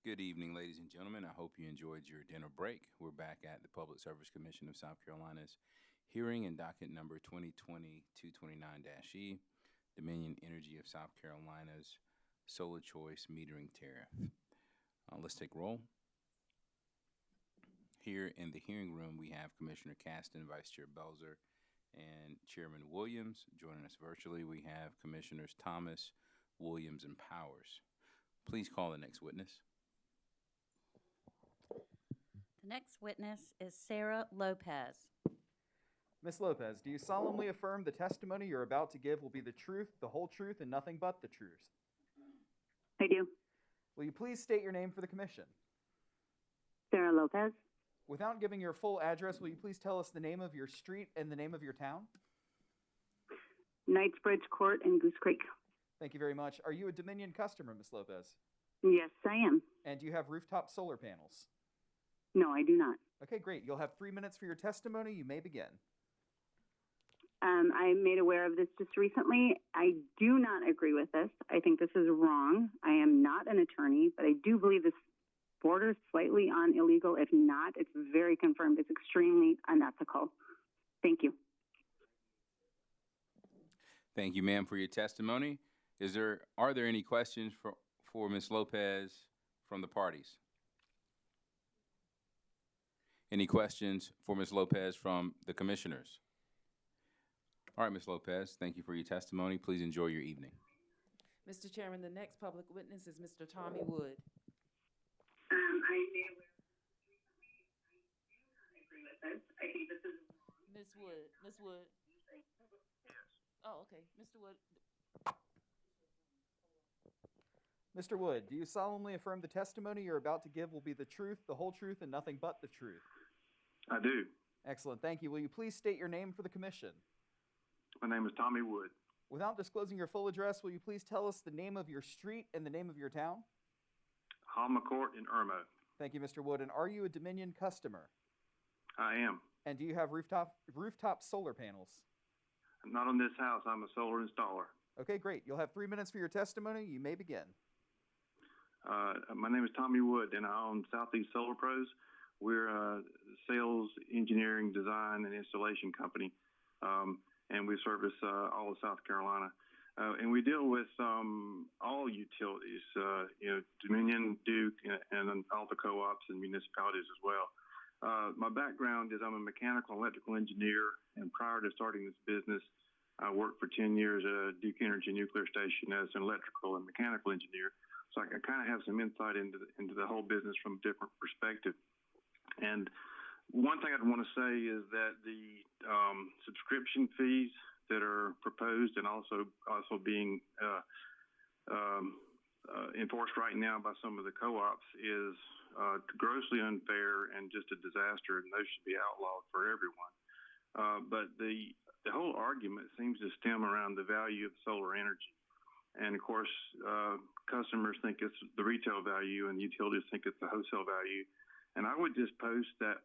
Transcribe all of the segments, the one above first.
Good evening, ladies and gentlemen. I hope you enjoyed your dinner break. We're back at the Public Service Commission of South Carolina's hearing in docket number 2020-229-E, Dominion Energy of South Carolina's Solar Choice Metering Tariff. Let's take roll. Here in the hearing room, we have Commissioner Caston, Vice Chair Belzer, and Chairman Williams. Joining us virtually, we have Commissioners Thomas, Williams, and Powers. Please call the next witness. The next witness is Sarah Lopez. Ms. Lopez, do you solemnly affirm the testimony you're about to give will be the truth, the whole truth, and nothing but the truth? I do. Will you please state your name for the commission? Sarah Lopez. Without giving your full address, will you please tell us the name of your street and the name of your town? Knightsbridge Court in Goose Creek. Thank you very much. Are you a Dominion customer, Ms. Lopez? Yes, I am. And do you have rooftop solar panels? No, I do not. Okay, great. You'll have 3 minutes for your testimony. You may begin. I'm made aware of this just recently. I do not agree with this. I think this is wrong. I am not an attorney, but I do believe this borders slightly on illegal. If not, it's very confirmed. It's extremely unethical. Thank you. Thank you, ma'am, for your testimony. Are there any questions for Ms. Lopez from the parties? Any questions for Ms. Lopez from the commissioners? All right, Ms. Lopez, thank you for your testimony. Please enjoy your evening. Mr. Chairman, the next public witness is Mr. Tommy Wood. I made aware of this recently. I do not agree with this. I think this is Ms. Wood. Ms. Wood. Yes. Oh, okay. Mr. Wood. Mr. Wood, do you solemnly affirm the testimony you're about to give will be the truth, the whole truth, and nothing but the truth? I do. Excellent. Thank you. Will you please state your name for the commission? My name is Tommy Wood. Without disclosing your full address, will you please tell us the name of your street and the name of your town? Halma Court in Irmo. Thank you, Mr. Wood. And are you a Dominion customer? I am. And do you have rooftop solar panels? Not on this house. I'm a solar installer. Okay, great. You'll have 3 minutes for your testimony. You may begin. My name is Tommy Wood, and I own Southeast Solar Pros. We're a sales, engineering, design, and installation company, and we service all of South Carolina. And we deal with all utilities, Dominion, Duke, and all the co-ops and municipalities as well. My background is I'm a mechanical and electrical engineer, and prior to starting this business, I worked for 10 years at Duke Energy Nuclear Station as an electrical and mechanical engineer. So I kind of have some insight into the whole business from a different perspective. And one thing I'd want to say is that the subscription fees that are proposed and also being enforced right now by some of the co-ops is grossly unfair and just a disaster, and those should be outlawed for everyone. But the whole argument seems to stem around the value of solar energy. And of course, customers think it's the retail value and utilities think it's the wholesale value. And I would just post that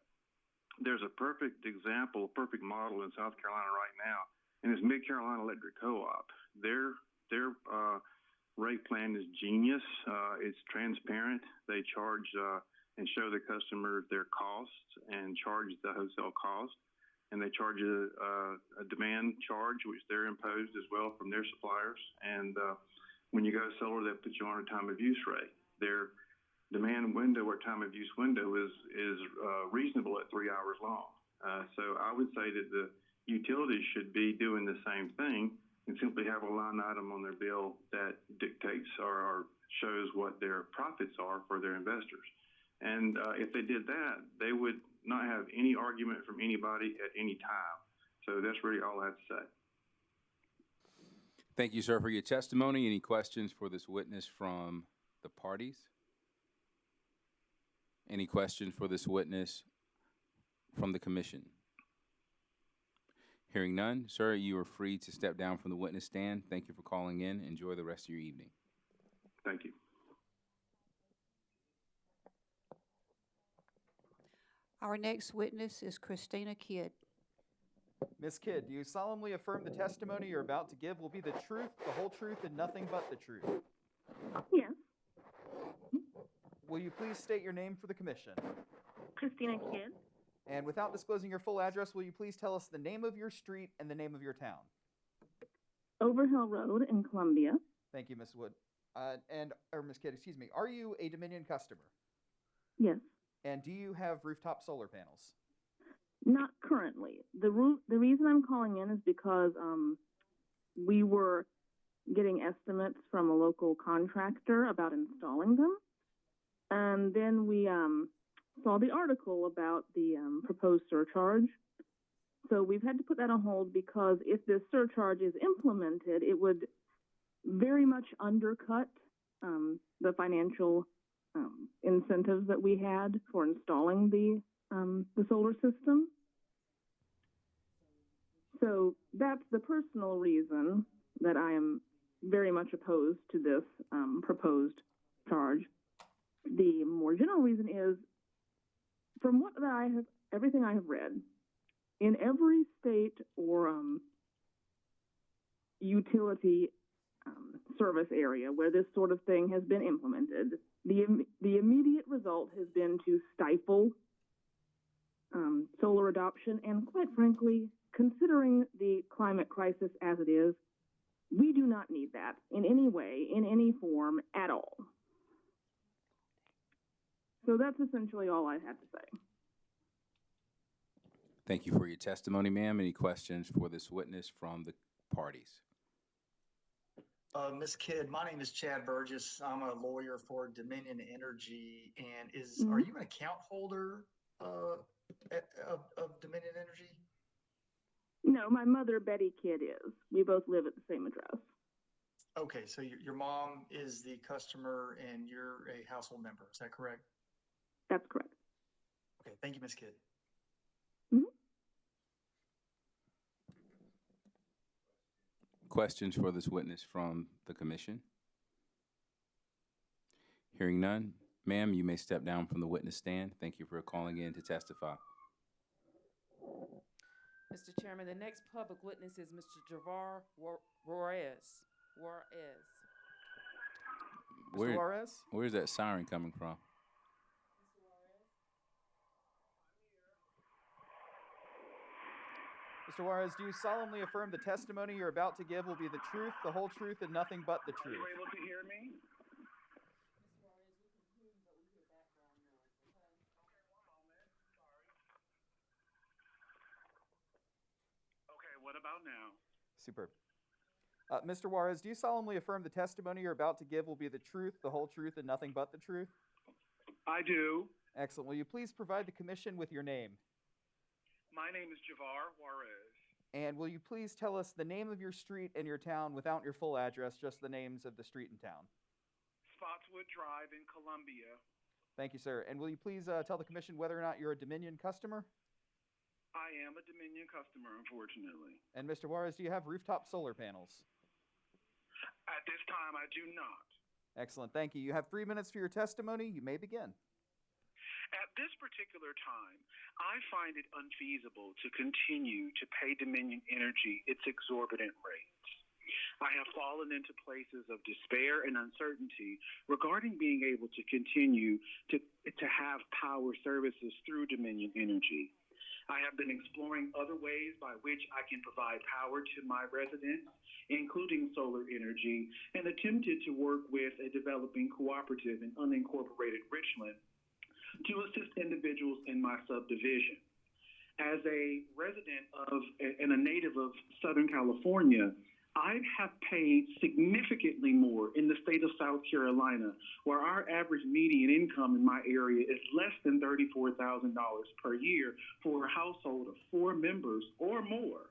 there's a perfect example, perfect model in South Carolina right now, and it's Mid-Carolina Electric Co-op. Their rate plan is genius. It's transparent. They charge and show the customer their costs and charge the wholesale cost. And they charge a demand charge, which they're imposed as well from their suppliers. And when you go solar, they put you on a time of use rate. Their demand window or time of use window is reasonable at 3 hours long. So I would say that the utilities should be doing the same thing and simply have a line item on their bill that dictates or shows what their profits are for their investors. And if they did that, they would not have any argument from anybody at any time. So that's really all I have to say. Thank you, sir, for your testimony. Any questions for this witness from the parties? Any questions for this witness from the commission? Hearing none, sir, you are free to step down from the witness stand. Thank you for calling in. Enjoy the rest of your evening. Thank you. Our next witness is Christina Kidd. Ms. Kidd, do you solemnly affirm the testimony you're about to give will be the truth, the whole truth, and nothing but the truth? Yes. Will you please state your name for the commission? Christina Kidd, And without disclosing your full address, will you please tell us the name of your street and the name of your town? Overhill Road in Columbia. Thank you, Ms. Wood. Or Ms. Kidd, excuse me. Are you a Dominion customer? Yes, And do you have rooftop solar panels? not currently. The reason I'm calling in is because we were getting estimates from a local contractor about installing them, and then we saw the article about the proposed surcharge. So we've had to put that on hold because if this surcharge is implemented, it would very much undercut the financial incentives that we had for installing the solar system. So that's the personal reason that I am very much opposed to this proposed charge. The more general reason is, from what everything I have read, in every state or utility service area where this sort of thing has been implemented, the immediate result has been to stifle solar adoption, and quite frankly, considering the climate crisis as it is, we do not need that in any way, in any form at all. So that's essentially all I had to say. Thank you for your testimony, ma'am. Any questions for this witness from the parties? Ms. Kidd, my name is Chad Burgess. I'm a lawyer for Dominion Energy. And are you an account holder of Dominion Energy? No, my mother, Betty Kidd, is. We both live at the same address. Okay, so your mom is the customer and you're a household member. Is that correct? That's correct. Okay, thank you, Ms. Kidd. Questions for this witness from the commission? Hearing none, ma'am, you may step down from the witness stand. Thank you for calling in to testify. Mr. Chairman, the next public witness is Mr. Javar Juarez. Mr. Juarez? Where's that siren coming from? Mr. Juarez, do you solemnly affirm the testimony you're about to give will be the truth, the whole truth, and nothing but the truth? Are you able to hear me? Okay, what about now? Superb. Mr. Juarez, do you solemnly affirm the testimony you're about to give will be the truth, the whole truth, and nothing but the truth? I do. Excellent. Will you please provide the commission with your name? My name is Javar Juarez. And will you please tell us the name of your street and your town without your full address, just the names of the street and town? Spotswood Drive in Columbia. Thank you, sir. And will you please tell the commission whether or not you're a Dominion customer? I am a Dominion customer, unfortunately. And Mr. Juarez, do you have rooftop solar panels? At this time, I do not. Excellent. Thank you. You have 3 minutes for your testimony. You may begin. At this particular time, I find it unfeasible to continue to pay Dominion Energy its exorbitant rates. I have fallen into places of despair and uncertainty regarding being able to continue to have power services through Dominion Energy. I have been exploring other ways by which I can provide power to my residents, including solar energy, and attempted to work with a developing cooperative in unincorporated Richland to assist individuals in my subdivision. As a resident and a native of Southern California, I have paid significantly more in the state of South Carolina, where our average median income in my area is less than $34,000 per year for a household of 4 members or more.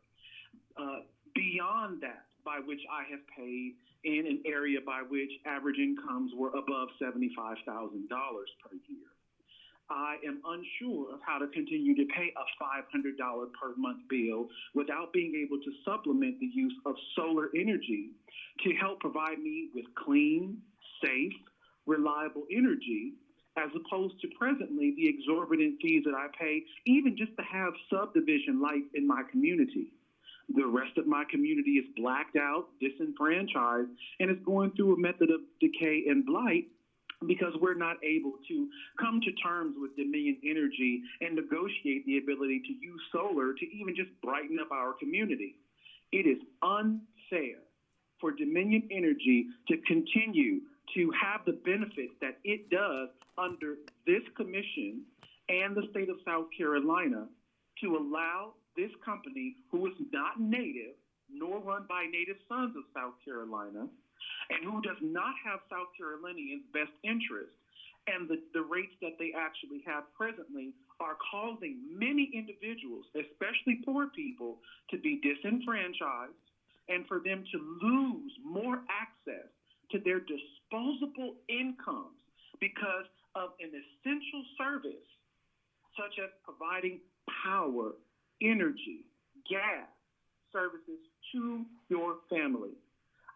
Beyond that, by which I have paid in an area by which average incomes were above $75,000 per year. I am unsure of how to continue to pay a $500 per month bill without being able to supplement the use of solar energy to help provide me with clean, safe, reliable energy, as opposed to presently the exorbitant fees that I pay even just to have subdivision life in my community. The rest of my community is blacked out, disenfranchised, and is going through a method of decay and blight because we're not able to come to terms with Dominion Energy and negotiate the ability to use solar to even just brighten up our community. It is unfair for Dominion Energy to continue to have the benefits that it does under this commission and the state of South Carolina to allow this company, who is not native nor run by native sons of South Carolina, and who does not have South Carolinians' best interest, and the rates that they actually have presently are causing many individuals, especially poor people, to be disenfranchised and for them to lose more access to their disposable incomes because of an essential service such as providing power, energy, gas services to your family.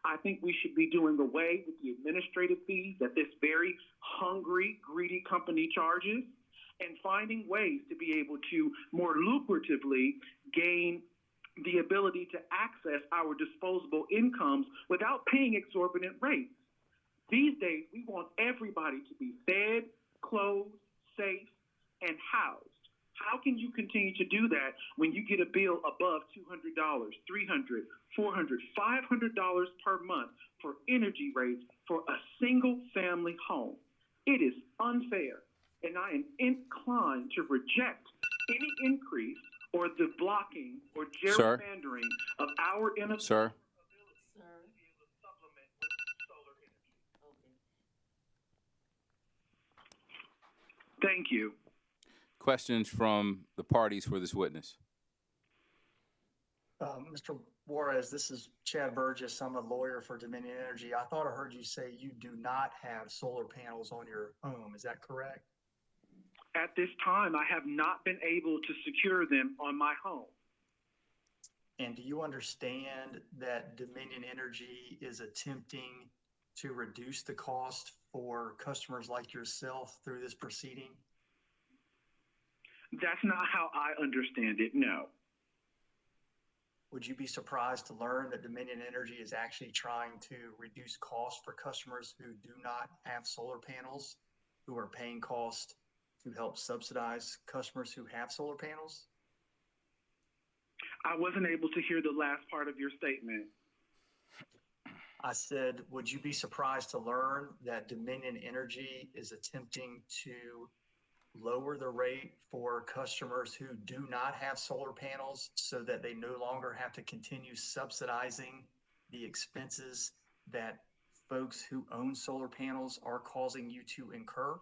I think we should be doing away with the administrative fees that this very hungry, greedy company charges and finding ways to be able to more lucratively gain the ability to access our disposable incomes without paying exorbitant rates. These days, we want everybody to be fed, clothed, safe, and housed. How can you continue to do that when you get a bill above $200, $300, $400, $500 per month for energy rates for a single family home? It is unfair, and I am inclined to reject any increase or the blocking or gerrymandering of our inability Sir. to supplement with solar energy. Okay. Thank you. Questions from the parties for this witness? Mr. Juarez, this is Chad Burgess. I'm a lawyer for Dominion Energy. I thought I heard you say you do not have solar panels on your home. Is that correct? At this time, I have not been able to secure them on my home. And do you understand that Dominion Energy is attempting to reduce the cost for customers like yourself through this proceeding? That's not how I understand it, no. Would you be surprised to learn that Dominion Energy is actually trying to reduce costs for customers who do not have solar panels, who are paying cost to help subsidize customers who have solar panels? I wasn't able to hear the last part of your statement. I said, would you be surprised to learn that Dominion Energy is attempting to lower the rate for customers who do not have solar panels so that they no longer have to continue subsidizing the expenses that folks who own solar panels are causing you to incur?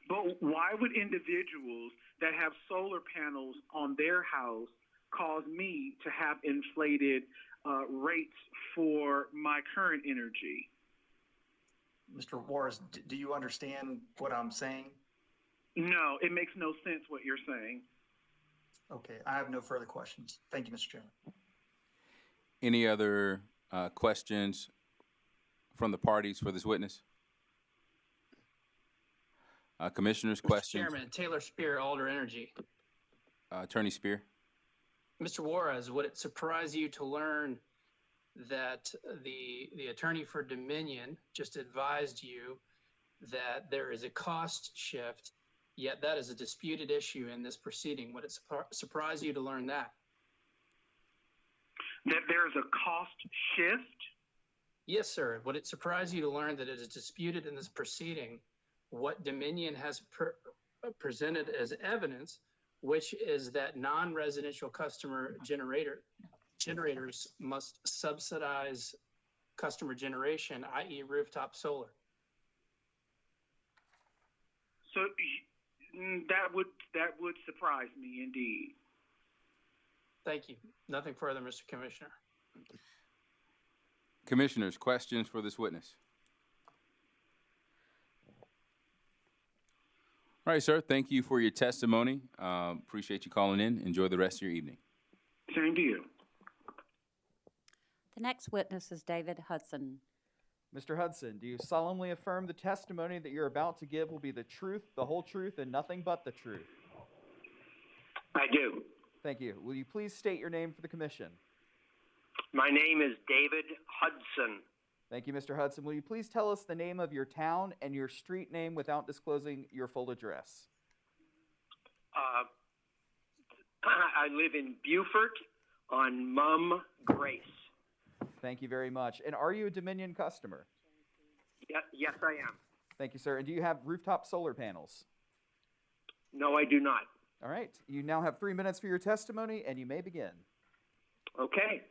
But why would individuals that have solar panels on their house cause me to have inflated rates for my current energy? Mr. Juarez, do you understand what I'm saying? No, it makes no sense what you're saying. Okay, I have no further questions. Thank you, Mr. Chairman. Any other questions from the parties for this witness? Commissioners, questions? Mr. Chairman, Taylor Spear, Alder Energy. Attorney Spear. Mr. Juarez, would it surprise you to learn that the attorney for Dominion just advised you that there is a cost shift, yet that is a disputed issue in this proceeding? Would it surprise you to learn that? That there's a cost shift? Yes, sir. Would it surprise you to learn that it is disputed in this proceeding what Dominion has presented as evidence, which is that non-residential customer generators must subsidize customer generation, i.e. rooftop solar? So that would surprise me indeed. Thank you. Nothing further, Mr. Commissioner. Commissioners, questions for this witness? All right, sir. Thank you for your testimony. Appreciate you calling in. Enjoy the rest of your evening. Same to you. The next witness is David Hudson. Mr. Hudson, do you solemnly affirm the testimony that you're about to give will be the truth, the whole truth, and nothing but the truth? I do. Thank you. Will you please state your name for the commission? My name is David Hudson. Thank you, Mr. Hudson. Will you please tell us the name of your town and your street name without disclosing your full address? I live in Beaufort on Mum Grace. Thank you very much. And are you a Dominion customer? Yes, I am. Thank you, sir. And do you have rooftop solar panels? No, I do not. All right. You now have 3 minutes for your testimony, and you may begin. Okay.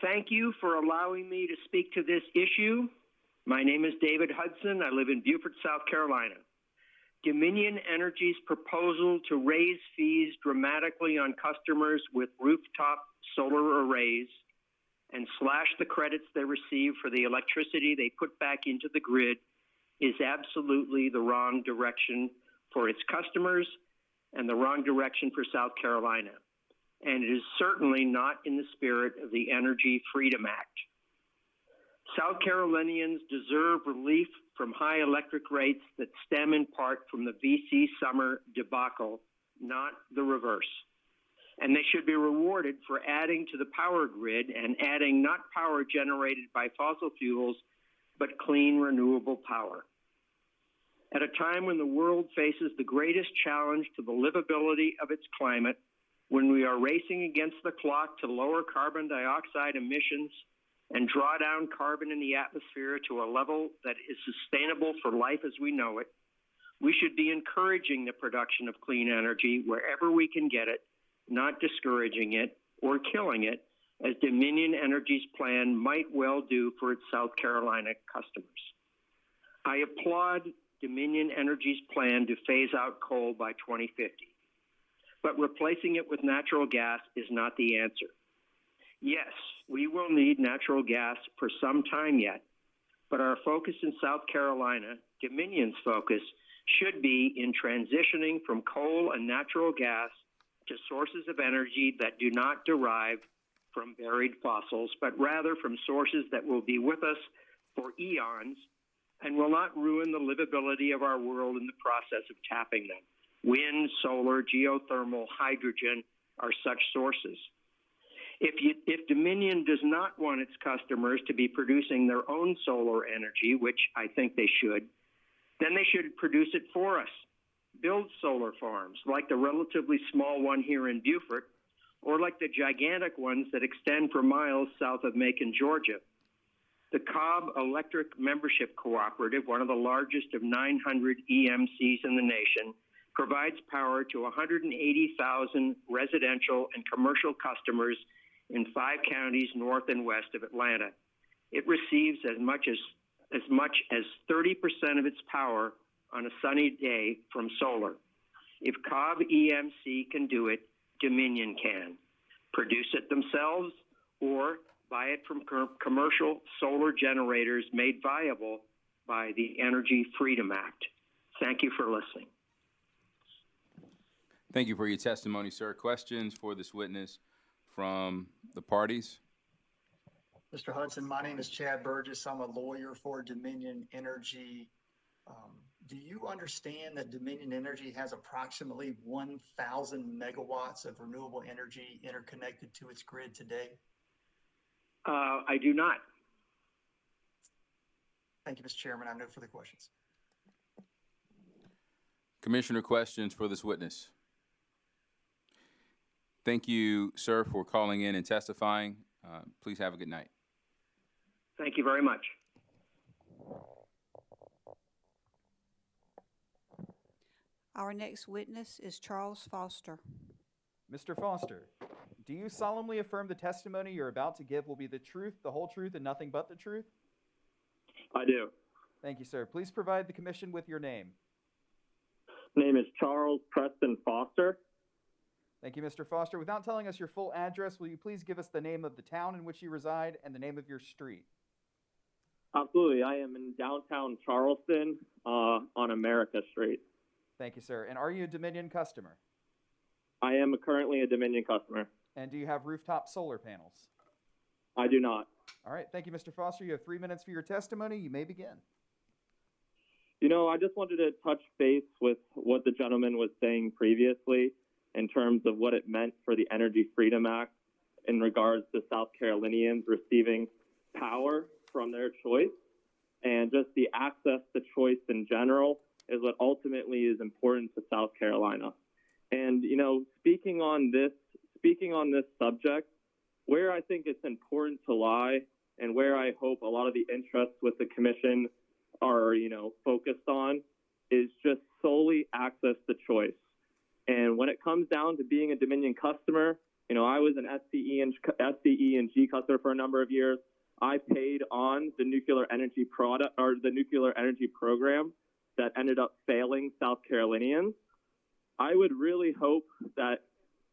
Thank you for allowing me to speak to this issue. My name is David Hudson. I live in Beaufort, South Carolina. Dominion Energy's proposal to raise fees dramatically on customers with rooftop solar arrays and slash the credits they receive for the electricity they put back into the grid is absolutely the wrong direction for its customers and the wrong direction for South Carolina. And it is certainly not in the spirit of the Energy Freedom Act. South Carolinians deserve relief from high electric rates that stem in part from the VC summer debacle, not the reverse. And they should be rewarded for adding to the power grid and adding not power generated by fossil fuels, but clean renewable power. At a time when the world faces the greatest challenge to the livability of its climate, when we are racing against the clock to lower carbon dioxide emissions and draw down carbon in the atmosphere to a level that is sustainable for life as we know it, we should be encouraging the production of clean energy wherever we can get it, not discouraging it or killing it, as Dominion Energy's plan might well do for its South Carolina customers. I applaud Dominion Energy's plan to phase out coal by 2050, but replacing it with natural gas is not the answer. Yes, we will need natural gas for some time yet, but our focus in South Carolina, Dominion's focus, should be in transitioning from coal and natural gas to sources of energy that do not derive from buried fossils, but rather from sources that will be with us for eons and will not ruin the livability of our world in the process of tapping them. Wind, solar, geothermal, hydrogen are such sources. If Dominion does not want its customers to be producing their own solar energy, which I think they should, then they should produce it for us. Build solar farms like the relatively small one here in Beaufort, or like the gigantic ones that extend for miles south of Macon, Georgia. The Cobb Electric Membership Cooperative, one of the largest of 900 EMCs in the nation, provides power to 180,000 residential and commercial customers in 5 counties north and west of Atlanta. It receives as much as 30% of its power on a sunny day from solar. If Cobb EMC can do it, Dominion can. Produce it themselves or buy it from commercial solar generators made viable by the Energy Freedom Act. Thank you for listening. Thank you for your testimony, sir. Questions for this witness from the parties? Mr. Hudson, my name is Chad Burgess. I'm a lawyer for Dominion Energy. Do you understand that Dominion Energy has approximately 1,000 megawatts of renewable energy interconnected to its grid today? I do not. Thank you, Mr. Chairman. I have no further questions. Commissioner, questions for this witness? Thank you, sir, for calling in and testifying. Please have a good night. Thank you very much. Our next witness is Charles Foster. Mr. Foster, do you solemnly affirm the testimony you're about to give will be the truth, the whole truth, and nothing but the truth? I do. Thank you, sir. Please provide the commission with your name. Name is Charles Preston Foster. Thank you, Mr. Foster. Without telling us your full address, will you please give us the name of the town in which you reside and the name of your street? Absolutely. I am in downtown Charleston on America Street. Thank you, sir. And are you a Dominion customer? I am currently a Dominion customer. And do you have rooftop solar panels? I do not. All right. Thank you, Mr. Foster. You have 3 minutes for your testimony. You may begin. You know, I just wanted to touch base with what the gentleman was saying previously in terms of what it meant for the Energy Freedom Act in regards to South Carolinians receiving power from their choice, and just the access to choice in general is what ultimately is important to South Carolina. And, you know, speaking on this subject, where I think it's important to lie and where I hope a lot of the interests with the commission are, you know, focused on is just solely access to choice. And when it comes down to being a Dominion customer, you know, I was an SCE and G customer for a number of years. I paid on the nuclear energy product or the nuclear energy program that ended up failing South Carolinians. I would really hope that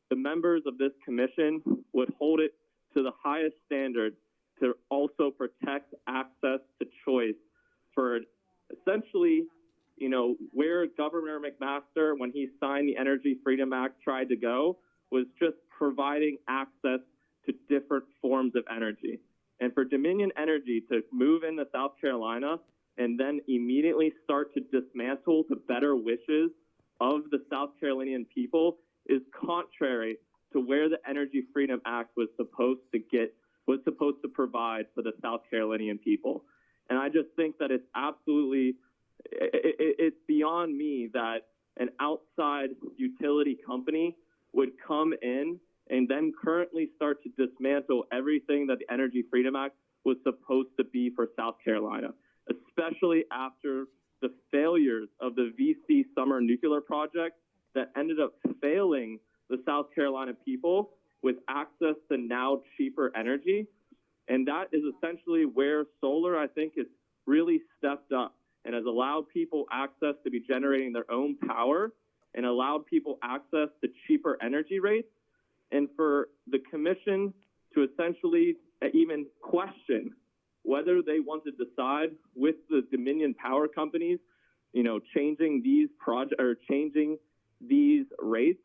the members of this commission would hold it to the highest standard to also protect access to choice for essentially, you know, where Governor McMaster, when he signed the Energy Freedom Act, tried to go was just providing access to different forms of energy. And for Dominion Energy to move into South Carolina and then immediately start to dismantle the better wishes of the South Carolinian people is contrary to where the Energy Freedom Act was supposed to provide for the South Carolinian people. And I just think that it's absolutely, it's beyond me that an outside utility company would come in and then currently start to dismantle everything that the Energy Freedom Act was supposed to be for South Carolina, especially after the failures of the VC Summer Nuclear Project that ended up failing the South Carolina people with access to now cheaper energy. And that is essentially where solar, I think, has really stepped up and has allowed people access to be generating their own power and allowed people access to cheaper energy rates. And for the commission to essentially even question whether they want to decide with the Dominion power companies, you know, changing these rates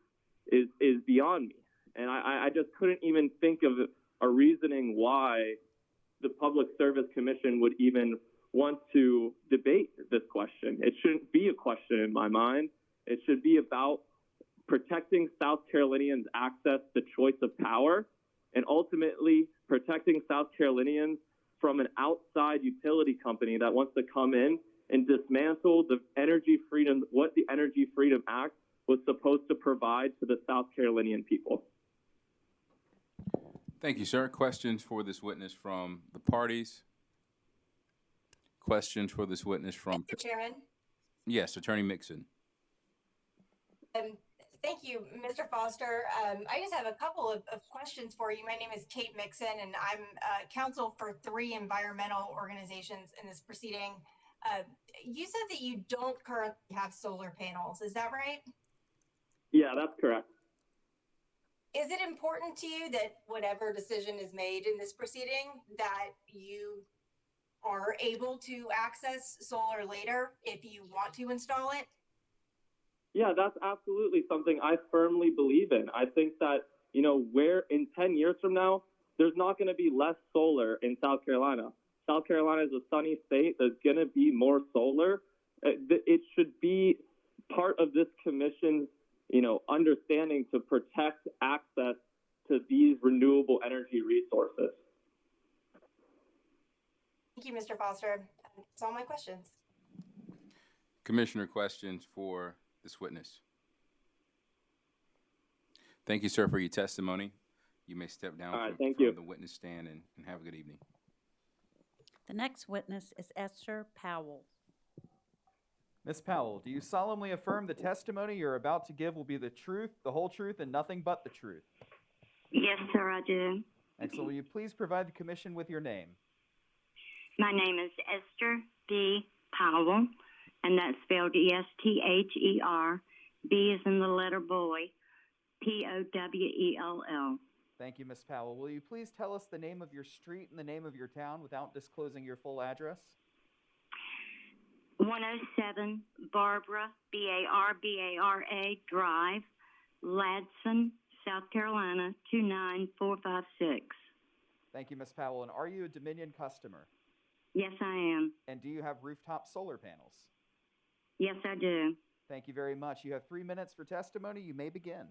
is beyond me. And I just couldn't even think of a reasoning why the Public Service Commission would even want to debate this question. It shouldn't be a question in my mind. It should be about protecting South Carolinians' access to choice of power and ultimately protecting South Carolinians from an outside utility company that wants to come in and dismantle the Energy Freedom, what the Energy Freedom Act was supposed to provide to the South Carolinian people. Thank you, sir. Questions for this witness from the parties? Questions for this witness from... Mr. Chairman? Yes, Attorney Mixon. Thank you, Mr. Foster. I just have a couple of questions for you. My name is Kate Mixon, and I'm counsel for 3 environmental organizations in this proceeding. You said that you don't currently have solar panels. Is that right? Yeah, that's correct. Is it important to you that whatever decision is made in this proceeding, that you are able to access solar later if you want to install it? Yeah, that's absolutely something I firmly believe in. I think that, you know, where in 10 years from now, there's not going to be less solar in South Carolina. South Carolina is a sunny state. There's going to be more solar. It should be part of this commission's, you know, understanding to protect access to these renewable energy resources. Thank you, Mr. Foster. That's all my questions. Commissioner, questions for this witness? Thank you, sir, for your testimony. You may step down from the witness stand and have a good evening. The next witness is Esther Powell. Ms. Powell, do you solemnly affirm the testimony you're about to give will be the truth, the whole truth, and nothing but the truth? Yes, sir, I do. Excellent. Will you please provide the commission with your name? My name is Esther B. Powell, and that's spelled Esther. B is in the letter boy, Powell. Thank you, Ms. Powell. Will you please tell us the name of your street and the name of your town without disclosing your full address? 107 Barbara, Barbara Drive, Ladson, South Carolina, 29456. Thank you, Ms. Powell. And are you a Dominion customer? Yes, I am. And do you have rooftop solar panels? Yes, I do. Thank you very much. You have 3 minutes for testimony. You may begin.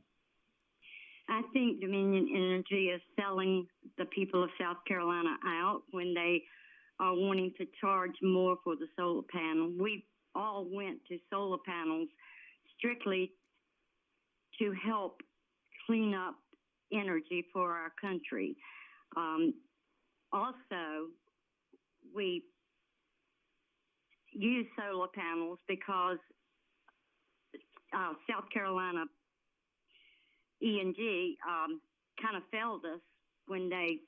I think Dominion Energy is selling the people of South Carolina out when they are wanting to charge more for the solar panel. We all went to solar panels strictly to help clean up energy for our country. Also, we use solar panels because South Carolina E&G kind of failed us when they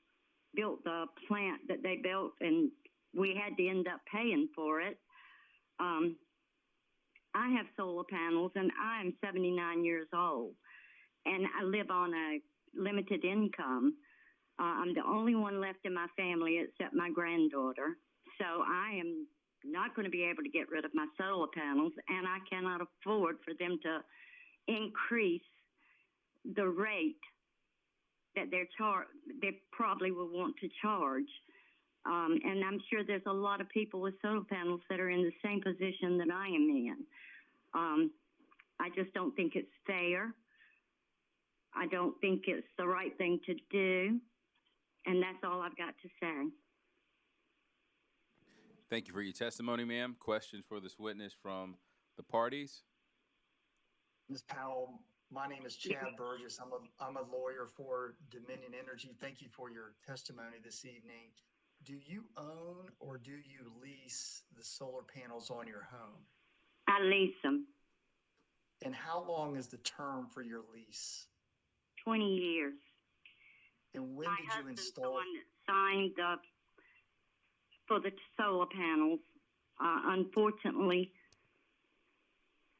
built the plant that they built, and we had to end up paying for it. I have solar panels, and I am 79 years old, and I live on a limited income. I'm the only one left in my family except my granddaughter, so I am not going to be able to get rid of my solar panels, and I cannot afford for them to increase the rate that they probably will want to charge. And I'm sure there's a lot of people with solar panels that are in the same position that I am in. I just don't think it's fair. I don't think it's the right thing to do. And that's all I've got to say. Thank you for your testimony, ma'am. Questions for this witness from the parties? Ms. Powell, my name is Chad Burgess. I'm a lawyer for Dominion Energy. Thank you for your testimony this evening. Do you own or do you lease the solar panels on your home? I lease them. And how long is the term for your lease? 20 years. And when did you install? The one that signed for the solar panels. Unfortunately,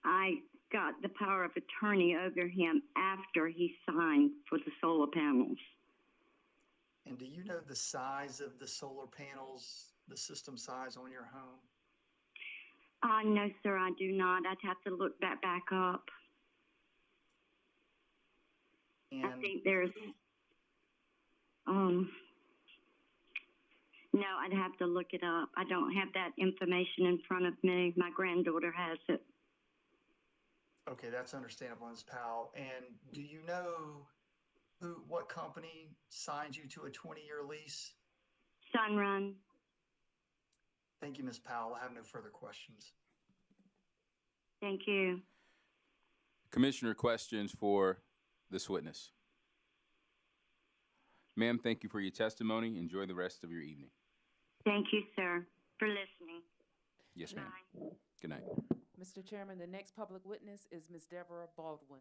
I got the power of attorney over him after he signed for the solar panels. And do you know the size of the solar panels, the system size on your home? No, sir, I do not. I'd have to look that back up. And I think there's, no, I'd have to look it up. I don't have that information in front of me. My granddaughter has it. Okay, that's understandable, Ms. Powell. And do you know what company signed you to a 20-year lease? Sunrun. Thank you, Ms. Powell. I have no further questions. Thank you. Commissioner, questions for this witness? Ma'am, thank you for your testimony. Enjoy the rest of your evening. Thank you, sir, for listening. Yes, ma'am. Good night. Mr. Chairman, the next public witness is Ms. Deborah Baldwin.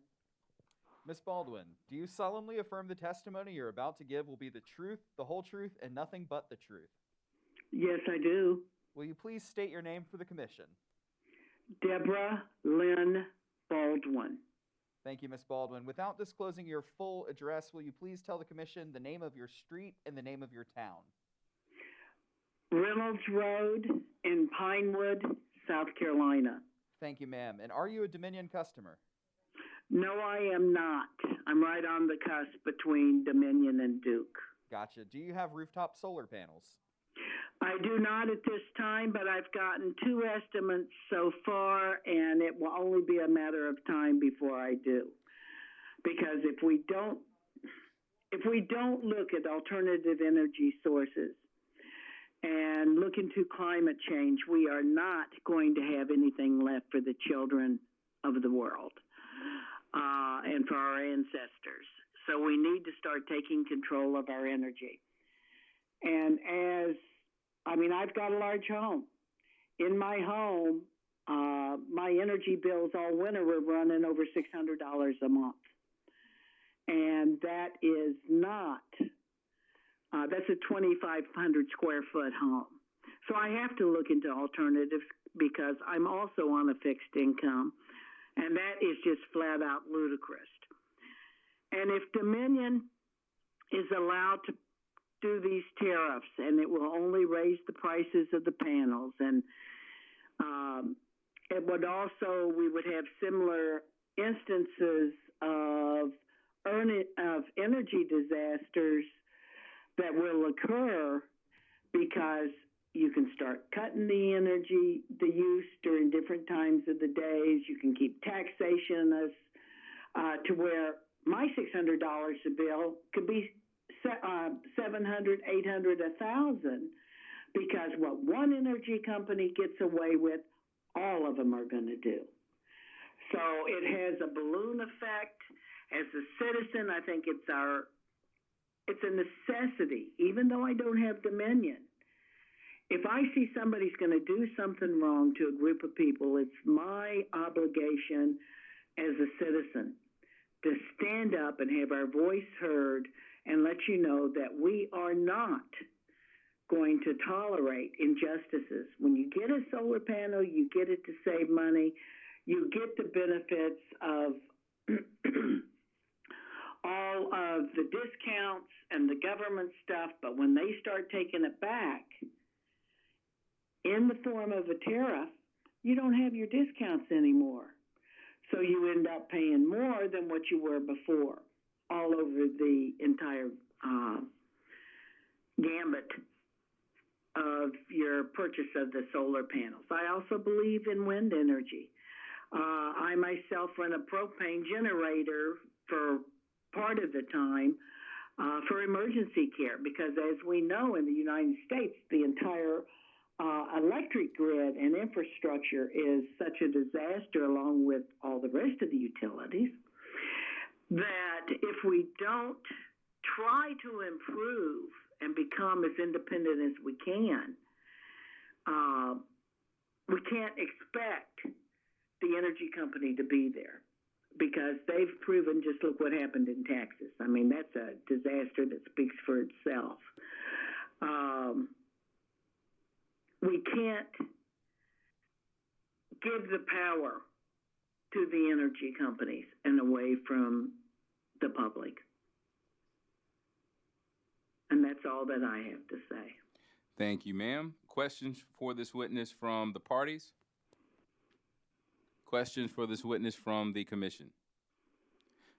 Ms. Baldwin, do you solemnly affirm the testimony you're about to give will be the truth, the whole truth, and nothing but the truth? Yes, I do. Will you please state your name for the commission? Deborah Lynn Baldwin. Thank you, Ms. Baldwin. Without disclosing your full address, will you please tell the commission the name of your street and the name of your town? Reynolds Road in Pinewood, South Carolina. Thank you, ma'am. And are you a Dominion customer? No, I am not. I'm right on the cusp between Dominion and Duke. Gotcha. Do you have rooftop solar panels? I do not at this time, but I've gotten 2 estimates so far, and it will only be a matter of time before I do. Because if we don't look at alternative energy sources and look into climate change, we are not going to have anything left for the children of the world and for our ancestors. So we need to start taking control of our energy. And I've got a large home. In my home, my energy bills all winter were running over $600 a month. And that is not, that's a 2,500 square foot home. So I have to look into alternatives because I'm also on a fixed income. And that is just flat out ludicrous. And if Dominion is allowed to do these tariffs, and it will only raise the prices of the panels, and it would also, we would have similar instances of energy disasters that will occur because you can start cutting the energy, the use during different times of the days. You can keep taxation to where my $600 a bill could be $700, $800, $1,000 because what one energy company gets away with, all of them are going to do. So it has a balloon effect. As a citizen, I think it's a necessity, even though I don't have dominion. If I see somebody's going to do something wrong to a group of people, it's my obligation as a citizen to stand up and have our voice heard and let you know that we are not going to tolerate injustices. When you get a solar panel, you get it to save money. You get the benefits of all of the discounts and the government stuff, but when they start taking it back in the form of a tariff, you don't have your discounts anymore. So you end up paying more than what you were before, all over the entire gambit of your purchase of the solar panels. I also believe in wind energy. I myself run a propane generator for part of the time for emergency care, because as we know in the United States, the entire electric grid and infrastructure is such a disaster, along with all the rest of the utilities, that if we don't try to improve and become as independent as we can't expect the energy company to be there, because they've proven, just look what happened in Texas. I mean, that's a disaster that speaks for itself. We can't give the power to the energy companies and away from the public. And that's all that I have to say. Thank you, ma'am. Questions for this witness from the parties? Questions for this witness from the commission?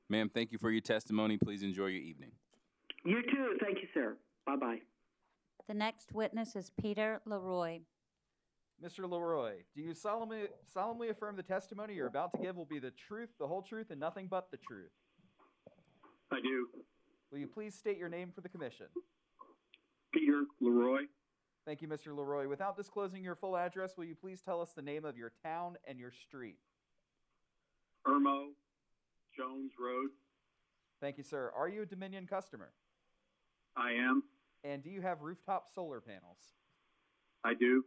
Ma'am, thank you for your testimony. Please enjoy your evening. You too. Thank you, sir. Bye-bye. The next witness is Peter Leroy. Mr. Leroy, do you solemnly affirm the testimony you're about to give will be the truth, the whole truth, and nothing but the truth? I do. Will you please state your name for the commission? Peter Leroy. Thank you, Mr. Leroy. Without disclosing your full address, will you please tell us the name of your town and your street? Irmo, Jones Road. Thank you, sir. Are you a Dominion customer? I am. And do you have rooftop solar panels? I do.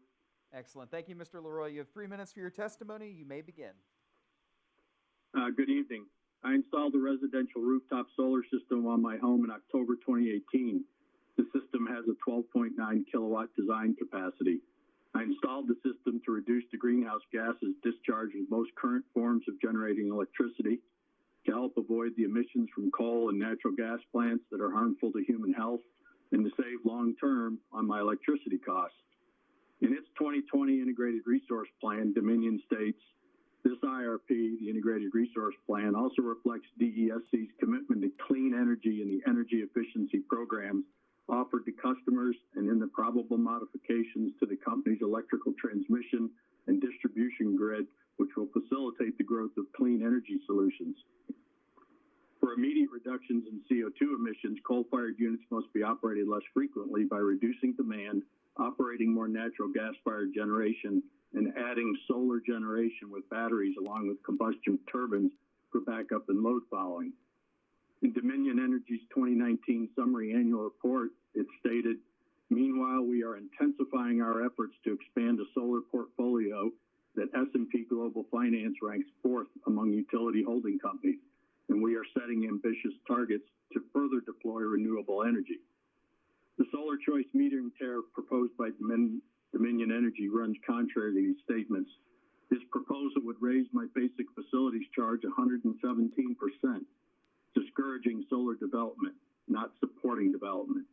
Excellent. Thank you, Mr. Leroy. You have 3 minutes for your testimony. You may begin. Good evening. I installed a residential rooftop solar system on my home in October 2018. The system has a 12.9 kilowatt design capacity. I installed the system to reduce the greenhouse gases discharged in most current forms of generating electricity, to help avoid the emissions from coal and natural gas plants that are harmful to human health, and to save long-term on my electricity costs. In its 2020 Integrated Resource Plan, Dominion states, this IRP, the Integrated Resource Plan, also reflects DESC's commitment to clean energy and the energy efficiency programs offered to customers, and in the probable modifications to the company's electrical transmission and distribution grid, which will facilitate the growth of clean energy solutions. For immediate reductions in CO2 emissions, coal-fired units must be operated less frequently by reducing demand, operating more natural gas-fired generation, and adding solar generation with batteries along with combustion turbines for backup and load following. In Dominion Energy's 2019 summary annual report, it stated, meanwhile, we are intensifying our efforts to expand a solar portfolio that S&P Global Finance ranks 4th among utility holding companies, and we are setting ambitious targets to further deploy renewable energy. The solar choice metering tariff proposed by Dominion Energy runs contrary to these statements. This proposal would raise my basic facilities charge 117%, discouraging solar development, not supporting development.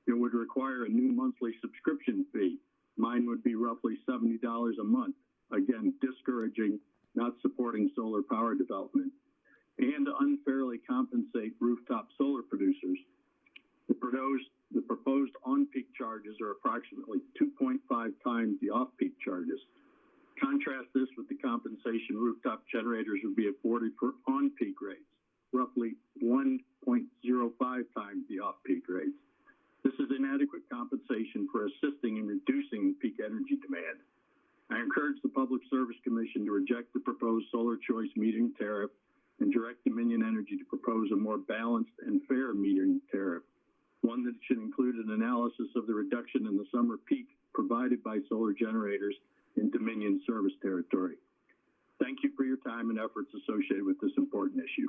It would require a new monthly subscription fee. Mine would be roughly $70 a month, again, discouraging, not supporting solar power development, and to unfairly compensate rooftop solar producers. The proposed on-peak charges are approximately 2.5 times the off-peak charges. Contrast this with the compensation rooftop generators would be afforded for on-peak rates, roughly 1.05 times the off-peak rates. This is inadequate compensation for assisting in reducing peak energy demand. I encourage the Public Service Commission to reject the proposed solar choice metering tariff and direct Dominion Energy to propose a more balanced and fair metering tariff, one that should include an analysis of the reduction in the summer peak provided by solar generators in Dominion service territory. Thank you for your time and efforts associated with this important issue.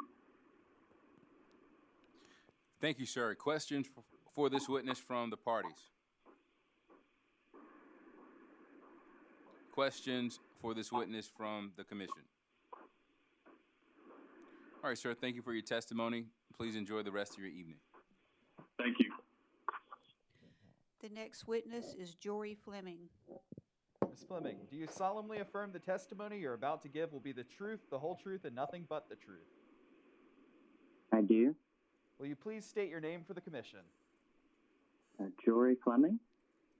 Thank you, sir. Questions for this witness from the parties? Questions for this witness from the commission? All right, sir. Thank you for your testimony. Please enjoy the rest of your evening. Thank you. The next witness is Jory Fleming. Ms. Fleming, do you solemnly affirm the testimony you're about to give will be the truth, the whole truth, and nothing but the truth? I do. Will you please state your name for the commission? Jory Fleming.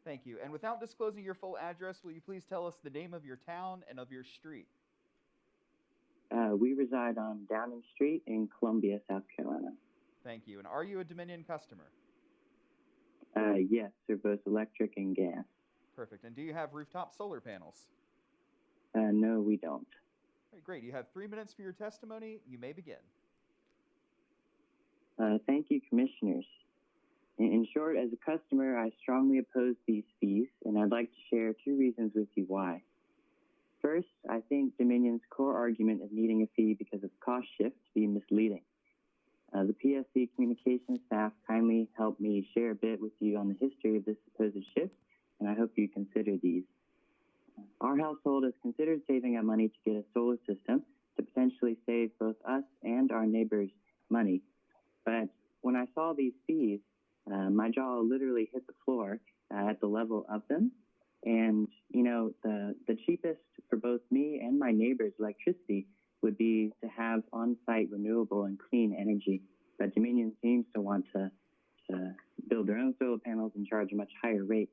Thank you. And without disclosing your full address, will you please tell us the name of your town and of your street? We reside on Downing Street in Columbia, South Carolina. Thank you. And are you a Dominion customer? Yes, they're both electric and gas. Perfect. And do you have rooftop solar panels? No, we don't. All right, great. You have 3 minutes for your testimony. You may begin. Thank you, commissioners. In short, as a customer, I strongly oppose these fees, and I'd like to share 2 reasons with you why. First, I think Dominion's core argument of needing a fee because of cost shift to be misleading. The PSC communications staff kindly helped me share a bit with you on the history of this supposed shift, and I hope you consider these. Our household has considered saving up money to get a solar system to potentially save both us and our neighbors money. But when I saw these fees, my jaw literally hit the floor at the level of them. And, you know, the cheapest for both me and my neighbors' electricity would be to have on-site renewable and clean energy. But Dominion seems to want to build their own solar panels and charge a much higher rate.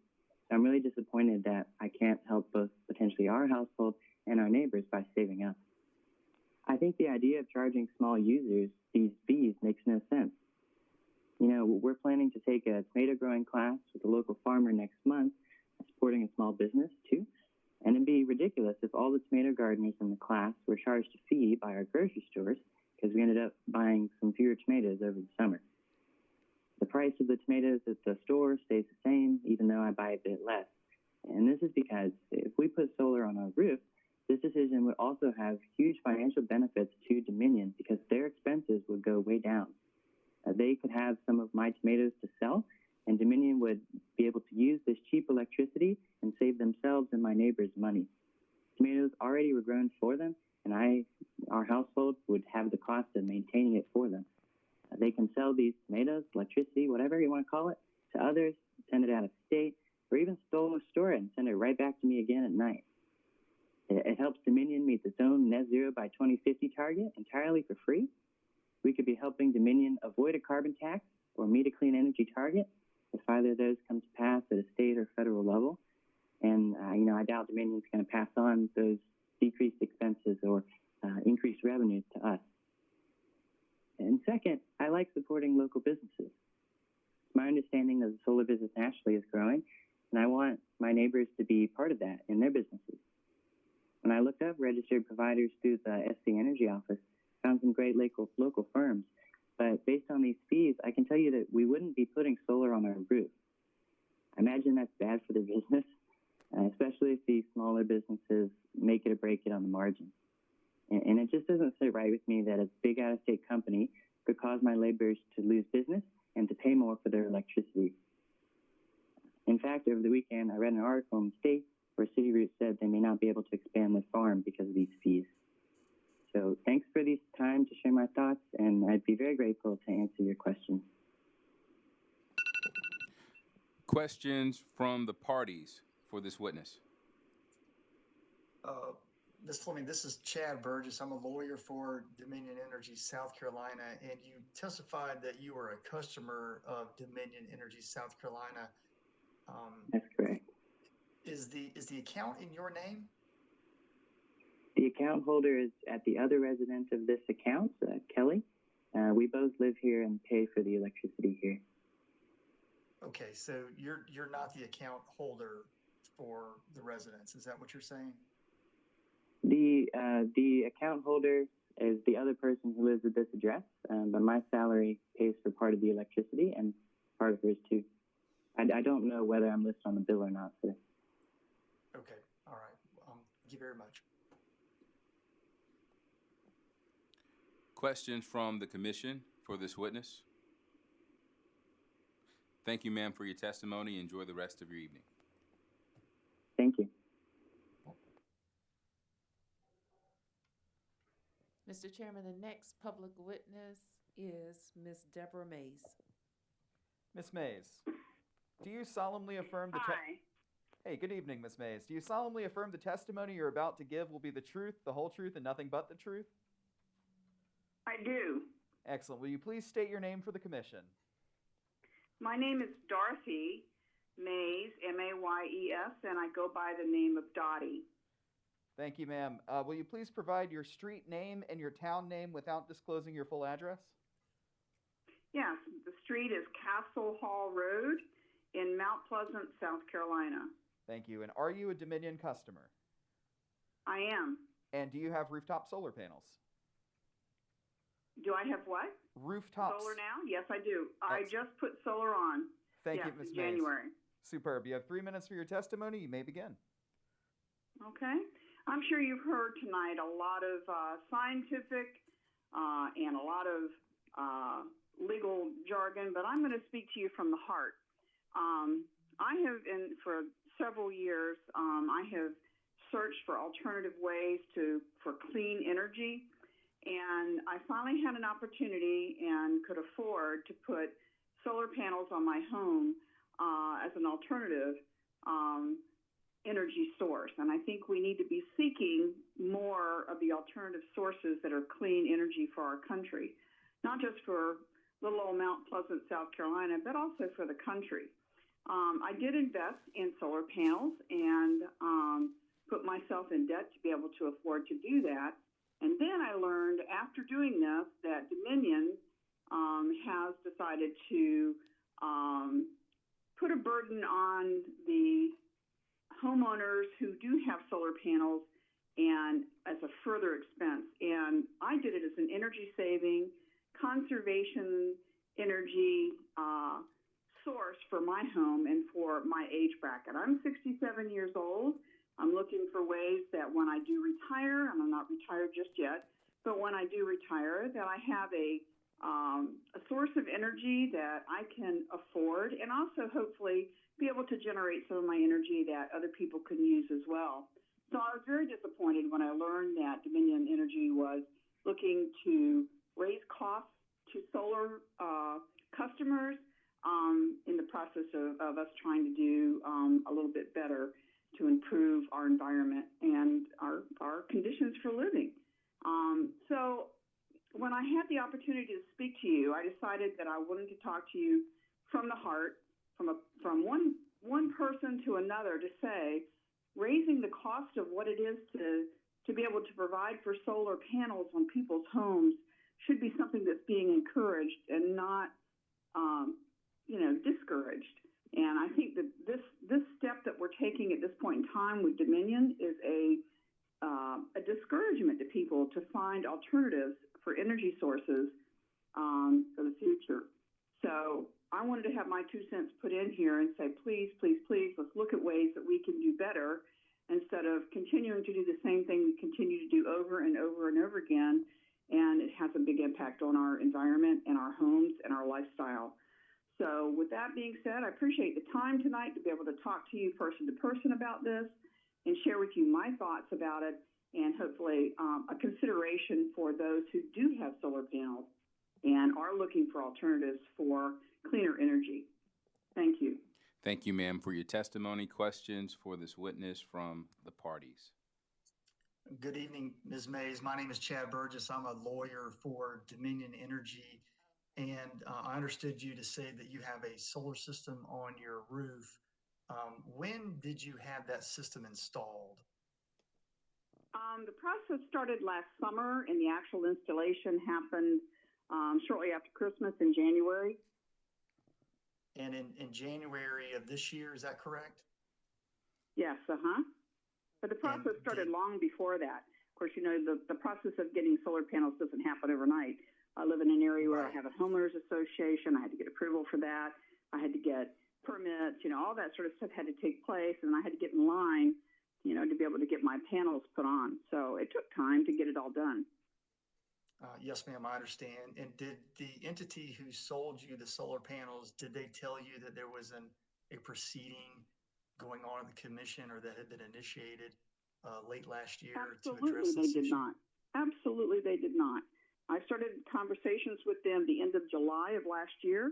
So I'm really disappointed that I can't help both potentially our household and our neighbors by saving up. I think the idea of charging small users these fees makes no sense. You know, we're planning to take a tomato growing class with a local farmer next month, supporting a small business too. And it'd be ridiculous if all the tomato gardeners in the class were charged a fee by our grocery stores because we ended up buying some fewer tomatoes over the summer. The price of the tomatoes at the store stays the same, even though I buy a bit less. And this is because if we put solar on our roof, this decision would also have huge financial benefits to Dominion because their expenses would go way down. They could have some of my tomatoes to sell, and Dominion would be able to use this cheap electricity and save themselves and my neighbors money. Tomatoes already were grown for them, and our household would have the cost of maintaining it for them. They can sell these tomatoes, electricity, whatever you want to call it, to others, send it out of state, or even store it and send it right back to me again at night. It helps Dominion meet its own net zero by 2050 target entirely for free. We could be helping Dominion avoid a carbon tax or meet a clean energy target if either of those come to pass at a state or federal level. And, I doubt Dominion's going to pass on those decreased expenses or increased revenues to us. And second, I like supporting local businesses. My understanding of the solar business nationally is growing, and I want my neighbors to be part of that in their businesses. When I looked up registered providers through the SC Energy office, I found some great local firms. But based on these fees, I can tell you that we wouldn't be putting solar on our roof. I imagine that's bad for their business, especially if these smaller businesses make it or break it on the margin. And it just doesn't sit right with me that a big out-of-state company could cause my laborers to lose business and to pay more for their electricity. In fact, over the weekend, I read an article in the state where Citigroup said they may not be able to expand their farm because of these fees. So thanks for this time to share my thoughts, and I'd be very grateful to answer your questions. Questions from the parties for this witness? Ms. Fleming, this is Chad Burgess. I'm a lawyer for Dominion Energy South Carolina, and you testified that you were a customer of Dominion Energy South Carolina. That's correct. Is the account in your name? The account holder is at the other resident of this account, Kelly. We both live here and pay for the electricity here. Okay, so you're not the account holder for the residence. Is that what you're saying? The account holder is the other person who lives at this address, but my salary pays for part of the electricity and part of hers too. I don't know whether I'm listed on the bill or not, sir. Okay, all right. Thank you very much. Questions from the commission for this witness? Thank you, ma'am, for your testimony. Enjoy the rest of your evening. Thank you. Mr. Chairman, the next public witness is Ms. Deborah Mays. Ms. Mays, do you solemnly affirm the Hey, good evening, Ms. Mays. Do you solemnly affirm the testimony you're about to give will be the truth, the whole truth, and nothing but the truth? I do. Excellent. Will you please state your name for the commission? My name is Dorothy Mays, M-A-Y-E-S, and I go by the name of Dottie. Thank you, ma'am. Will you please provide your street name and your town name without disclosing your full address? Yes, the street is Castle Hall Road in Mount Pleasant, South Carolina. Thank you. And are you a Dominion customer? I am. And do you have rooftop solar panels? Do I have what? Rooftops. Solar now? Yes, I do. I just put solar on. Thank yes, you, Ms. in Mays. January. Superb. You have 3 minutes for your testimony. You may begin. Okay. I'm sure you've heard tonight a lot of scientific and a lot of legal jargon, but I'm going to speak to you from the heart. I have, for several years, I have searched for alternative ways for clean energy, and I finally had an opportunity and could afford to put solar panels on my home as an alternative energy source. And I think we need to be seeking more of the alternative sources that are clean energy for our country, not just for little old Mount Pleasant, South Carolina, but also for the country. I did invest in solar panels and put myself in debt to be able to afford to do that. And then I learned after doing this that Dominion has decided to put a burden on the homeowners who do have solar panels and as a further expense. And I did it as an energy saving, conservation energy source for my home and for my age bracket. I'm 67 years old. I'm looking for ways that when I do retire, and I'm not retired just yet, but when I do retire, that I have a source of energy that I can afford and also hopefully be able to generate some of my energy that other people can use as well. So I was very disappointed when I learned that Dominion Energy was looking to raise costs to solar customers in the process of us trying to do a little bit better to improve our environment and our conditions for living. So when I had the opportunity to speak to you, I decided that I wanted to talk to you from the heart, from one person to another, to say raising the cost of what it is to be able to provide for solar panels on people's homes should be something that's being encouraged and not discouraged. And I think that this step that we're taking at this point in time with Dominion is a discouragement to people to find alternatives for energy sources for the future. So I wanted to have my 2 cents put in here and say, please, please, please, let's look at ways that we can do better instead of continuing to do the same thing we continue to do over and over and over again. And it has a big impact on our environment and our homes and our lifestyle. So with that being said, I appreciate the time tonight to be able to talk to you person to person about this and share with you my thoughts about it and hopefully a consideration for those who do have solar panels and are looking for alternatives for cleaner energy. Thank you. Thank you, ma'am, for your testimony. Questions for this witness from the parties? Good evening, Ms. Mays. My name is Chad Burgess. I'm a lawyer for Dominion Energy. And I understood you to say that you have a solar system on your roof. When did you have that system installed? The process started last summer, and the actual installation happened shortly after Christmas in January. And in January of this year, is that correct? Yes, But the process started long before that. Of course, you know, the process of getting solar panels doesn't happen overnight. I live in an area where I have a homeowners association. I had to get approval for that. I had to get permits, you know, all that sort of stuff had to take place, and I had to get in line, you know, to be able to get my panels put on. So it took time to get it all done. Yes, ma'am, I understand. And did the entity who sold you the solar panels, did they tell you that there was a proceeding going on in the commission or that had been initiated late last year to address this issue? Absolutely, they did not. Absolutely, they did not. I started conversations with them the end of July of last year,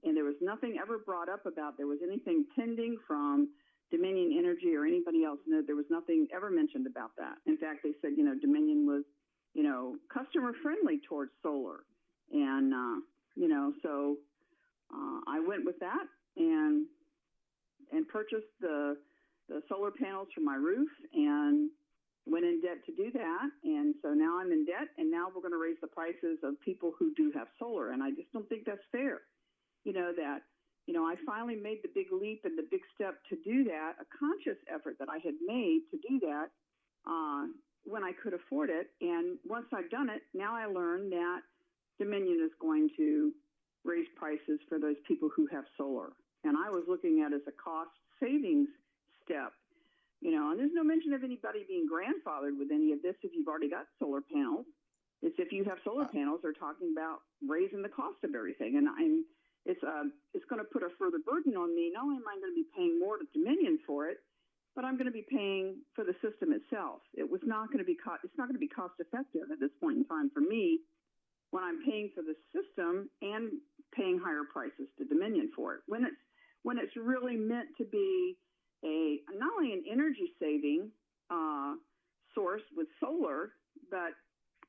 and there was nothing ever brought up about there was anything pending from Dominion Energy or anybody else. No, there was nothing ever mentioned about that. In fact, they said, you know, Dominion was, you know, customer friendly towards solar. And, you know, so I went with that and purchased the solar panels for my roof and went in debt to do that. And so now I'm in debt, and now we're going to raise the prices of people who do have solar. And I just don't think that's fair. You know, that, you know, I finally made the big leap and the big step to do that, a conscious effort that I had made to do that when I could afford it. And once I've done it, now I learned that Dominion is going to raise prices for those people who have solar. And I was looking at it as a cost savings step. You know, and there's no mention of anybody being grandfathered with any of this if you've already got solar panels. It's if you have solar panels, they're talking about raising the cost of everything. And it's going to put a further burden on me. Not only am I going to be paying more to Dominion for it, but I'm going to be paying for the system itself. It's not going to be cost effective at this point in time for me when I'm paying for the system and paying higher prices to Dominion for it. When it's really meant to be not only an energy saving source with solar, but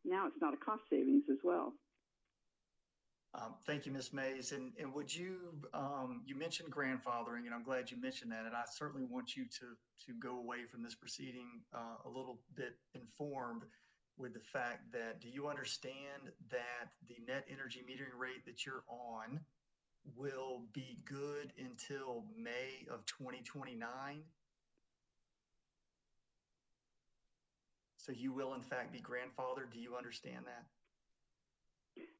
now it's not a cost savings as well. Thank you, Ms. Mays. And would you, you mentioned grandfathering, and I'm glad you mentioned that. And I certainly want you to go away from this proceeding a little bit informed with the fact that, do you understand that the net energy metering rate that you're on will be good until May of 2029? So you will, in fact, be grandfathered. Do you understand that?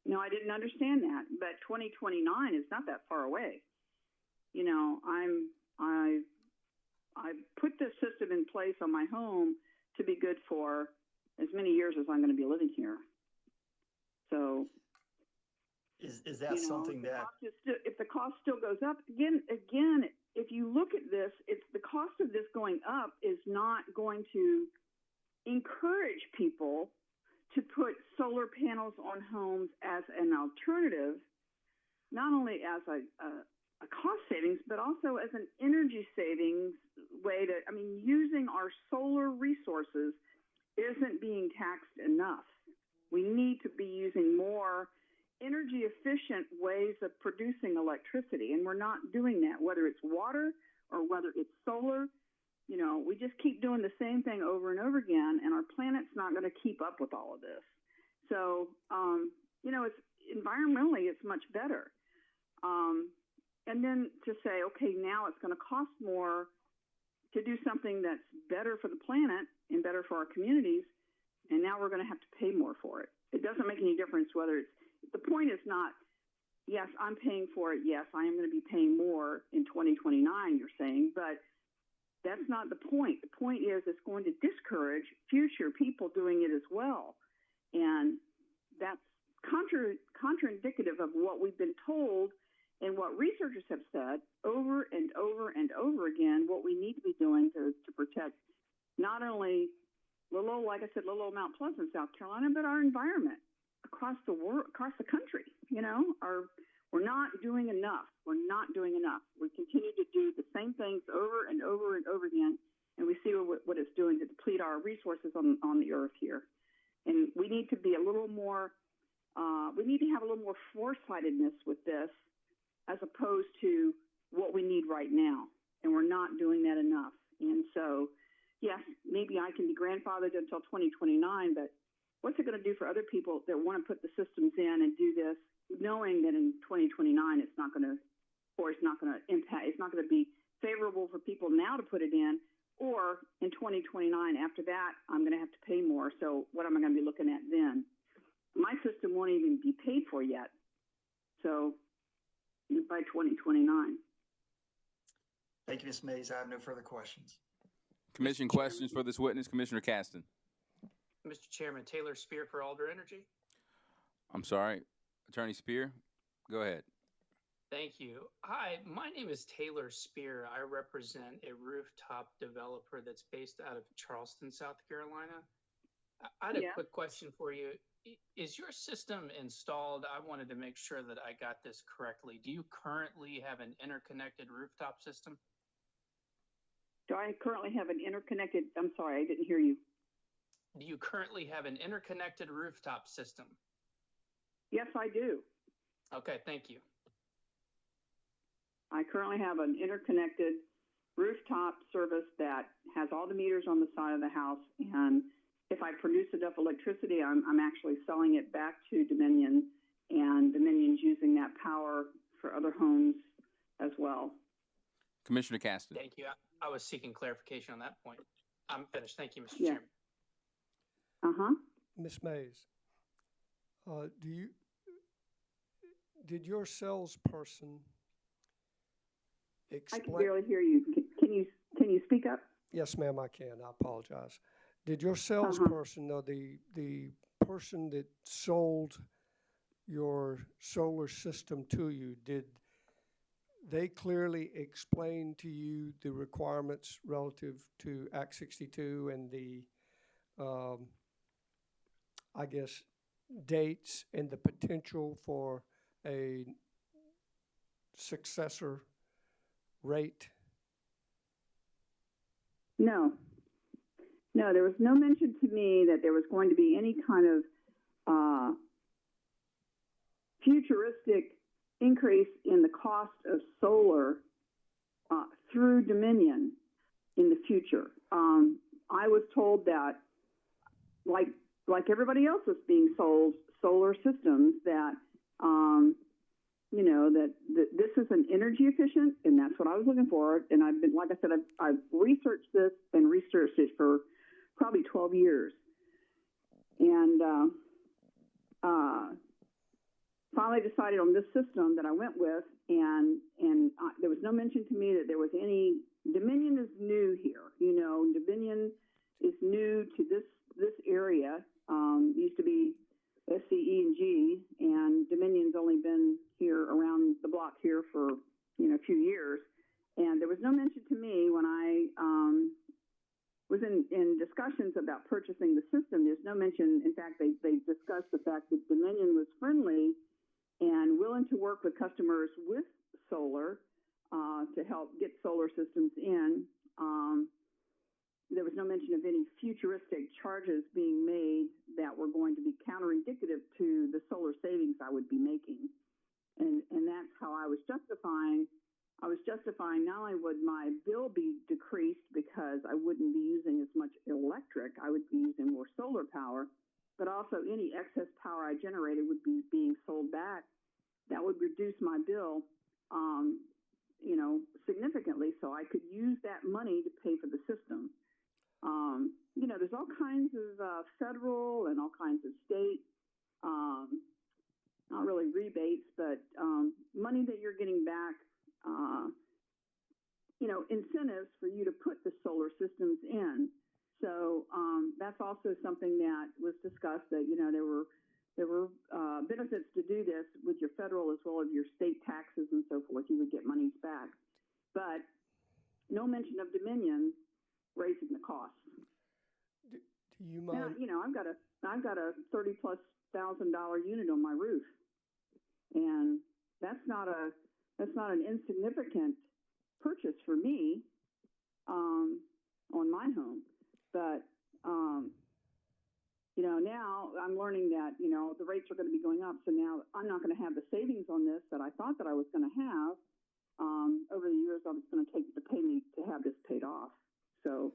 No, I didn't understand that, but 2029 is not that far away. You know, I put this system in place on my home to be good for as many years as I'm going to be living here. So, is that something that if the cost still goes up again, if you look at this, it's the cost of this going up is not going to encourage people to put solar panels on homes as an alternative, not only as a cost savings, but also as an energy savings way to, I mean, using our solar resources isn't being taxed enough. We need to be using more energy efficient ways of producing electricity, and we're not doing that, whether it's water or whether it's solar. You know, we just keep doing the same thing over and over again, and our planet's not going to keep up with all of this. So, you know, it's environmentally, it's much better. And then to say, okay, now it's going to cost more to do something that's better for the planet and better for our communities, and now we're going to have to pay more for it. It doesn't make any difference whether it's, the point is not, yes, I'm paying for it, yes, I am going to be paying more in 2029, you're saying, but that's not the point. The point is it's going to discourage future people doing it as well. And that's contraindicative of what we've been told and what researchers have said over and over and over again, what we need to be doing to protect not only little old Mount Pleasant, South Carolina, but our environment across the world, across the country. You know, we're not doing enough. We're not doing enough. We continue to do the same things over and over and over again, and we see what it's doing to deplete our resources on the earth here. And we need to be a little more, we need to have a little more foresightedness with this as opposed to what we need right now. And we're not doing that enough. And so, yes, maybe I can be grandfathered until 2029, but what's it going to do for other people that want to put the systems in and do this, knowing that in 2029 it's not going to or it's not going to impact. It's not going to be favorable for people now to put it in, or in 2029 after that, I'm going to have to pay more. So what am I going to be looking at then? My system won't even be paid for yet. So by 2029. Thank you, Ms. Mays. I have no further questions. Commission questions for this witness. Commissioner Caston. Mr. Chairman, Taylor Spear for Alder Energy. I'm sorry, Attorney Spear, go ahead. Thank you. Hi, my name is Taylor Spear. I represent a rooftop developer that's based out of Charleston, South Carolina. I had a quick question for you. Is your system installed? I wanted to make sure that I got this correctly. Do you currently have an interconnected rooftop system? Do I currently have an interconnected? I'm sorry, I didn't hear you. Do you currently have an interconnected rooftop system? Yes, I do. Okay, thank you. I currently have an interconnected rooftop service that has all the meters on the side of the house, and if I produce enough electricity, I'm actually selling it back to Dominion, and Dominion's using that power for other homes as well. Commissioner Caston. Thank you. I was seeking clarification on that point. I'm finished. Thank you, Mr. Yeah. Chairman. Ms. Mays, did your salesperson explain? I can barely hear you. Can you speak up? Yes, ma'am, I can. I apologize. Did your salesperson, or the person that sold your solar system to you, did they clearly explain to you the requirements relative to Act 62 and the, I guess, dates and the potential for a successor rate? No. No, there was no mention to me that there was going to be any kind of futuristic increase in the cost of solar through Dominion in the future. I was told that, like everybody else was being sold solar systems, that that this is an energy efficient, and that's what I was looking for. And I've been, like I said, I've researched this and researched it for probably 12 years, and finally decided on this system that I went with, and there was no mention to me that there was any. Dominion is new here, Dominion is new to this area. Used to be SCE and G, and Dominion's only been here around the block here for a few years, and there was no mention to me when I was in discussions about purchasing the system. There's no mention. In fact, they discussed the fact that Dominion was friendly and willing to work with customers with solar to help get solar systems in. There was no mention of any futuristic charges being made that were going to be counterindicative to the solar savings I would be making. And that's how I was justifying. I was justifying not only would my bill be decreased because I wouldn't be using as much electric, I would be using more solar power, but also any excess power I generated would be being sold back. That would reduce my bill, significantly, so I could use that money to pay for the system. There's all kinds of federal and all kinds of state, not really rebates, but money that you're getting back, incentives for you to put the solar systems in. So that's also something that was discussed, that there were benefits to do this with your federal as well as your state taxes and so forth. You would get monies back, but no mention of Dominion raising the cost. Do you mind? Now, I've got a $30,000+ unit on my roof, and that's not an insignificant purchase for me on my home. But now I'm learning that the rates are going to be going up, so now I'm not going to have the savings on this that I thought that I was going to have over the years I was going to take to pay me to have this paid off. So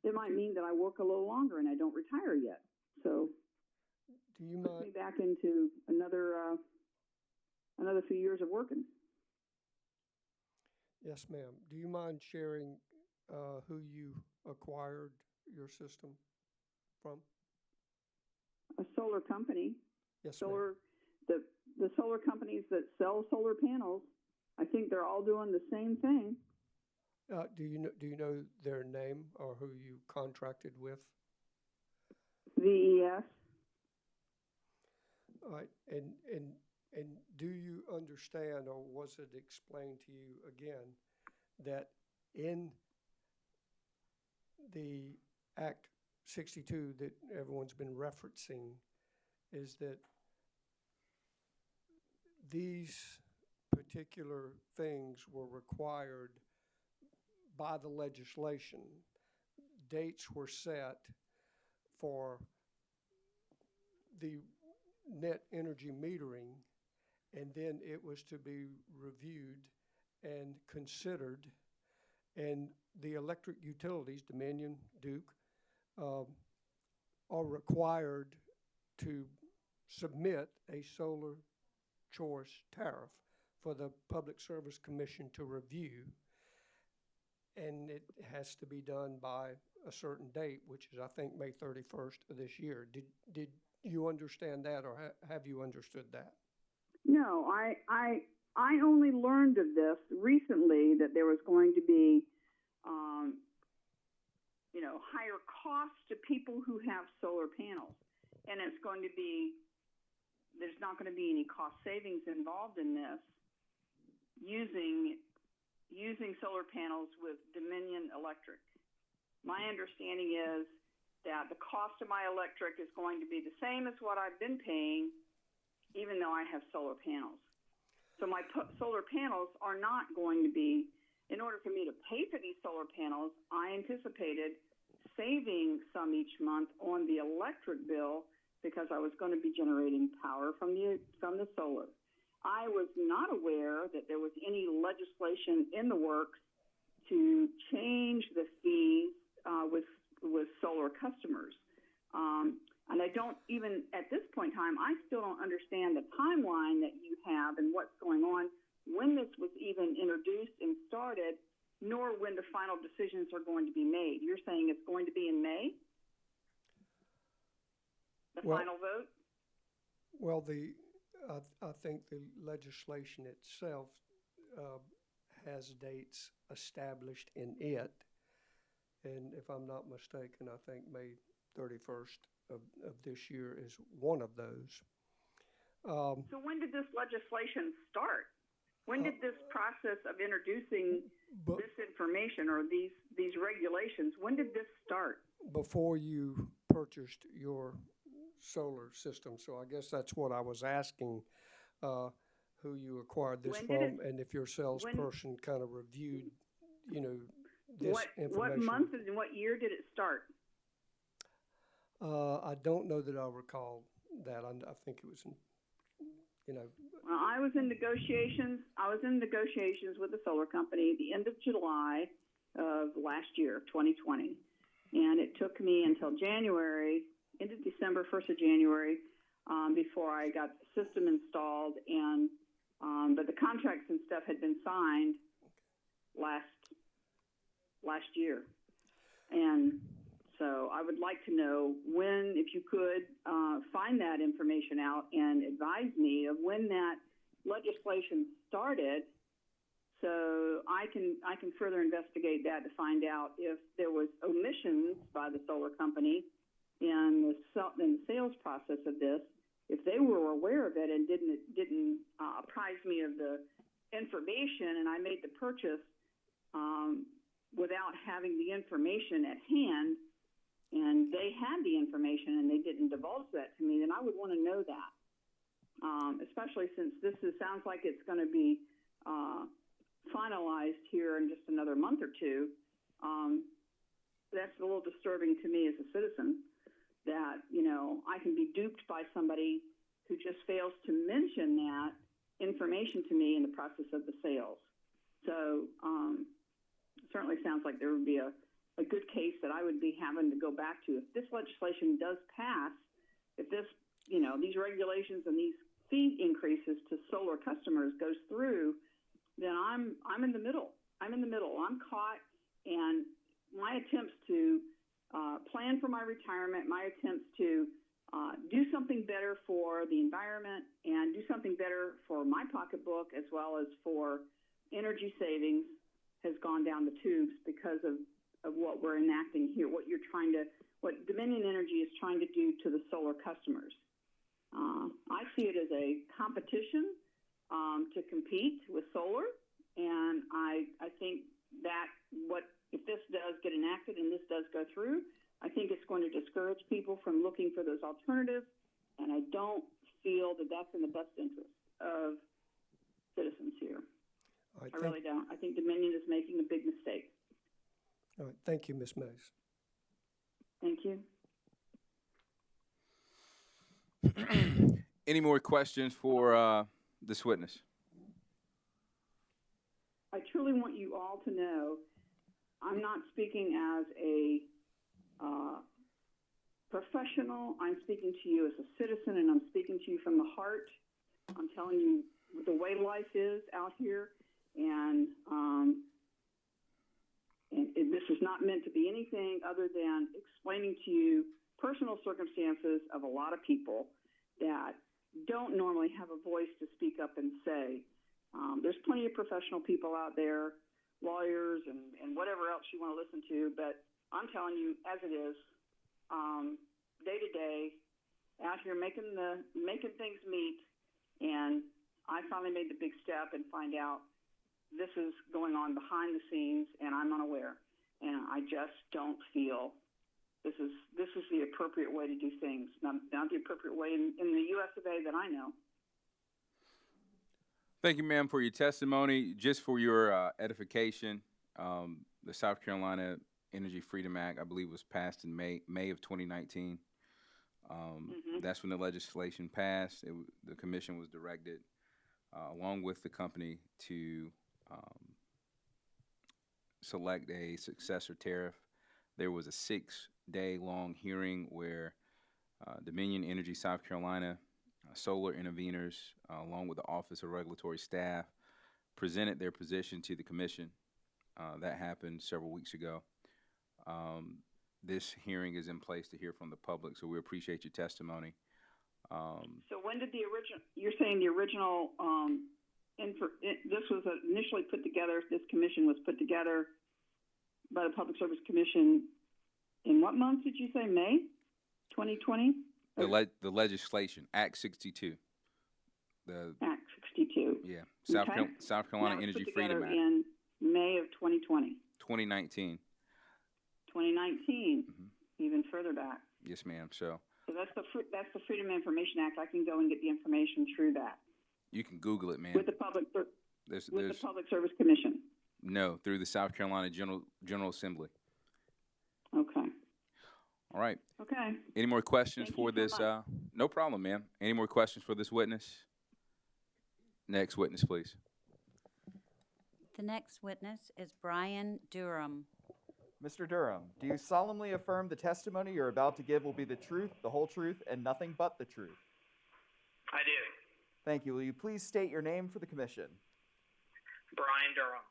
it might mean that I work a little longer and I don't retire yet. So do you puts me back into another few years of working. Yes, ma'am. Do you mind sharing who you acquired your system from? A solar company. Yes, Solar, the solar companies that sell solar panels, I think they're all doing the same thing. Do you know their name or who you contracted with? VES. All right, and do you understand, or was it explained to you again, that in the Act 62 that everyone's been referencing is that these particular things were required by the legislation? Dates were set for the net energy metering, and then it was to be reviewed and considered, and the electric utilities, Dominion, Duke, are required to submit a solar choice tariff for the Public Service Commission to review, and it has to be done by a certain date, which is, I think, May 31st of this year. Did you understand that, or have you understood that? No, I only learned of this recently, that there was going to be, higher costs to people who have solar panels, and it's going to be, there's not going to be any cost savings involved in this using solar panels with Dominion Electric. My understanding is that the cost of my electric is going to be the same as what I've been paying, even though I have solar panels. So my solar panels are not going to be, in order for me to pay for these solar panels, I anticipated saving some each month on the electric bill because I was going to be generating power from the solar. I was not aware that there was any legislation in the works to change the fees with solar customers. And I don't even, at this point in time, I still don't understand the timeline that you have and what's going on, when this was even introduced and started, nor when the final decisions are going to be made. You're saying it's going to be in May? The final vote? Well, I think the legislation itself has dates established in it, and if I'm not mistaken, I think May 31st of this year is one of those. So when did this legislation start? When did this process of introducing this information or these regulations, when did this start? Before you purchased your solar system. So I guess that's what I was asking, who you acquired this from, and if your salesperson kind of reviewed, this information. What month and what year did it start? I don't know that I recall that. I think it was Well, I was in negotiations with the solar company at the end of July of last year, 2020. And it took me until January, into December, 1st of January, before I got the system installed. And but the contracts and stuff had been signed last year. And so I would like to know when, if you could, find that information out and advise me of when that legislation started, so I can further investigate that to find out if there was omissions by the solar company in the sales process of this, if they were aware of it and didn't apprise me of the information, and I made the purchase without having the information at hand, and they had the information and they didn't divulge that to me, then I would want to know that. Especially since sounds like it's going to be finalized here in just another month or two. That's a little disturbing to me as a citizen, that, I can be duped by somebody who just fails to mention that information to me in the process of the sales. So it certainly sounds like there would be a good case that I would be having to go back to. If this legislation does pass, if this, these regulations and these fee increases to solar customers goes through, then I'm in the middle. I'm in the middle. I'm caught, and my attempts to plan for my retirement, my attempts to do something better for the environment and do something better for my pocketbook as well as for energy savings has gone down the tubes because of what we're enacting here, what Dominion Energy is trying to do to the solar customers. I see it as a competition to compete with solar, and I think that if this does get enacted and this does go through, I think it's going to discourage people from looking for those alternatives, and I don't feel that that's in the best interest of citizens here. I really don't. I think Dominion is making a big mistake. All right, thank you, Ms. Mays. Thank you. Any more questions for this witness? I truly want you all to know I'm not speaking as a professional. I'm speaking to you as a citizen, and I'm speaking to you from the heart. I'm telling you the way life is out here, and this is not meant to be anything other than explaining to you personal circumstances of a lot of people that don't normally have a voice to speak up and say. There's plenty of professional people out there, lawyers and whatever else you want to listen to, but I'm telling you as it is, day to day, out here making things meet, and I finally made the big step and find out this is going on behind the scenes, and I'm unaware, and I just don't feel this is the appropriate way to do things, not the appropriate way in the U.S. of A. that I know. Thank you, ma'am, for your testimony. Just for your edification, the South Carolina Energy Freedom Act, I believe, was passed in May of 2019. That's when the legislation passed. The commission was directed, along with the company, to select a successor tariff. There was a 6-day-long hearing where Dominion Energy South Carolina, solar interveners, along with the Office of Regulatory Staff, presented their position to the commission. That happened several weeks ago. This hearing is in place to hear from the public, so we appreciate your testimony. So when did you're saying the original, this was initially put together, this commission was put together by the Public Service Commission in what month did you say, May 2020? The legislation, Act 62. Act 62. Yeah, Okay. South Carolina That was Energy put Freedom together Act. in May of 2020. 2019. 2019, even further back. Yes, ma'am. So that's the Freedom of Information Act. I can go and get the information through that. you can Google it, man. With the Public There's the Public Service Commission. No, through the South Carolina General Assembly. Okay. All right. Okay. Any more questions Thank for you so this? much. No problem, ma'am. Any more questions for this witness? Next witness, please. The next witness is Brian Durham. Mr. Durham, do you solemnly affirm the testimony you're about to give will be the truth, the whole truth, and nothing but the truth? I do. Thank you. Will you please state your name for the commission? Brian Durham.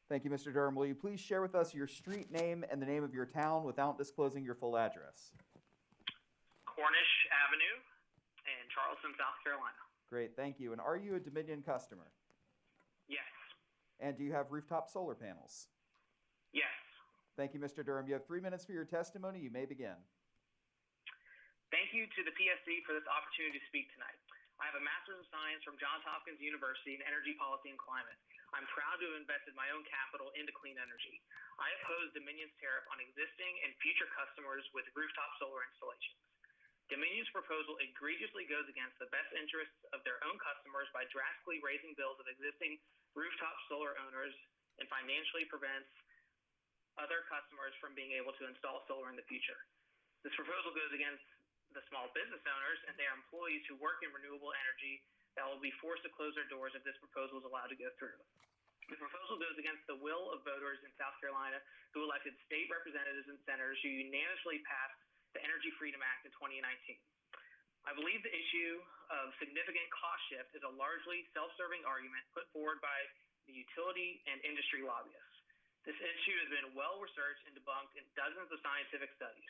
Thank you, Mr. Durham. Will you please share with us your street name and the name of your town without disclosing your full address? Cornish Avenue in Charleston, South Carolina. Great, thank you. And are you a Dominion customer? Yes. And do you have rooftop solar panels? Yes. Thank you, Mr. Durham. You have 3 minutes for your testimony. You may begin. Thank you to the PSC for this opportunity to speak tonight. I have a Master's of Science from Johns Hopkins University in Energy Policy and Climate. I'm proud to have invested my own capital into clean energy. I oppose Dominion's tariff on existing and future customers with rooftop solar installations. Dominion's proposal egregiously goes against the best interests of their own customers by drastically raising bills of existing rooftop solar owners and financially prevents other customers from being able to install solar in the future. This proposal goes against the small business owners and their employees who work in renewable energy that will be forced to close their doors if this proposal is allowed to go through. The proposal goes against the will of voters in South Carolina who elected state representatives and senators who unanimously passed the Energy Freedom Act in 2019. I believe the issue of significant cost shift is a largely self-serving argument put forward by the utility and industry lobbyists. This issue has been well researched and debunked in dozens of scientific studies.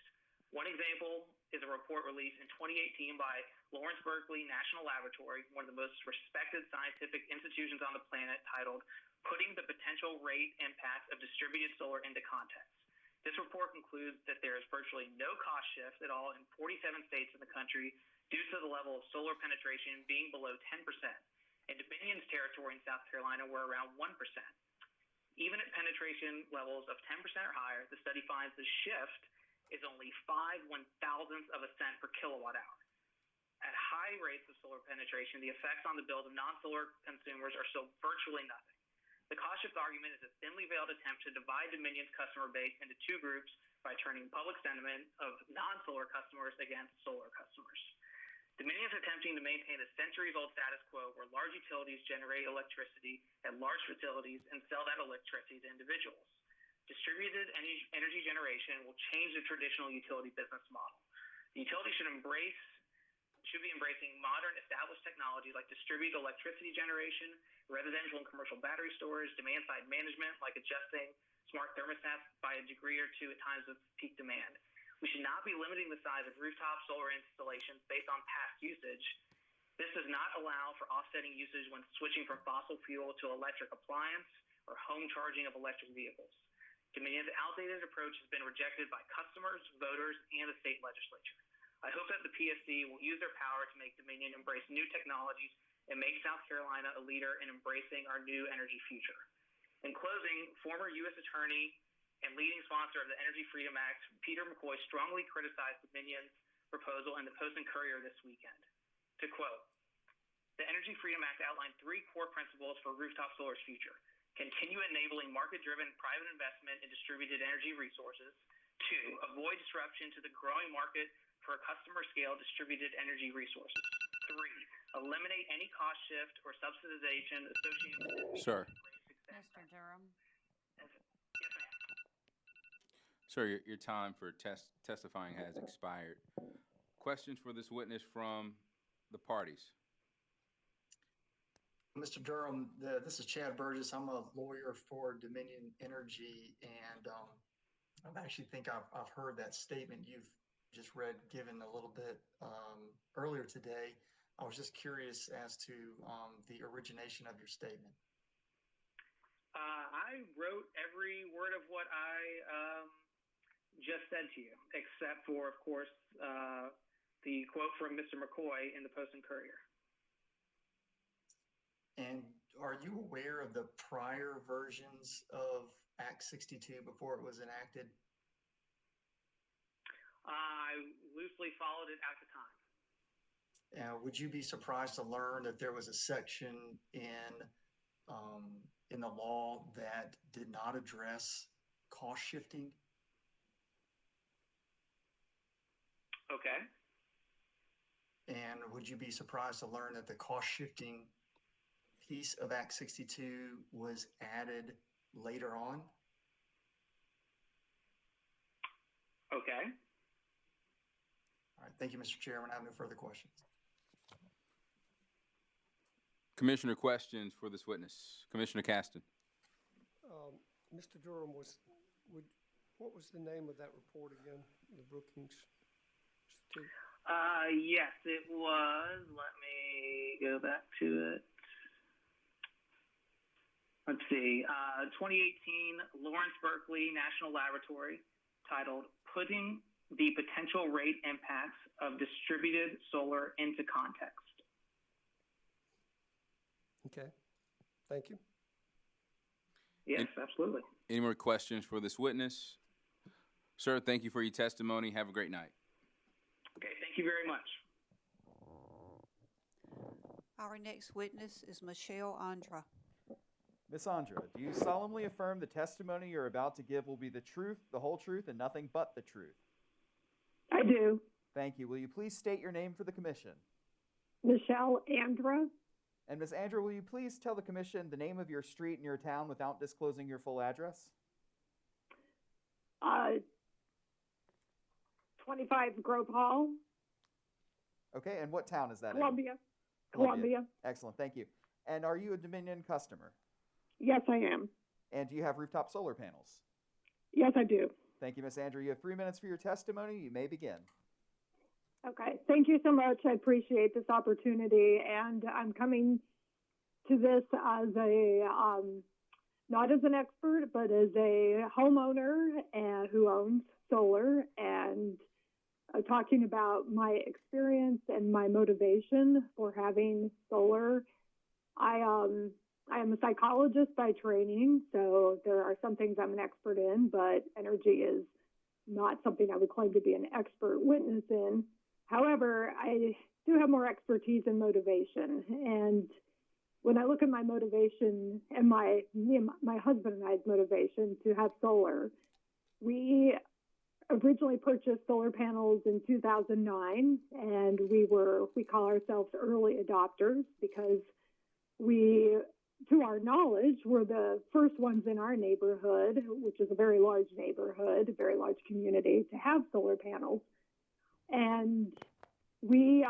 One example is a report released in 2018 by Lawrence Berkeley National Laboratory, one of the most respected scientific institutions on the planet, titled Putting the Potential Rate Impacts of Distributed Solar into Context. This report concludes that there is virtually no cost shift at all in 47 states in the country due to the level of solar penetration being below 10%, and Dominion's territory in South Carolina were around 1%. Even at penetration levels of 10% or higher, the study finds the shift is only 5/1000th of a cent per kilowatt hour. At high rates of solar penetration, the effects on the bills of non-solar consumers are still virtually nothing. The cost shift argument is a thinly veiled attempt to divide Dominion's customer base into two groups by turning public sentiment of non-solar customers against solar customers. Dominion is attempting to maintain a centuries-old status quo where large utilities generate electricity at large facilities and sell that electricity to individuals. Distributed energy generation will change the traditional utility business model. The utility should be embracing modern established technology like distributed electricity generation, residential and commercial battery storage, demand-side management like adjusting smart thermostats by a degree or two at times of peak demand. We should not be limiting the size of rooftop solar installations based on past usage. This does not allow for offsetting usage when switching from fossil fuel to electric appliance or home charging of electric vehicles. Dominion's outdated approach has been rejected by customers, voters, and the state legislature. I hope that the PSC will use their power to make Dominion embrace new technologies and make South Carolina a leader in embracing our new energy future. In closing, former U.S. Attorney and leading sponsor of the Energy Freedom Act, Peter McCoy, strongly criticized Dominion's proposal in the Post and Courier this weekend. To quote, "The Energy Freedom Act outlined three core principles for rooftop solar's future. Continue enabling market-driven private investment in distributed energy resources. 2, avoid disruption to the growing market for customer-scale distributed energy resources. 3, eliminate any cost shift or subsidization associated with Sir. Mr. Durham. Yes, ma'am. Sir, your time for testifying has expired. Questions for this witness from the parties? Mr. Durham, this is Chad Burgess. I'm a lawyer for Dominion Energy, and I actually think I've heard that statement you've just read given a little bit earlier today. I was just curious as to the origination of your statement. I wrote every word of what I just said to you, except for, of course, the quote from Mr. McCoy in the Post and Courier. And are you aware of the prior versions of Act 62 before it was enacted? I loosely followed it at the time. Would you be surprised to learn that there was a section in the law that did not address cost shifting? Okay. And would you be surprised to learn that the cost shifting piece of Act 62 was added later on? Okay. All right. Thank you, Mr. Chairman. I have no further questions. Commissioner questions for this witness. Commissioner Caston. Mr. Durham, what was the name of that report again? The Brookings Institute? Yes, it was. Let me go back to it. Let's see. 2018 Lawrence Berkeley National Laboratory, titled "Putting the Potential Rate Impacts of Distributed Solar into Context." Okay. Thank you. Yes, absolutely. Any more questions for this witness? Sir, thank you for your testimony. Have a great night. Okay, thank you very much. Our next witness is Michelle Andra. Miss Andra, do you solemnly affirm the testimony you're about to give will be the truth, the whole truth, and nothing but the truth? I do. Thank you. Will you please state your name for the commission? Michelle Andra. And Miss Andra, will you please tell the commission the name of your street and your town without disclosing your full address? 25 Grove Hall. Okay, and what town is that Columbia. in? Columbia. Excellent, thank you. And are you a Dominion customer? Yes, I am. And do you have rooftop solar panels? Yes, I do. Thank you, Miss Andrew. You have 3 minutes for your testimony. You may begin. Okay, thank you so much. I appreciate this opportunity, and I'm coming to this as a not as an expert, but as a homeowner who owns solar, and talking about my experience and my motivation for having solar. I am a psychologist by training, so there are some things I'm an expert in, but energy is not something I would claim to be an expert witness in. However, I do have more expertise in motivation, and when I look at my motivation and my husband and I's motivation to have solar, we originally purchased solar panels in 2009, and we call ourselves early adopters because we, to our knowledge, were the first ones in our neighborhood, which is a very large neighborhood, a very large community, to have solar panels. And we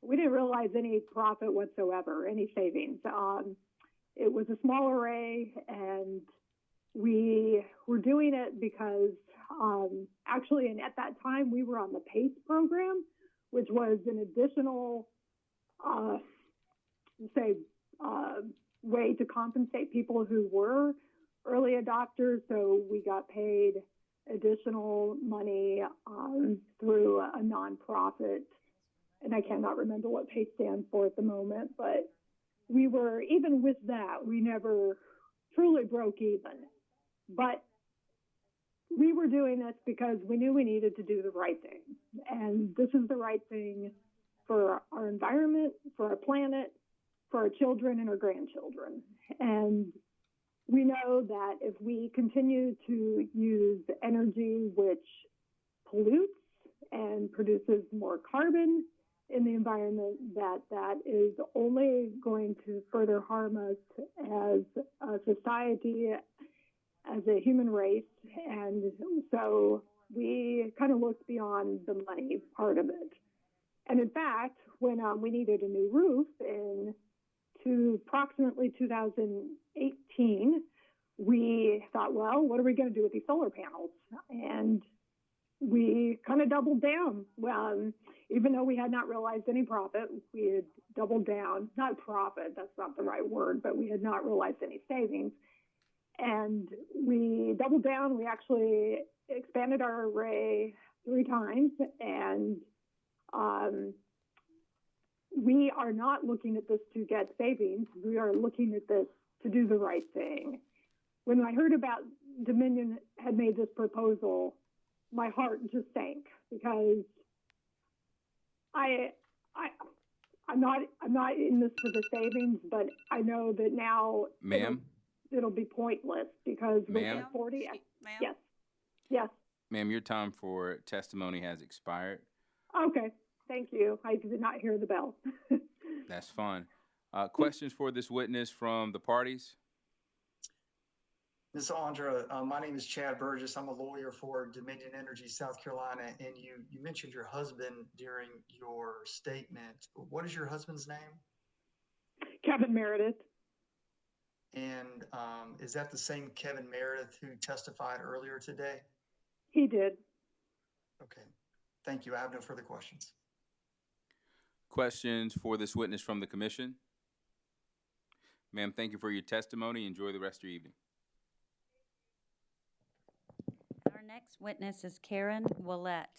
didn't realize any profit whatsoever, any savings. It was a small array, and we were doing it because actually, and at that time, we were on the PACE program, which was an additional, way to compensate people who were early adopters. So we got paid additional money through a nonprofit, and I cannot remember what PACE stands for at the moment, but we were, even with that, we never truly broke even. But we were doing this because we knew we needed to do the right thing. And this is the right thing for our environment, for our planet, for our children and our grandchildren. And we know that if we continue to use energy which pollutes and produces more carbon in the environment, that is only going to further harm us as a society, as a human race. And so we kind of looked beyond the money part of it. And in fact, when we needed a new roof to approximately 2018, we thought, well, what are we going to do with these solar panels? And we kind of doubled down. Even though we had not realized any profit, we had doubled down. Not profit, that's not the right word, but we had not realized any savings. And we doubled down. We actually expanded our array 3 times, and we are not looking at this to get savings. We are looking at this to do the right thing. When I heard about Dominion had made this proposal, my heart just sank, because I'm not in this for the savings, but I know that now, Ma'am? It'll be pointless, because Ma'am? with 40. Ma'am? Yes. Ma'am, your time for testimony has expired. Okay. Thank you. I did not hear the bell. That's fine. Questions for this witness from the parties? Ms. Andra, my name is Chad Burgess. I'm a lawyer for Dominion Energy, South Carolina, and you mentioned your husband during your statement. What is your husband's name? Kevin Meredith. And is that the same Kevin Meredith who testified earlier today? He did. Okay. Thank you. I have no further questions. Questions for this witness from the commission? Ma'am, thank you for your testimony. Enjoy the rest of your evening. Our next witness is Karen Willett.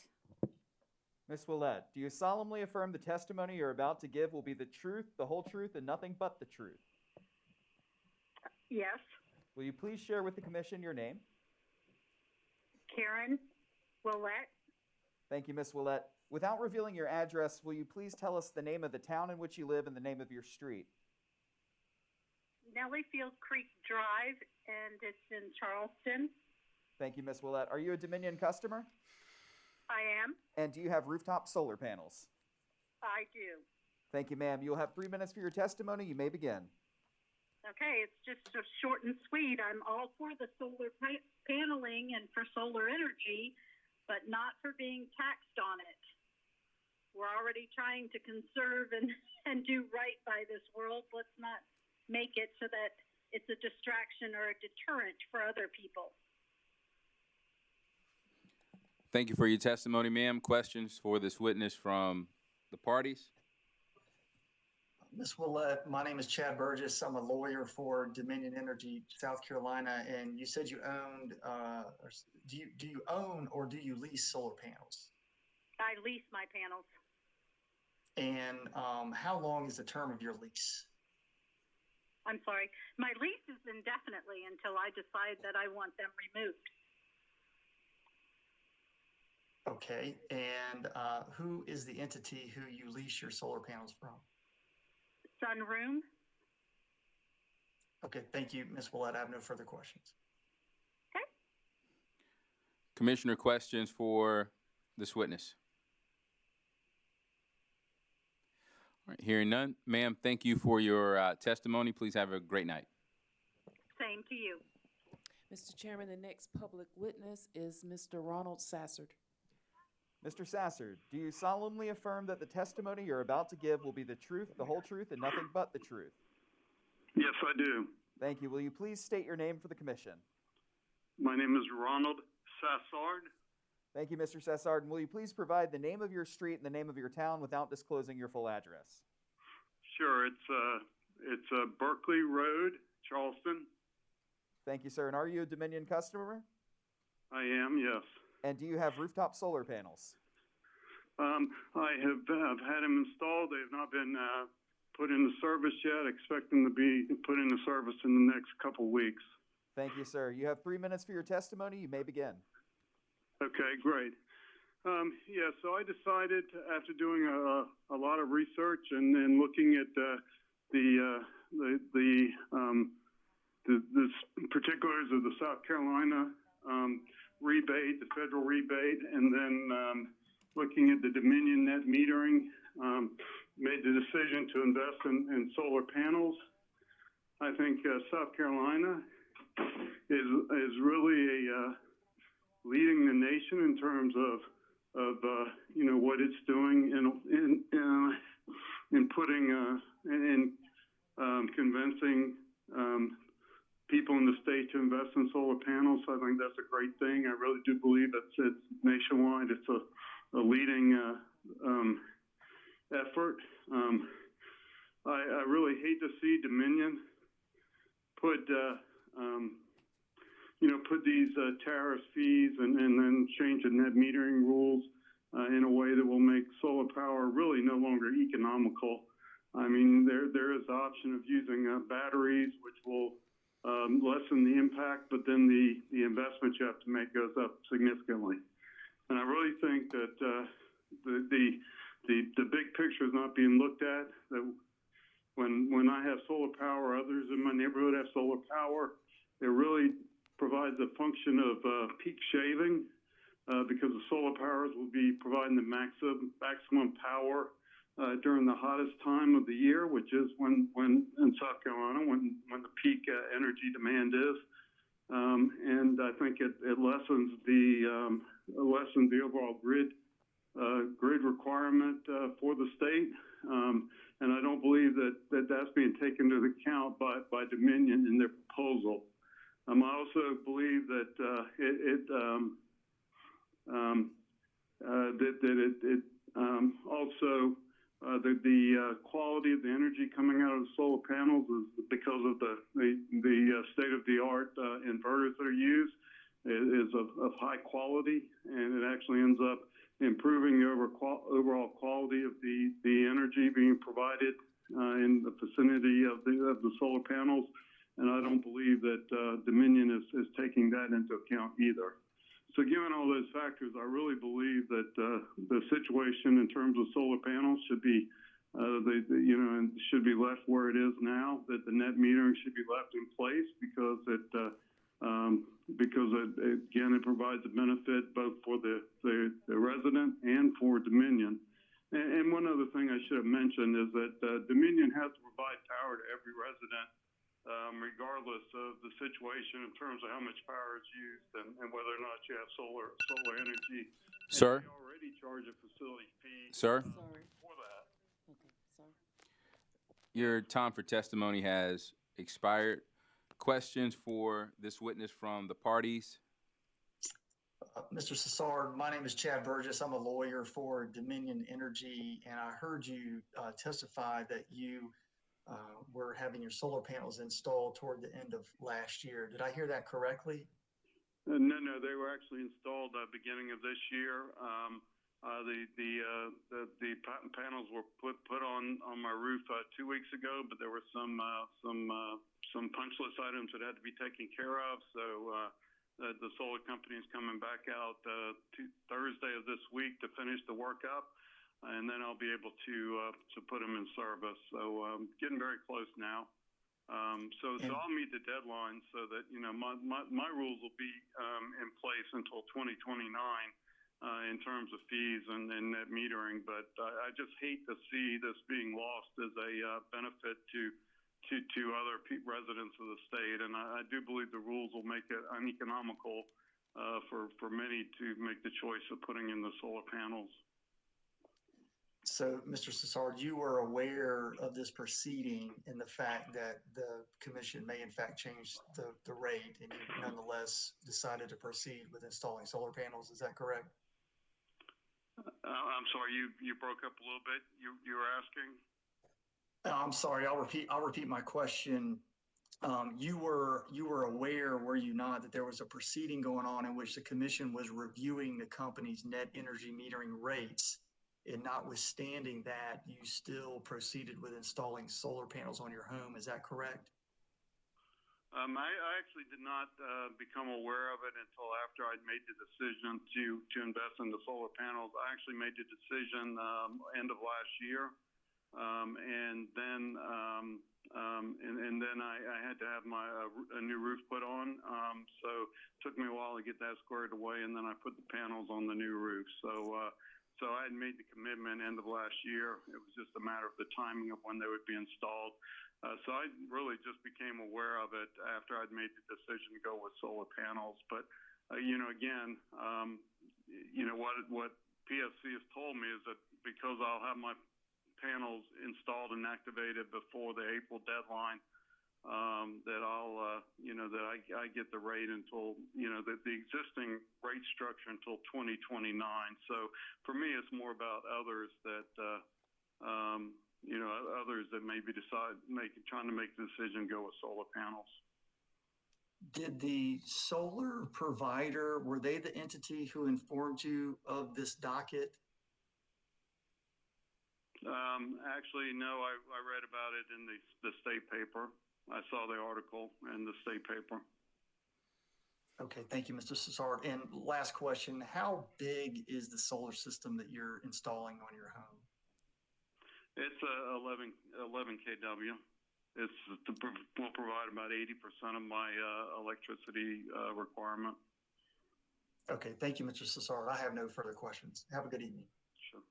Ms. Willett, do you solemnly affirm the testimony you're about to give will be the truth, the whole truth, and nothing but the truth? Yes. Will you please share with the commission your name? Karen Willett. Thank you, Ms. Willett. Without revealing your address, will you please tell us the name of the town in which you live and the name of your street? Nellyfield Creek Drive, and it's in Charleston. Thank you, Ms. Willett. Are you a Dominion customer? I am. And do you have rooftop solar panels? I do. Thank you, ma'am. You'll have 3 minutes for your testimony. You may begin. Okay, it's just short and sweet. I'm all for the solar paneling and for solar energy, but not for being taxed on it. We're already trying to conserve and do right by this world. Let's not make it so that it's a distraction or a deterrent for other people. Thank you for your testimony, ma'am. Questions for this witness from the parties? Ms. Willett, my name is Chad Burgess. I'm a lawyer for Dominion Energy, South Carolina, and you said you owned, or do you own or do you lease solar panels? I lease my panels. And how long is the term of your lease? I'm sorry. My lease is indefinitely until I decide that I want them removed. Okay, and who is the entity who you lease your solar panels from? Sunroom. Okay, thank you, Ms. Willett. I have no further questions. Okay. Commissioner, questions for this witness? All right, hearing none. Ma'am, thank you for your testimony. Please have a great night. Same to you. Mr. Chairman, the next public witness is Mr. Ronald Sassard. Mr. Sassard, do you solemnly affirm that the testimony you're about to give will be the truth, the whole truth, and nothing but the truth? Yes, I do. Thank you. Will you please state your name for the commission? My name is Ronald Sassard. Thank you, Mr. Sassard. And will you please provide the name of your street and the name of your town without disclosing your full address? Sure, it's Berkeley Road, Charleston. Thank you, sir. And are you a Dominion customer? I am, yes. And do you have rooftop solar panels? I have had them installed. They have not been put into service yet. Expect them to be put into service in the next couple weeks. Thank you, sir. You have 3 minutes for your testimony. You may begin. Okay, great. Yeah, so I decided after doing a lot of research and looking at the particulars of the South Carolina rebate, the federal rebate, and then looking at the Dominion net metering, made the decision to invest in solar panels. I think South Carolina is really leading the nation in terms of what it's doing in putting in convincing people in the state to invest in solar panels. So I think that's a great thing. I really do believe it's nationwide. It's a leading effort. I really hate to see Dominion put these tariff fees and then change the net metering rules in a way that will make solar power really no longer economical. I mean, there is the option of using batteries, which will lessen the impact, but then the investment you have to make goes up significantly. And I really think that the big picture is not being looked at. That when I have solar power, others in my neighborhood have solar power, it really provides a function of peak shaving because the solar powers will be providing the maximum power during the hottest time of the year, which is when in South Carolina, when the peak energy demand is. And I think it lessens the overall grid requirement for the state. And I don't believe that's being taken into account by Dominion in their proposal. I also believe that the quality of the energy coming out of the solar panels is because of the state-of-the-art inverters that are used is of high quality, and it actually ends up improving the overall quality of the energy being provided in the vicinity of the solar panels. And I don't believe that Dominion is taking that into account either. So given all those factors, I really believe that the situation in terms of solar panels should be should be left where it is now, that the net metering should be left in place because it provides a benefit both for the resident and for Dominion. And one other thing I should have mentioned is that Dominion has to provide power to every resident regardless of the situation in terms of how much power is used and whether or not you have solar energy. Sir? They already charge a facility fee Sir? for that. Okay, sorry. Your time for testimony has expired. Questions for this witness from the parties? Mr. Cesar, my name is Chad Burgess. I'm a lawyer for Dominion Energy, and I heard you testify that you were having your solar panels installed toward the end of last year. Did I hear that correctly? No, they were actually installed beginning of this year. The panels were put on my roof 2 weeks ago, but there were some punch list items that had to be taken care of. So the solar company is coming back out Thursday of this week to finish the work up, and then I'll be able to put them in service. So getting very close now. So I'll meet the deadline so that my rules will be in place until 2029 in terms of fees and net metering. But I just hate to see this being lost as a benefit to other residents of the state, and I do believe the rules will make it uneconomical for many to make the choice of putting in the solar panels. So, Mr. Cesar, you were aware of this proceeding and the fact that the commission may in fact change the rate, and you nonetheless decided to proceed with installing solar panels. Is that correct? I'm sorry, you broke up a little bit. You were asking? I'm sorry. I'll repeat my question. You were aware, were you not, that there was a proceeding going on in which the commission was reviewing the company's net energy metering rates, and notwithstanding that, you still proceeded with installing solar panels on your home. Is that correct? I actually did not become aware of it until after I'd made the decision to invest in the solar panels. I actually made the decision end of last year. And then I had to have a new roof put on. So it took me a while to get that squared away, and then I put the panels on the new roof. So I had made the commitment end of last year. It was just a matter of the timing of when they would be installed. So I really just became aware of it after I'd made the decision to go with solar panels. But what PSC has told me is that because I'll have my panels installed and activated before the April deadline, that I get the rate until the existing rate structure until 2029. So for me, it's more about others that may be trying to make the decision to go with solar panels. Did the solar provider, were they the entity who informed you of this docket? Actually, no. I read about it in the state paper. I saw the article in the state paper. Okay, thank you, Mr. Cesar. And last question, how big is the solar system that you're installing on your home? It's 11 kW. Will provide about 80% of my electricity requirement. Okay, thank you, Mr. Cesar. I have no further questions. Have a good evening. Sure.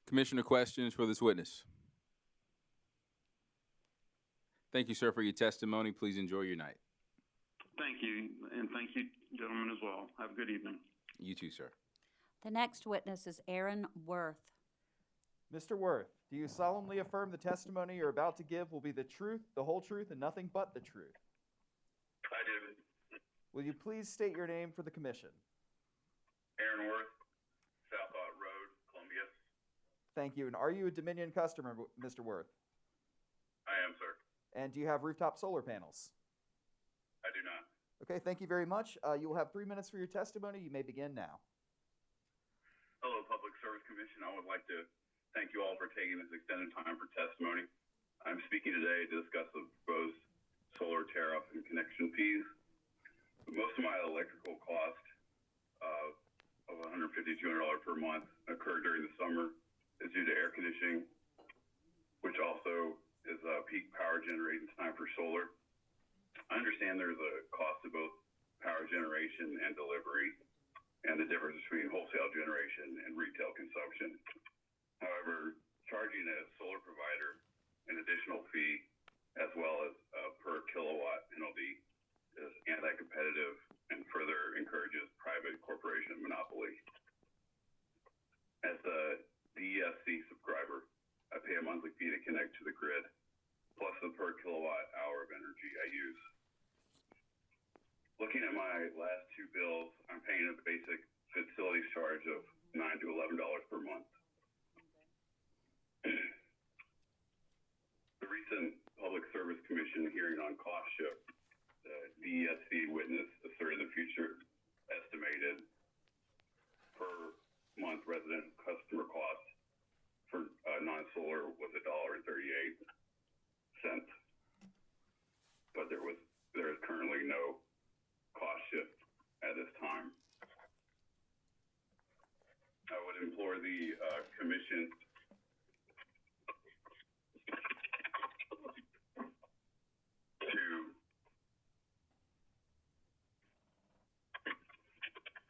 Commissioner, questions for this witness? Thank you, sir, for your testimony. Please enjoy your night. Thank you, and thank you, gentlemen, as well. Have a good evening. You too, sir. The next witness is Aaron Worth. Mr. Worth, do you solemnly affirm the testimony you're about to give will be the truth, the whole truth, and nothing but the truth? I do. Will you please state your name for the commission? Aaron Worth, South Ott Road, Columbia. Thank you. And are you a Dominion customer, Mr. Worth? I am, sir. And do you have rooftop solar panels? I do not. Okay, thank you very much. You will have 3 minutes for your testimony. You may begin now. Hello, Public Service Commission. I would like to thank you all for taking this extended time for testimony. I'm speaking today to discuss the proposed solar tariff and connection fees. Most of my electrical cost of $150 to $200 per month occurred during the summer is due to air conditioning, which also is peak power generating time for solar. I understand there's a cost to both power generation and delivery, and the difference between wholesale generation and retail consumption. However, charging a solar provider an additional fee as well as a per kilowatt penalty is anti-competitive and further encourages private corporation monopoly. As a DESC subscriber, I pay a monthly fee to connect to the grid. of $9 to $11 per month. The recent Public Service Commission hearing on cost shift, the DESC witness asserted the future estimated per month resident customer cost for non-solar was $1.38, but there is currently no cost shift at this time. I would implore the commission to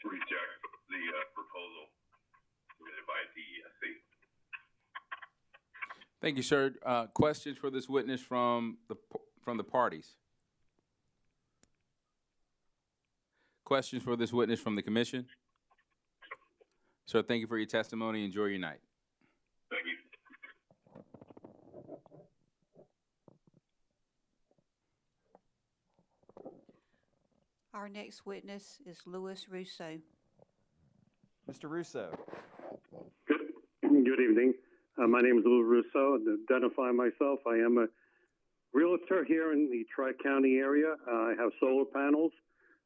reject the proposal submitted by DESC. Thank you, sir. Questions for this witness from the parties? Questions for this witness from the commission? Sir, thank you for your testimony. Enjoy your night. Thank you. Our next witness is Louis Russo. Mr. Russo. Good evening. My name is Lou Russo. To identify myself, I am a realtor here in the Tri-County area. I have solar panels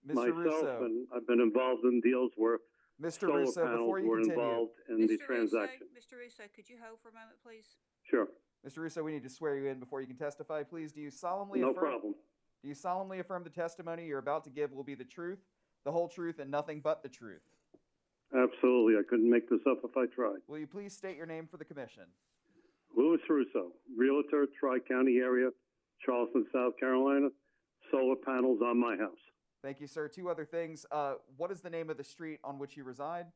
Mr. myself, Russo. and I've been involved in deals where Mr. solar Russo, panels before you were continue. involved in the transaction. Mr. Russo, could you hold for a moment, please? Sure. Mr. Russo, we need to swear you in before you can testify. Please, do you solemnly No affirm? problem. Do you solemnly affirm the testimony you're about to give will be the truth, the whole truth, and nothing but the truth? Absolutely. I couldn't make this up if I tried. Will you please state your name for the commission? Louis Russo, realtor, Tri-County area, Charleston, South Carolina. Solar panels on my house. Thank you, sir. Two other things. What is the name of the street on which you reside?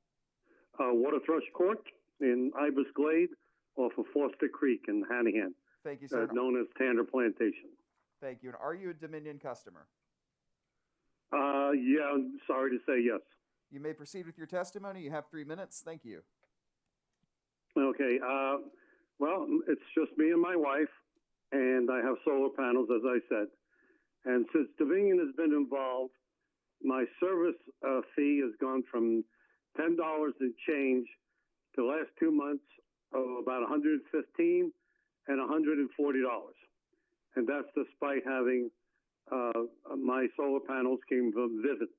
Water Thrush Court in Ibis Glade off of Foster Creek in Hanahan. Thank you, sir. Known as Tanner Plantation. Thank you. And are you a Dominion customer? Yeah, I'm sorry to say yes. You may proceed with your testimony. You have 3 minutes. Thank you. Okay. Well, it's just me and my wife, and I have solar panels, as I said. And since Dominion has been involved, my service fee has gone from $10 and change the last 2 months of about $115 and $140. And that's despite having my solar panels came from Vivint.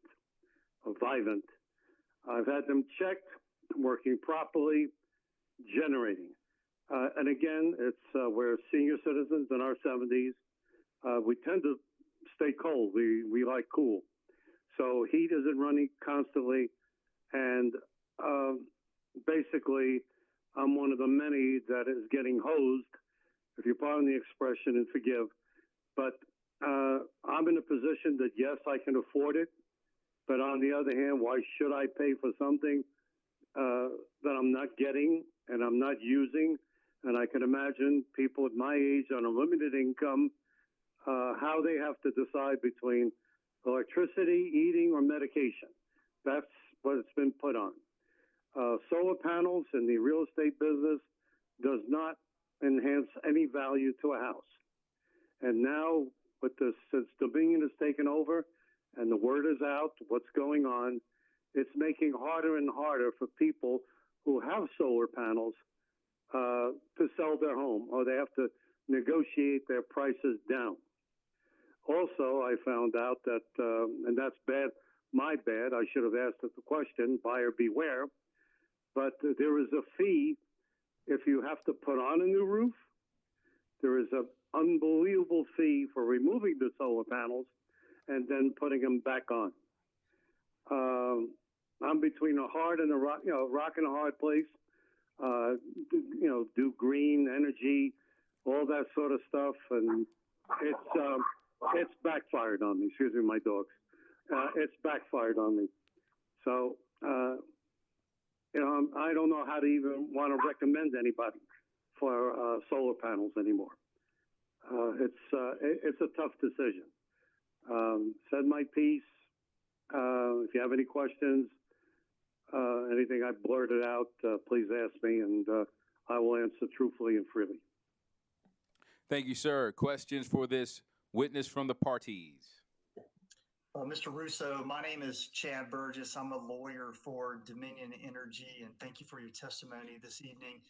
I've had them checked, working properly, generating. And again, it's we're senior citizens in our 70s. We tend to stay cold. We like cool. So heat isn't running constantly. And basically, I'm one of the many that is getting hosed, if you pardon the expression and forgive. But I'm in a position that, yes, I can afford it. But on the other hand, why should I pay for something that I'm not getting and I'm not using? And I can imagine people at my age on a limited income, how they have to decide between electricity, eating, or medication. That's what it's been put on. Solar panels in the real estate business does not enhance any value to a house. And now, with this, since Dominion has taken over and the word is out, what's going on, it's making harder and harder for people who have solar panels to sell their home, or they have to negotiate their prices down. Also, I found out that, and that's bad, my bad, I should have asked the question, buyer beware, but there is a fee if you have to put on a new roof. There is an unbelievable fee for removing the solar panels and then putting them back on. I'm between a hard and a rock, rock and a hard place. Do green energy, all that sort of stuff, and it's backfired on me. Excuse me, my dogs. It's backfired on me. So, I don't know how to even want to recommend anybody for solar panels anymore. It's a tough decision. Said my piece. If you have any questions, anything I blurted out, please ask me, and I will answer truthfully and freely. Thank you, sir. Questions for this witness from the parties? Mr. Russo, my name is Chad Burgess. I'm a lawyer for Dominion Energy, and thank you for your testimony this evening.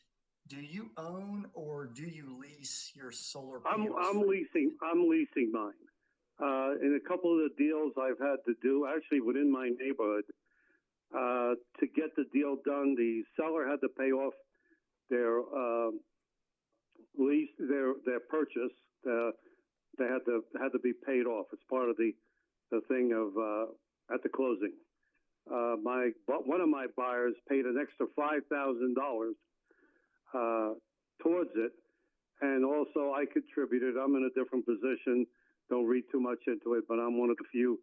Do you own or do you lease your solar panels? I'm leasing mine. In a couple of the deals I've had to do, actually within my neighborhood, to get the deal done, the seller had to pay off their lease, their purchase. They had to be paid off. It's part of the thing of at the closing. One of my buyers paid an extra $5,000 towards it, and also I contributed. I'm in a different position. Don't read too much into it, but I'm one of the few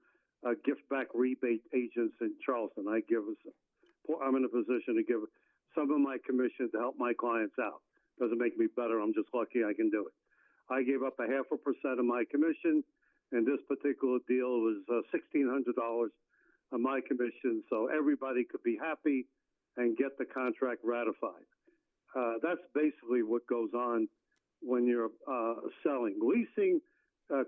gift back rebate agents in Charleston. I'm in a position to give some of my commission to help my clients out. Doesn't make me better. I'm just lucky I can do it. I gave up 0.5% of my commission, and this particular deal was $1,600 of my commission, so everybody could be happy and get the contract ratified. That's basically what goes on when you're selling. Leasing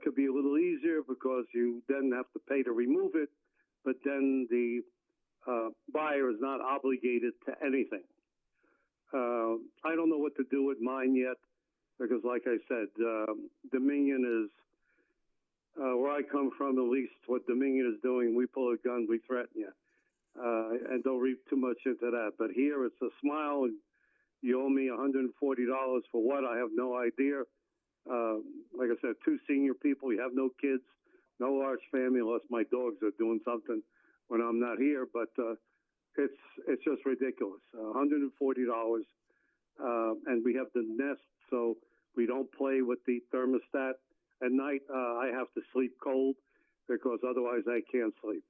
could be a little easier because you then have to pay to remove it, but then the buyer is not obligated to anything. I don't know what to do with mine yet because, like I said, Dominion is where I come from. At least what Dominion is doing, we pull a gun, we threaten you, and don't read too much into that. But here, it's a smile, and you owe me $140 for what? I have no idea. Like I said, 2 senior people. You have no kids, no large family, unless my dogs are doing something when I'm not here. But it's just ridiculous. $140, and we have the Nest, so we don't play with the thermostat. At night, I have to sleep cold because otherwise I can't sleep.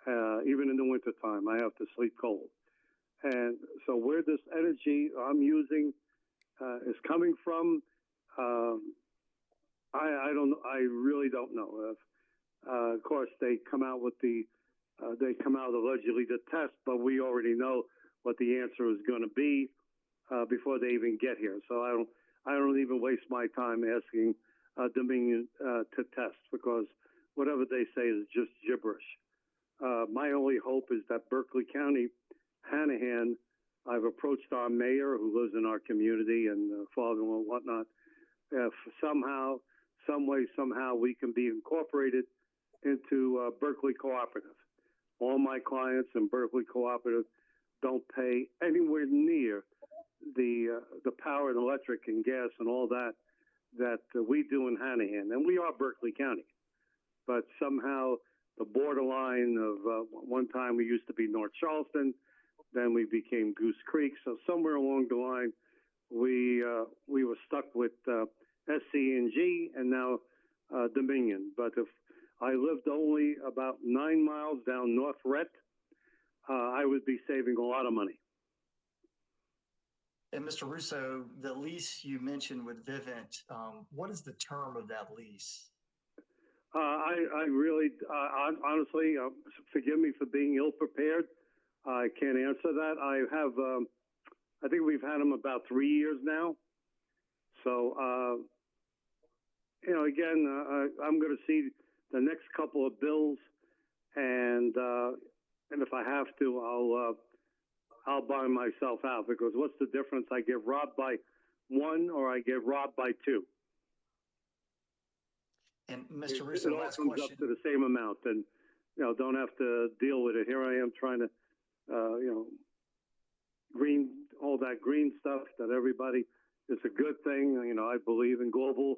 Even in the wintertime, I have to sleep cold. And so where this energy I'm using is coming from, I don't. I really don't know. Of course, they come out allegedly to test, but we already know what the answer is going to be before they even get here. So I don't even waste my time asking Dominion to test because whatever they say is just gibberish. My only hope is that Berkeley County, Hanahan, I've approached our mayor who lives in our community and father-in-law and whatnot. If somehow, some way, somehow we can be incorporated into Berkeley Cooperative. All my clients in Berkeley Cooperative don't pay anywhere near the power and electric and gas and all that we do in Hanahan. And we are Berkeley County. But somehow the borderline of one time we used to be North Charleston, then we became Goose Creek. So somewhere along the line, we were stuck with SC&G and now Dominion. But if I lived only about 9 miles down North Rhett, I would be saving a lot of money. And Mr. Russo, the lease you mentioned with Vivint, what is the term of that lease? I really, honestly, forgive me for being ill-prepared. I can't answer that. I think we've had them about 3 years now. So, again, I'm going to see the next couple of bills, and if I have to, I'll buy myself out because what's the difference? I get robbed by 1 or I get robbed by 2. And Mr. Russo, it all last comes question. up to the same amount, and don't have to deal with it. Here I am trying to, all that green stuff that everybody. It's a good thing. I believe in global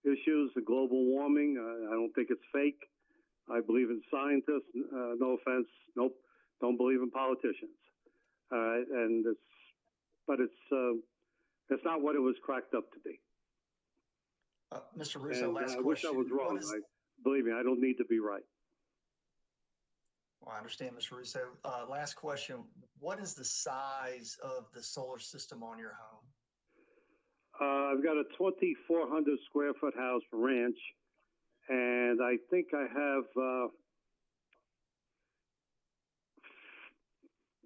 issues, global warming. I don't think it's fake. I believe in scientists. No offense. Nope. Don't believe in politicians. And it's not what it was cracked up to be. Mr. Russo, and last I question. wish I was wrong. Believe me, I don't need to be right. Well, I understand, Mr. Russo. Last question. What is the size of the solar system on your home? I've got a 2,400 square foot house ranch, and I think I have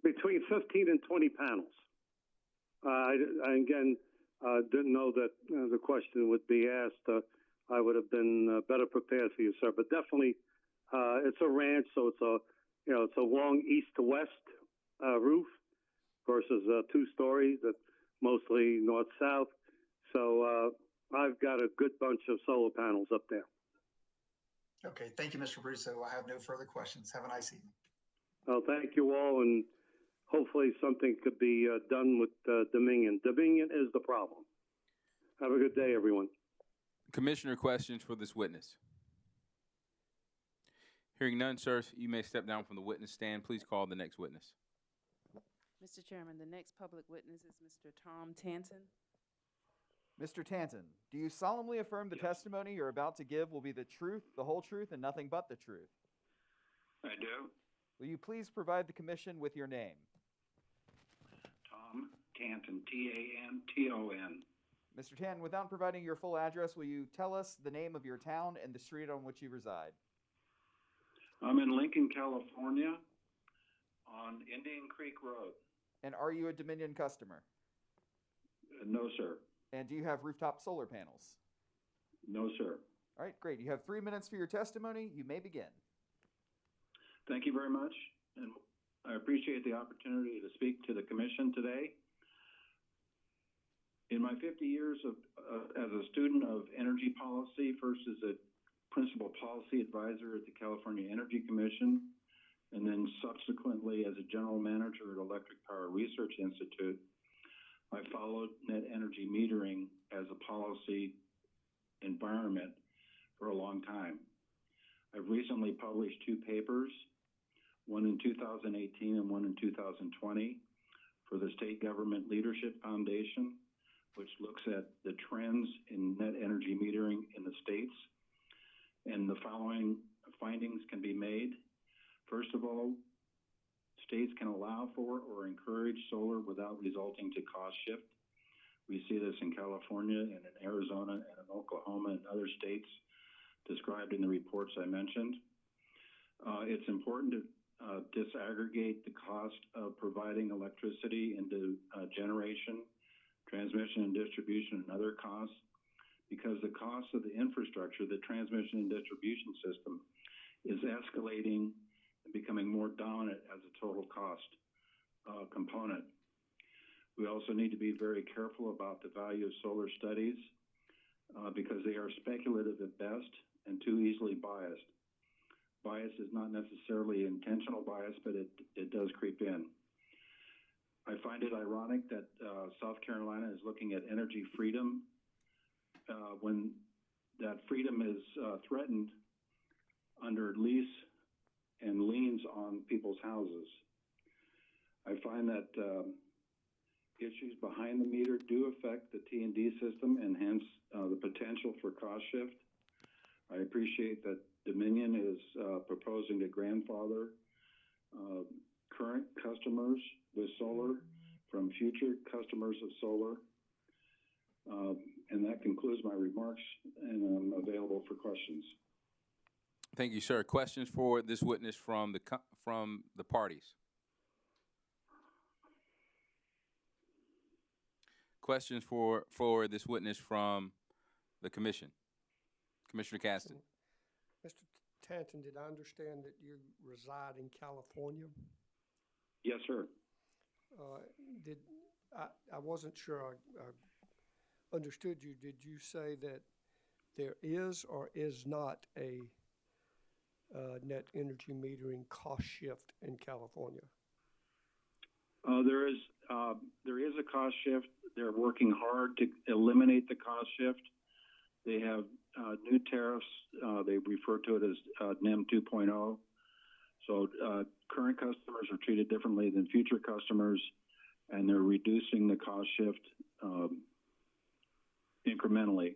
between 15 and 20 panels. I didn't know that the question would be asked. I would have been better prepared for you, sir. But definitely It's a ranch, so it's a long east to west roof versus a two-story that's mostly north-south. So I've got a good bunch of solar panels up there. Okay, thank you, Mr. Russo. I have no further questions. Have a nice evening. Well, thank you all, and hopefully something could be done with Dominion. Dominion is the problem. Have a good day, everyone. Commissioner questions for this witness. Hearing none, sir, you may step down from the witness stand. Please call the next witness. Mr. Chairman, the next public witness is Mr. Tom Tanton. Mr. Tanton, do you solemnly affirm the testimony you're about to give will be the truth, the whole truth, and nothing but the truth? I do. Will you please provide the commission with your name? Tom Tanton, Tanton. Mr. Tanton, without providing your full address, will you tell us the name of your town and the street on which you reside? I'm in Lincoln, California, on Indian Creek Road. And are you a Dominion customer? No, sir. And do you have rooftop solar panels? No, sir. All right, great. You have 3 minutes for your testimony. You may begin. Thank you very much, and I appreciate the opportunity to speak to the commission today. In my 50 years as a student of energy policy, first as a principal policy advisor at the California Energy Commission, and then subsequently as a general manager at Electric Power Research Institute, I followed net energy metering as a policy environment for a long time. I've recently published 2 papers, one in 2018 and one in 2020, for the State Government Leadership Foundation, which looks at the trends in net energy metering in the states. And the following findings can be made. First of all, states can allow for or encourage solar without resulting to cost shift. We see this in California and in Arizona and in Oklahoma and other states described in the reports I mentioned. It's important to disaggregate the cost of providing electricity into generation, transmission and distribution, and other costs, because the cost of the infrastructure, the transmission and distribution system, is escalating and becoming more dominant as a total cost component. We also need to be very careful about the value of solar studies because they are speculative at best and too easily biased. Bias is not necessarily intentional bias, but it does creep in. I find it ironic that South Carolina is looking at energy freedom when that freedom is threatened under lease and liens on people's houses. I find that issues behind the meter do affect the T&D system and hence the potential for cost shift. I appreciate that Dominion is proposing to grandfather current customers with solar from future customers of solar. And that concludes my remarks, and I'm available for questions. Thank you, sir. Questions for this witness from the parties? Questions for this witness from the commission? Commissioner Caston. Mr. Tanton, did I understand that you reside in California? Yes, sir. I wasn't sure I understood you. Did you say that there is or is not a net energy metering cost shift in California? There is a cost shift. They're working hard to eliminate the cost shift. They have new tariffs. They refer to it as NEM 2.0. So current customers are treated differently than future customers, and they're reducing the cost shift incrementally,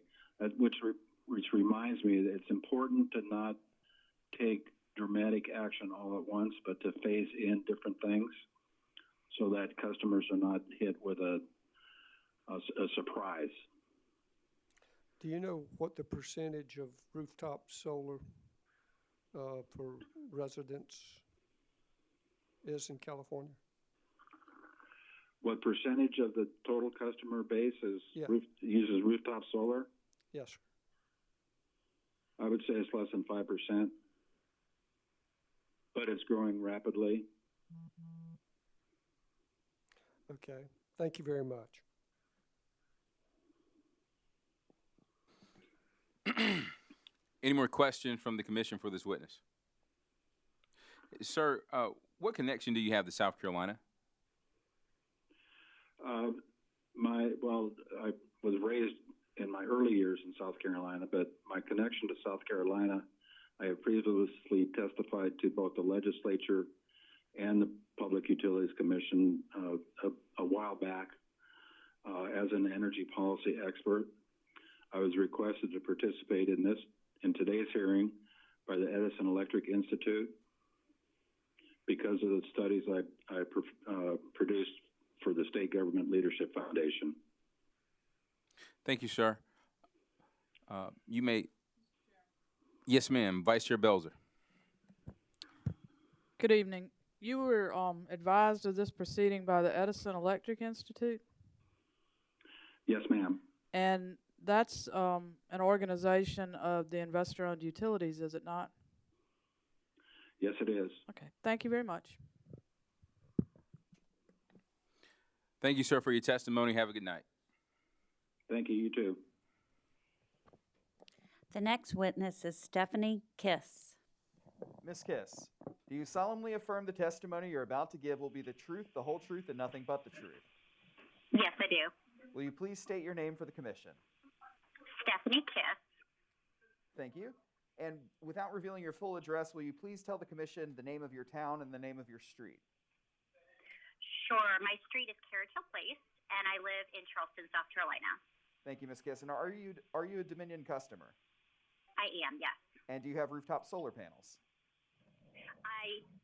which reminds me that it's important to not take dramatic action all at once, but to phase in different things so that customers are not hit with a surprise. Do you know what the percentage of rooftop solar for residents is in California? What percentage of the total customer base uses rooftop solar? Yes, sir. I would say it's less than 5%. but it's growing rapidly. Okay, thank you very much. Any more questions from the commission for this witness? Sir, what connection do you have to South Carolina? I was raised in my early years in South Carolina, but my connection to South Carolina, I have previously testified to both the legislature and the Public Utilities Commission a while back as an energy policy expert. I was requested to participate in today's hearing by the Edison Electric Institute because of the studies I produced for the State Government Leadership Foundation. Thank you, sir. You may. Yes, ma'am. Vice Chair Belzer. Good evening. You were advised of this proceeding by the Edison Electric Institute? Yes, ma'am. And that's an organization of the investor-owned utilities, is it not? Yes, it is. Okay. Thank you very much. Thank you, sir, for your testimony. Have a good night. Thank you. You too. The next witness is Stephanie Kiss. Ms. Kiss, do you solemnly affirm the testimony you're about to give will be the truth, the whole truth, and nothing but the truth? Yes, I do. Will you please state your name for the commission? Stephanie Kiss. Thank you. And without revealing your full address, will you please tell the commission the name of your town and the name of your street? Sure. My street is Carriage Hill Place, and I live in Charleston, South Carolina. Thank you, Ms. Kiss. And are you a Dominion customer? I am, yes. And do you have rooftop solar panels?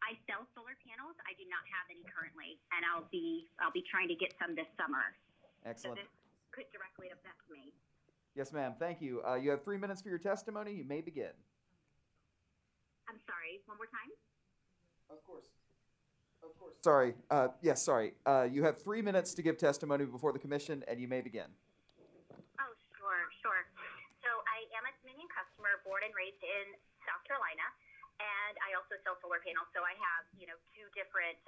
I sell solar panels. I do not have any currently, and I'll be trying to get some this summer. Excellent. So this could directly affect me. Yes, ma'am. Thank you. You have 3 minutes for your testimony. You may begin. I'm sorry. One more time. Of course. Sorry. Yes, sorry. You have 3 minutes to give testimony before the commission, and you may begin. Oh, sure. So I am a Dominion customer, born and raised in South Carolina, and I also sell solar panels. So I have, two different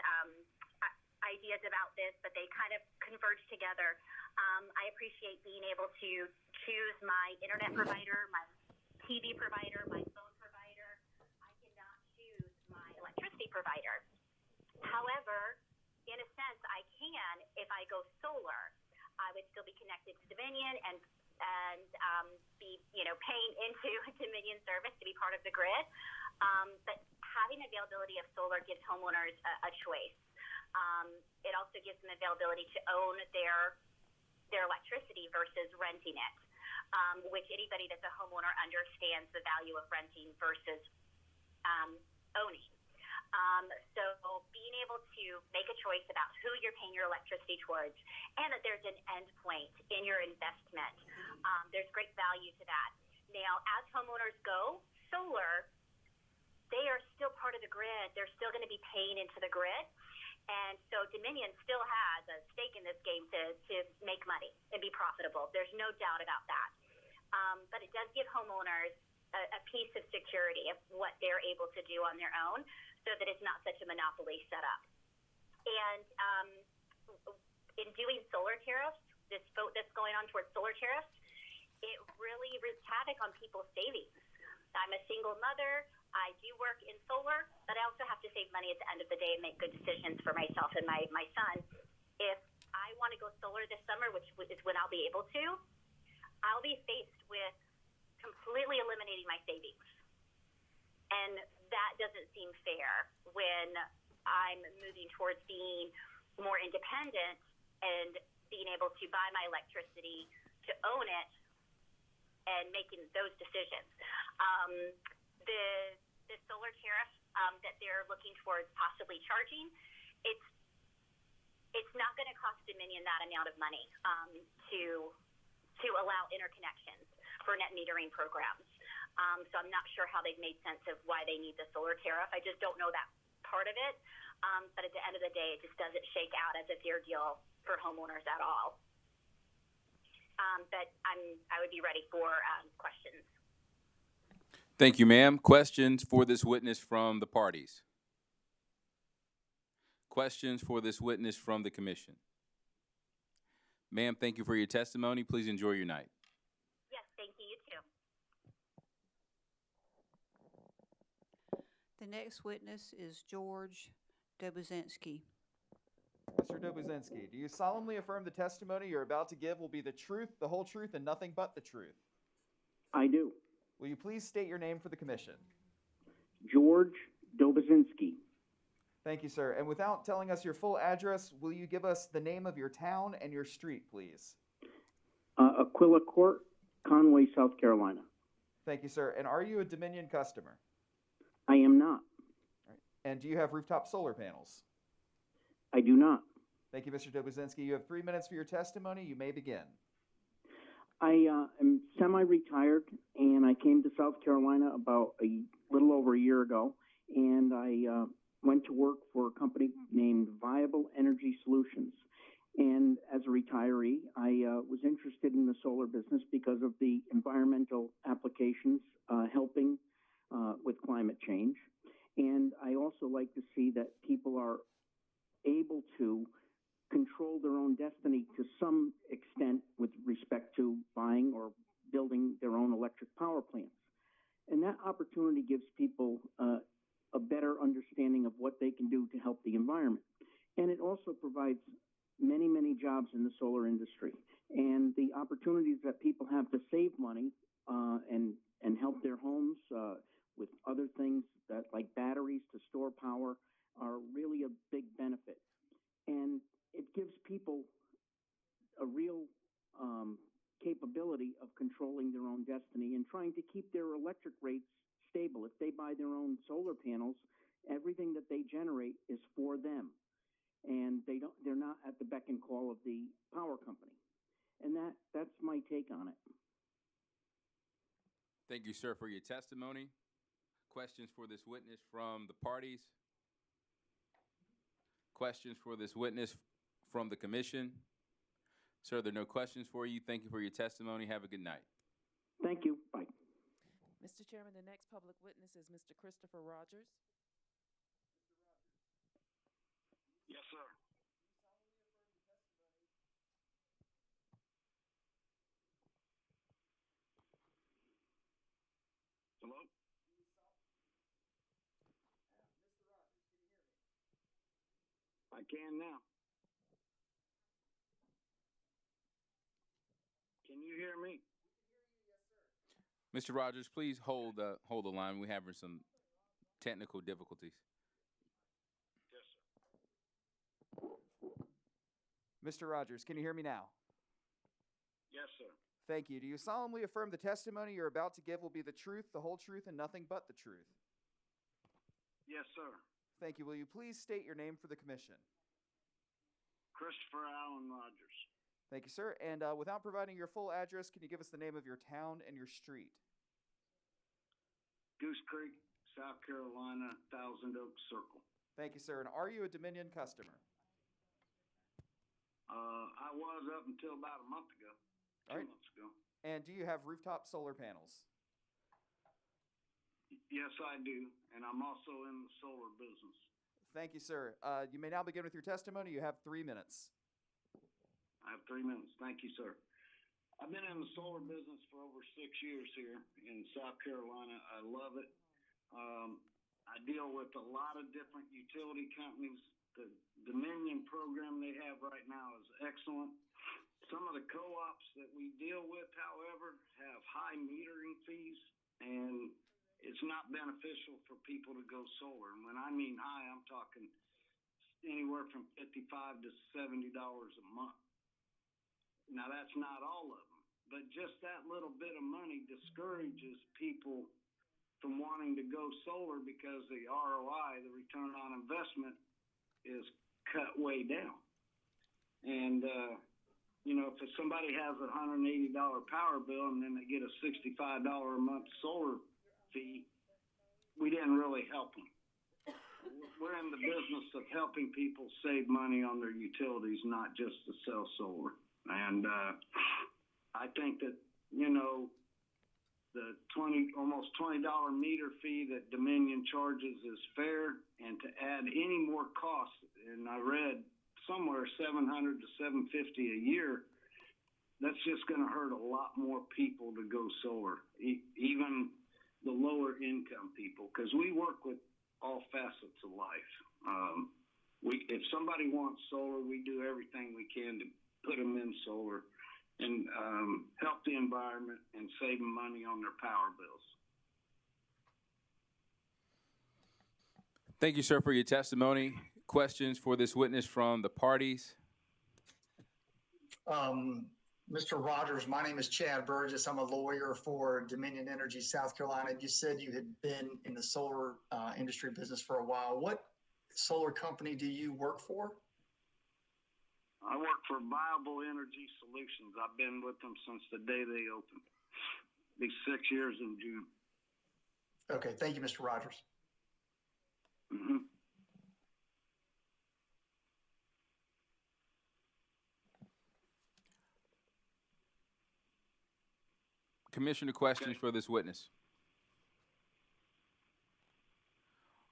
ideas about this, but they kind of converge together. I appreciate being able to choose my internet provider, my TV provider, my phone provider. I cannot choose my electricity provider. However, in a sense, I can if I go solar. I would still be connected to Dominion and be paying into Dominion service to be part of the grid. But having availability of solar gives homeowners a choice. It also gives them availability to own their electricity versus renting it, which anybody that's a homeowner understands the value of renting versus owning. So being able to make a choice about who you're paying your electricity towards and that there's an end point in your investment, there's great value to that. Now, as homeowners go solar, they are still part of the grid. They're still going to be paying into the grid. And so Dominion still has a stake in this game to make money and be profitable. There's no doubt about that. But it does give homeowners a piece of security of what they're able to do on their own so that it's not such a monopoly setup. And in doing solar tariffs, this vote that's going on towards solar tariffs, it really wreaks havoc on people's savings. I'm a single mother. I do work in solar, but I also have to save money at the end of the day and make good decisions for myself and my son. If I want to go solar this summer, which is when I'll be able to, I'll be faced with completely eliminating my savings. And that doesn't seem fair when I'm moving towards being more independent and being able to buy my electricity, to own it, and making those decisions. The solar tariff that they're looking towards possibly charging, it's not going to cost Dominion that amount of money to allow interconnections for net metering programs. So I'm not sure how they've made sense of why they need the solar tariff. I just don't know that part of it. But at the end of the day, it just doesn't shake out as a fair deal for homeowners at all. But I would be ready for questions. Thank you, ma'am. Questions for this witness from the parties? Questions for this witness from the commission? Ma'am, thank you for your testimony. Please enjoy your night. Yes, thank you. You too. The next witness is George Dobuzinski. Mr. Dobuzinski, do you solemnly affirm the testimony you're about to give will be the truth, the whole truth, and nothing but the truth? I do. Will you please state your name for the commission? George Dobuzinski. Thank you, sir. And without telling us your full address, will you give us the name of your town and your street, please? Aquila Court, Conway, South Carolina. Thank you, sir. And are you a Dominion customer? I am not. All right. And do you have rooftop solar panels? I do not. Thank you, Mr. Dobuzinski. You have 3 minutes for your testimony. You may begin. I am semi-retired, and I came to South Carolina about a little over a year ago, and I went to work for a company named Viable Energy Solutions. And as a retiree, I was interested in the solar business because of the environmental applications helping with climate change. And I also like to see that people are able to control their own destiny to some extent with respect to buying or building their own electric power plants. And that opportunity gives people a better understanding of what they can do to help the environment. And it also provides many, many jobs in the solar industry. And the opportunities that people have to save money and help their homes with other things that like batteries to store power are really a big benefit. And it gives people a real capability of controlling their own destiny and trying to keep their electric rates stable. If they buy their own solar panels, everything that they generate is for them, and they're not at the beck and call of the power company. And that's my take on it. Thank you, sir, for your testimony. Questions for this witness from the parties? Questions for this witness from the commission? Sir, there are no questions for you. Thank you for your testimony. Have a good night. Thank you. Bye. Mr. Chairman, the next public witness is Mr. Christopher Rogers. Yes, sir. Hello? I can now. Can you hear me? Mr. Rogers, please hold the line. We're having some technical difficulties. Yes, sir. Mr. Rogers, can you hear me now? Yes, sir. Thank you. Do you solemnly affirm the testimony you're about to give will be the truth, the whole truth, and nothing but the truth? Yes, sir. Thank you. Will you please state your name for the commission? Christopher Allen Rogers. Thank you, sir. And without providing your full address, can you give us the name of your town and your street? Goose Creek, South Carolina, Thousand Oaks Circle. Thank you, sir. And are you a Dominion customer? I was up until about a month ago. All right. 2 months ago. And do you have rooftop solar panels? Yes, I do. And I'm also in the solar business. Thank you, sir. You may now begin with your testimony. You have 3 minutes. I have 3 minutes. Thank you, sir. I've been in the solar business for over 6 years here in South Carolina. I love it. I deal with a lot of different utility companies. The Dominion program they have right now is excellent. Some of the co-ops that we deal with, however, have high metering fees, and it's not beneficial for people to go solar. And when I mean high, I'm talking anywhere from $55 to $70 a month. Now, that's not all of them, but just that little bit of money discourages people from wanting to go solar because the ROI, the return on investment, is cut way down. And, if somebody has a $180 power bill and then they get a $65 a month solar fee, we didn't really help them. We're in the business of helping people save money on their utilities, not just to sell solar. And I think that, the almost $20 meter fee that Dominion charges is fair, and to add any more costs, and I read somewhere $700 to $750 a year, that's just going to hurt a lot more people to go solar, even the lower income people, because we work with all facets of life. If somebody wants solar, we do everything we can to put them in solar and help the environment and save them money on their power bills. Thank you, sir, for your testimony. Questions for this witness from the parties? Mr. Rogers, my name is Chad Burgess. I'm a lawyer for Dominion Energy, South Carolina. You said you had been in the solar industry business for a while. What solar company do you work for? I work for Viable Energy Solutions. I've been with them since the day they opened. Be 6 years in June. Okay, thank you, Mr. Rogers. Mm-hmm. Commissioner, questions for this witness?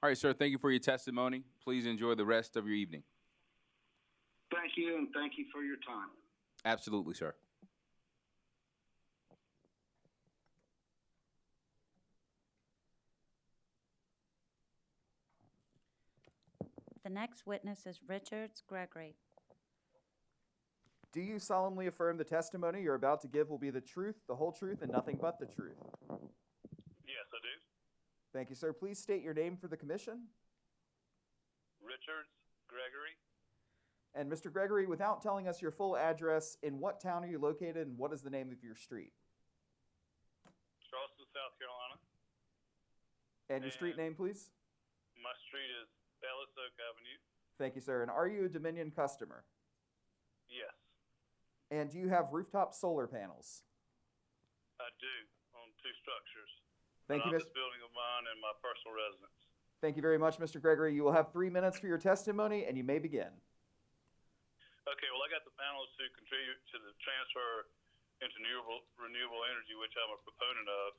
All right, sir, thank you for your testimony. Please enjoy the rest of your evening. Thank you, and thank you for your time. Absolutely, sir. The next witness is Richards Gregory. Do you solemnly affirm the testimony you're about to give will be the truth, the whole truth, and nothing but the truth? Yes, I do. Thank you, sir. Please state your name for the commission. Richards Gregory. And Mr. Gregory, without telling us your full address, in what town are you located and what is the name of your street? Charleston, South Carolina. And your street name, please? My street is Ellis Oak Avenue. Thank you, sir. And are you a Dominion customer? Yes, And do you have rooftop solar panels? I do, on 2 structures. Thank you, An office building of mine and my personal residence. Thank you very much, Mr. Gregory. You will have 3 minutes for your testimony, and you may begin. Okay, well, I got the panels to contribute to the transfer into renewable energy, which I'm a proponent of.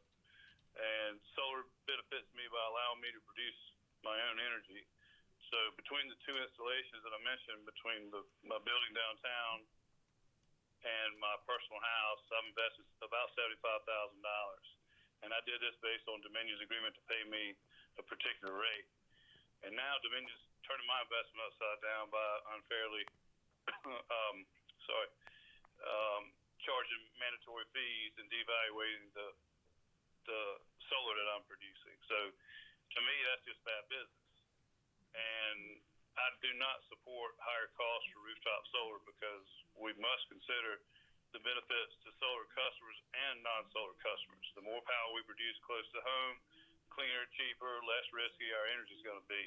And solar benefits me by allowing me to produce my own energy. So between the 2 installations that I mentioned, between my building downtown and my personal house, I've invested about $75,000. And I did this based on Dominion's agreement to pay me a particular rate. And now Dominion's turning my investment upside down by unfairly charging mandatory fees and devaluating the solar that I'm producing. So to me, that's just bad business. And I do not support higher costs for rooftop solar because we must consider the benefits to solar customers and non-solar customers. The more power we produce close to home, cleaner, cheaper, less risky our energy is going to be.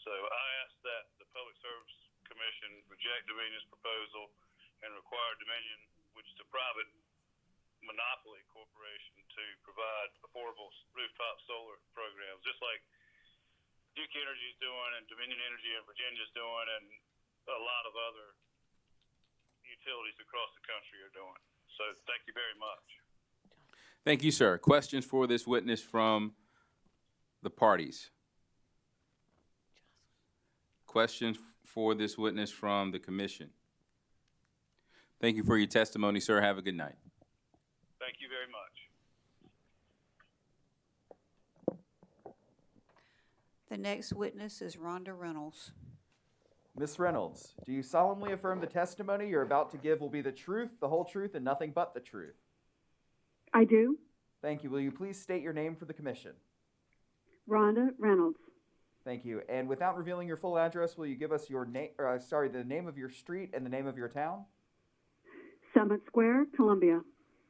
So I ask that the Public Service Commission reject Dominion's proposal and require Dominion, which is a private monopoly corporation, to provide affordable rooftop solar programs, just like Duke Energy is doing and Dominion Energy in Virginia is doing and a lot of other utilities across the country are doing. So thank you very much. Thank you, sir. Questions for this witness from the parties? Questions for this witness from the commission? Thank you for your testimony, sir. Have a good night. Thank you very much. The next witness is Rhonda Reynolds. Miss Reynolds, do you solemnly affirm the testimony you're about to give will be the truth, the whole truth, and nothing but the truth? I do. Thank you. Will you please state your name for the commission? Rhonda Reynolds. Thank you. And without revealing your full address, will you give us your name, the name of your street and the name of your town? Summit Square, Columbia.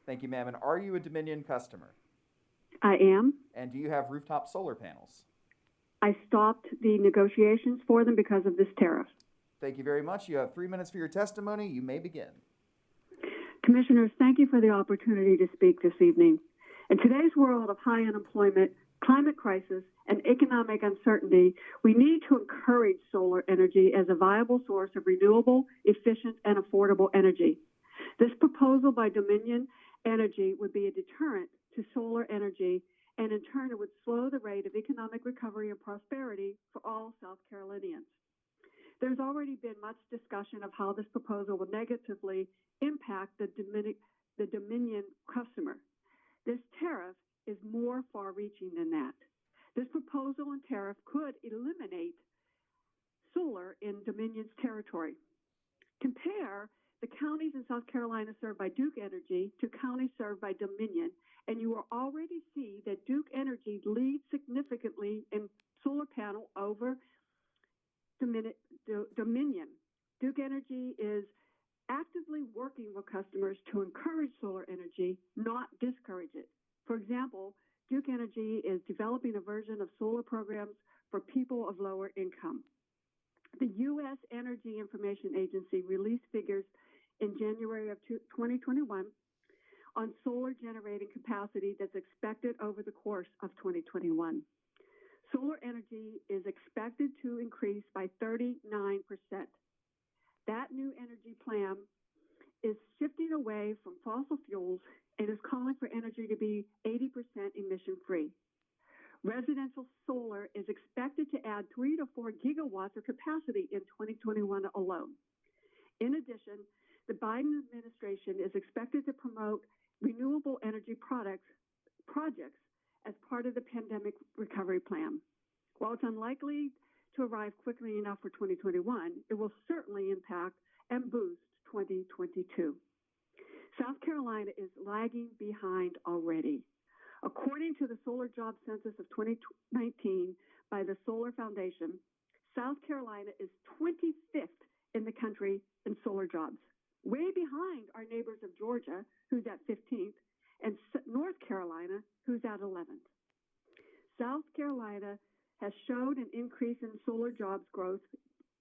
Thank you, ma'am. And are you a Dominion customer? I am. And do you have rooftop solar panels? I stopped the negotiations for them because of this tariff. Thank you very much. You have 3 minutes for your testimony. You may begin. Commissioners, thank you for the opportunity to speak this evening. In today's world of high unemployment, climate crisis, and economic uncertainty, we need to encourage solar energy as a viable source of renewable, efficient, and affordable energy. This proposal by Dominion energy would be a deterrent to solar energy, and in turn, it would slow the rate of economic recovery and prosperity for all South Carolinians. There's already been much discussion of how this proposal will negatively impact the Dominion customer. This tariff is more far-reaching than that. This proposal and tariff could eliminate solar in Dominion's territory. Compare the counties in South Carolina served by Duke Energy to counties served by Dominion, and you will already see that Duke Energy leads significantly in solar panel over Dominion. Duke Energy is actively working with customers to encourage solar energy, not discourage it. For example, Duke Energy is developing a version of solar programs for people of lower income. The U.S. Energy Information Agency released figures in January of 2021 on solar generating capacity that's expected over the course of 2021. Solar energy is expected to increase by 39%. That new energy plan is shifting away from fossil fuels and is calling for energy to be 80% emission-free. Residential solar is expected to add 3 to 4 gigawatts of capacity in 2021 alone. In addition, the Biden administration is expected to promote renewable energy projects as part of the pandemic recovery plan. While it's unlikely to arrive quickly enough for 2021, it will certainly impact and boost 2022. South Carolina is lagging behind already. According to the Solar Job Census of 2019 by the Solar Foundation, South Carolina is 25th in the country in solar jobs, way behind our neighbors of Georgia, who's at 15th, and North Carolina, who's at 11th. South Carolina has showed an increase in solar jobs growth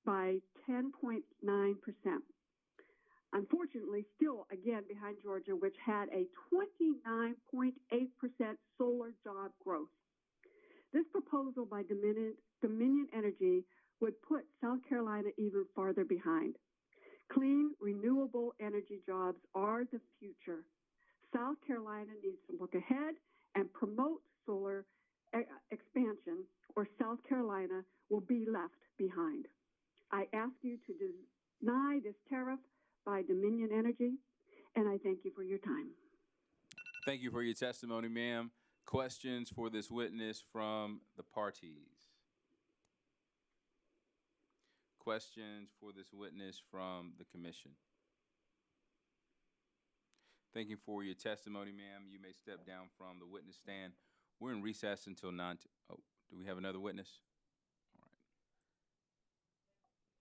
by 10.9%. Unfortunately, still again behind Georgia, which had a 29.8% solar job growth. This proposal by Dominion Energy would put South Carolina even farther behind. Clean, renewable energy jobs are the future. South Carolina needs to look ahead and promote solar expansion, or South Carolina will be left behind. I ask you to deny this tariff by Dominion Energy, and I thank you for your time. Thank you for your testimony, ma'am. Questions for this witness from the parties? Questions for this witness from the commission? Thank you for your testimony, ma'am. You may step down from the witness stand. We're in recess until 9. Do we have another witness? All right.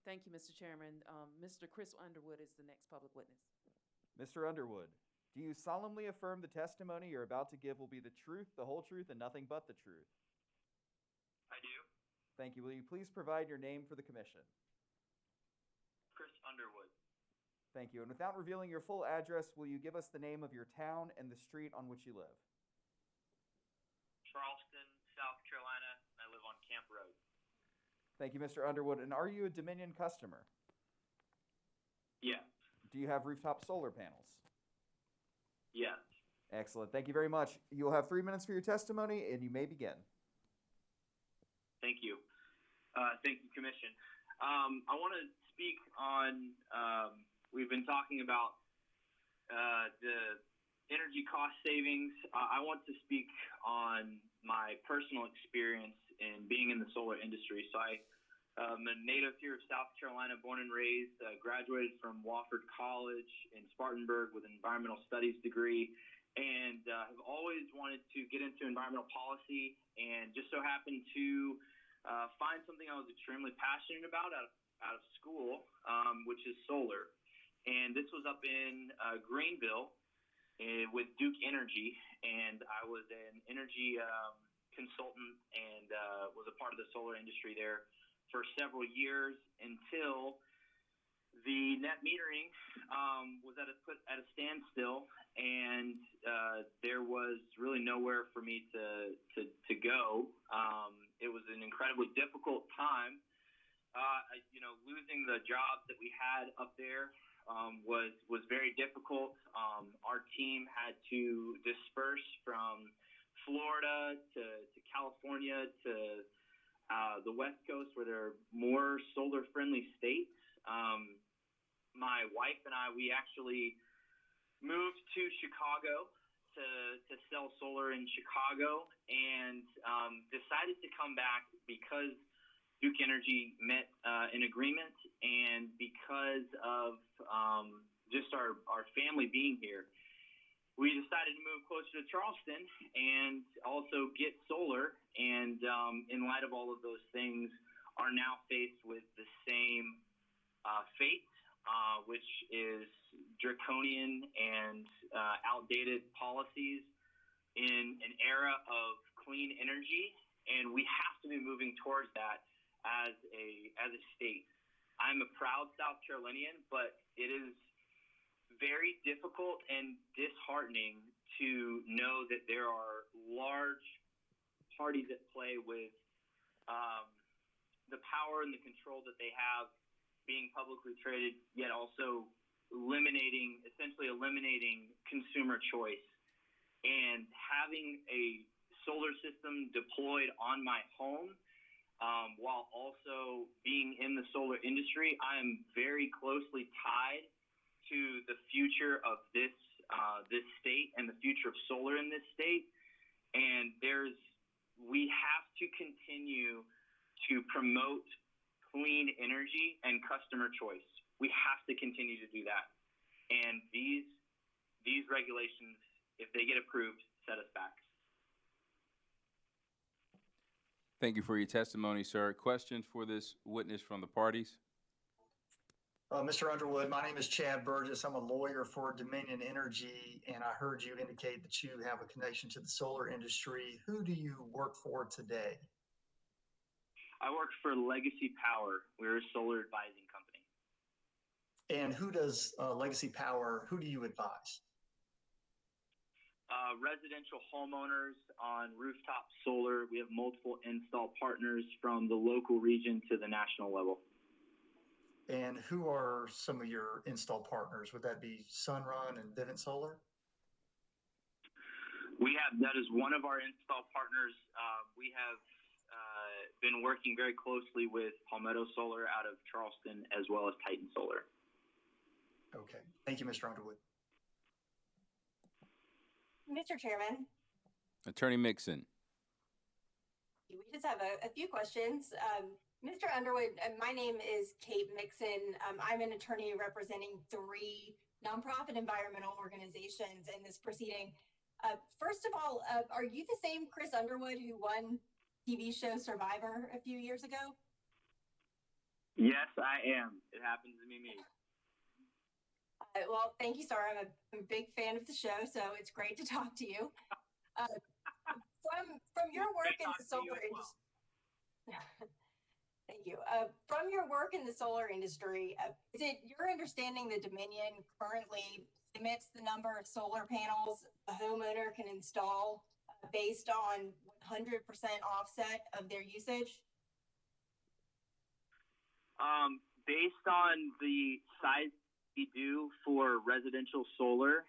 Thank you, Mr. Chairman. Mr. Chris Underwood is the next public witness. Mr. Underwood, do you solemnly affirm the testimony you're about to give will be the truth, the whole truth, and nothing but the truth? I do. Thank you. Will you please provide your name for the commission? Chris Underwood. Thank you. And without revealing your full address, will you give us the name of your town and the street on which you live? Charleston, South Carolina. I live on Camp Road. Thank you, Mr. Underwood. And are you a Dominion customer? Yes. Do you have rooftop solar panels? Yes. Excellent. Thank you very much. You'll have 3 minutes for your testimony, and you may begin. Thank you. Thank you, Commission. I want to speak on, we've been talking about the energy cost savings. I want to speak on my personal experience in being in the solar industry. So I'm a native here of South Carolina, born and raised, graduated from Wofford College in Spartanburg with an environmental studies degree, and have always wanted to get into environmental policy, and just so happened to find something I was extremely passionate about out of school, which is solar. And this was up in Greenville with Duke Energy, and I was an energy consultant and was a part of the solar industry there for several years until the net metering was put at a standstill, and there was really nowhere for me to go. It was an incredibly difficult time. Losing the jobs that we had up there was very difficult. Our team had to disperse from Florida to California to the West Coast, where there are more solar-friendly states. My wife and I, we actually moved to Chicago to sell solar in Chicago, and decided to come back because Duke Energy met an agreement, and because of just our family being here, we decided to move closer to Charleston and also get solar. And in light of all of those things, are now faced with the same fate, which is draconian and outdated policies in an era of clean energy, and we have to be moving towards that as a state. I'm a proud South Carolinian, but it is very difficult and disheartening to know that there are large parties at play with the power and the control that they have, being publicly traded, yet also essentially eliminating consumer choice. And having a solar system deployed on my home, while also being in the solar industry, I am very closely tied to the future of this state and the future of solar in this state. And we have to continue to promote clean energy and customer choice. We have to continue to do that. And these regulations, if they get approved, set us back. Thank you for your testimony, sir. Questions for this witness from the parties? Mr. Underwood, my name is Chad Burgess. I'm a lawyer for Dominion Energy, and I heard you indicate that you have a connection to the solar industry. Who do you work for today? I work for Legacy Power. We're a solar advising company. And who does Legacy Power, who do you advise? Residential homeowners on rooftop solar. We have multiple install partners from the local region to the national level. And who are some of your install partners? Would that be Sunrun and Vivint Solar? That is one of our install partners. We have been working very closely with Palmetto Solar out of Charleston, as well as Titan Solar. Okay. Thank you, Mr. Underwood. Mr. Chairman, Attorney Mixon. we just have a few questions. Mr. Underwood, my name is Kate Mixon. I'm an attorney representing 3 nonprofit environmental organizations in this proceeding. First of all, are you the same Chris Underwood who won TV show Survivor a few years ago? Yes, I am. It happens to be me. Well, thank you, sir. I'm a big fan of the show, so it's great to talk to you. From your work in the solar industry, thank you. From your work in the solar industry, is it your understanding that Dominion currently limits the number of solar panels a homeowner can install based on 100% offset of their usage? Based on the size we do for residential solar,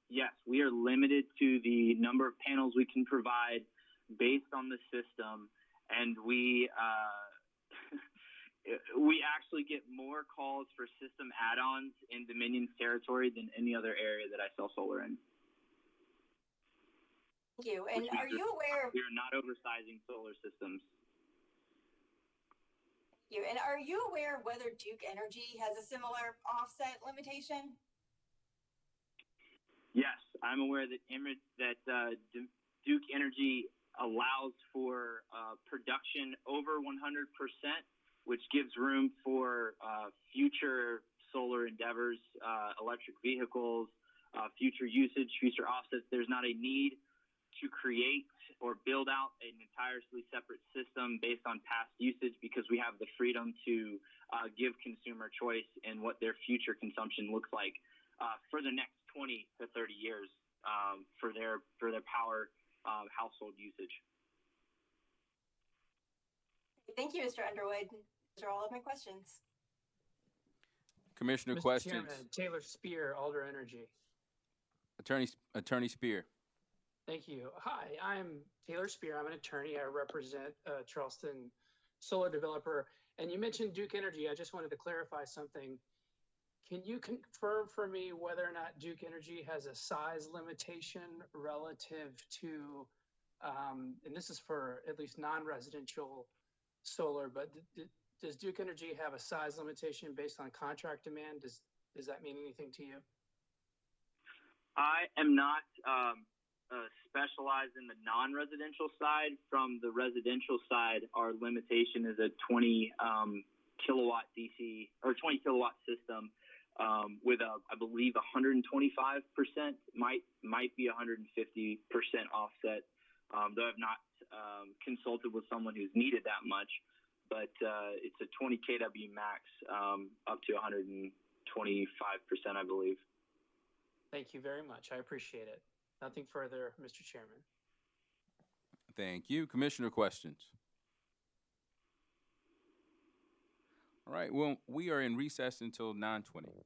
yes, we are limited to the number of panels we can provide based on the system, and we actually get more calls for system add-ons in Dominion's territory than any other area that I sell solar in. Thank you. And are you aware? We are not oversizing solar systems. You. And are you aware whether Duke Energy has a similar offset limitation? Yes, I'm aware that Duke Energy allows for production over 100%, which gives room for future solar endeavors, electric vehicles, future usage, future offsets. There's not a need to create or build out an entirely separate system based on past usage, because we have the freedom to give consumer choice in what their future consumption looks like for the next 20 to 30 years for their power household usage. Thank you, Mr. Underwood. Those are all of my questions. Commissioner Mr. questions. Chairman, Taylor Spear, Alder Energy. Attorney Spear. Thank you. Hi, I'm Taylor Spear. I'm an attorney. I represent Charleston Solar Developer. And you mentioned Duke Energy. I just wanted to clarify something. Can you confirm for me whether or not Duke Energy has a size limitation relative to, and this is for at least non-residential solar, but does Duke Energy have a size limitation based on contract demand? Does that mean anything to you? I am not specialized in the non-residential side. From the residential side, our limitation is a 20 kilowatt DC or 20 kilowatt system with I believe 125%, might be 150% offset. Though I've not consulted with someone who's needed that much, but it's a 20 kW max up to 125%, I believe. Thank you very much. I appreciate it. Nothing further, Mr. Chairman. Thank you. Commissioner questions. All right. Well, we are in recess until 9:20.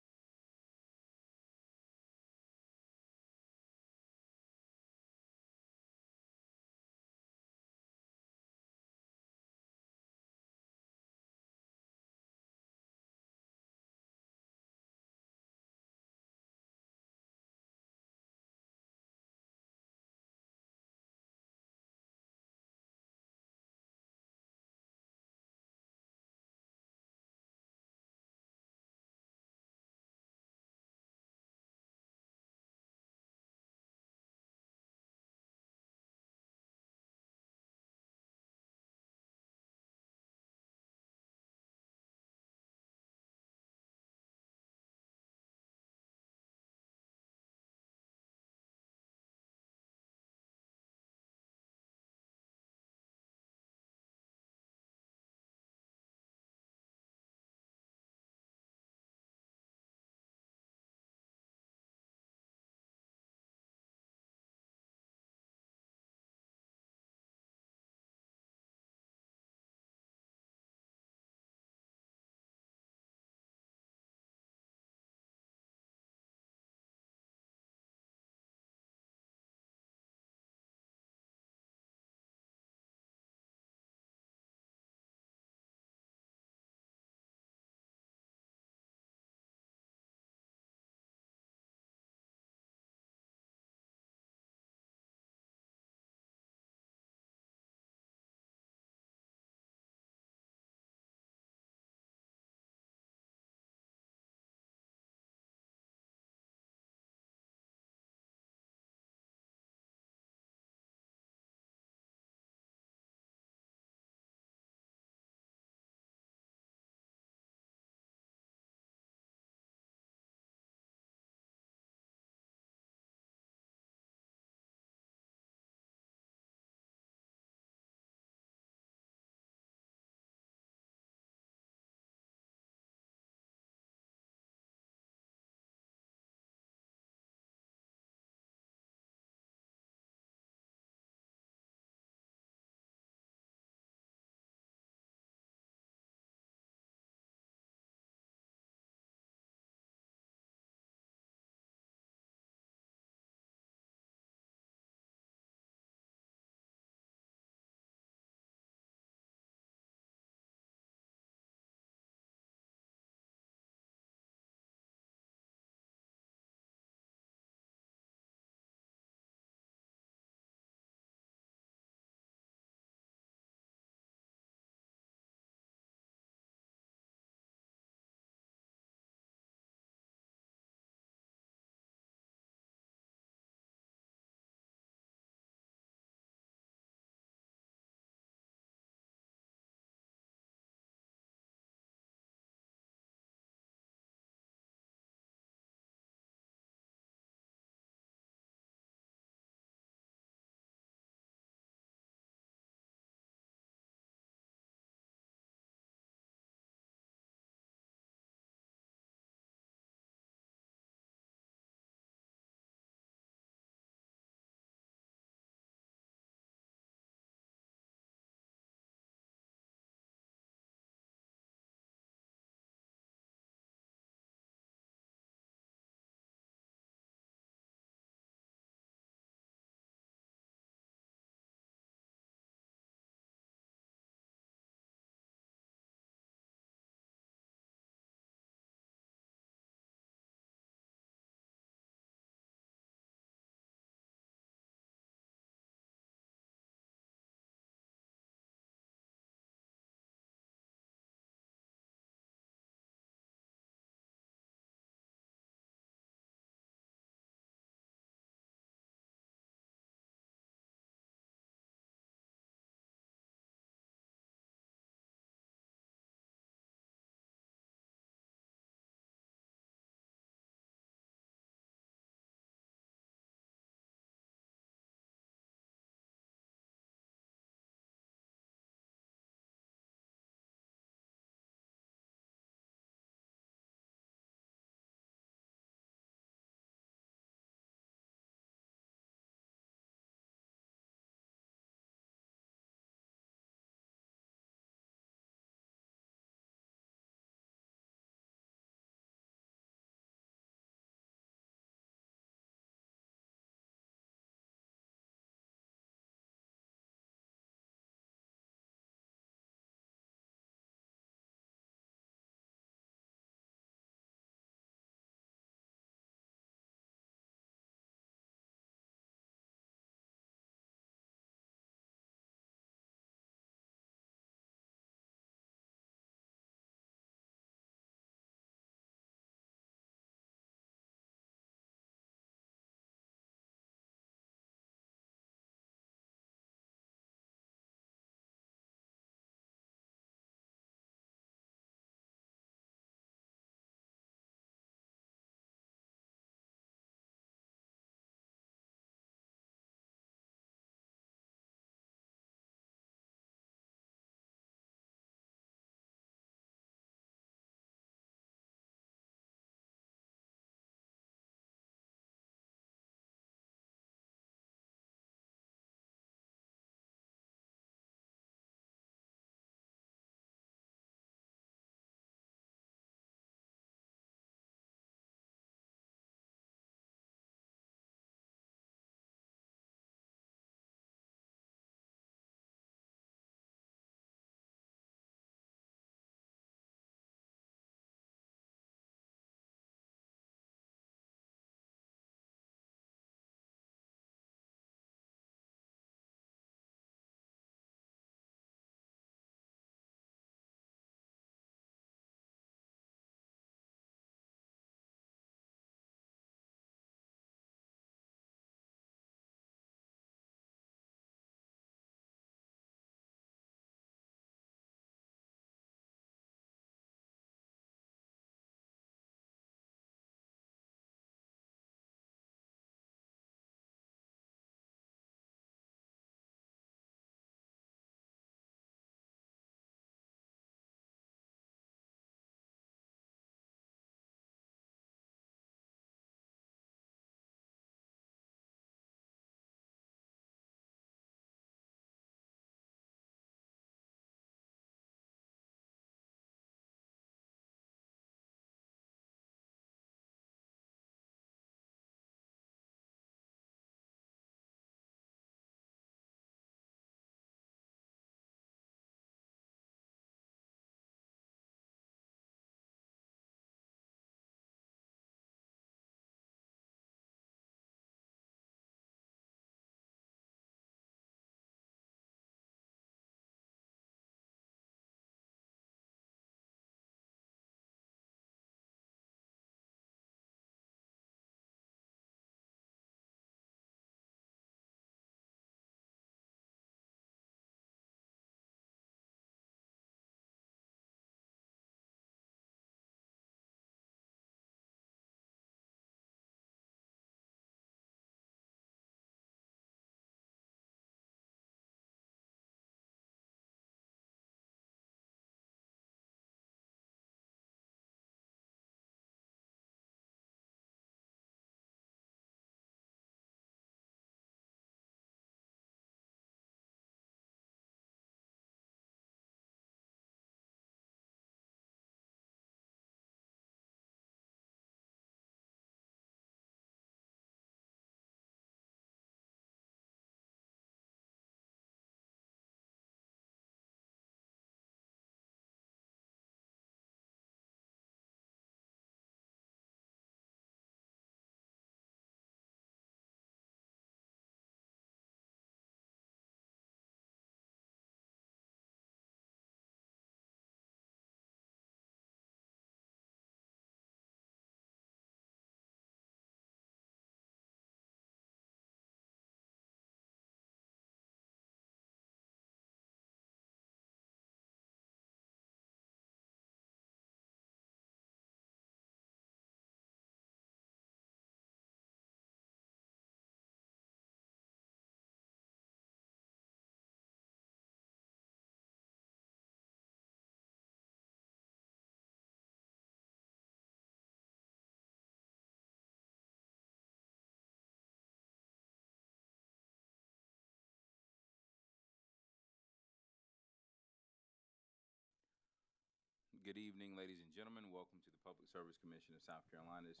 Good evening, ladies and gentlemen. Welcome to the Public Service Commission of South Carolina's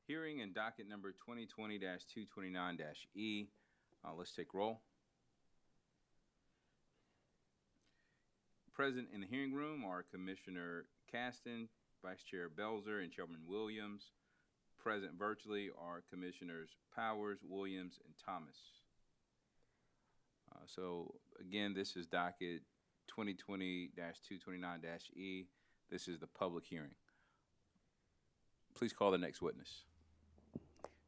hearing in docket number 2020-229-E. Let's take roll. Present in the hearing room are Commissioner Caston, Vice Chair Belzer, and Chairman Williams. Present virtually are Commissioners Powers, Williams, and Thomas. So again, this is docket 2020-229-E. This is the public hearing. Please call the next witness.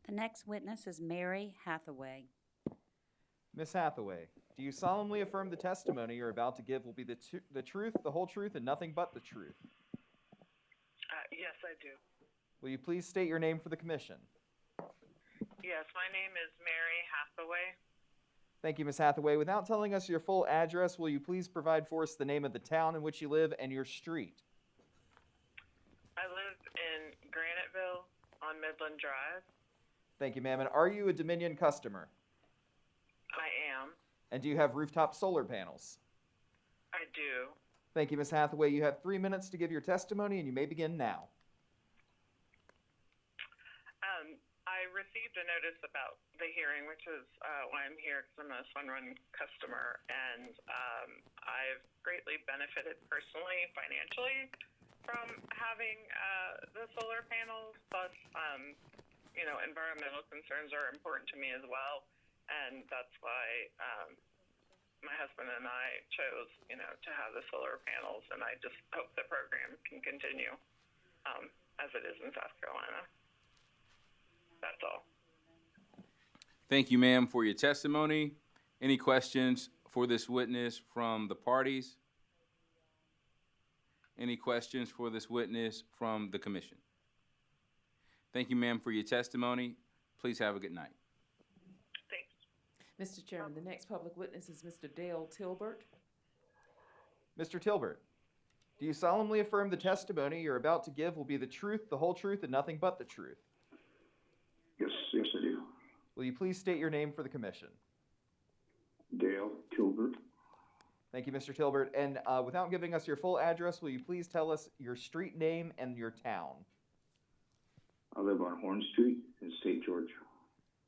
The next witness is Mary Hathaway. Ms. Hathaway, do you solemnly affirm the testimony you're about to give will be the truth, the whole truth, and nothing but the truth? Yes, I do. Will you please state your name for the commission? Yes, my name is Mary Hathaway. Thank you, Ms. Hathaway. Without telling us your full address, will you please provide for us the name of the town in which you live and your street? I live in Graniteville on Midland Drive. Thank you, ma'am. And are you a Dominion customer? I am. And do you have rooftop solar panels? I do. Thank you, Ms. Hathaway. You have 3 minutes to give your testimony, and you may begin now. I received a notice about the hearing, which is why I'm here, because I'm a Sunrun customer, and I've greatly benefited personally, financially, from having the solar panels. Plus, environmental concerns are important to me as well, and that's why my husband and I chose, to have the solar panels, and I just hope the program can continue as it is in South Carolina. That's all. Thank you, ma'am, for your testimony. Any questions for this witness from the parties? Any questions for this witness from the commission? Thank you, ma'am, for your testimony. Please have a good night. Thanks. Mr. Chairman, the next public witness is Mr. Dale Tilbert. Mr. Tilbert, do you solemnly affirm the testimony you're about to give will be the truth, the whole truth, and nothing but the truth? Yes, I do. Will you please state your name for the commission? Dale Tilbert. Thank you, Mr. Tilbert. And without giving us your full address, will you please tell us your street name and your town? I live on Horn Street in St. George.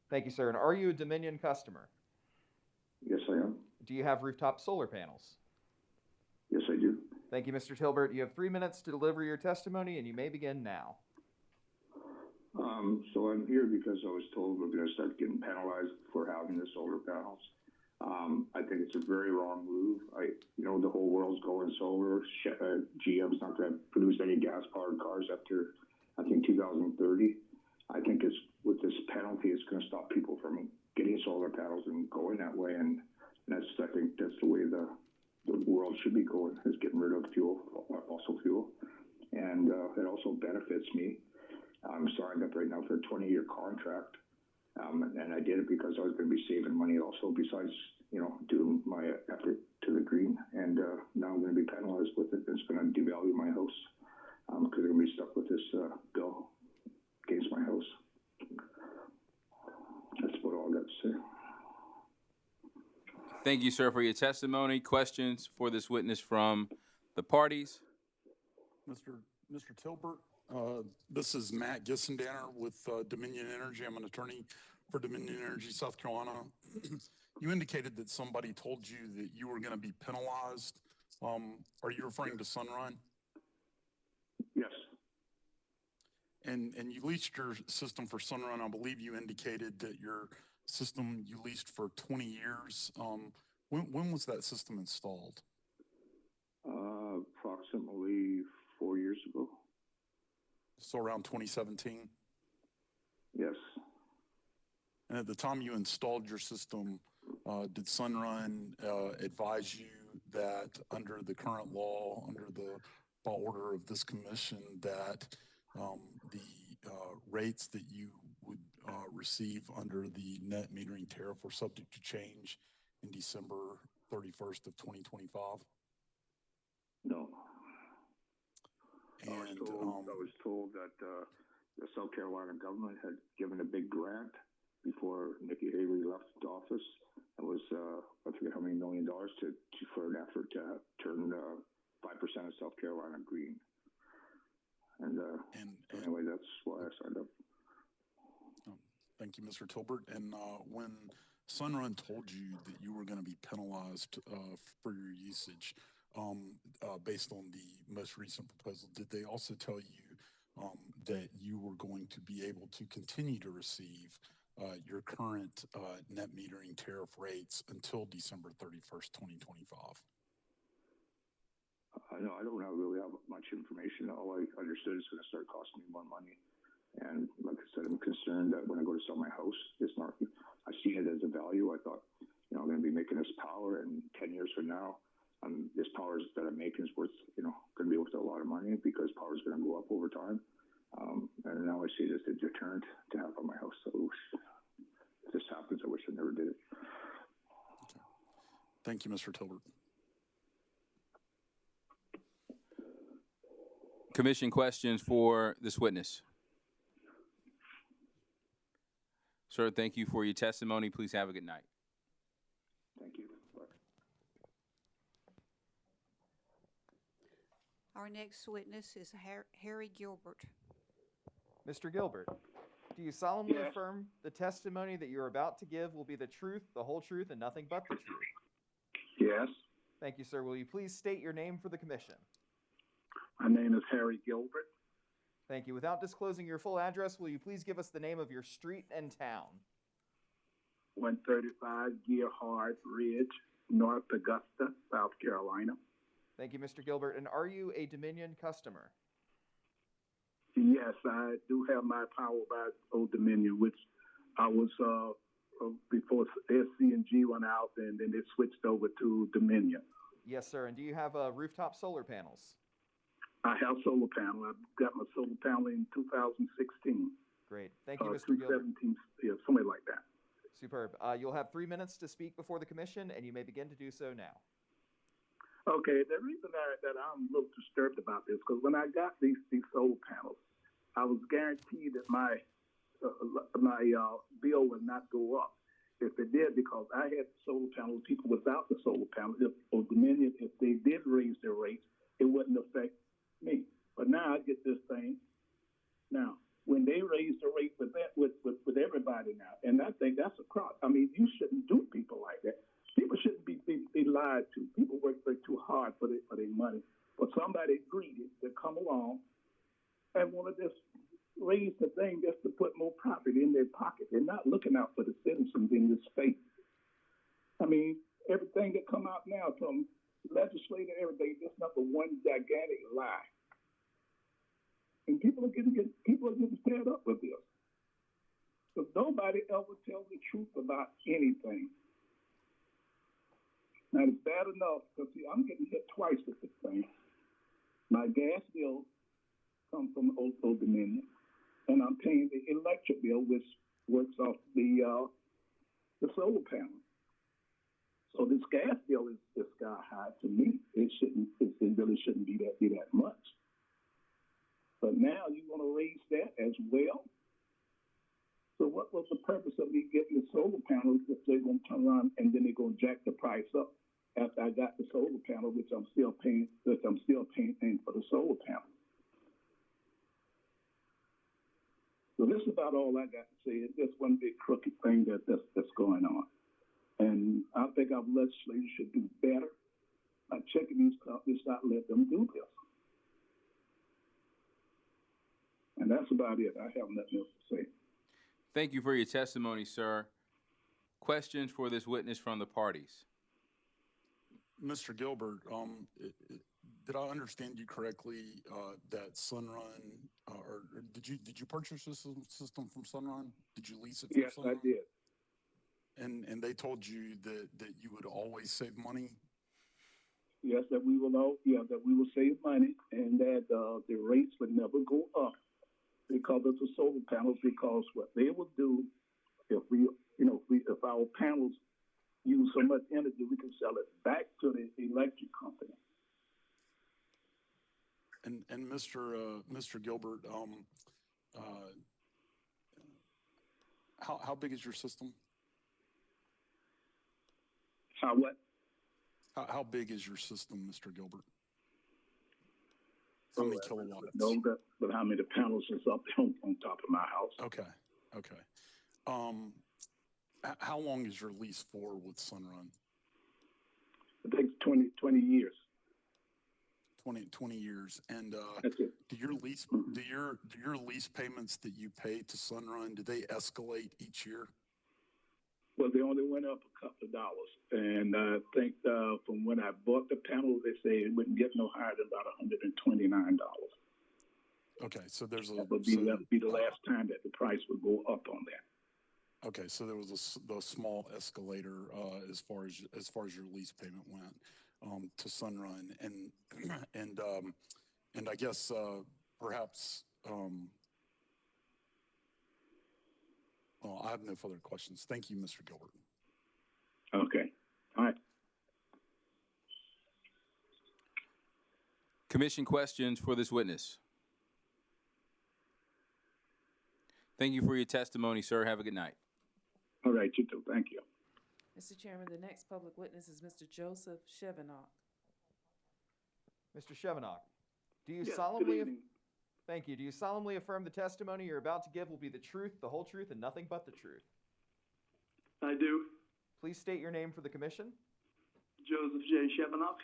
Thank you, sir. And are you a Dominion customer? Yes, I am. Do you have rooftop solar panels? Yes, I do. Thank you, Mr. Tilbert. You have 3 minutes to deliver your testimony, and you may begin now. So I'm here because I was told we're going to start getting penalized for having the solar panels. I think it's a very wrong move. The whole world's going solar. GM's not going to produce any gas-powered cars after, I think, 2030. I think with this penalty, it's going to stop people from getting solar panels and going that way. And I think that's the way the world should be going, is getting rid of fossil fuel. And it also benefits me. I'm signed up right now for a 20-year contract, and I did it because I was going to be saving money also, besides, doing my effort to the green. And now I'm going to be penalized with it. It's going to devalue my house because I'm going to be stuck with this bill against my house. That's about all I got to say. Thank you, sir, for your testimony. Questions for this witness from the parties? Mr. Tilbert, this is Matt Gissendanner with Dominion Energy. I'm an attorney for Dominion Energy, South Carolina. You indicated that somebody told you that you were going to be penalized. Are you referring to Sunrun? Yes. And you leased your system for Sunrun. I believe you indicated that your system you leased for 20 years. When was that system installed? Approximately 4 years ago. So around 2017? Yes. And at the time you installed your system, did Sunrun advise you that under the current law, under the order of this commission, that the rates that you would receive under the net metering tariff were subject to change in December 31st of 2025? No. And I was told that the South Carolina government had given a big grant before Nikki Haley left office. It was, I forget how many $1 million for an effort to turn 5% of South Carolina green. Mr. Tilbert. And when Sunrun told you that you were going to be penalized for your usage based on the most recent proposal, did they also tell you that you were going to be able to continue to receive your current net metering tariff rates until December 31st, 2025? No, I don't really have much information. All I understood is going to start costing me more money. And like I said, I'm concerned that when I go to sell my house, it's not, I see it as a value. I thought, I'm going to be making this power, and 10 years from now, this power that I'm making is worth, going to be worth a lot of money because power is going to go up over time. And now I see it as a deterrent to have on my house. So if this happens, I wish I never did it. Okay. Thank you, Mr. Tilbert. Commission questions for this witness. Sir, thank you for your testimony. Please have a good night. Thank you. Bye. Our next witness is Harry Gilbert. Mr. Gilbert, do you solemnly Yes. affirm the testimony that you're about to give will be the truth, the whole truth, and nothing but the truth? Yes. Thank you, sir. Will you please state your name for the commission? My name is Harry Gilbert. Thank you. Without disclosing your full address, will you please give us the name of your street and town? 135 Gearhart Ridge, North Augusta, South Carolina. Thank you, Mr. Gilbert. And are you a Dominion customer? Yes, I do have my power by Old Dominion, which I was before SC&G went out, and then it switched over to Dominion. Yes, sir. And do you have rooftop solar panels? I have solar panel. I got my solar panel in 2016. Great. Thank you, Mr. Gilbert. 2017, yeah, something like that. Superb. You'll have 3 minutes to speak before the commission, and you may begin to do so now. Okay, the reason that I'm a little disturbed about this, because when I got these solar panels, I was guaranteed that my bill would not go up. If it did, because I had solar panels, people without the solar panels, or Dominion, if they did raise their rates, it wouldn't affect me. But now I get this thing. Now, when they raise the rate with everybody now, and I think that's a crock. I mean, you shouldn't do people like that. People shouldn't be lied to. People work too hard for their money. But somebody greedy to come along and want to just raise the thing just to put more profit in their pocket. They're not looking out for the citizens in this state. I mean, everything that come out now from legislator, everything, just nothing one gigantic lie. And people are getting fed up with this. Because nobody ever tells the truth about anything. Now, it's bad enough, because I'm getting hit twice with this thing. My gas bill comes from Old Dominion, and I'm paying the electric bill, which works off the solar panel. So this gas bill is sky high to me. It really shouldn't be that much. But now you want to raise that as well. So what was the purpose of me getting the solar panels if they're going to turn around and then they're going to jack the price up after I got the solar panel, which I'm still paying for the solar panel. So this is about all I got to say. It's just one big crooked thing that's going on. And I think our legislators should do better by checking these companies, not let them do this. And that's about it. I have nothing else to say. Thank you for your testimony, sir. Questions for this witness from the parties? Mr. Gilbert, did I understand you correctly that Sunrun, or did you purchase this system from Sunrun? Did you lease it from Yes, Sunrun? I did. And they told you that you would always save money? Yes, that we will save money, and that the rates would never go up because of the solar panels. Because what they will do, if our panels use so much energy, we can sell it back to the electric company. And Mr. Gilbert, how big is your system? How what? How big is your system, Mr. Gilbert? How many kilowatts? No, but how many panels is up on top of my house? Okay. How long is your lease for with Sunrun? I think 20 years. 20 years. And That's it. do your lease payments that you pay to Sunrun, do they escalate each year? Well, they only went up a couple of dollars. And I think from when I bought the panel, they say it wouldn't get no higher than about $129. Okay, so there's a... That would be the last time that the price would go up on that. Okay, so there was a small escalator as far as your lease payment went to Sunrun, and I guess perhaps well, I have no further questions. Thank you, Mr. Gilbert. Okay, all right. Commission questions for this witness. Thank you for your testimony, sir. Have a good night. All right, you too. Thank you. Mr. Chairman, the next public witness is Mr. Joseph Chevenot. Mr. Chevenot, do you Yes, solemnly... good evening. Thank you. Do you solemnly affirm the testimony you're about to give will be the truth, the whole truth, and nothing but the truth? I do. Please state your name for the commission. Joseph J. Chevenot.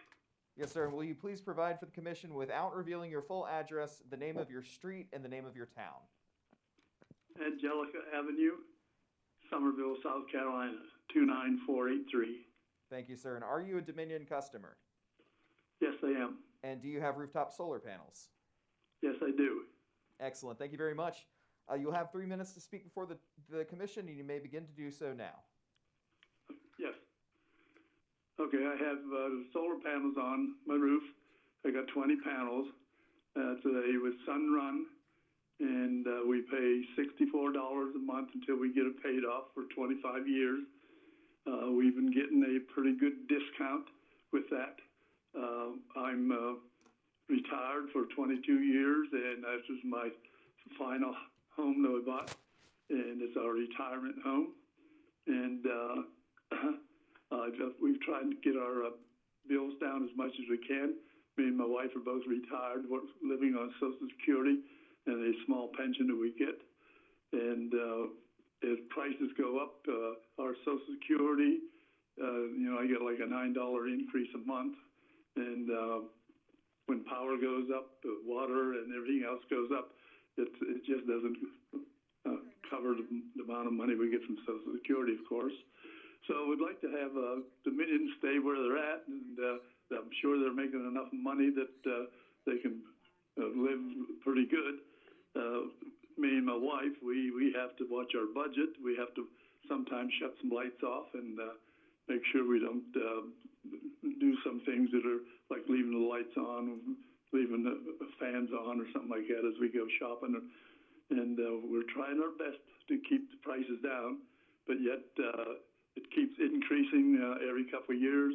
Yes, sir. Will you please provide for the commission, without revealing your full address, the name of your street and the name of your town? Angelica Avenue, Somerville, South Carolina, 29483. Thank you, sir. And are you a Dominion customer? Yes, I am. And do you have rooftop solar panels? Yes, I do. Excellent. Thank you very much. You'll have 3 minutes to speak before the commission, and you may begin to do so now. Yes. Okay, I have solar panels on my roof. I got 20 panels. Today with Sunrun, and we pay $64 a month until we get it paid off for 25 years. We've been getting a pretty good discount with that. I'm retired for 22 years, and this is my final home that I bought, and it's our retirement home. And we've tried to get our bills down as much as we can. Me and my wife are both retired, we're living on Social Security and a small pension that we get. And as prices go up, our Social Security, I get like a $9 increase a month. And when power goes up, water and everything else goes up, it just doesn't cover the amount of money we get from Social Security, of course. So we'd like to have Dominion stay where they're at, and I'm sure they're making enough money that they can live pretty good. Me and my wife, we have to watch our budget. We have to sometimes shut some lights off and make sure we don't do some things that are like leaving the lights on, leaving the fans on or something like that as we go shopping. And we're trying our best to keep the prices down, but yet it keeps increasing every couple of years.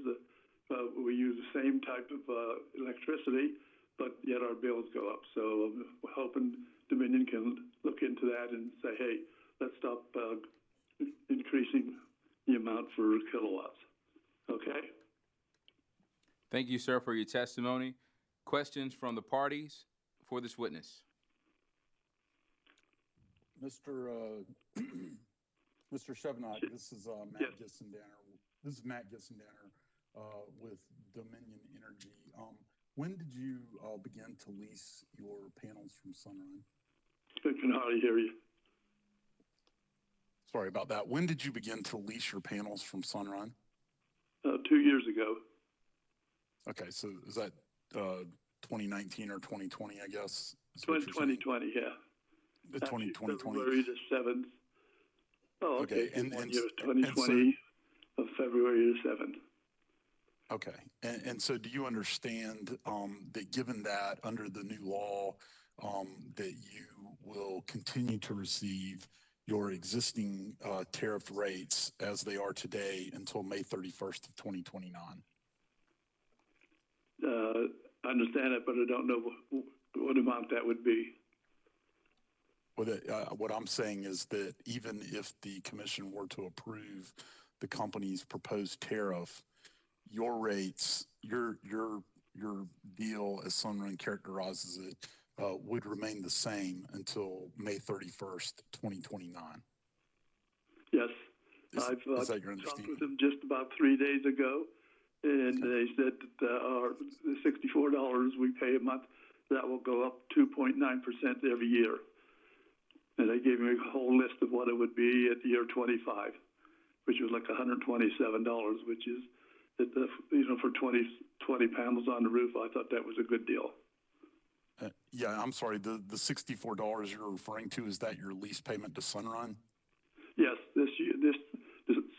We use the same type of electricity, but yet our bills go up. So we're hoping Dominion can look into that and say, hey, let's stop increasing the amount for kilowatts. Okay? Thank you, sir, for your testimony. Questions from the parties for this witness? Mr. Chevenot, this is Matt Gissendanner. This is Matt Gissendanner with Dominion Energy. When did you begin to lease your panels from Sunrun? I can hardly hear you. Sorry about that. When did you begin to lease your panels from Sunrun? 2 years ago. Okay, so is that 2019 or 2020, I guess? 2020, yeah. The 2020. February the 7th. Oh, okay. And 2020 of February the 7th. Okay. And so do you understand that given that under the new law that you will continue to receive your existing tariff rates as they are today until May 31st of 2029? I understand it, but I don't know what amount that would be. Well, what I'm saying is that even if the commission were to approve the company's proposed tariff, your rates, your deal as Sunrun characterizes it, would remain the same until May 31st, 2029. Yes. Is I've that your talked understanding? with them just about 3 days ago, and they said that the $64 we pay a month, that will go up 2.9% every year. And they gave me a whole list of what it would be at year 25, which was like $127, which is, at the, for 20 panels on the roof. I thought that was a good deal. Yeah, I'm sorry. The $64 you're referring to, is that your lease payment to Sunrun? Yes, this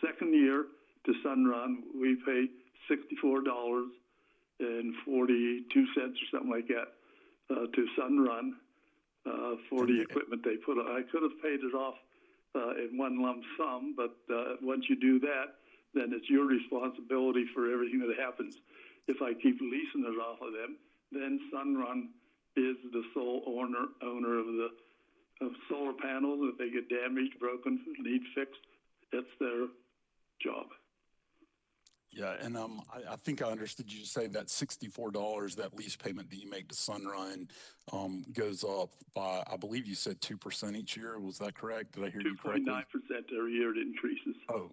second year to Sunrun, we pay $64.42 or something like that to Sunrun for the equipment they put on. I could have paid it off in one lump sum, but once you do that, then it's your responsibility for everything that happens. If I keep leasing it off of them, then Sunrun is the sole owner of solar panels. If they get damaged, broken, need fixed, that's their job. Yeah, and I think I understood you to say that $64, that lease payment that you make to Sunrun, goes up by, I believe you said 2% each year. Was that correct? Did I hear you correctly? 2.9% every year it increases. Oh,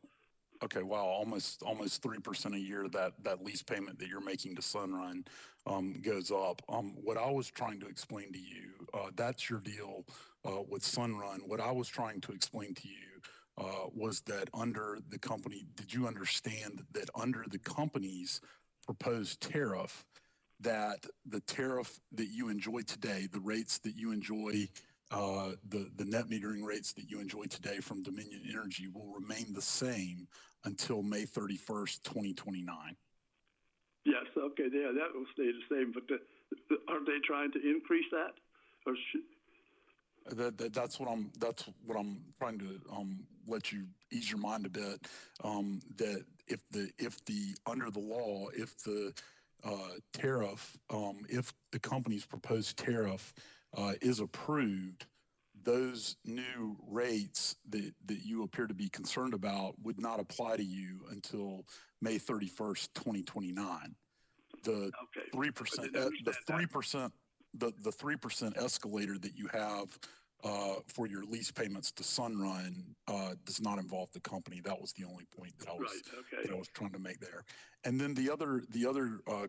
okay. Wow, almost 3% a year. That lease payment that you're making to Sunrun goes up. What I was trying to explain to you, that's your deal with Sunrun. What I was trying to explain to you was that under the company, did you understand that under the company's proposed tariff, that the tariff that you enjoy today, the rates that you enjoy, the net metering rates that you enjoy today from Dominion Energy will remain the same until May 31st, 2029? Yes, okay, yeah, that will stay the same, but aren't they trying to increase that? Or That's what I'm trying to let you ease your mind a bit. That if the under the law, if the tariff, if the company's proposed tariff is approved, those new rates that you appear to be concerned about would not apply to you until May 31st, 2029. The 3%, the 3% escalator that you have for your lease payments to Sunrun does not involve the company. That was the only point that I was trying to make there. And then the other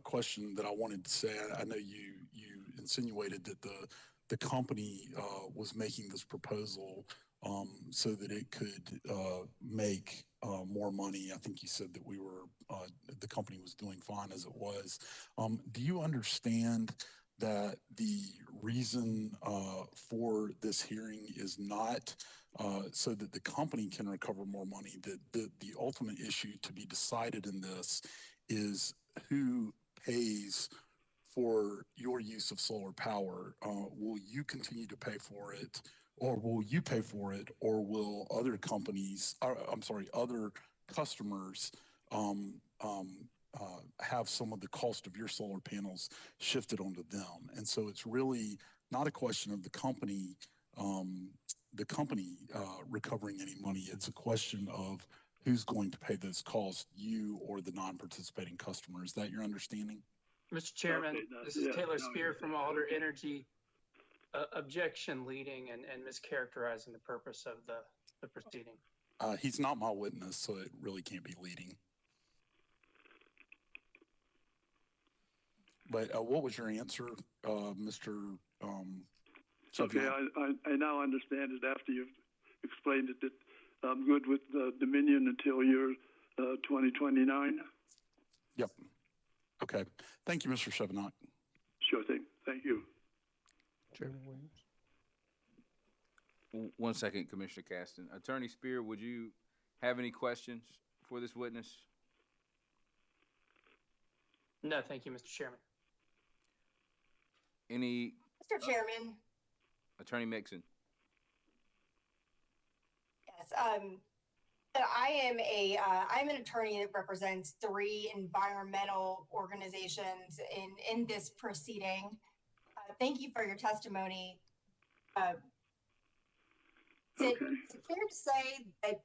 question that I wanted to say, I know you insinuated that the company was making this proposal so that it could make more money. I think you said that the company was doing fine as it was. Do you understand that the reason for this hearing is not so that the company can recover more money, that the ultimate issue to be decided in this is who pays for your use of solar power? Will you continue to pay for it, or will you pay for it, or will other customers have some of the cost of your solar panels shifted onto them? And so it's really not a question of the company recovering any money. It's a question of who's going to pay those costs, you or the non-participating customer. Is that your understanding? Mr. Chairman, this is Taylor Spear from Alder Energy. Objection leading and mischaracterizing the purpose of the proceeding. He's not my witness, so it really can't be leading. But what was your answer, Mr. Okay, I now understand it after you've explained it that I'm good with Dominion until year 2029. Yep. Okay. Thank you, Mr. Chevenot. Sure thing. Thank you. Chairman Williams. 1 second, Commissioner Caston. Attorney Spear, would you have any questions for this witness? No, thank you, Mr. Chairman. Any? Mr. Chairman. Attorney Mixon. Yes. I'm an attorney that represents 3 environmental organizations in this proceeding. Thank you for your testimony. Is it fair to say that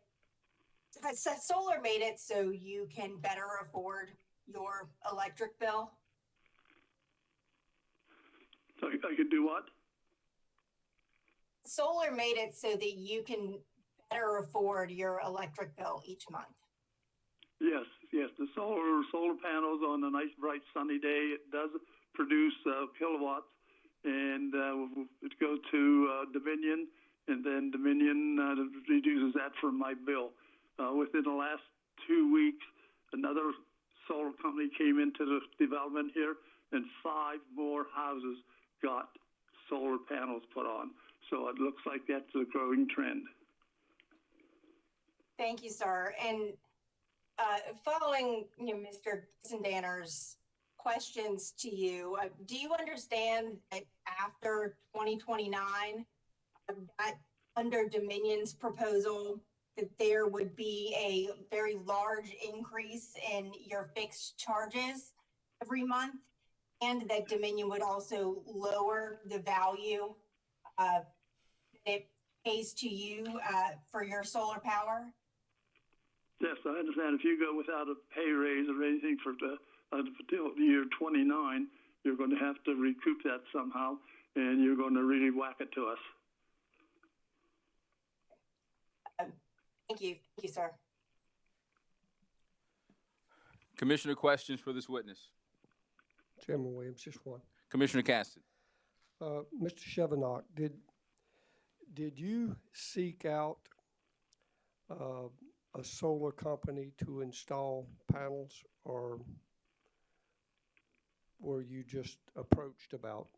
has solar made it so you can better afford your electric bill? I can do what? Solar made it so that you can better afford your electric bill each month? Yes, yes. The solar panels on a nice, bright, sunny day, it does produce kilowatts, and it goes to Dominion, and then Dominion reduces that from my bill. Within the last 2 weeks, another solar company came into the development here, and 5 more houses got solar panels put on. So it looks like that's a growing trend. Thank you, sir. And following Mr. Danner's questions to you, do you understand that after 2029, that under Dominion's proposal, that there would be a very large increase in your fixed charges every month, and that Dominion would also lower the value that it pays to you for your solar power? Yes, I understand. If you go without a pay raise or anything for until the year 29, you're going to have to recoup that somehow, and you're going to really whack it to us. Thank you. Thank you, sir. Commissioner, questions for this witness? Chairman Williams, just one. Commissioner Caston. Mr. Chevenok, did you seek out a solar company to install panels, or were you just approached about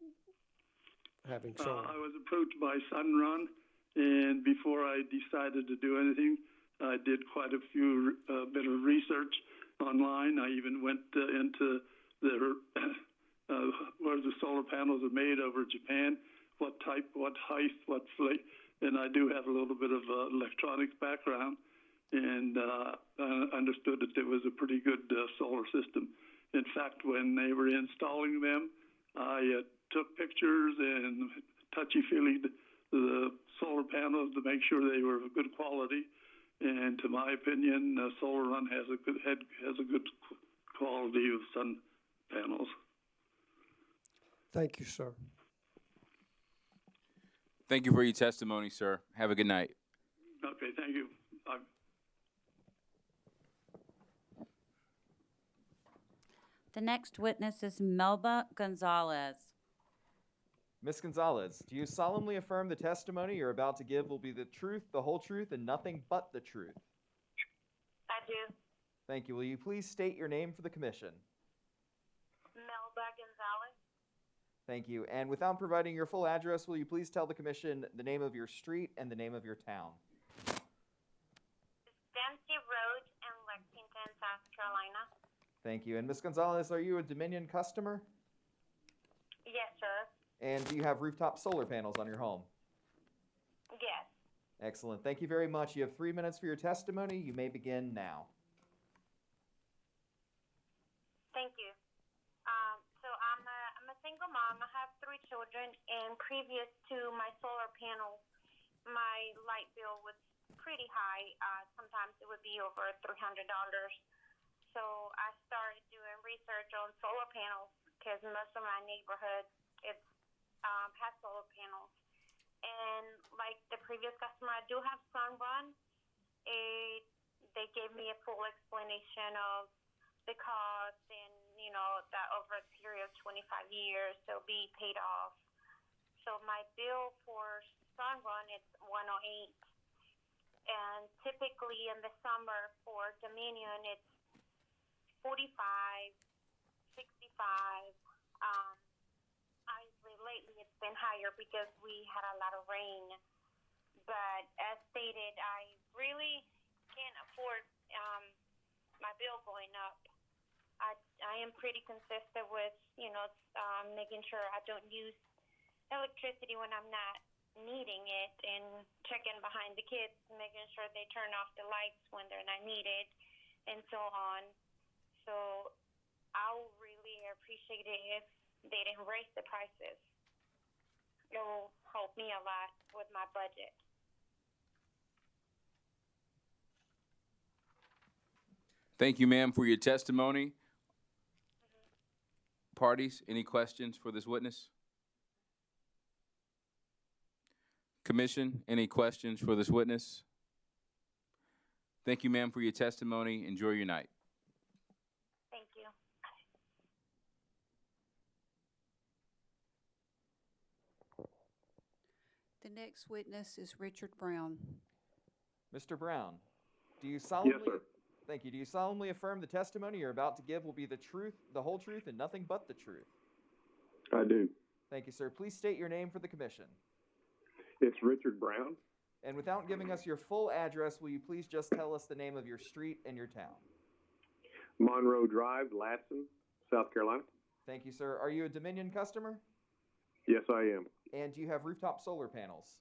having solar? I was approached by Sunrun, and before I decided to do anything, I did quite a few bit of research online. I even went into their where the solar panels are made over Japan, what type, what height, what slate, and I do have a little bit of electronics background, and understood that it was a pretty good solar system. In fact, when they were installing them, I took pictures and touchy-feely the solar panels to make sure they were of good quality. And to my opinion, SolarRun has a good quality of sun panels. Thank you, sir. Thank you for your testimony, sir. Have a good night. Okay, thank you. Bye. The next witness is Melba Gonzalez. Ms. Gonzalez, do you solemnly affirm the testimony you're about to give will be the truth, the whole truth, and nothing but the truth? I do. Thank you. Will you please state your name for the commission? Melba Gonzalez. Thank you. And without providing your full address, will you please tell the commission the name of your street and the name of your town? Dempsey Road in Lexington, South Carolina. Thank you. And Ms. Gonzalez, are you a Dominion customer? Yes, sir. And do you have rooftop solar panels on your home? Yes. Excellent. Thank you very much. You have 3 minutes for your testimony. You may begin now. Thank you. So I'm a single mom. I have 3 children, and previous to my solar panels, my light bill was pretty high. Sometimes it would be over $300. So I started doing research on solar panels because most of my neighborhood has solar panels. And like the previous customer, I do have Sunrun. They gave me a full explanation of the cost and, that over a period of 25 years, they'll be paid off. So my bill for Sunrun, it's $108. And typically in the summer for Dominion, it's $45, $65. Obviously, lately it's been higher because we had a lot of rain. But as stated, I really can't afford my bill going up. I am pretty consistent with, making sure I don't use electricity when I'm not needing it, and checking behind the kids, making sure they turn off the lights when they're not needed, and so on. So I'll really appreciate it if they didn't raise the prices. It will help me a lot with my budget. Thank you, ma'am, for your testimony. Parties, any questions for this witness? Commission, any questions for this witness? Thank you, ma'am, for your testimony. Enjoy your night. Thank you. The next witness is Richard Brown. Mr. Brown, do you solemnly... Yes, sir. Thank you. Do you solemnly affirm the testimony you're about to give will be the truth, the whole truth, and nothing but the truth? I do. Thank you, sir. Please state your name for the commission. It's Richard Brown. And without giving us your full address, will you please just tell us the name of your street and your town? Monroe Drive, Latson, South Carolina. Thank you, sir. Are you a Dominion customer? Yes, I am. And do you have rooftop solar panels?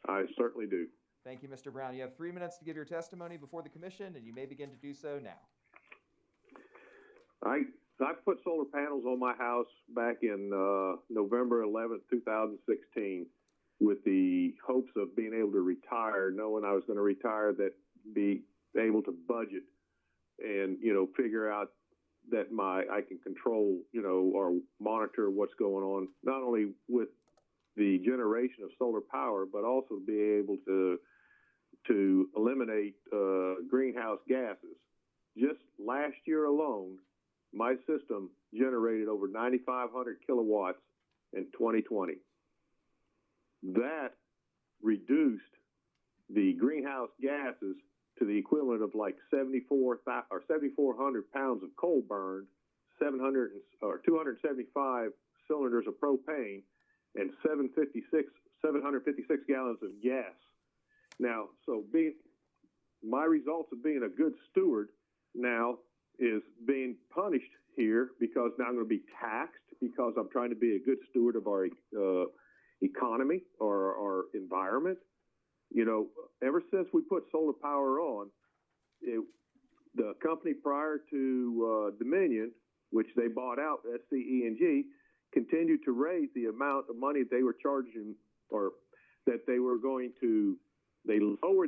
I certainly do. Thank you, Mr. Brown. You have 3 minutes to give your testimony before the commission, and you may begin to do so now. I put solar panels on my house back in November 11th, 2016, with the hopes of being able to retire, knowing I was going to retire, that be able to budget and, figure out that I can control, or monitor what's going on, not only with the generation of solar power, but also be able to eliminate greenhouse gases. Just last year alone, my system generated over 9,500 kilowatts in 2020. That reduced the greenhouse gases to the equivalent of like 7,400 pounds of coal burned, 275 cylinders of propane, and 756 gallons of gas. Now, my results of being a good steward now is being punished here because now I'm going to be taxed because I'm trying to be a good steward of our economy or our environment. Ever since we put solar power on, the company prior to Dominion, which they bought out, SCE&G, continued to raise the amount of money they were charging, or that they lowered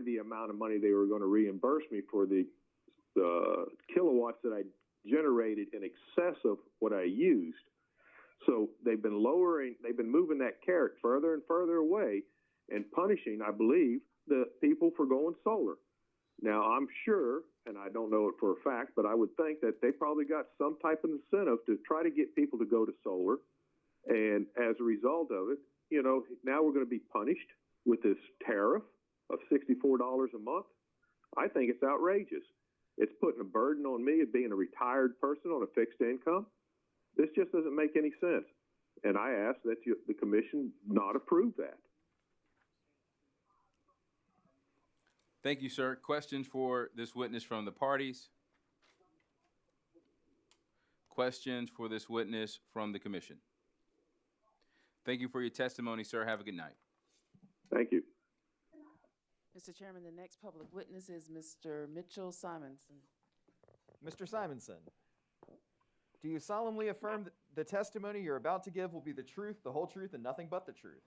the amount of money they were going to reimburse me for the kilowatts that I generated in excess of what I used. So they've been moving that carrot further and further away and punishing, I believe, the people for going solar. Now, I'm sure, and I don't know it for a fact, but I would think that they probably got some type of incentive to try to get people to go to solar. And as a result of it, now we're going to be punished with this tariff of $64 a month. I think it's outrageous. It's putting a burden on me of being a retired person on a fixed income. This just doesn't make any sense. And I ask that the commission not approve that. Thank you, sir. Questions for this witness from the parties? Questions for this witness from the commission? Thank you for your testimony, sir. Have a good night. Thank you. Mr. Chairman, the next public witness is Mr. Mitchell Simonson. Mr. Simonson, do you solemnly affirm that the testimony you're about to give will be the truth, the whole truth, and nothing but the truth?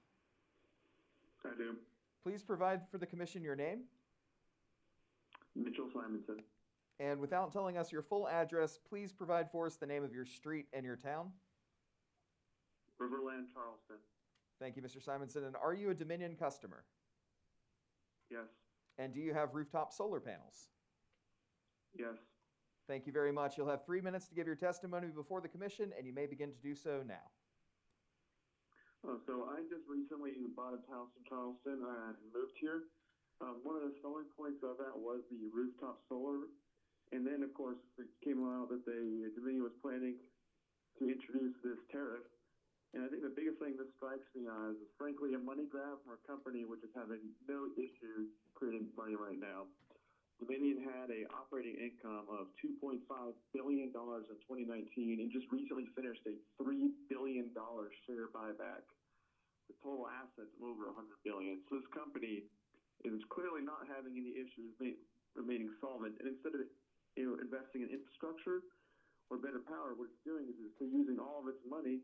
I do. Please provide for the commission your name. Mitchell Simonson. And without telling us your full address, please provide for us the name of your street and your town. Riverland, Charleston. Thank you, Mr. Simonson. And are you a Dominion customer? Yes. And do you have rooftop solar panels? Yes. Thank you very much. You'll have 3 minutes to give your testimony before the commission, and you may begin to do so now. So I just recently bought a house in Charleston and moved here. One of the selling points of that was the rooftop solar. And then, of course, it came out that Dominion was planning to introduce this tariff. And I think the biggest thing that strikes me as is, frankly, a money grab from a company which is having no issues creating money right now. Dominion had an operating income of $2.5 billion in 2019 and just recently finished a $3 billion share buyback with total assets of over $100 billion. So this company is clearly not having any issues remaining solvent. And instead of investing in infrastructure or better power, what it's doing is it's using all of its money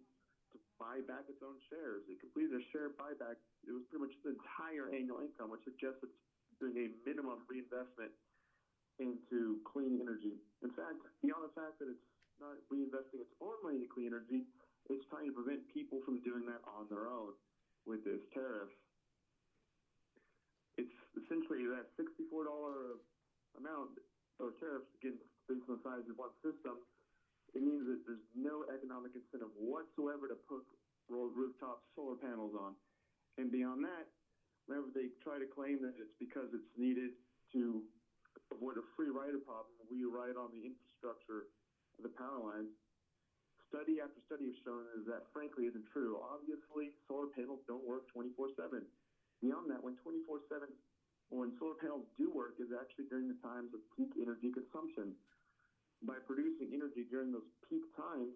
to buy back its own shares. It completed a share buyback. It was pretty much the entire annual income, which suggests it's doing a minimum reinvestment into clean energy. In fact, beyond the fact that it's not reinvesting its own money into clean energy, it's trying to prevent people from doing that on their own with this tariff. It's essentially that $64 amount or tariffs, again, based on the size of one system, it means that there's no economic incentive whatsoever to put rooftop solar panels on. And beyond that, whenever they try to claim that it's because it's needed to avoid a free rider problem, we ride on the infrastructure of the power lines. Study after study has shown is that frankly isn't true. Obviously, solar panels don't work 24/7. Beyond that, when solar panels do work is actually during the times of peak energy consumption. By producing energy during those peak times,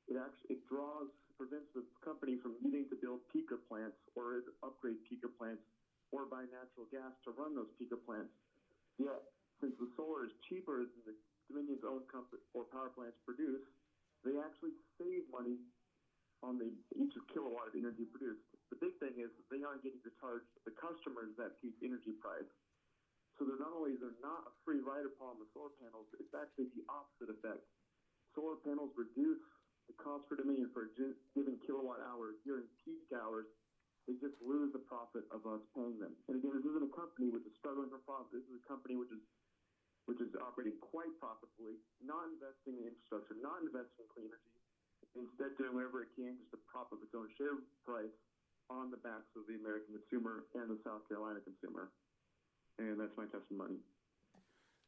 it prevents the company from needing to build peaker plants or upgrade peaker plants or buy natural gas to run those peaker plants. Yet, since the solar is cheaper than the Dominion's own or power plants produce, they actually save money on each kilowatt of energy produced. The big thing is they aren't getting to charge the customers that peak energy price. So not only is there not a free rider problem with solar panels, it's actually the opposite effect. Solar panels reduce the cost for Dominion for a given kilowatt hour during peak hours. They just lose the profit of us paying them. And again, this isn't a company which is struggling for profit. This is a company which is operating quite profitably, not investing in infrastructure, not investing in clean energy, instead doing whatever it can just to prop up its own share price on the backs of the American consumer and the South Carolina consumer. And that's my testimony.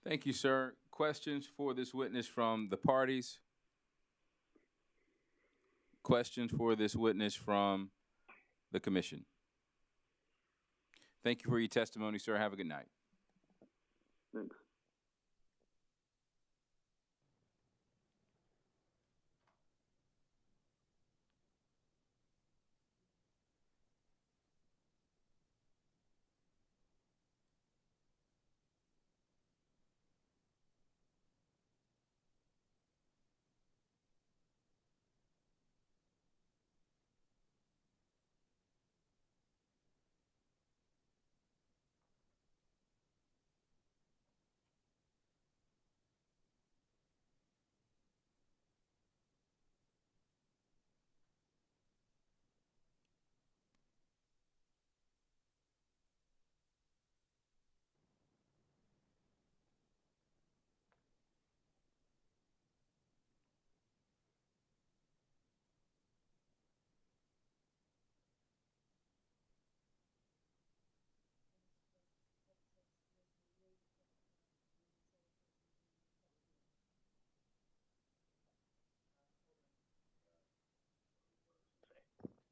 Thank you, sir. Questions for this witness from the parties? Questions for this witness from the commission? Thank you for your testimony, sir. Have a good night. Thanks.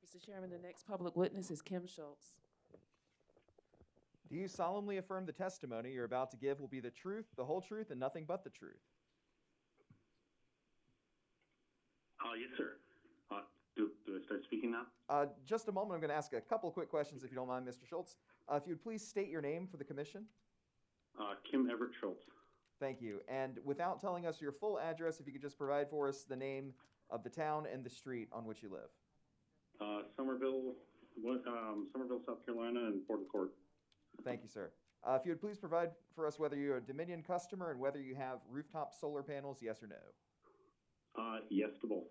Mr. Chairman, the next public witness is Kim Schultz. Do you solemnly affirm the testimony you're about to give will be the truth, the whole truth, and nothing but the truth? Yes, sir. Do I start speaking now? Just a moment. I'm going to ask a couple quick questions, if you don't mind, Mr. Schultz. If you'd please state your name for the commission. Kim Everett Schultz. Thank you. And without telling us your full address, if you could just provide for us the name of the town and the street on which you live. Somerville, South Carolina, and Port Court. Thank you, sir. If you would please provide for us whether you're a Dominion customer and whether you have rooftop solar panels, yes or no. Yes to both.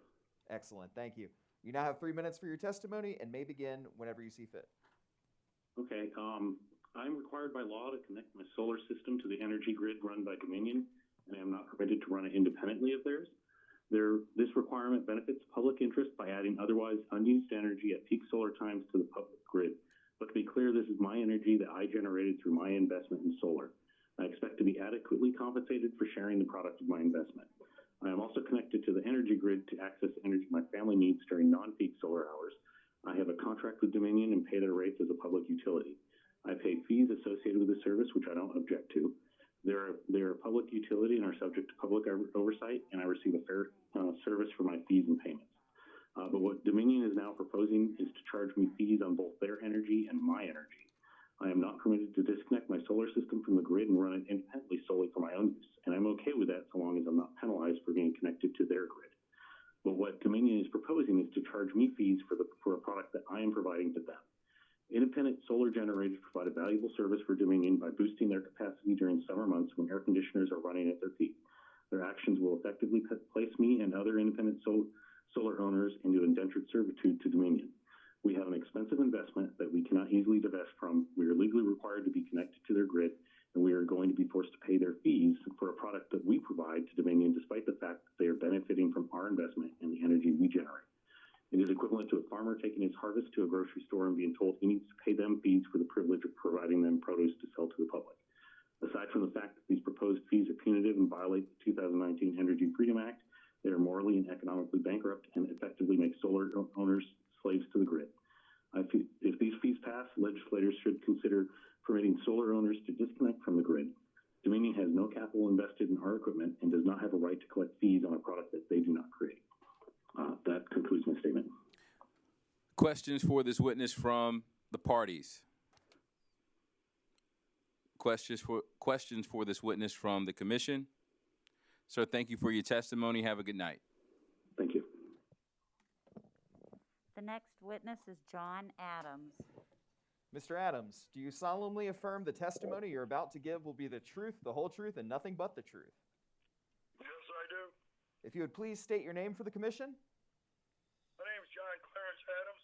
Excellent. Thank you. You now have 3 minutes for your testimony and may begin whenever you see fit. Okay. I'm required by law to connect my solar system to the energy grid run by Dominion, and I am not permitted to run it independently of theirs. This requirement benefits public interest by adding otherwise unused energy at peak solar times to the public grid. But to be clear, this is my energy that I generated through my investment in solar. I expect to be adequately compensated for sharing the product of my investment. I am also connected to the energy grid to access energy my family needs during non-peak solar hours. I have a contract with Dominion and pay their rates as a public utility. I pay fees associated with the service, which I don't object to. They're a public utility and are subject to public oversight, and I receive a fair service for my fees and payments. But what Dominion is now proposing is to charge me fees on both their energy and my energy. I am not permitted to disconnect my solar system from the grid and run it independently solely for my own use, and I'm okay with that so long as I'm not penalized for being connected to their grid. But what Dominion is proposing is to charge me fees for a product that I am providing to them. Independent solar generators provide a valuable service for Dominion by boosting their capacity during summer months when air conditioners are running at their peak. Their actions will effectively place me and other independent solar owners into indentured servitude to Dominion. We have an expensive investment that we cannot easily divest from. We are legally required to be connected to their grid, and we are going to be forced to pay their fees for a product that we provide to Dominion, despite the fact that they are benefiting from our investment and the energy we generate. It is equivalent to a farmer taking his harvest to a grocery store and being told he needs to pay them fees for the privilege of providing them produce to sell to the public. Aside from the fact that these proposed fees are punitive and violate the 2019 Energy Freedom Act, they are morally and economically bankrupt and effectively make solar owners slaves to the grid. If these fees pass, legislators should consider permitting solar owners to disconnect from the grid. Dominion has no capital invested in our equipment and does not have a right to collect fees on a product that they do not create. That concludes my statement. Questions for this witness from the parties? Questions for this witness from the commission? Sir, thank you for your testimony. Have a good night. Thank you. The next witness is John Adams. Mr. Adams, do you solemnly affirm the testimony you're about to give will be the truth, the whole truth, and nothing but the truth? Yes, I do. If you would please state your name for the commission. My name is John Clarence Adams.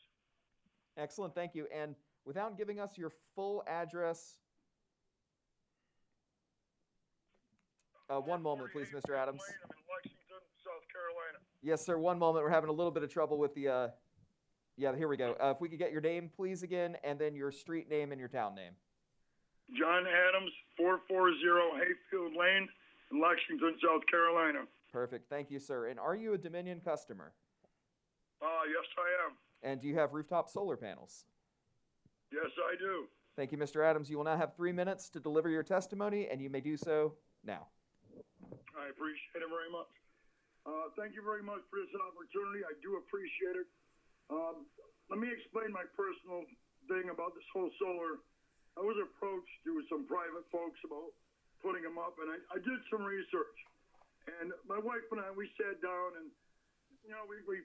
Excellent, thank you. And without giving us your full address, one moment, please, Mr. Adams. I'm in Lexington, South Carolina. Yes, sir, one moment. We're having a little bit of trouble with the, yeah, here we go. If we could get your name, please, again, and then your street name and your town name. John Adams, 440 Hayfield Lane in Lexington, South Carolina. Perfect, thank you, sir. And are you a Dominion customer? Yes, I am. And do you have rooftop solar panels? Yes, I do. Thank you, Mr. Adams. You will now have 3 minutes to deliver your testimony, and you may do so now. I appreciate it very much. Thank you very much for this opportunity. I do appreciate it. Let me explain my personal thing about this whole solar. I was approached to some private folks about putting them up, and I did some research. And my wife and I, we sat down and, you know, we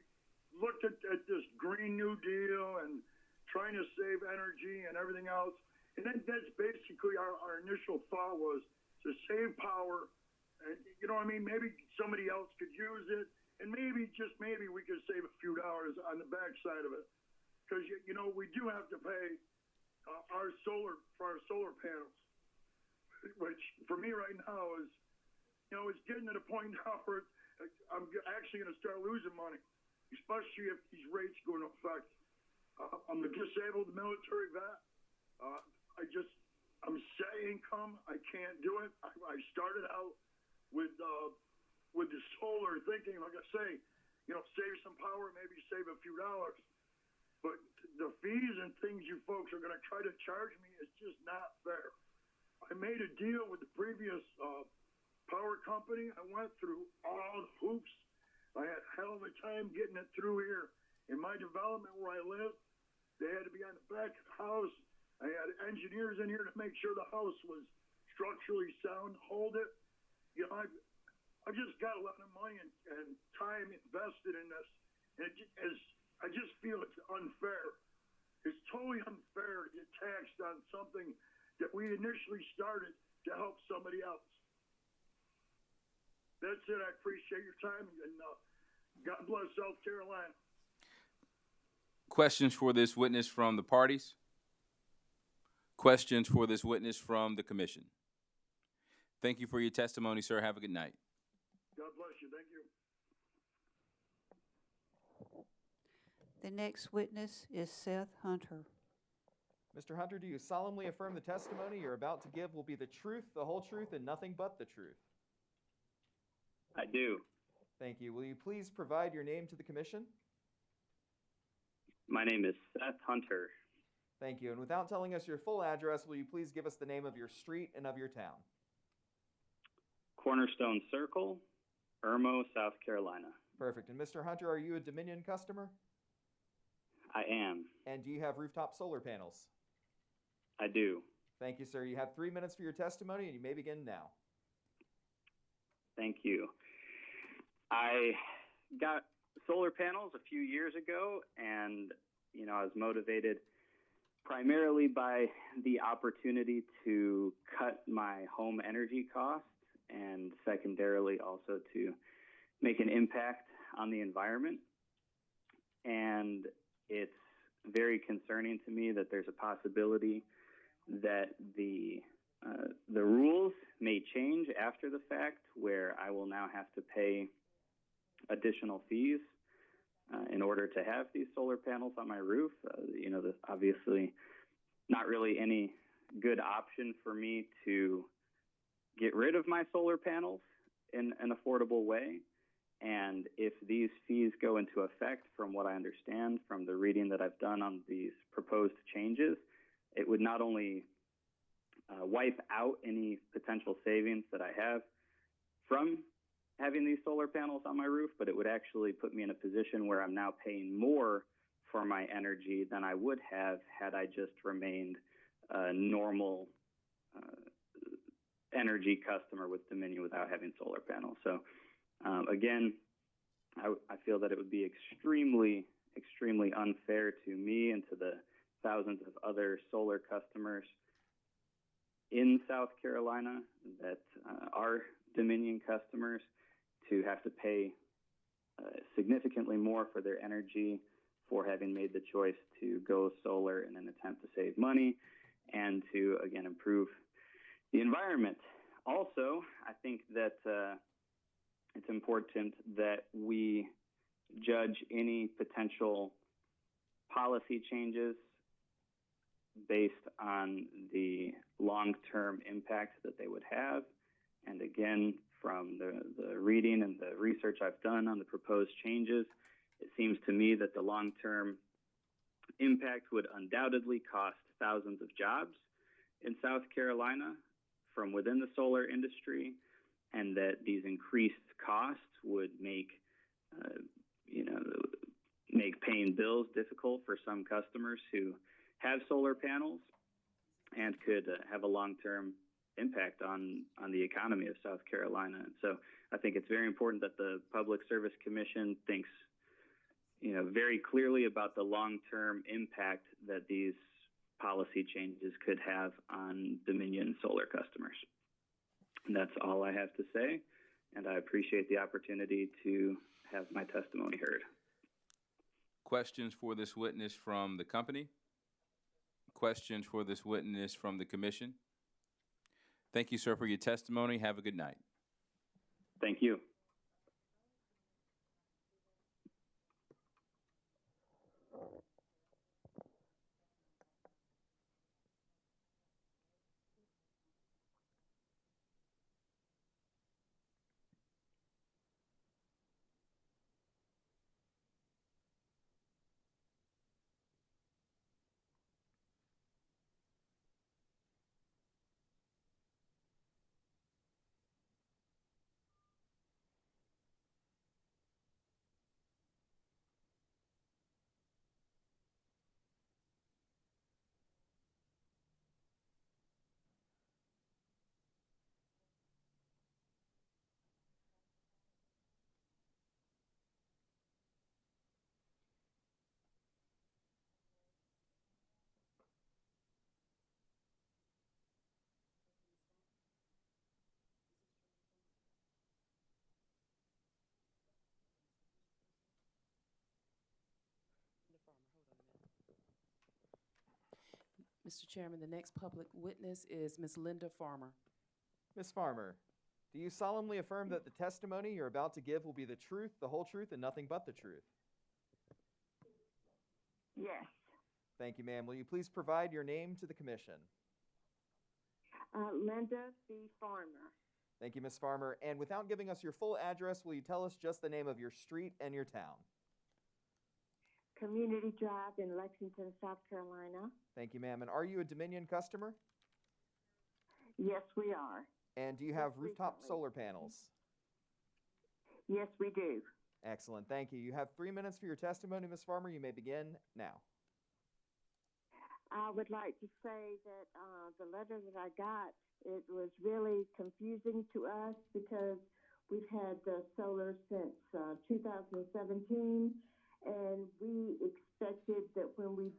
looked at this Green New Deal and trying to save energy and everything else. And then that's basically our initial thought was to save power. And, you know what I mean? Maybe somebody else could use it. And maybe, just maybe, we could save a few dollars on the backside of it. Because, you know, we do have to pay for our solar panels, which for me right now is, you know, it's getting to the point now where I'm actually going to start losing money, especially if these rates go into effect. I'm a disabled military vet. I'm set income. I can't do it. I started out with the solar thinking, like I say, you know, save some power, maybe save a few dollars. But the fees and things you folks are going to try to charge me is just not fair. I made a deal with the previous power company. I went through all the hoops. I had a hell of a time getting it through here. In my development where I live, they had to be on the back of the house. I had engineers in here to make sure the house was structurally sound, hold it. You know, I've just got a lot of money and time invested in this. And I just feel it's unfair. It's totally unfair to get taxed on something that we initially started to help somebody else. That's it. I appreciate your time, and God bless South Carolina. Questions for this witness from the parties? Questions for this witness from the commission? Thank you for your testimony, sir. Have a good night. God bless you. Thank you. The next witness is Seth Hunter. Mr. Hunter, do you solemnly affirm the testimony you're about to give will be the truth, the whole truth, and nothing but the truth? I do. Thank you. Will you please provide your name to the commission? My name is Seth Hunter. Thank you. And without telling us your full address, will you please give us the name of your street and of your town? Cornerstone Circle, Irmo, South Carolina. Perfect. And Mr. Hunter, are you a Dominion customer? I am. And do you have rooftop solar panels? I do. Thank you, sir. You have 3 minutes for your testimony, and you may begin now. Thank you. I got solar panels a few years ago, and, you know, I was motivated primarily by the opportunity to cut my home energy costs and secondarily also to make an impact on the environment. And it's very concerning to me that there's a possibility that the The rules may change after the fact, where I will now have to pay additional fees in order to have these solar panels on my roof. Obviously not really any good option for me to get rid of my solar panels in an affordable way. And if these fees go into effect, from what I understand from the reading that I've done on these proposed changes, it would not only wipe out any potential savings that I have from having these solar panels on my roof, but it would actually put me in a position where I'm now paying more for my energy than I would have had I just remained a normal energy customer with Dominion without having solar panels. So again, I feel that it would be extremely, extremely unfair to me and to the thousands of other solar customers in South Carolina that are Dominion customers to have to pay significantly more for their energy for having made the choice to go solar in an attempt to save money and to, again, improve the environment. Also, I think that it's important that we judge any potential policy changes based on the long-term impact that they would have. And again, from the reading and the research I've done on the proposed changes, it seems to me that the long-term impact would undoubtedly cost thousands of jobs in South Carolina from within the solar industry, and that these increased costs would make paying bills difficult for some customers who have solar panels, and could have a long-term impact on the economy of South Carolina. And so I think it's very important that the Public Service Commission thinks very clearly about the long-term impact that these policy changes could have on Dominion solar customers. And that's all I have to say, and I appreciate the opportunity to have my testimony heard. Questions for this witness from the company? Questions for this witness from the commission? Thank you, sir, for your testimony. Have a good night. Thank you. Mr. Chairman, the next public witness is Ms. Linda Farmer. Ms. Farmer, do you solemnly affirm that the testimony you're about to give will be the truth, the whole truth, and nothing but the truth? Yes. Thank you, ma'am. Will you please provide your name to the commission? Linda B. Farmer. Thank you, Ms. Farmer. And without giving us your full address, will you tell us just the name of your street and your town? Community Drive in Lexington, South Carolina. Thank you, ma'am. And are you a Dominion customer? Yes, we are. And do you have rooftop solar panels? Yes, we do. Excellent. Thank you. You have 3 minutes for your testimony, Ms. Farmer. You may begin now. I would like to say that the letter that I got, it was really confusing to us because we've had solar since 2017, and we expected that when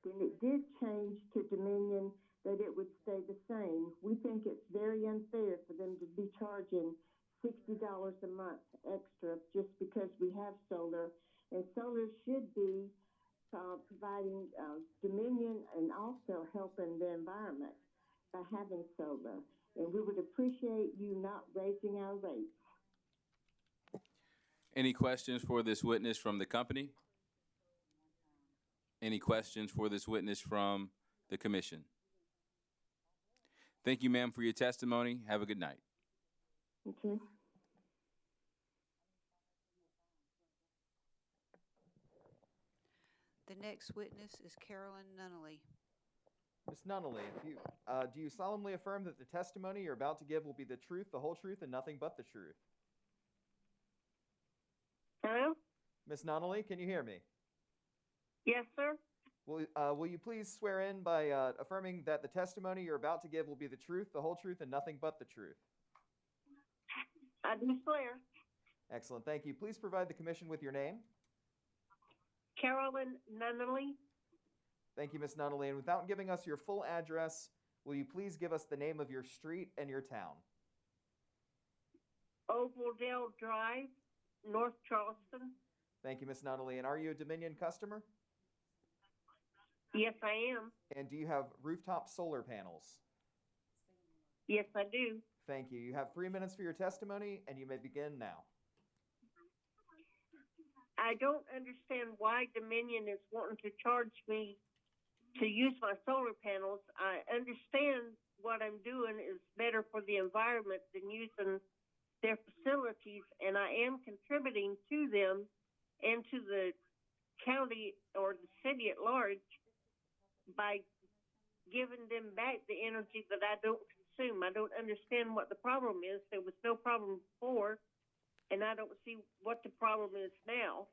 it did change to Dominion, that it would stay the same. We think it's very unfair for them to be charging $60 a month extra just because we have solar, and solar should be providing Dominion and also helping the environment. by having solar, and we would appreciate you not raising our rates. Any questions for this witness from the company? Any questions for this witness from the commission? Thank you, ma'am, for your testimony. Have a good night. Okay. The next witness is Carolyn Nunnally. Ms. Nunnally, do you solemnly affirm that the testimony you're about to give will be the truth, the whole truth, and nothing but the truth? Hello? Ms. Nunnally, can you hear me? Yes, sir. Will you please swear in by affirming that the testimony you're about to give will be the truth, the whole truth, and nothing but the truth? I do swear. Excellent, thank you. Please provide the commission with your name. Carolyn Nunnally. Thank you, Ms. Nunnally. And without giving us your full address, will you please give us the name of your street and your town? Oakville Drive, North Charleston. Thank you, Ms. Nunnally. And are you a Dominion customer? Yes, I am. And do you have rooftop solar panels? Yes, I do. Thank you. You have 3 minutes for your testimony, and you may begin now. I don't understand why Dominion is wanting to charge me to use my solar panels. I understand what I'm doing is better for the environment than using their facilities, and I am contributing to them and to the county or the city at large by giving them back the energy that I don't consume. I don't understand what the problem is. There was no problem before, and I don't see what the problem is now.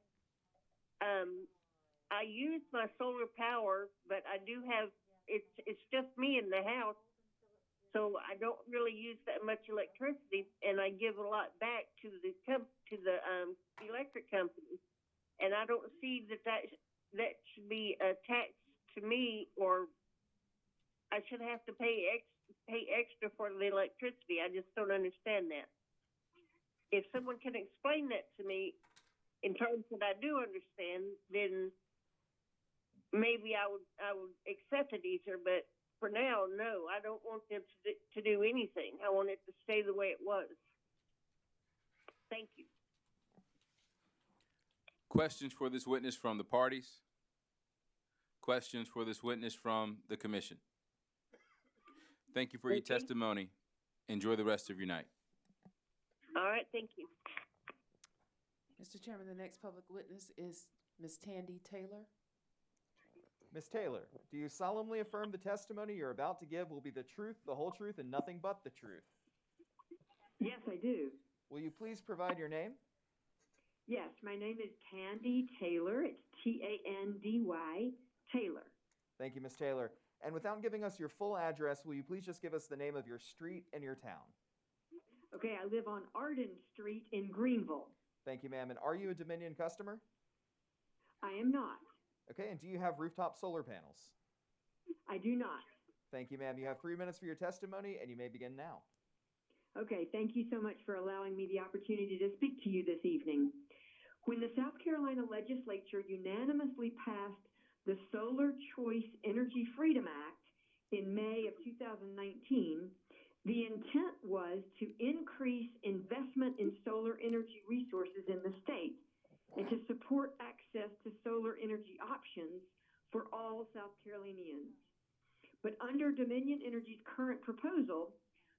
I use my solar power, but I do have, it's just me in the house, so I don't really use that much electricity, and I give a lot back to the electric company, and I don't see that should be a tax to me, or I should have to pay extra for the electricity. I just don't understand that. If someone can explain that to me in terms that I do understand, then maybe I would accept it easier. But for now, no, I don't want them to do anything. I want it to stay the way it was. Thank you. Questions for this witness from the parties? Questions for this witness from the commission? Thank you for your testimony. Enjoy the rest of your night. All right, thank you. Mr. Chairman, the next public witness is Ms. Tandy Taylor. Ms. Taylor, do you solemnly affirm the testimony you're about to give will be the truth, the whole truth, and nothing but the truth? Yes, I do. Will you please provide your name? Yes, my name is Tandy Taylor. It's Tandy Taylor. Thank you, Ms. Taylor. And without giving us your full address, will you please just give us the name of your street and your town? Okay, I live on Arden Street in Greenville. Thank you, ma'am. And are you a Dominion customer? I am not. Okay, and do you have rooftop solar panels? I do not. Thank you, ma'am. You have 3 minutes for your testimony, and you may begin now. Okay, thank you so much for allowing me the opportunity to speak to you this evening. When the South Carolina legislature unanimously passed the Solar Choice Energy Freedom Act in May of 2019, the intent was to increase investment in solar energy resources in the state and to support access to solar energy options for all South Carolinians. But under Dominion Energy's current proposal,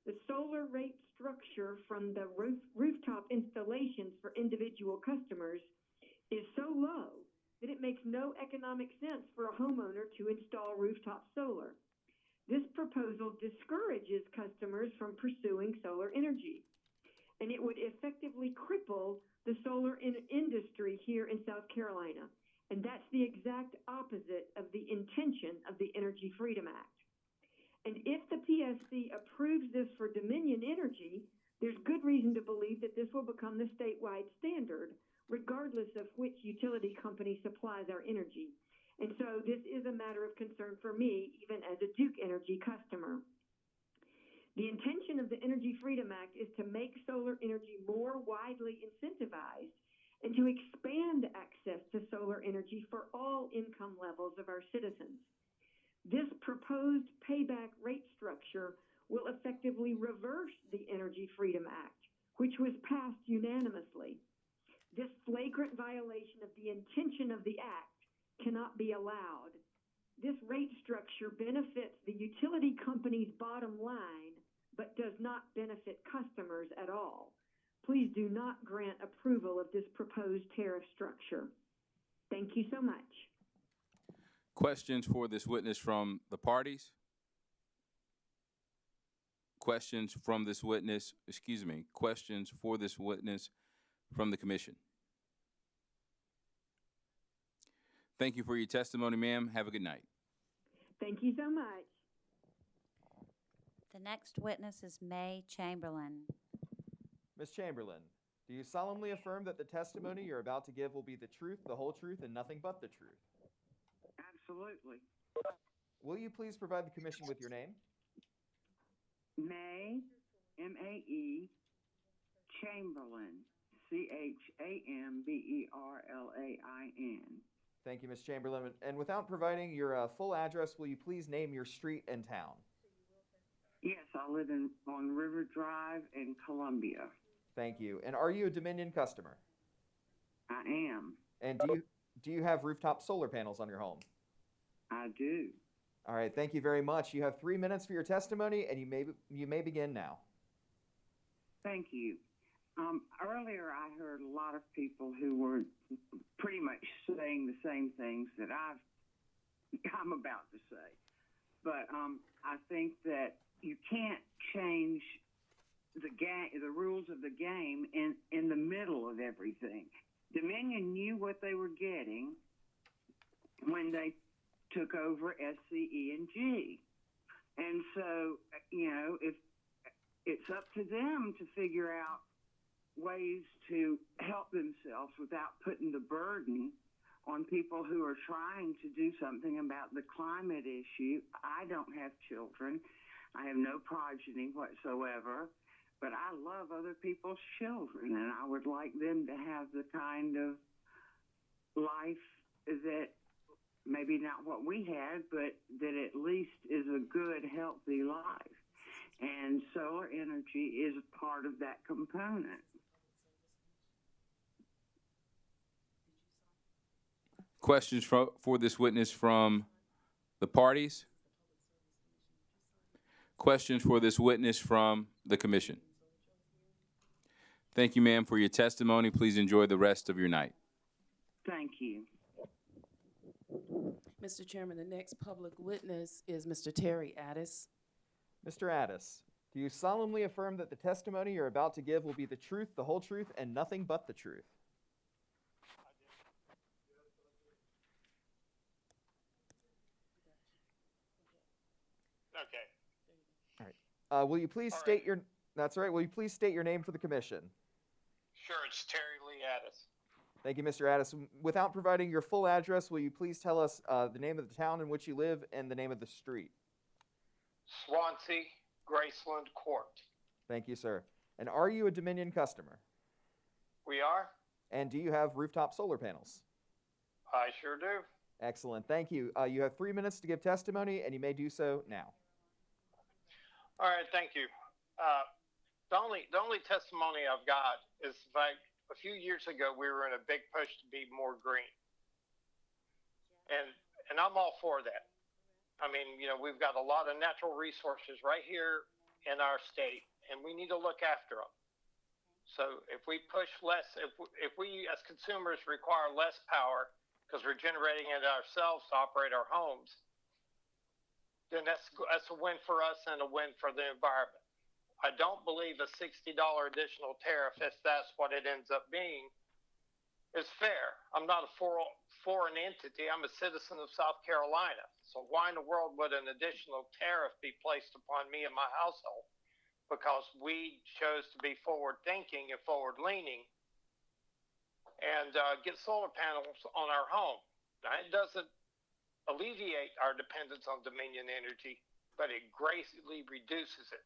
the solar rate structure from the rooftop installations for individual customers is so low that it makes no economic sense for a homeowner to install rooftop solar. This proposal discourages customers from pursuing solar energy, and it would effectively cripple the solar industry here in South Carolina. And that's the exact opposite of the intention of the Energy Freedom Act. And if the PSC approves this for Dominion Energy, there's good reason to believe that this will become the statewide standard, regardless of which utility company supplies our energy. And so this is a matter of concern for me, even as a Duke Energy customer. The intention of the Energy Freedom Act is to make solar energy more widely incentivized and to expand access to solar energy for all income levels of our citizens. This proposed payback rate structure will effectively reverse the Energy Freedom Act, which was passed unanimously. This flagrant violation of the intention of the act cannot be allowed. This rate structure benefits the utility company's bottom line, but does not benefit customers at all. Please do not grant approval of this proposed tariff structure. Thank you so much. Questions for this witness from the parties? Questions from this witness, questions for this witness from the commission? Thank you for your testimony, ma'am. Have a good night. Thank you so much. The next witness is May Chamberlain. Ms. Chamberlain, do you solemnly affirm that the testimony you're about to give will be the truth, the whole truth, and nothing but the truth? Absolutely. Will you please provide the commission with your name? May, M-A-E, Chamberlain, C-H-A-M-B-E-R-L-A-I-N. Thank you, Ms. Chamberlain. And without providing your full address, will you please name your street and town? Yes, I live on River Drive in Columbia. Thank you. And are you a Dominion customer? I am. And do you have rooftop solar panels on your home? I do. All right, thank you very much. You have 3 minutes for your testimony, and you may begin now. Thank you. Earlier, I heard a lot of people who were pretty much saying the same things that I'm about to say. But I think that you can't change the rules of the game in the middle of everything. Dominion knew what they were getting when they took over SCE&G. And so, if it's up to them to figure out ways to help themselves without putting the burden on people who are trying to do something about the climate issue. I don't have children. I have no progeny whatsoever, but I love other people's children, and I would like them to have the kind of life that maybe not what we had, but that at least is a good, healthy life. And solar energy is a part of that component. Questions for this witness from the parties? Questions for this witness from the commission? Thank you, ma'am, for your testimony. Please enjoy the rest of your night. Thank you. Mr. Chairman, the next public witness is Mr. Terry Addis. Mr. Addis, do you solemnly affirm that the testimony you're about to give will be the truth, the whole truth, and nothing but the truth? Okay. All right. Will you please state your... That's all right. Will you please state your name for the commission? Sure, it's Terry Lee Addis. Thank you, Mr. Addis. Without providing your full address, will you please tell us the name of the town in which you live and the name of the street? Swansea, Graceland Court. Thank you, sir. And are you a Dominion customer? We are. And do you have rooftop solar panels? I sure do. Excellent. Thank you. You have 3 minutes to give testimony, and you may do so now. All right, thank you. The only testimony I've got is the fact a few years ago we were in a big push to be more green, and I'm all for that. I mean, we've got a lot of natural resources right here in our state, and we need to look after them. So if we push less, if we as consumers require less power because we're generating it ourselves to operate our homes, then that's a win for us and a win for the environment. I don't believe a $60 additional tariff, if that's what it ends up being, is fair. I'm not a foreign entity. I'm a citizen of South Carolina. So why in the world would an additional tariff be placed upon me and my household? Because we chose to be forward-thinking and forward-leaning and get solar panels on our home. Now, it doesn't alleviate our dependence on Dominion Energy, but it greatly reduces it.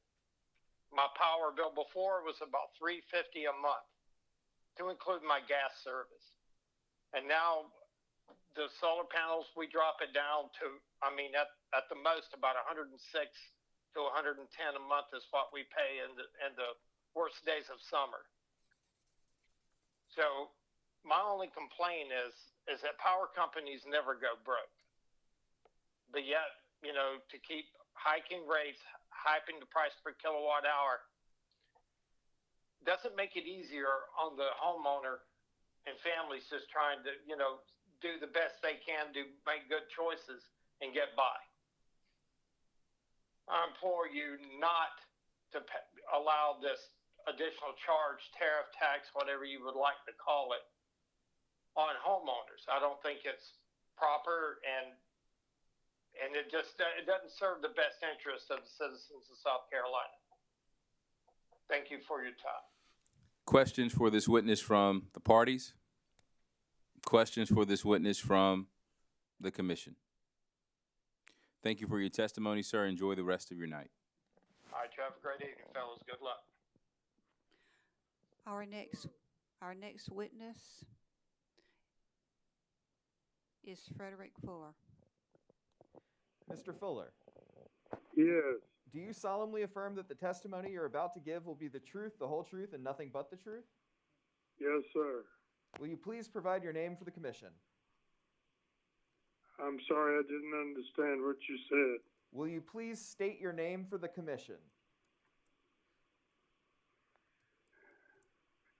My power bill before was about $350 a month to include my gas service. And now the solar panels, we drop it down to, I mean, at the most about 106 to 110 a month is what we pay in the worst days of summer. So my only complaint is that power companies never go broke. But yet, you know, to keep hiking rates, hyping the price per kilowatt hour, doesn't make it easier on the homeowner and families just trying to, you know, do the best they can to make good choices and get by. I implore you not to allow this additional charge, tariff, tax, whatever you would like to call it, on homeowners. I don't think it's proper, and it just it doesn't serve the best interest of the citizens of South Carolina. Thank you for your time. Questions for this witness from the parties? Questions for this witness from the commission? Thank you for your testimony, sir. Enjoy the rest of your night. All right, you have a great evening, fellas. Good luck. Our next witness is Frederick Fuller. Mr. Fuller, Yes. do you solemnly affirm that the testimony you're about to give will be the truth, the whole truth, and nothing but the truth? Yes, sir. Will you please provide your name for the commission? I'm sorry, I didn't understand what you said. Will you please state your name for the commission?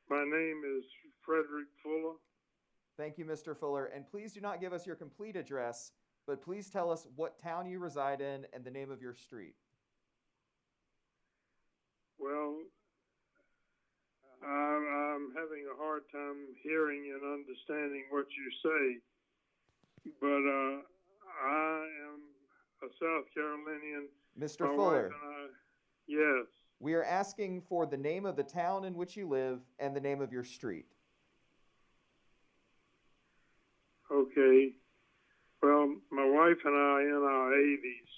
My name is Frederick Fuller. Thank you, Mr. Fuller. And please do not give us your complete address, but please tell us what town you reside in and the name of your street. Well, I'm having a hard time hearing and understanding what you say, but I am a South Carolinian. Mr. My Fuller, wife and I, yes. we are asking for the name of the town in which you live and the name of your street. Okay. Well, my wife and I in our 80s,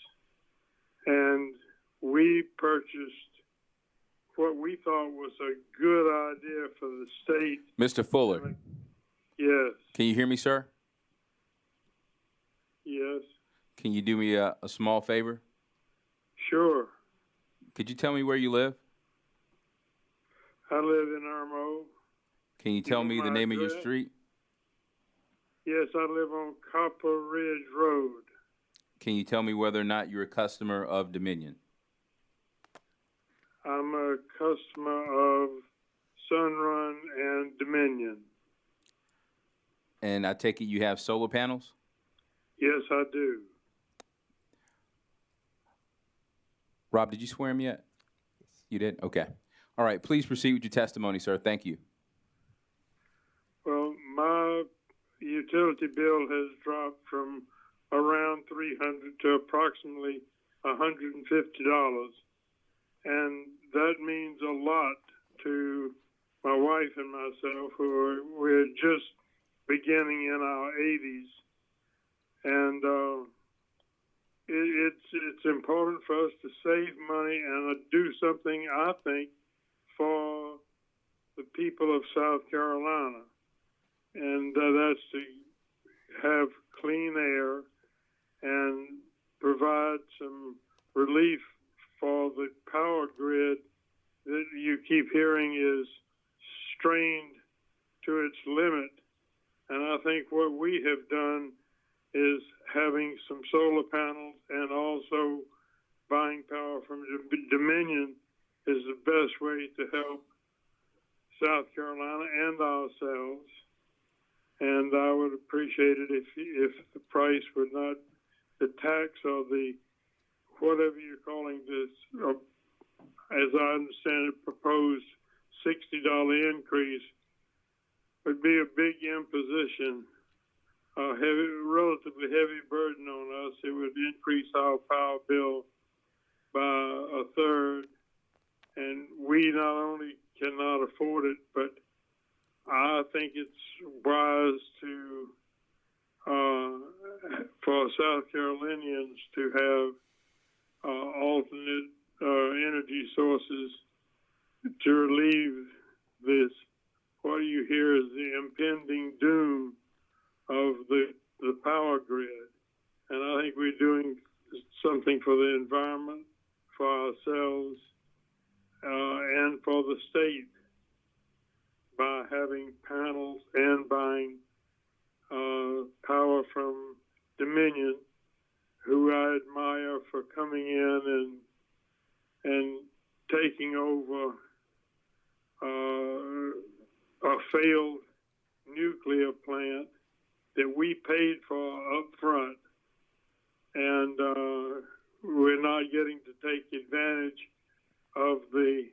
and we purchased what we thought was a good idea for the state. Mr. Fuller, Yes, can you hear me, sir? yes, Can you do me a small favor? sure. Could you tell me where you live? I live in Irmo. Can you tell me the name of your address? street? Yes, I live on Copper Ridge Road. Can you tell me whether or not you're a customer of Dominion? I'm a customer of Sunrun and Dominion. And I take it you have solar panels? Yes, I do. Rob, did you swear him yet? You did? Okay. All right, please proceed with your testimony, sir. Thank you. Well, my utility bill has dropped from around $300 to approximately $150. And that means a lot to my wife and myself, we're just beginning in our 80s. And it's important for us to save money and do something, I think, for the people of South Carolina. And that's to have clean air and provide some relief for the power grid that you keep hearing is strained to its limit. And I think what we have done is having some solar panels and also buying power from Dominion is the best way to help South Carolina and ourselves. And I would appreciate it if the price would not, the tax or the whatever you're calling this, as I understand it, proposed $60 increase would be a big imposition, relatively heavy burden on us. It would increase our power bill by a third, and we not only cannot afford it, but I think it's wise to for South Carolinians to have alternate energy sources to relieve this. What you hear is the impending doom of the the power grid. And I think we're doing something for the environment, for ourselves, and for the state by having panels and buying power from Dominion, who I admire for coming in and taking over a failed nuclear plant that we paid for up front, and we're not getting to take advantage of the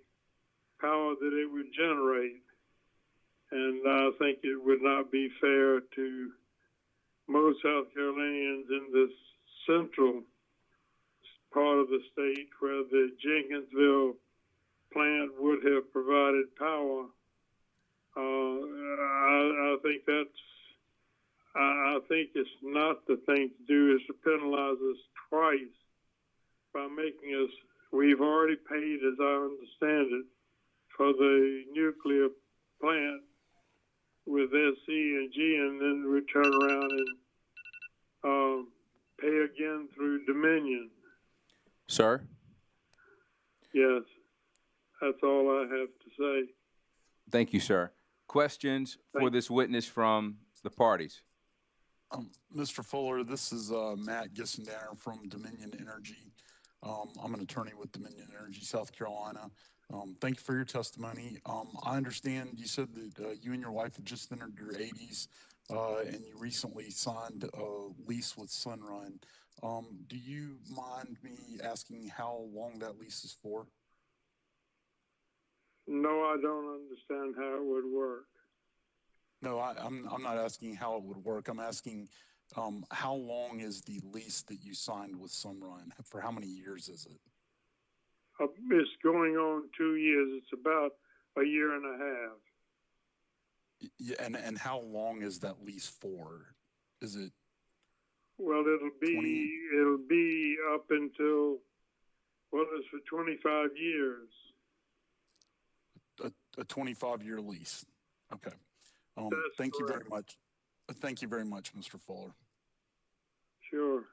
power that it would generate. And I think it would not be fair to most South Carolinians in this central part of the state where the Jenkinsville plant would have provided power. I think it's not the thing to do is to penalize us twice by making us. We've already paid, as I understand it, for the nuclear plant with SC and G, and then we turn around and pay again through Dominion. Sir? Yes, that's all I have to say. Thank you, sir. Questions for this witness from the parties? Mr. Fuller, this is Matt Gissendanner from Dominion Energy. I'm an attorney with Dominion Energy, South Carolina. Thank you for your testimony. I understand you said that you and your wife had just entered your 80s and you recently signed a lease with Sunrun. Do you mind me asking how long that lease is for? No, I don't understand how it would work. No, I'm not asking how it would work. I'm asking how long is the lease that you signed with Sunrun? For how many years is it? It's going on 2 years. It's about a year and a half. Yeah, and how long is that lease for? Is it? Well, it'll be up until, well, it's for 25 years. A 25-year lease. Okay. Thank you very much. Thank you very much, Mr. Fuller. Sure.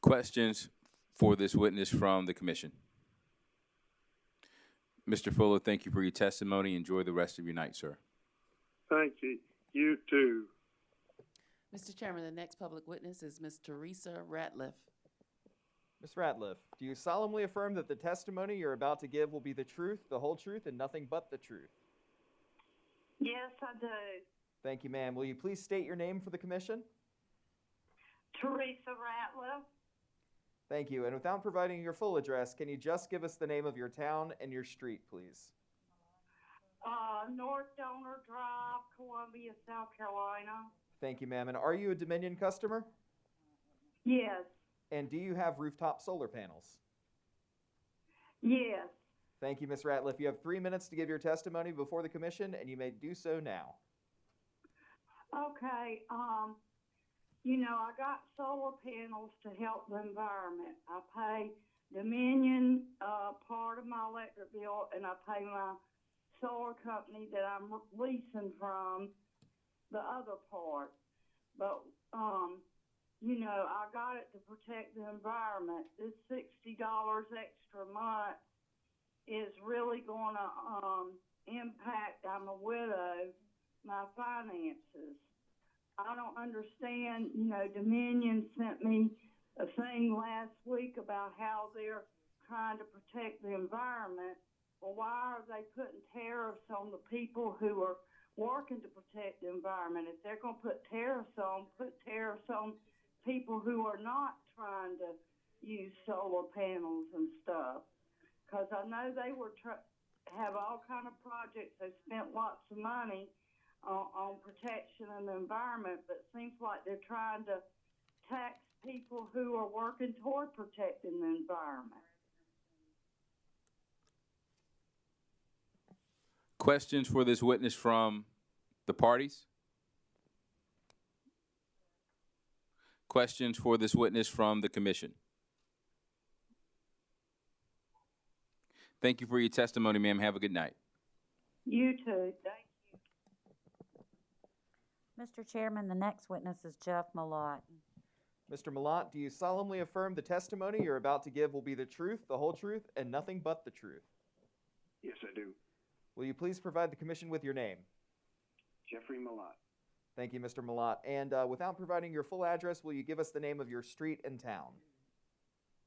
Questions for this witness from the commission? Mr. Fuller, thank you for your testimony. Enjoy the rest of your night, sir. Thank you. You too. Mr. Chairman, the next public witness is Ms. Teresa Ratliff. Ms. Ratliff, do you solemnly affirm that the testimony you're about to give will be the truth, the whole truth, and nothing but the truth? Yes, I do. Thank you, ma'am. Will you please state your name for the commission? Teresa Ratliff. Thank you. And without providing your full address, can you just give us the name of your town and your street, please? North Donor Drive, Columbia, South Carolina. Thank you, ma'am. And are you a Dominion customer? Yes. And do you have rooftop solar panels? Yes. Thank you, Ms. Ratliff. You have 3 minutes to give your testimony before the commission, and you may do so now. Okay. I got solar panels to help the environment. I pay Dominion part of my electric bill, and I pay my solar company that I'm leasing from the other part. But, I got it to protect the environment. This $60 extra a month is really going to impact, I'm a widow, my finances. I don't understand, Dominion sent me a thing last week about how they're trying to protect the environment. Well, why are they putting tariffs on the people who are working to protect the environment? If they're going to put tariffs on people who are not trying to use solar panels and stuff. Because I know they were have all kind of projects. They spent lots of money on protection of the environment, but it seems like they're trying to tax people who are working toward protecting the environment. Questions for this witness from the parties? Questions for this witness from the commission? Thank you for your testimony, ma'am. Have a good night. You too. Thank you. Mr. Chairman, the next witness is Jeff Malott. Mr. Malott, do you solemnly affirm the testimony you're about to give will be the truth, the whole truth, and nothing but the truth? Yes, I do. Will you please provide the commission with your name? Jeffrey Malott. Thank you, Mr. Malott. And without providing your full address, will you give us the name of your street and town?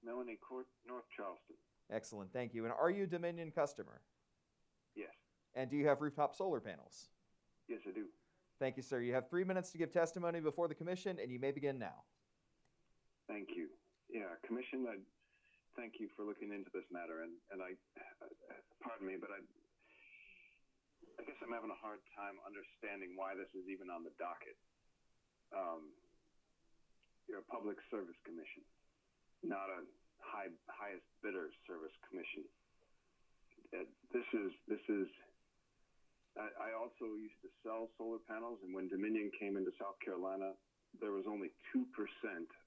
Melanie Court, North Charleston. Excellent, thank you. And are you a Dominion customer? Yes. And do you have rooftop solar panels? Yes, I do. Thank you, sir. You have 3 minutes to give testimony before the commission, and you may begin now. Thank you. Yeah, Commission, I thank you for looking into this matter. And I pardon me, but I guess I'm having a hard time understanding why this is even on the docket. You're a public service commission, not a highest bidder service commission. I also used to sell solar panels, and when Dominion came into South Carolina, there was only 2%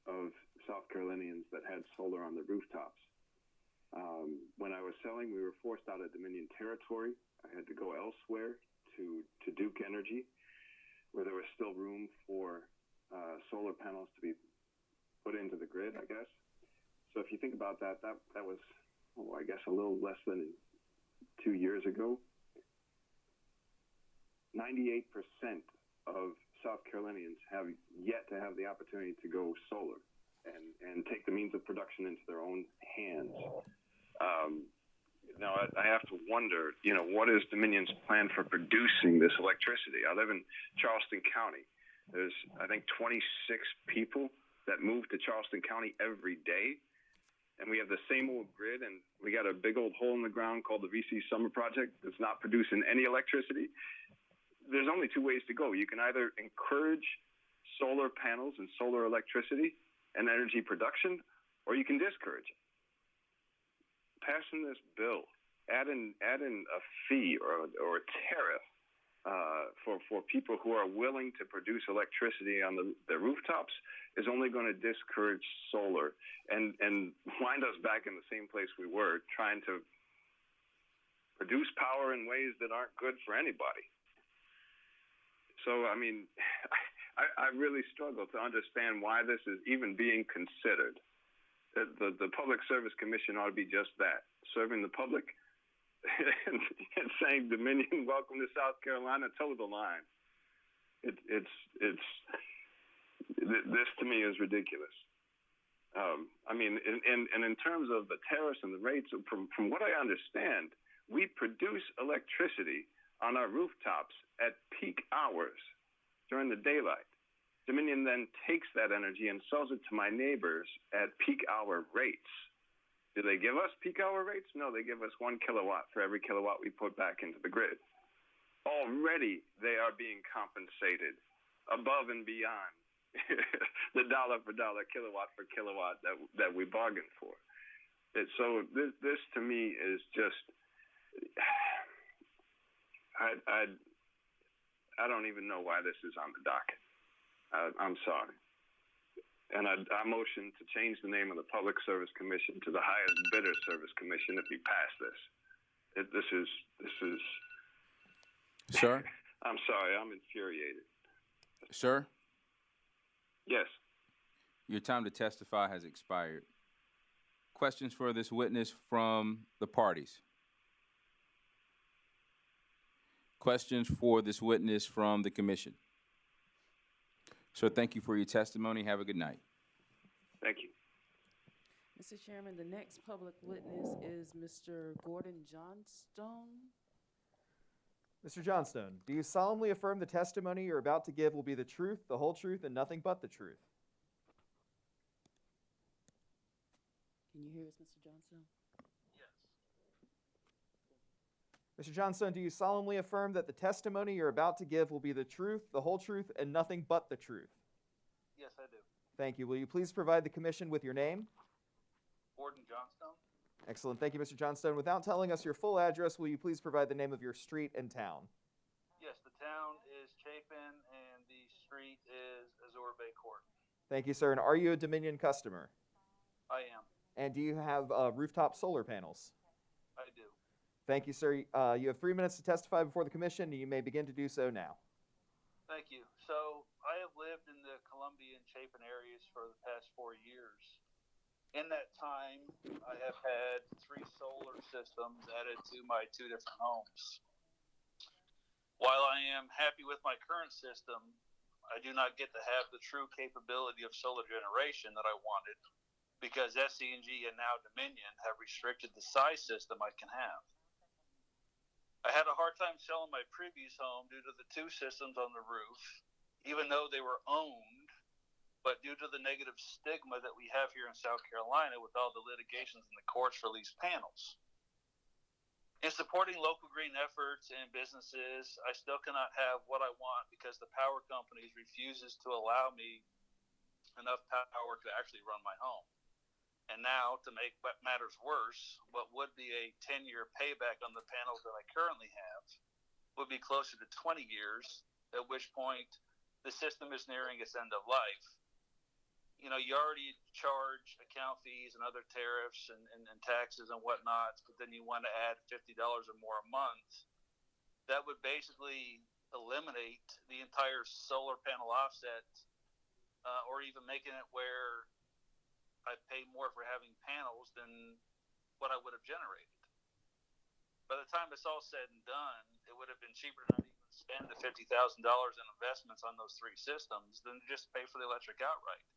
of South Carolinians that had solar on the rooftops. When I was selling, we were forced out of Dominion territory. I had to go elsewhere to Duke Energy, where there was still room for solar panels to be put into the grid, I guess. So if you think about that was, I guess, a little less than 2 years ago. 98% of South Carolinians have yet to have the opportunity to go solar and take the means of production into their own hands. Now, I have to wonder, what is Dominion's plan for producing this electricity? I live in Charleston County. There's, I think, 26 people that move to Charleston County every day. And we have the same old grid, and we got a big old hole in the ground called the VC Summer Project that's not producing any electricity. There's only two ways to go. You can either encourage solar panels and solar electricity and energy production, or you can discourage it. Passing this bill, add in a fee or a tariff for people who are willing to produce electricity on the rooftops is only going to discourage solar and wind us back in the same place we were, trying to produce power in ways that aren't good for anybody. So, I mean, I really struggle to understand why this is even being considered. The Public Service Commission ought to be just that, serving the public and saying, Dominion, welcome to South Carolina, toe the line. This to me is ridiculous. I mean, and in terms of the tariffs and the rates, from what I understand, we produce electricity on our rooftops at peak hours during the daylight. Dominion then takes that energy and sells it to my neighbors at peak hour rates. Do they give us peak hour rates? No, they give us 1 kilowatt for every kilowatt we put back into the grid. Already they are being compensated above and beyond the dollar for dollar, kilowatt for kilowatt that we bargained for. So this to me is just, I don't even know why this is on the docket. I'm sorry. And I motion to change the name of the Public Service Commission to the Highest Bidder Service Commission if you pass this. This is. Sir? I'm sorry, I'm infuriated. Sir? Yes. Your time to testify has expired. Questions for this witness from the parties? Questions for this witness from the commission? Sir, thank you for your testimony. Have a good night. Thank you. Mr. Chairman, the next public witness is Mr. Gordon Johnstone. Mr. Johnstone, do you solemnly affirm the testimony you're about to give will be the truth, the whole truth, and nothing but the truth? Can you hear us, Mr. Johnstone? Mr. Johnstone, do you solemnly affirm that the testimony you're about to give will be the truth, the whole truth, and nothing but the truth? Yes, I do. Thank you. Will you please provide the commission with your name? Gordon Johnstone. Excellent. Thank you, Mr. Johnstone. Without telling us your full address, will you please provide the name of your street and town? Yes, the town is Chapin and the street is Azure Bay Court. Thank you, sir. And are you a Dominion customer? I am. And do you have rooftop solar panels? I do. Thank you, sir. You have 3 minutes to testify before the commission, and you may begin to do so now. Thank you. So Columbia and Chapin areas for the past 4 years. In that time, I have had 3 solar systems added to my 2 different homes. While I am happy with my current system, I do not get to have the true capability of solar generation that I wanted because SC&G and now Dominion have restricted the size system I can have. I had a hard time selling my previous home due to the 2 systems on the roof, even though they were owned, but due to the negative stigma that we have here in South Carolina with all the litigations in the courts for leased panels. In supporting local green efforts and businesses, I still cannot have what I want because the power companies refuses to allow me enough power to actually run my home. And now, to make matters worse, what would be a 10-year payback on the panels that I currently have would be closer to 20 years, at which point the system is nearing its end of life. You know, you already charge account fees and other tariffs and taxes and whatnot, but then you want to add $50 or more a month. That would basically eliminate the entire solar panel offset, or even making it where I pay more for having panels than what I would have generated. By the time it's all said and done, it would have been cheaper to not even spend the $50,000 in investments on those 3 systems than just pay for the electric outright.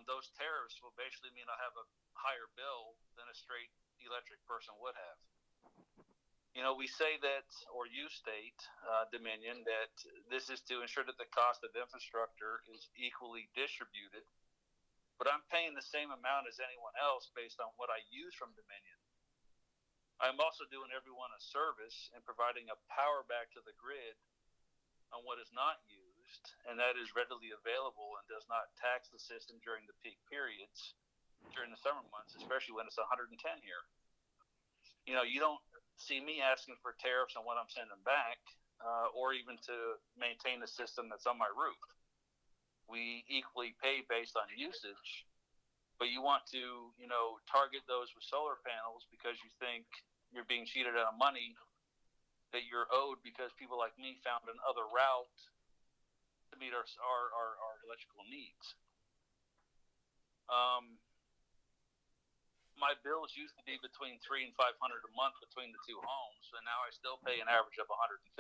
Those tariffs will basically mean I have a higher bill than a straight electric person would have. You know, we say that, or you state, Dominion, that this is to ensure that the cost of infrastructure is equally distributed, but I'm paying the same amount as anyone else based on what I use from Dominion. I'm also doing everyone a service and providing a power back to the grid on what is not used, and that is readily available and does not tax the system during the peak periods, during the summer months, especially when it's 110 here. You know, you don't see me asking for tariffs on what I'm sending back, or even to maintain the system that's on my roof. We equally pay based on usage, but you want to, you know, target those with solar panels because you think you're being cheated out of money that you're owed because people like me found another route to meet our electrical needs. My bills used to be between $300 and $500 a month between the 2 homes, and now I still pay an average of $150.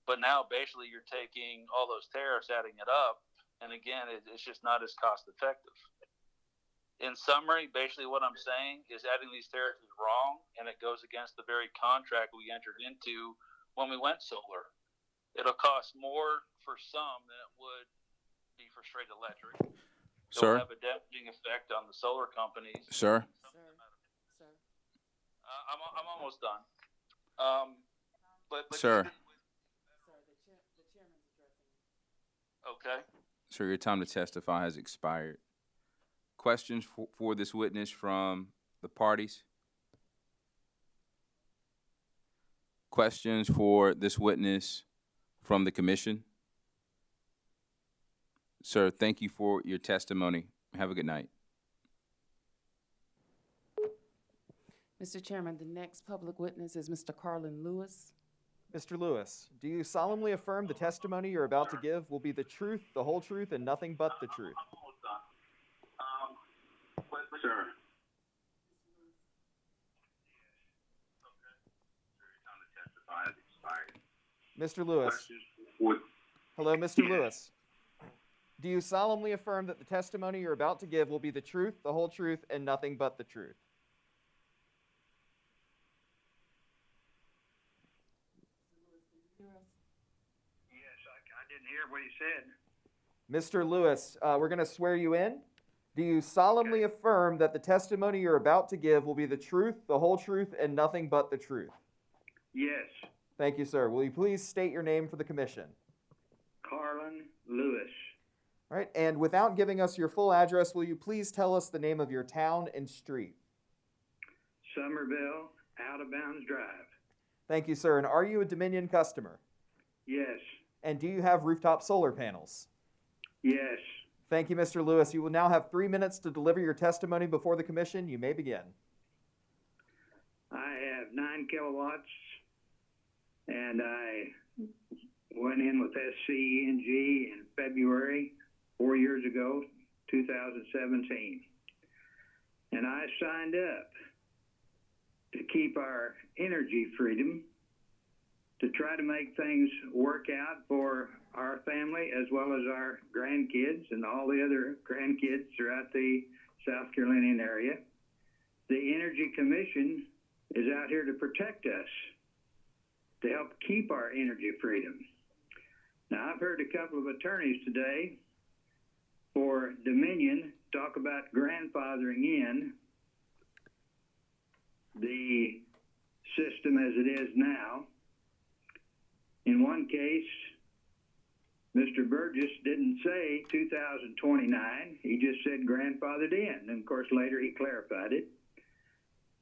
But now basically you're taking all those tariffs, adding it up, and again, it's just not as cost effective. In summary, basically what I'm saying is adding these tariffs is wrong, and it goes against the very contract we entered into when we went solar. It'll cost more for some than it would be for straight electric. It will have a damaging effect on the solar companies. Sir? I'm almost done. But Sir. Okay. Sir, your time to testify has expired. Questions for this witness from the parties? Questions for this witness from the commission? Sir, thank you for your testimony. Have a good night. Mr. Chairman, the next public witness is Mr. Carlin Lewis. Mr. Lewis, do you solemnly affirm the testimony you're about to give will be the truth, the whole truth, and nothing but the truth? Sir. Mr. Lewis. Hello, Mr. Lewis. Do you solemnly affirm that the testimony you're about to give will be the truth, the whole truth, and nothing but the truth? Yes, I didn't hear what he said. Mr. Lewis, we're going to swear you in. Do you solemnly affirm that the testimony you're about to give will be the truth, the whole truth, and nothing but the truth? Yes. Thank you, sir. Will you please state your name for the commission? Carlin Lewis. All right, and without giving us your full address, will you please tell us the name of your town and street? Somerville, Out of Bounds Drive. Thank you, sir. And are you a Dominion customer? Yes. And do you have rooftop solar panels? Yes. Thank you, Mr. Lewis. You will now have 3 minutes to deliver your testimony before the commission. You may begin. I have 9 kilowatts, and I went in with SC&G in February ago, 2017. And I signed up to keep our energy freedom, to try to make things work out for our family as well as our grandkids and all the other grandkids throughout the South Carolinian area. The Energy Commission is out here to protect us, to help keep our energy freedom. Now, I've heard a couple of attorneys today for Dominion talk about grandfathering in the system as it is now. In one case, Mr. Burgess didn't say 2029. He just said grandfathered in. And of course, later he clarified it.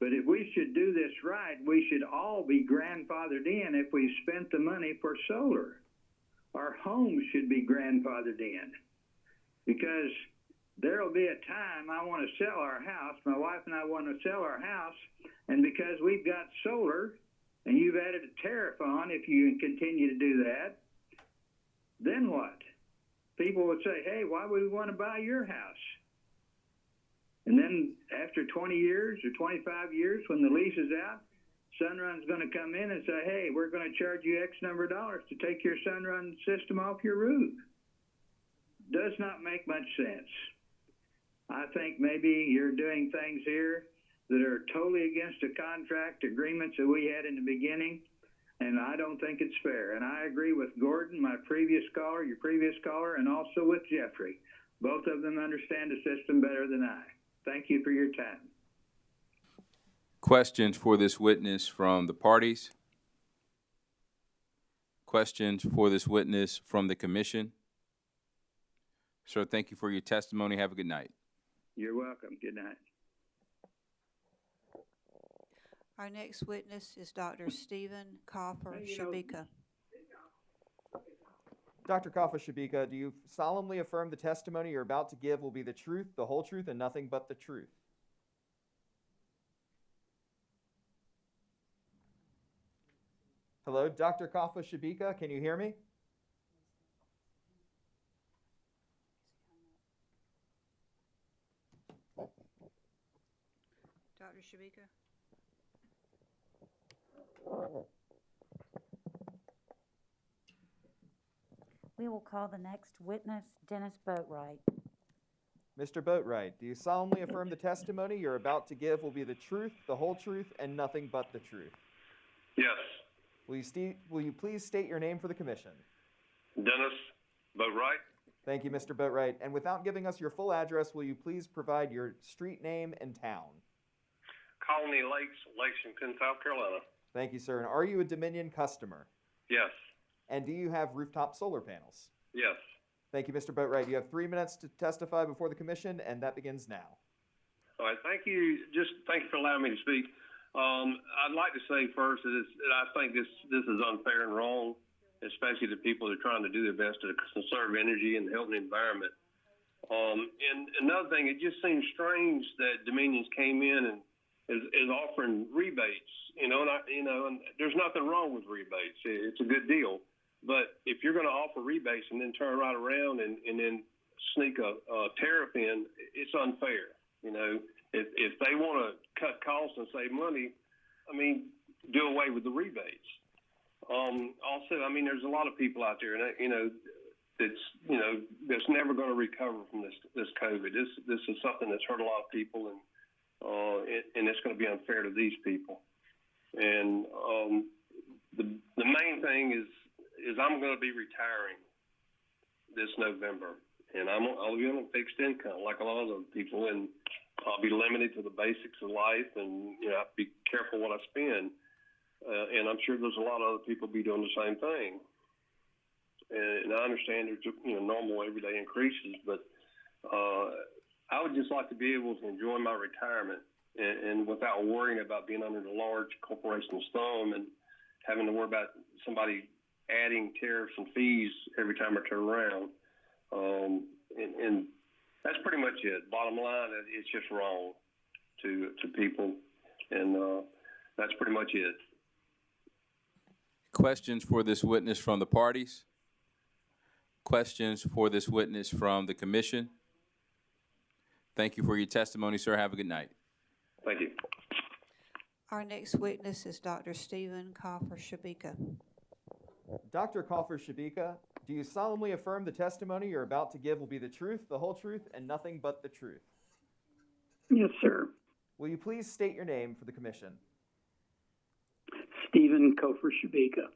But if we should do this right, we should all be grandfathered in if we spent the money for solar. Our homes should be grandfathered in, because there will be a time I want to sell our house. My wife and I want to sell our house, and because we've got solar and you've added a tariff on if you continue to do that, then what? People would say, hey, why would we want to buy your house? And then after 20 years or 25 years, when the lease is out, Sunrun's going to come in and say, hey, we're going to charge you X number of dollars to take your Sunrun system off your roof. Does not make much sense. I think maybe you're doing things here that are totally against the contract agreements that we had in the beginning, and I don't think it's fair. And I agree with Gordon, my previous caller, your previous caller, and also with Jeffrey. Both of them understand the system better than I. Thank you for your time. Questions for this witness from the parties? Questions for this witness from the commission? Sir, thank you for your testimony. Have a good night. You're welcome. Good night. Our next witness is Dr. Stephen Coffer Shabika. Dr. Kaffa Shabika, do you solemnly affirm the testimony you're about to give will be the truth, the whole truth, and nothing but the truth? Hello, Dr. Kaffa Shabika, can you hear me? Dr. Shabika? We will call the next witness, Dennis Boatwright. Mr. Boatwright, do you solemnly affirm the testimony you're about to give will be the truth, the whole truth, and nothing but the truth? Yes. Will you please state your name for the commission? Dennis Boatwright. Thank you, Mr. Boatwright. And without giving us your full address, will you please provide your street name and town? Colony Lakes, Lexington, South Carolina. Thank you, sir. And are you a Dominion customer? Yes. And do you have rooftop solar panels? Yes. Thank you, Mr. Boatwright. You have 3 minutes to testify before the commission, and that begins now. All right. Thank you. Thank you for allowing me to speak. I'd like to say first that I think this is unfair and wrong, especially to people that are trying to do their best to conserve energy and help the environment. And another thing, it just seems strange that Dominions came in and is offering rebates. And there's nothing wrong with rebates. It's a good deal. But if you're going to offer rebates and then turn right around and then sneak a tariff in, it's unfair. If they want to cut costs and save money, do away with the rebates. Also, there's a lot of people out there, that's never going to recover from this COVID. This is something that's hurt a lot of people, and it's going to be unfair to these people. And the main thing is I'm going to be retiring this November, and I'll be on a fixed income like a lot of other people, and I'll be limited to the basics of life, and I have to be careful what I spend. And I'm sure there's a lot of other people be doing the same thing. And I understand there's normal everyday increases, but I would just like to be able to enjoy my retirement and without worrying about being under the large corporation's thumb and having to worry about somebody adding tariffs and fees every time I turn around. And that's pretty much it. Bottom line, it's just wrong to people, and that's pretty much it. Questions for this witness from the parties? Questions for this witness from the commission? Thank you for your testimony, sir. Have a good night. Thank you. Our next witness is Dr. Stephen Coffer-Shabika. Dr. Coffer-Shabika, do you solemnly affirm the testimony you're about to give will be the truth, the whole truth, and nothing but the truth? Yes, sir. Will you please state your name for the commission? Stephen Coffer-Shabika.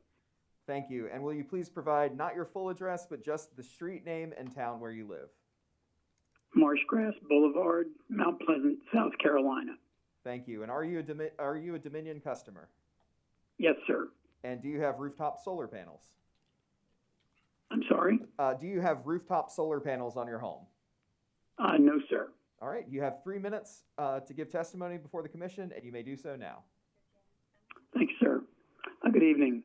Thank you. And will you please provide not your full address, but just the street name and town where you live? Marshgrass Boulevard, Mount Pleasant, South Carolina. Thank you. And are you a Dominion customer? Yes, sir. And do you have rooftop solar panels? I'm sorry? Do you have rooftop solar panels on your home? No, sir. All right. You have 3 minutes to give testimony before the commission, and you may do so now. Thanks, sir. Good evening.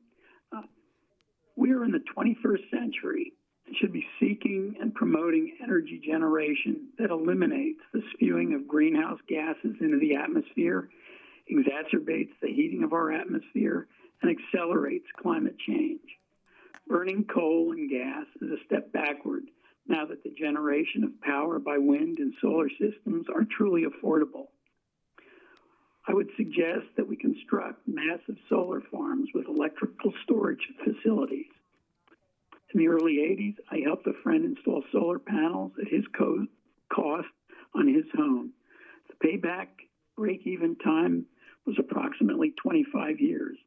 We are in the 21st century and should be seeking and promoting energy generation that eliminates the spewing of greenhouse gases into the atmosphere, exacerbates the heating of our atmosphere, and accelerates climate change. Burning coal and gas is a step backward now that the generation of power by wind and solar systems are truly affordable. I would suggest that we construct massive solar farms with electrical storage facilities. In the early 80s, I helped a friend install solar panels at his cost on his home. The payback break-even time was approximately 25 years.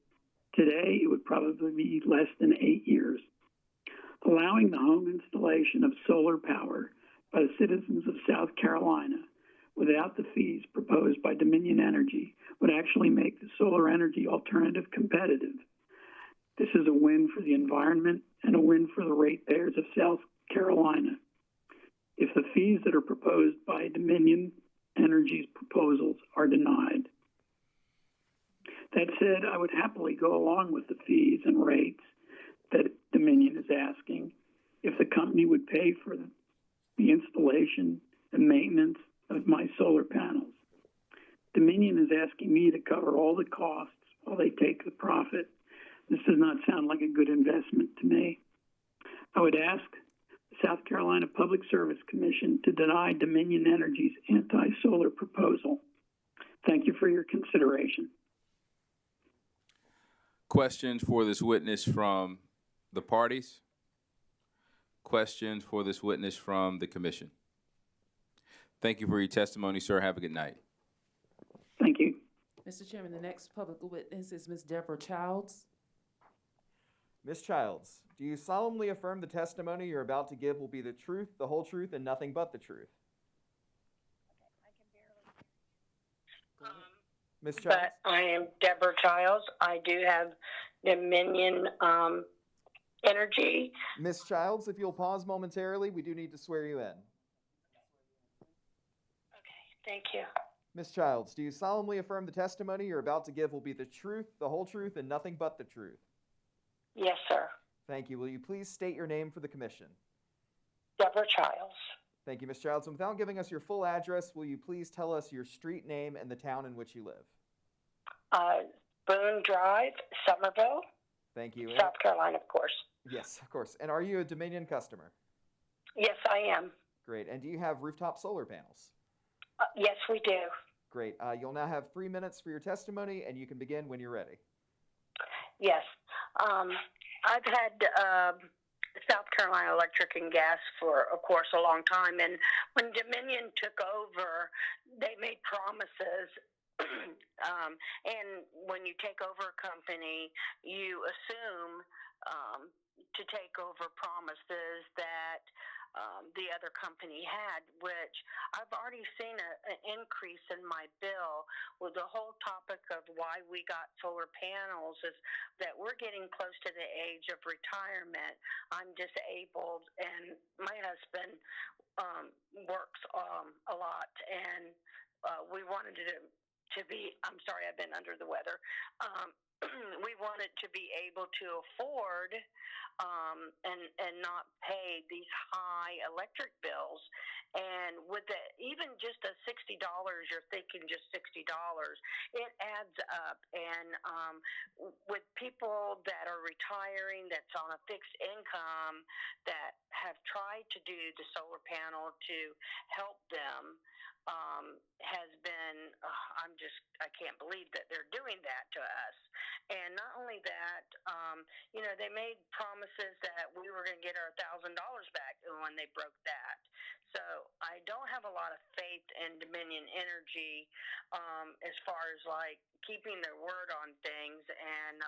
Today, it would probably be less than 8 years. Allowing the home installation of solar power by the citizens of South Carolina without the fees proposed by Dominion Energy would actually make the solar energy alternative competitive. This is a win for the environment and a win for the ratepayers of South Carolina. If the fees that are proposed by Dominion Energy's proposals are denied. That said, I would happily go along with the fees and rates that Dominion is asking if the company would pay for the installation and maintenance of my solar panels. Dominion is asking me to cover all the costs while they take the profit. This does not sound like a good investment to me. I would ask the South Carolina Public Service Commission to deny Dominion Energy's anti-solar proposal. Thank you for your consideration. Questions for this witness from the parties? Questions for this witness from the commission? Thank you for your testimony, sir. Have a good night. Thank you. Mr. Chairman, the next public witness is Ms. Deborah Childs. Ms. Childs, do you solemnly affirm the testimony you're about to give will be the truth, the whole truth, and nothing but the truth? Ms. Childs? But I am Deborah Childs. I do have Dominion Energy. Ms. Childs, if you'll pause momentarily, we do need to swear you in. Thank you. Ms. Childs, do you solemnly affirm the testimony you're about to give will be the truth, the whole truth, and nothing but the truth? Yes, sir. Thank you. Will you please state your name for the commission? Deborah Childs. Thank you, Ms. Childs. And without giving us your full address, will you please tell us your street name and the town in which you live? Boone Drive, Somerville. Thank you. South Carolina, of course. Yes, of course. And are you a Dominion customer? Yes, I am. Great. And do you have rooftop solar panels? Yes, we do. Great. You'll now have 3 minutes for your testimony, and you can begin when you're ready. Yes. I've had South Carolina Electric and Gas for, of course, a long time. And when Dominion took over, they made promises. And when you take over a company, you assume to take over promises that the other company had, which I've already seen an increase in my bill with the whole topic of why we got solar panels is that we're getting close to the age of retirement. I'm disabled, and my husband works a lot, and we wanted to be, I'm sorry, I've been under the weather. We wanted to be able to afford and not pay these high electric bills. And with the even just a $60, you're thinking just $60, it adds up. And with people that are retiring, that's on a fixed income, that have tried to do the solar panel to help them, has been, I can't believe that they're doing that to us. And not only that, they made promises that we were going to get our $1,000 back when they broke that. So I don't have a lot of faith in Dominion Energy as far as like keeping their word on things. And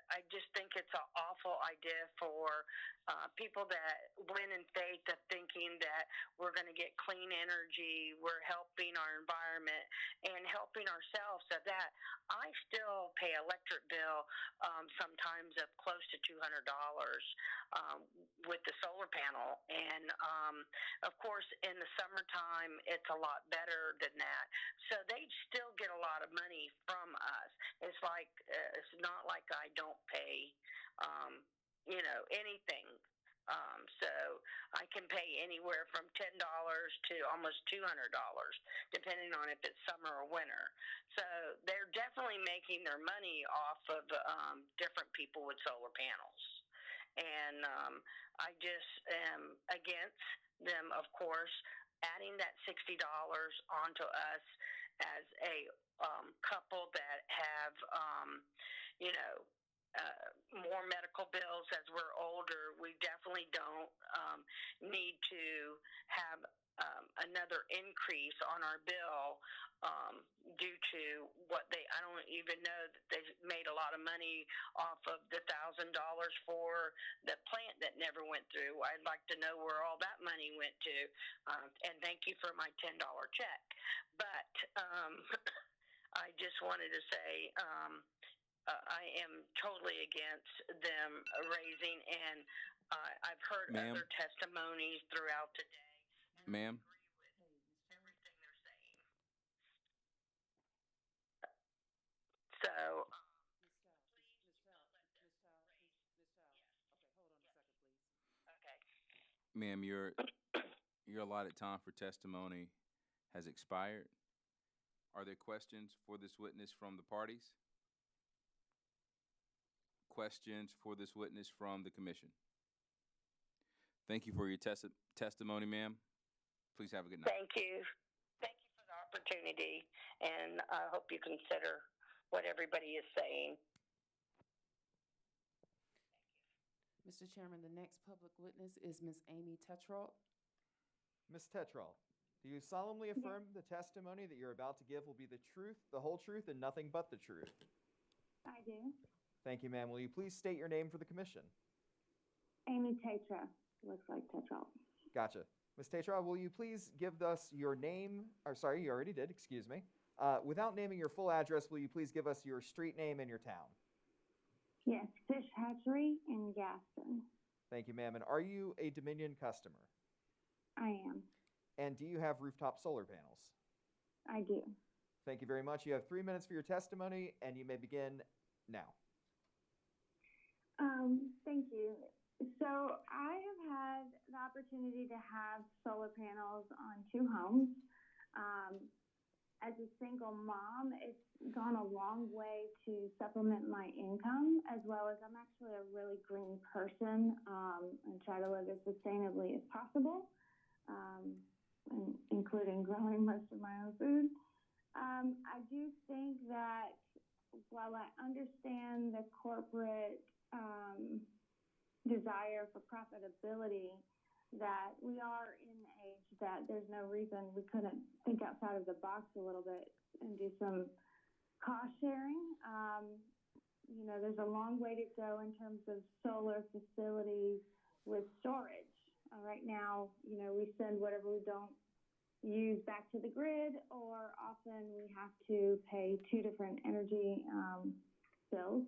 I just think it's an awful idea for people that went in faith of thinking that we're going to get clean energy, we're helping our environment and helping ourselves. So that I still pay electric bill sometimes of close to $200 with the solar panel. And of course, in the summertime, it's a lot better than that. So they still get a lot of money from us. It's like it's not like I don't pay, anything. So I can pay anywhere from $10 to almost $200, depending on if it's summer or winter. So they're definitely making their money off of different people with solar panels. And I just am against them, of course, adding that $60 onto us as a couple that have, more medical bills as we're older. We definitely don't need to have another increase on our bill due to what I don't even know that they made a lot of money off of the $1,000 for the plant that never went through. I'd like to know where all that money went to. And thank you for my $10 check. But I just wanted to say, I am totally against them raising, and I've heard other testimonies throughout the day. Ma'am? Everything they're saying. So, okay. Ma'am, your allotted time for testimony has expired. Are there questions for this witness from the parties? Questions for this witness from the commission? Thank you for your testimony, ma'am. Please have a good night. Thank you. Thank you for the opportunity, and I hope you consider what everybody is saying. Mr. Chairman, the next public witness is Ms. Amy Tetrall. Ms. Tetrall, do you solemnly affirm the testimony that you're about to give will be the truth, the whole truth, and nothing but the truth? I do. Thank you, ma'am. Will you please state your name for the commission? Amy Tetra. Looks like Tetrall. Gotcha. Ms. Tetra, will you please give us your name? Or sorry, you already did. Excuse me. Without naming your full address, will you please give us your street name and your town? Yes, Fish Hatchery in Gaston. Thank you, ma'am. And are you a Dominion customer? I am. And do you have rooftop solar panels? I do. Thank you very much. You have 3 minutes for your testimony, and you may begin now. Thank you. So I have had the opportunity to have solar panels on 2 homes. As a single mom, it's gone a long way to supplement my income, as well as I'm actually a really green person and try to live as sustainably as possible, including growing most of my own food. I do think that while I understand the corporate desire for profitability, that we are in an age that there's no reason we couldn't think outside of the box a little bit and do some cost sharing. There's a long way to go in terms of solar facilities with storage. Right now, we send whatever we don't use back to the grid, or often we have to pay 2 different energy bills.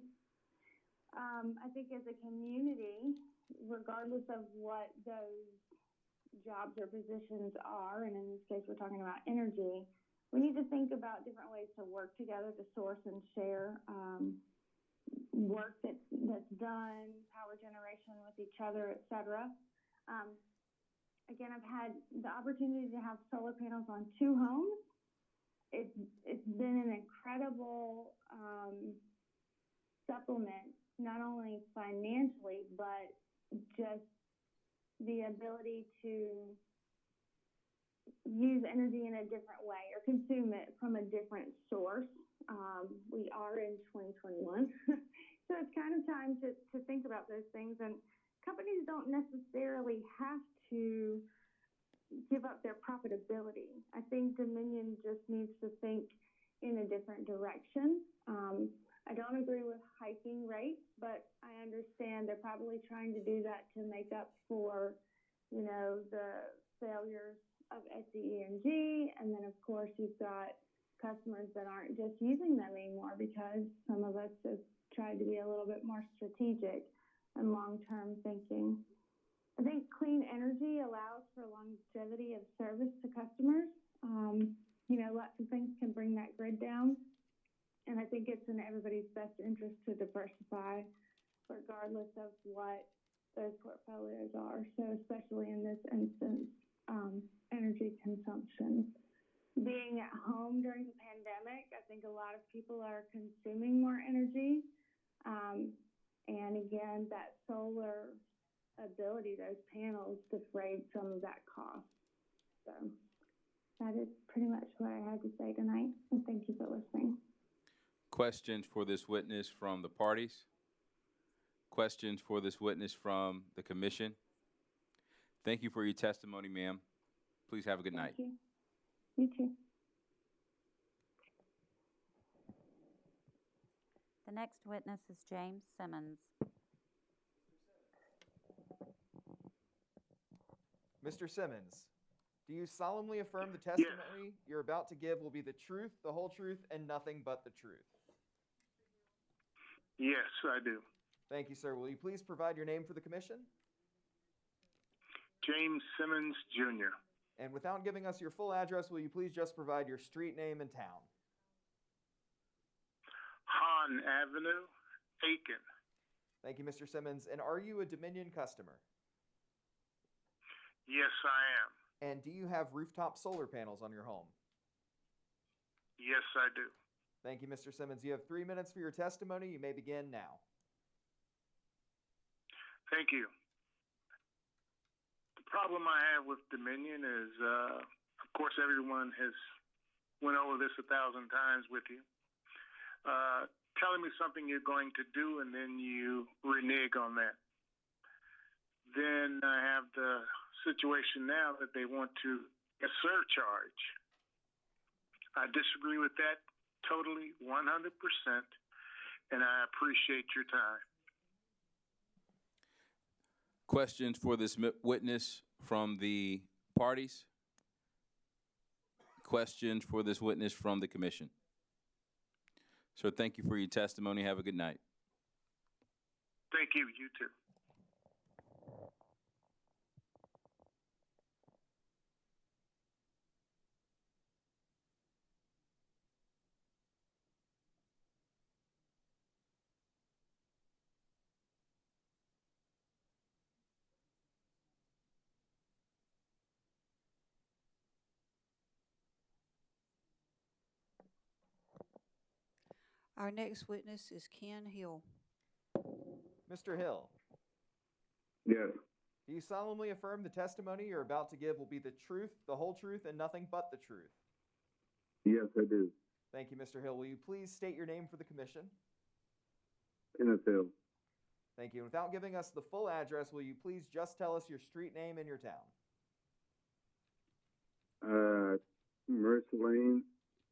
I think as a community, regardless of what those jobs or positions are, and in this case we're talking about energy, we need to think about different ways to work together to source and share work that's done, power generation with each other, etc. again, I've had the opportunity to have solar panels on 2 homes. It's been an incredible supplement, not only financially, but just the ability to use energy in a different way or consume it from a different source. We are in 2021, so it's kind of time to think about those things. And companies don't necessarily have to give up their profitability. I think Dominion just needs to think in a different direction. I don't agree with hiking rates, but I understand they're probably trying to do that to make up for, you know, the failures of SCE&G. And then, of course, you've got customers that aren't just using them anymore because some of us have tried to be a little bit more strategic and long-term thinking. I think clean energy allows for longevity of service to customers. You know, lots of things can bring that grid down. And I think it's in everybody's best interest to diversify regardless of what those portfolios are. So especially in this instance, energy consumption. Being at home during the pandemic, I think a lot of people are consuming more energy. And again, that solar ability, those panels defrayed some of that cost. So that is pretty much what I had to say tonight. And thank you for listening. Questions for this witness from the parties? Questions for this witness from the commission? Thank you for your testimony, ma'am. Please have a good night. Thank you. You too. The next witness is James Simmons. Mr. Simmons, do you solemnly affirm the testimony you're about to give will be the truth, the whole truth, and nothing but the truth? Yes, I do. Thank you, sir. Will you please provide your name for the commission? James Simmons, Jr. And without giving us your full address, will you please just provide your street name and town? Hahn Avenue, Aiken. Thank you, Mr. Simmons. And are you a Dominion customer? Yes, I am. And do you have rooftop solar panels on your home? Yes, I do. Thank you, Mr. Simmons. You have 3 minutes for your testimony. You may begin now. Thank you. The problem I have with Dominion is, of course, everyone has went over this 1,000 times with you. Telling me something you're going to do, and then you renege on that. Then I have the situation now that they want to a surcharge. I disagree with that totally, 100%, and I appreciate your time. Questions for this witness from the parties? Questions for this witness from the commission? Sir, thank you for your testimony. Have a good night. Thank you. You too. Our next witness is Ken Hill. Mr. Hill, Yes. do you solemnly affirm the testimony you're about to give will be the truth, the whole truth, and nothing but the truth? Yes, I do. Thank you, Mr. Hill. Will you please state your name for the commission? Kenneth Hill. Thank you. Without giving us the full address, will you please just tell us your street name and your town? Mercer Lane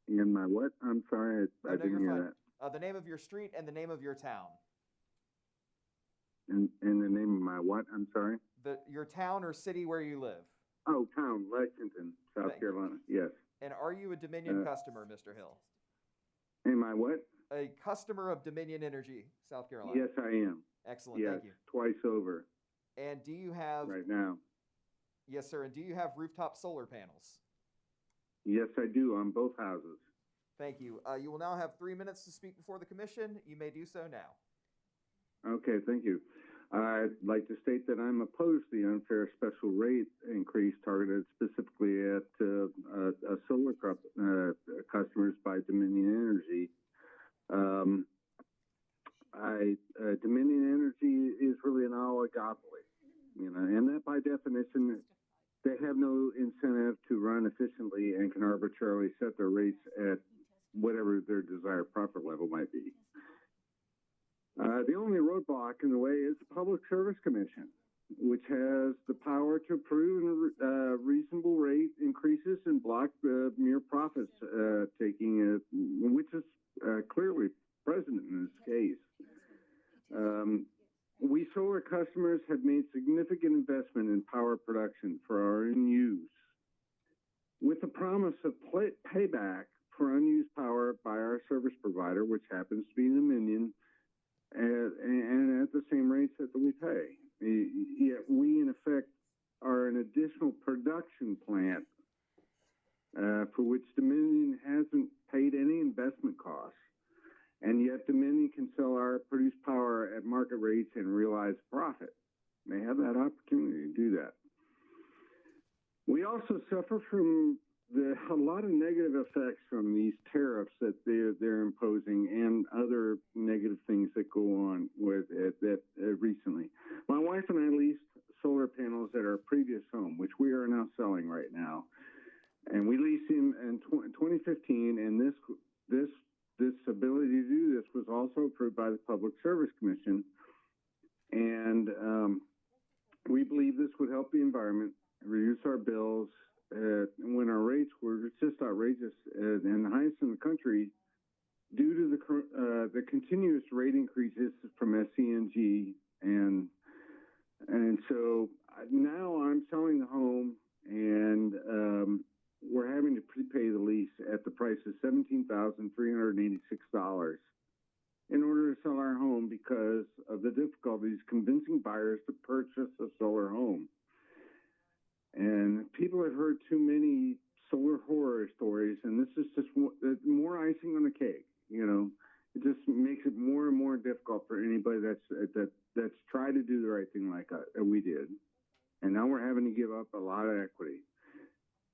and my what? I'm sorry, I didn't hear that. The name of your street and the name of your town. And the name of my what? I'm sorry? Your town or city where you live. Oh, town, Lexington, South Carolina. Yes. And are you a Dominion customer, Mr. Hill? Am I what? A customer of Dominion Energy, South Carolina. Yes, I am. Excellent, yes, thank you. Twice over. And do you have... Right now. Yes, sir. And do you have rooftop solar panels? Yes, I do, on both houses. Thank you. You will now have 3 minutes to speak before the commission. You may do so now. Okay, thank you. I'd like to state that I'm opposed to the unfair special rate increase targeted specifically at solar customers by Dominion Energy. Dominion Energy is really an oligopoly, and that by definition, they have no incentive to run efficiently and can arbitrarily set their rates at whatever their desired profit level might be. The only roadblock in the way is the Public Service Commission, which has the power to approve reasonable rate increases and block mere profits taking, which is clearly present in this case. We solar customers have made significant investment in power production for our own use, with the promise of payback for unused power by our service provider, which happens to be Dominion, and at the same rates that we pay. Yet we, in effect, are an additional production plant for which Dominion hasn't paid any investment costs. And yet Dominion can sell our produced power at market rates and realize profit. They have that opportunity to do that. We also suffer from a lot of negative effects from these tariffs that they're imposing and other negative things that go on with it recently. My wife and I leased solar panels at our previous home, which we are now selling right now. And we leased them in 2015, and this ability to do this was also approved by the Public Service Commission. And we believe this would help the environment, reduce our bills, when our rates were just outrageous and the highest in the country due to the continuous rate increases from SCNG. And so now I'm selling the home, and we're having to prepay the lease at the price of $17,386 in order to sell our home because of the difficulties convincing buyers to purchase a solar home. And people have heard too many solar horror stories, and this is just more icing on the cake. It just makes it more and more difficult for anybody that's tried to do the right thing like we did. And now we're having to give up a lot of equity.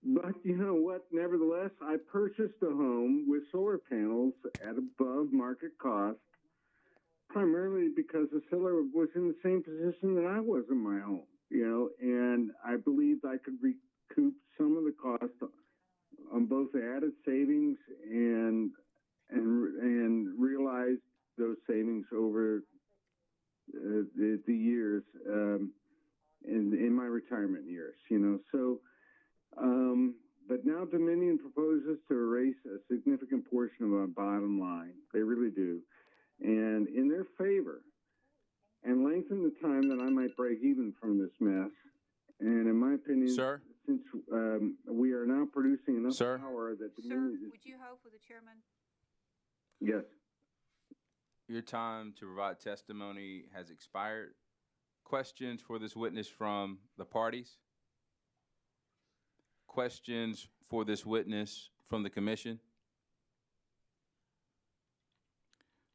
But you know what? Nevertheless, I purchased a home with solar panels at above market cost, primarily because the seller was in the same position that I was in my home, and I believed I could recoup some of the cost on both the added savings and realize those savings over the years in my retirement years, So, but now Dominion proposes to erase a significant portion of our bottom line. They really do. And in their favor, and lengthen the time that I might break even from this mess. And in my opinion, Sir? Since we are now producing enough Sir? power that Sir, Dominion would you hold for the chairman? Yes. Your time to provide testimony has expired. Questions for this witness from the parties? Questions for this witness from the commission?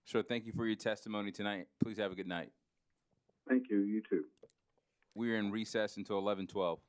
Sir, thank you for your testimony tonight. Please have a good night. Thank you. You too. We are in recess until 11:12.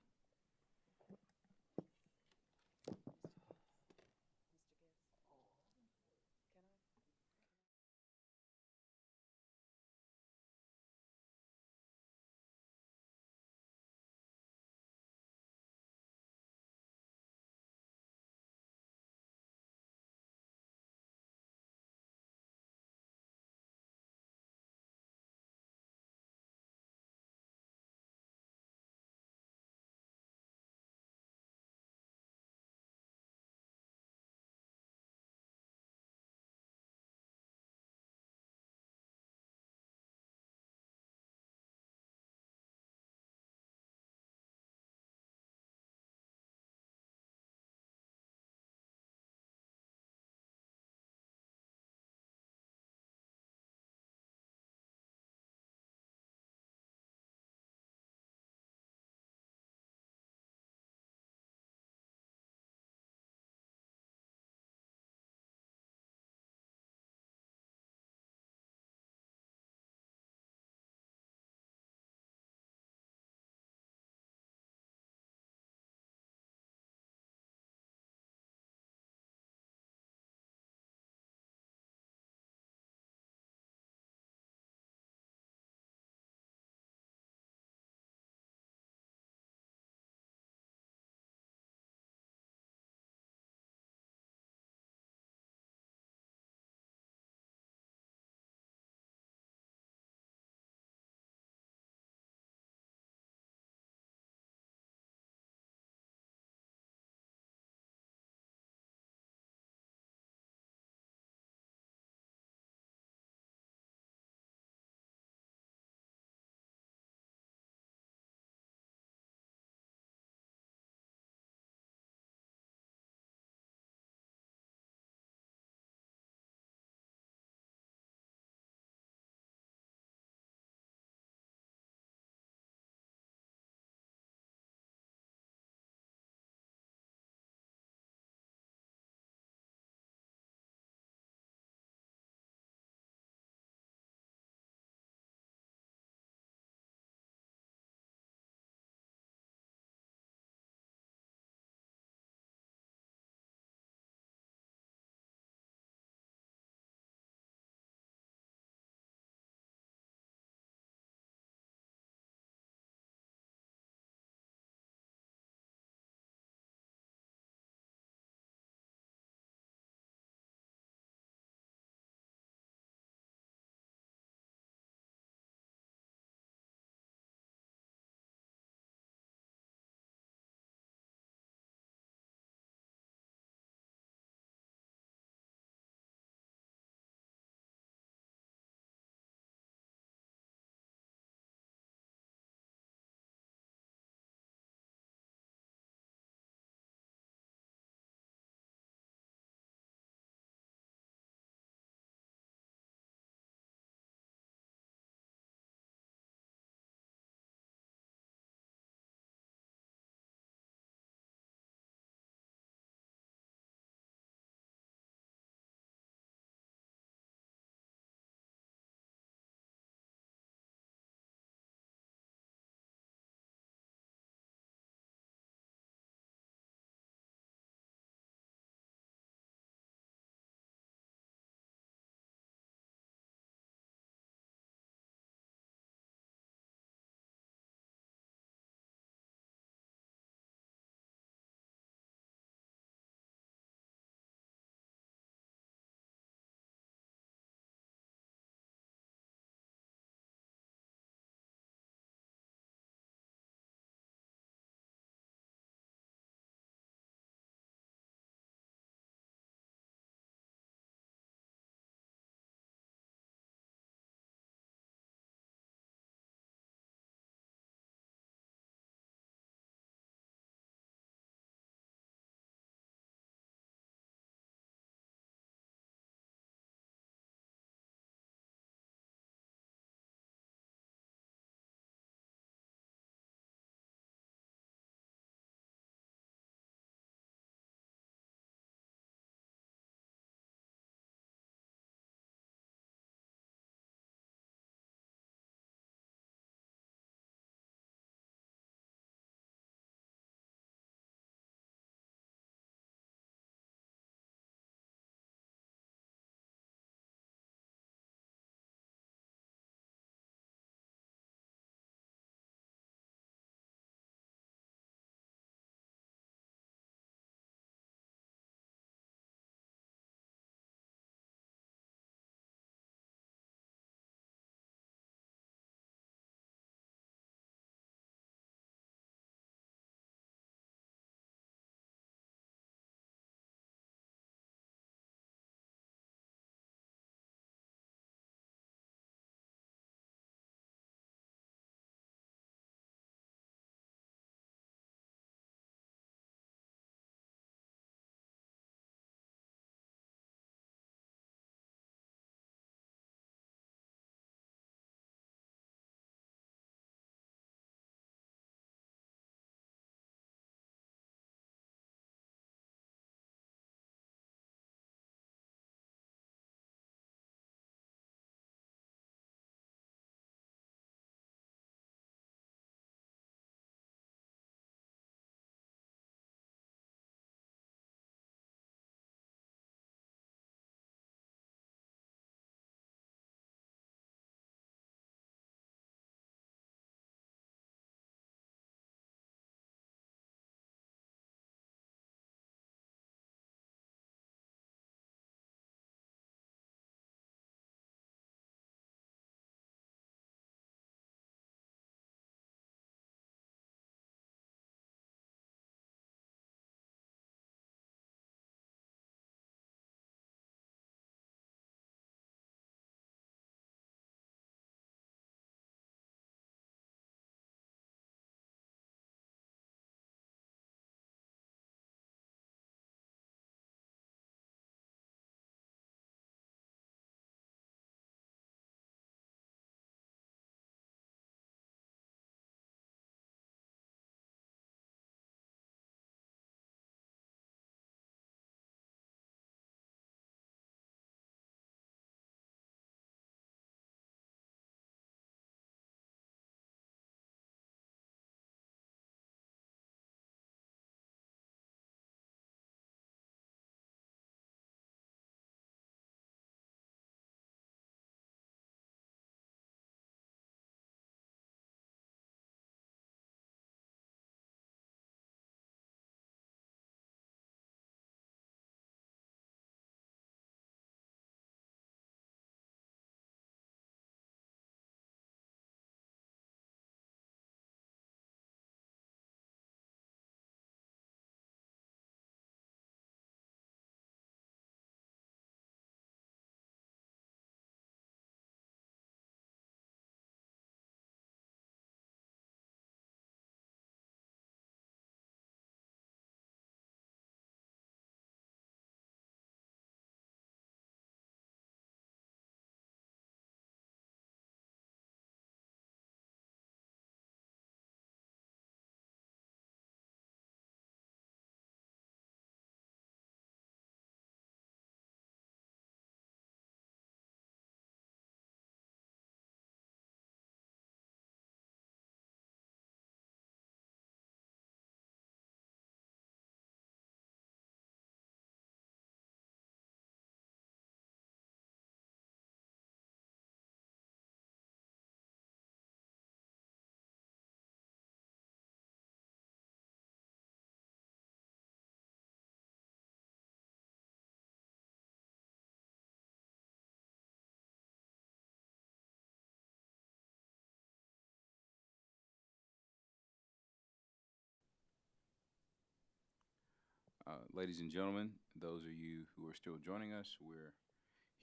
Ladies and gentlemen, those of you who are still joining us, we're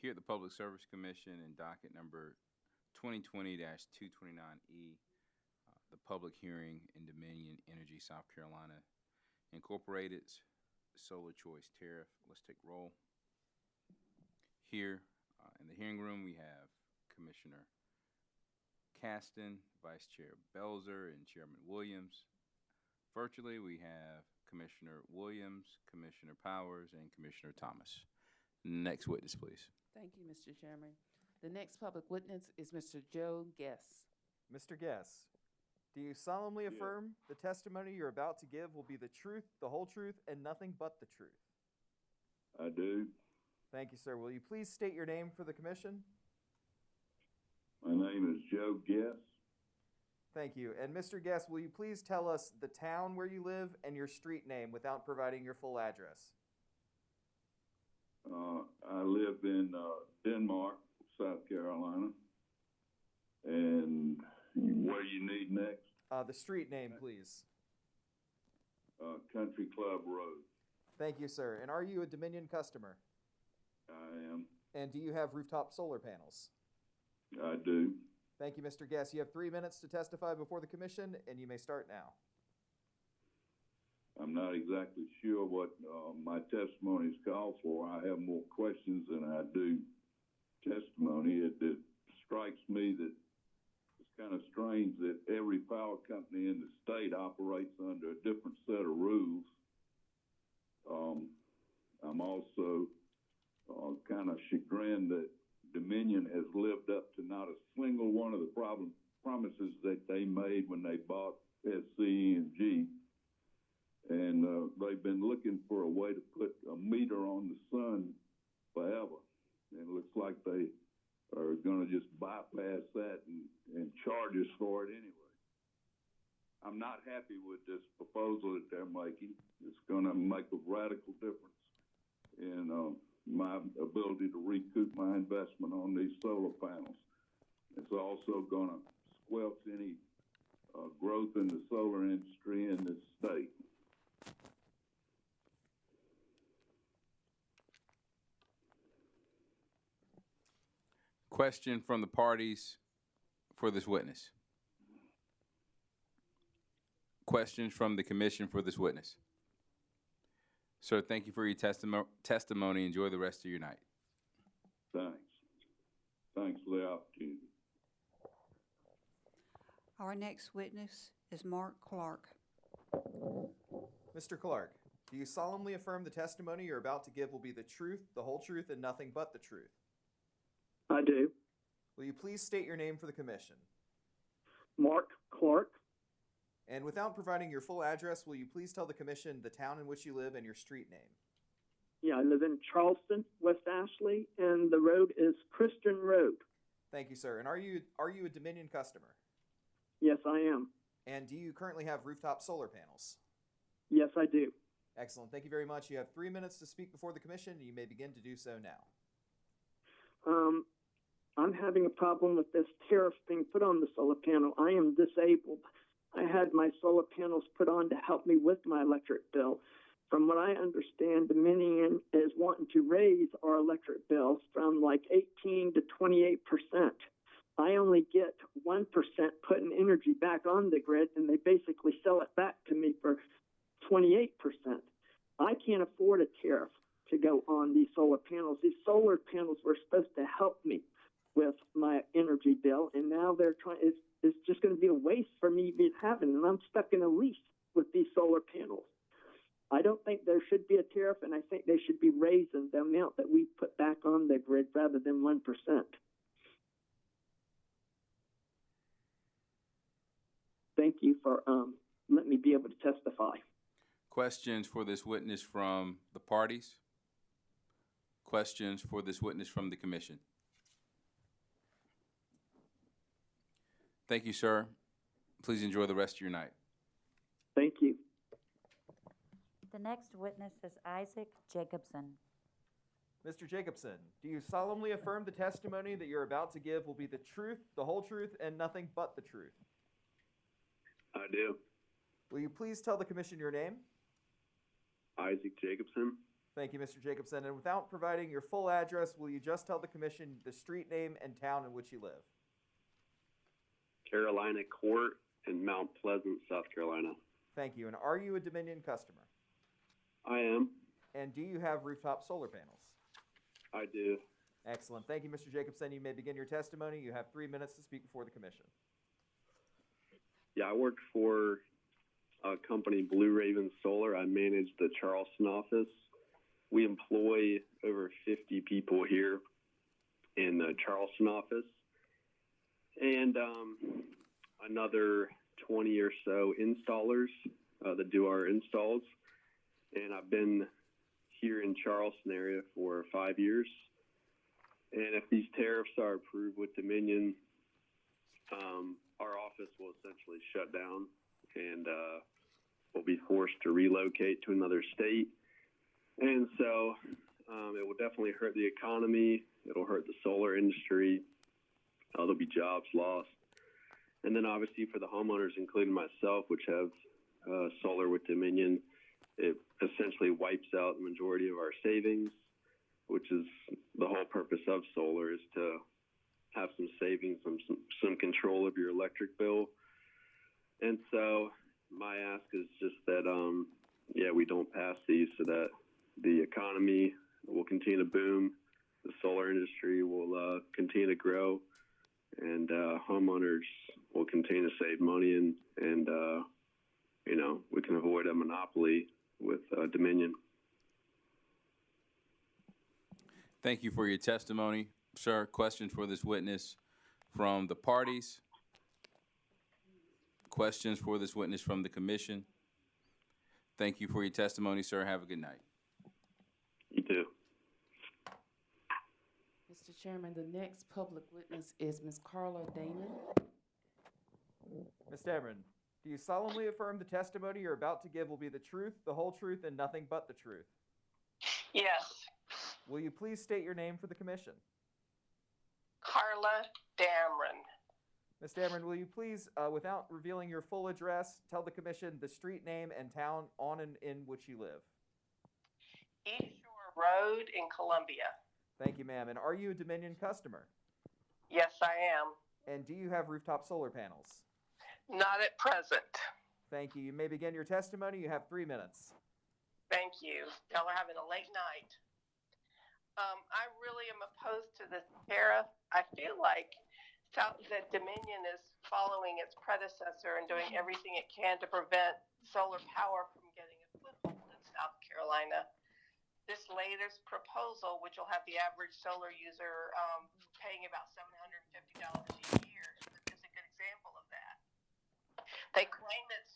here at the Public Service Commission in docket number 2020-229E, the public hearing in Dominion Energy South Carolina Incorporated's Solar Choice Tariff. Let's take roll. Here in the hearing room, we have Commissioner Caston, Vice Chair Belzer, and Chairman Williams. Virtually, we have Commissioner Williams, Commissioner Powers, and Commissioner Thomas. Next witness, please. Thank you, Mr. Chairman. The next public witness is Mr. Joe Guess. Mr. Guess, do you solemnly affirm the testimony you're about to give will be the truth, the whole truth, and nothing but the truth? I do. Thank you, sir. Will you please state your name for the commission? My name is Joe Guess. Thank you. And Mr. Guess, will you please tell us the town where you live and your street name without providing your full address? I live in Denmark, South Carolina. And where you need next? The street name, please. Country Club Road. Thank you, sir. And are you a Dominion customer? I am. And do you have rooftop solar panels? I do. Thank you, Mr. Guess. You have 3 minutes to testify before the commission, and you may start now. I'm not exactly sure what my testimony is called for. I have more questions than I do testimony. It strikes me that it's kind of strange that every power company in the state operates under a different set of rules. I'm also kind of chagrined that Dominion has lived up to not a single one of the promises that they made when they bought PSC and G. And they've been looking for a way to put a meter on the sun forever. And it looks like they are going to just bypass that and charge us for it anyway. I'm not happy with this proposal that they're making. It's going to make a radical difference in my ability to recoup my investment on these solar panels. It's also going to squelch any growth in the solar industry in this state. Question from the parties for this witness. Questions from the commission for this witness. Sir, thank you for your testimony. Enjoy the rest of your night. Thanks. Thanks for the opportunity. Our next witness is Mark Clark. Mr. Clark, do you solemnly affirm the testimony you're about to give will be the truth, the whole truth, and nothing but the truth? I do. Will you please state your name for the commission? Mark Clark. And without providing your full address, will you please tell the commission the town in which you live and your street name? Yeah, I live in Charleston, West Ashley, and the road is Christian Road. Thank you, sir. And are you a Dominion customer? Yes, I am. And do you currently have rooftop solar panels? Yes, I do. Excellent. Thank you very much. You have 3 minutes to speak before the commission. You may begin to do so now. I'm having a problem with this tariff being put on the solar panel. I am disabled. I had my solar panels put on to help me with my electric bill. From what I understand, Dominion is wanting to raise our electric bills from like 18 to 28%. I only get 1% putting energy back on the grid, and they basically sell it back to me for 28%. I can't afford a tariff to go on these solar panels. These solar panels were supposed to help me with my energy bill, and now they're trying. It's just going to be a waste for me even having it, and I'm stuck in a lease with these solar panels. I don't think there should be a tariff, and I think they should be raising the amount that we put back on the grid rather than 1%. Thank you for letting me be able to testify. Questions for this witness from the parties? Questions for this witness from the commission? Thank you, sir. Please enjoy the rest of your night. Thank you. The next witness is Isaac Jacobson. Mr. Jacobson, do you solemnly affirm the testimony that you're about to give will be the truth, the whole truth, and nothing but the truth? I do. Will you please tell the commission your name? Isaac Jacobson. Thank you, Mr. Jacobson. And without providing your full address, will you just tell the commission the street name and town in which you live? Carolina Court in Mount Pleasant, South Carolina. Thank you. And are you a Dominion customer? I am. And do you have rooftop solar panels? I do. Excellent. Thank you, Mr. Jacobson. You may begin your testimony. You have 3 minutes to speak before the commission. Yeah, I work for a company, Blue Raven Solar. I manage the Charleston office. We employ over 50 people here in the Charleston office, and another 20 or so installers that do our installs. And I've been here in Charleston area for 5 years. And if these tariffs are approved with Dominion, our office will essentially shut down, and we'll be forced to relocate to another state. And so it will definitely hurt the economy. It'll hurt the solar industry. There'll be jobs lost. And then obviously for the homeowners, including myself, which have solar with Dominion, it essentially wipes out the majority of our savings, which is the whole purpose of solar, is to have some savings, some control of your electric bill. And so my ask is just that, we don't pass these so that the economy will continue to boom, the solar industry will continue to grow, and homeowners will continue to save money, and we can avoid a monopoly with Dominion. Thank you for your testimony, sir. Questions for this witness from the parties? Questions for this witness from the commission? Thank you for your testimony, sir. Have a good night. You too. Mr. Chairman, the next public witness is Ms. Carla Damon. Ms. Dameron, do you solemnly affirm the testimony you're about to give will be the truth, the whole truth, and nothing but the truth? Yes. Will you please state your name for the commission? Carla Dameron. Ms. Dameron, will you please, without revealing your full address, tell the commission the street name and town on and in which you live? East Shore Road in Columbia. Thank you, ma'am. And are you a Dominion customer? Yes, I am. And do you have rooftop solar panels? Not at present. Thank you. You may begin your testimony. You have 3 minutes. Thank you. Y'all are having a late night. I really am opposed to this tariff. I feel like that Dominion is following its predecessor and doing everything it can to prevent solar power from getting a foothold in South Carolina. This latest proposal, which will have the average solar user paying about $750 a year, is a good example of that. They claim that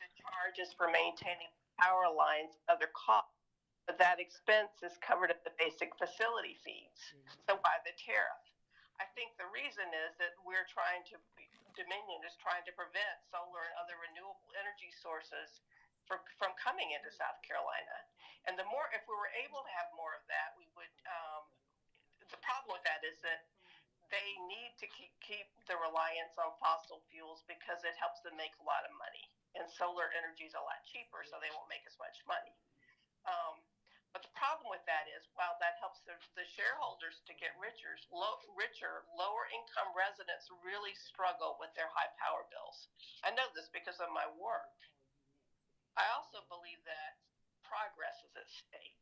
the charge is for maintaining power lines, other costs, but that expense is covered at the basic facility fees. So why the tariff? I think the reason is that Dominion is trying to prevent solar and other renewable energy sources from coming into South Carolina. And if we were able to have more of that, we would, the problem with that is that they need to keep the reliance on fossil fuels because it helps them make a lot of money. And solar energy is a lot cheaper, so they won't make as much money. But the problem with that is, while that helps the shareholders to get richer, lower income residents really struggle with their high power bills. I know this because of my work. I also believe that progress is at stake.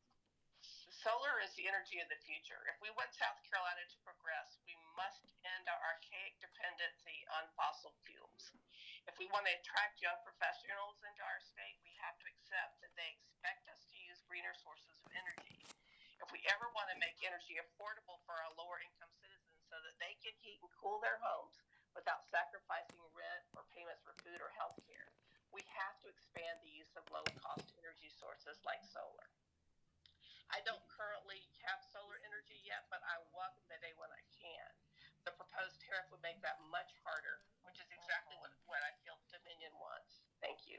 Solar is the energy of the future. If we want South Carolina to progress, we must end our archaic dependency on fossil fuels. If we want to attract young professionals into our state, we have to accept that they expect us to use greener sources of energy. If we ever want to make energy affordable for our lower income citizens so that they can heat and cool their homes without sacrificing rent or payments for food or health care, we have to expand the use of low-cost energy sources like solar. I don't currently have solar energy yet, but I welcome the day when I can. The proposed tariff would make that much harder, which is exactly what I feel Dominion wants. Thank you.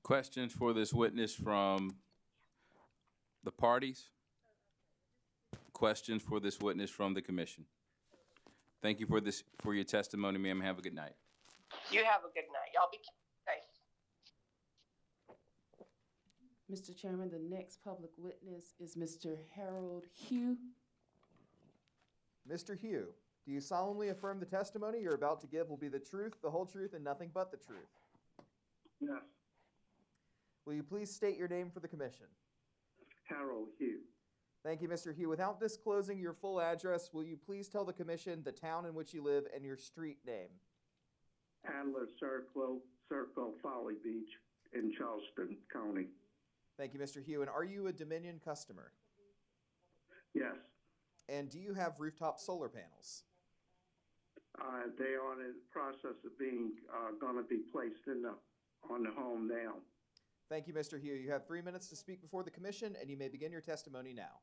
Questions for this witness from the parties? Questions for this witness from the commission? Thank you for your testimony, ma'am. Have a good night. You have a good night. Y'all be safe. Mr. Chairman, the next public witness is Mr. Harold Hugh. Mr. Hugh, do you solemnly affirm the testimony you're about to give will be the truth, the whole truth, and nothing but the truth? Yes. Will you please state your name for the commission? Harold Hugh. Thank you, Mr. Hugh. Without disclosing your full address, will you please tell the commission the town in which you live and your street name? Adler Circle, Folly Beach in Charleston County. Thank you, Mr. Hugh. And are you a Dominion customer? Yes. And do you have rooftop solar panels? They are in the process of being going to be placed on the home now. Thank you, Mr. Hugh. You have 3 minutes to speak before the commission, and you may begin your testimony now.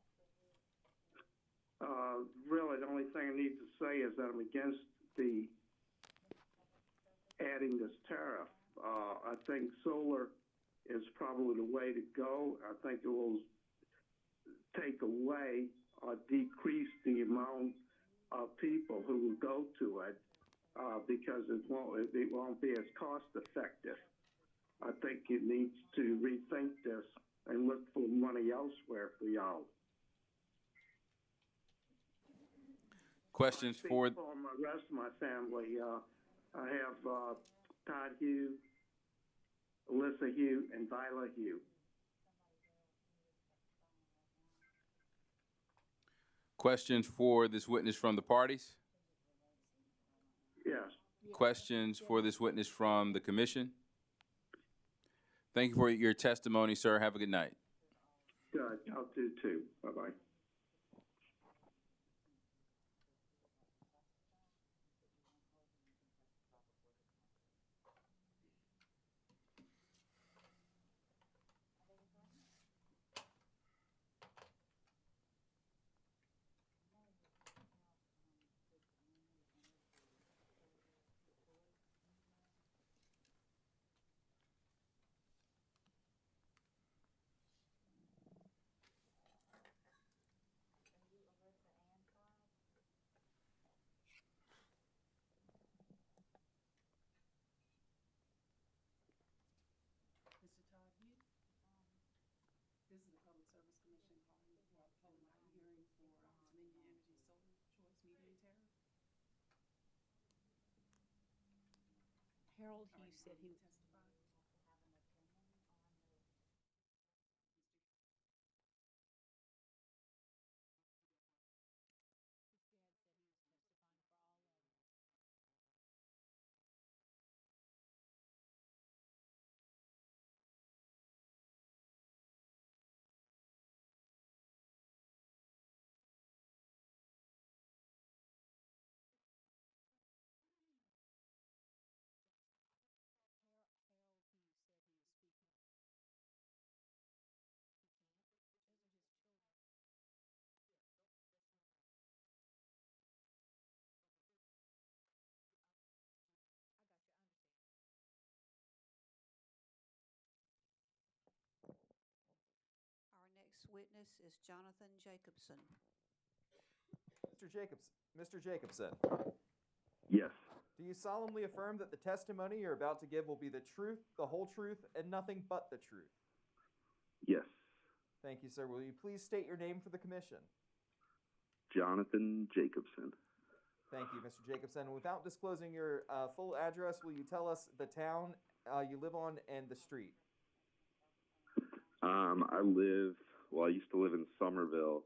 Really, the only thing I need to say is that I'm against the adding this tariff. I think solar is probably the way to go. I think it will take away or decrease the amount of people who will go to it because it won't be as cost effective. I think it needs to rethink this and look for money elsewhere for y'all. Questions for the rest of my family. I have Todd Hugh, Alyssa Hugh, and Viola Hugh. questions for this witness from the parties? Yes. Questions for this witness from the commission? Thank you for your testimony, sir. Have a good night. Good. I'll do too. Bye-bye. Mr. Todd Hugh. This is the Public Service Commission calling for a public hearing for Dominion Energy Solar Choice Median Tariff. Harold Hughes said he would testify. Our next witness is Jonathan Jacobson. Mr. Jacobson, Yes. do you solemnly affirm that the testimony you're about to give will be the truth, the whole truth, and nothing but the truth? Yes. Thank you, sir. Will you please state your name for the commission? Jonathan Jacobson. Thank you, Mr. Jacobson. Without disclosing your full address, will you tell us the town you live on and the street? I used to live in Somerville,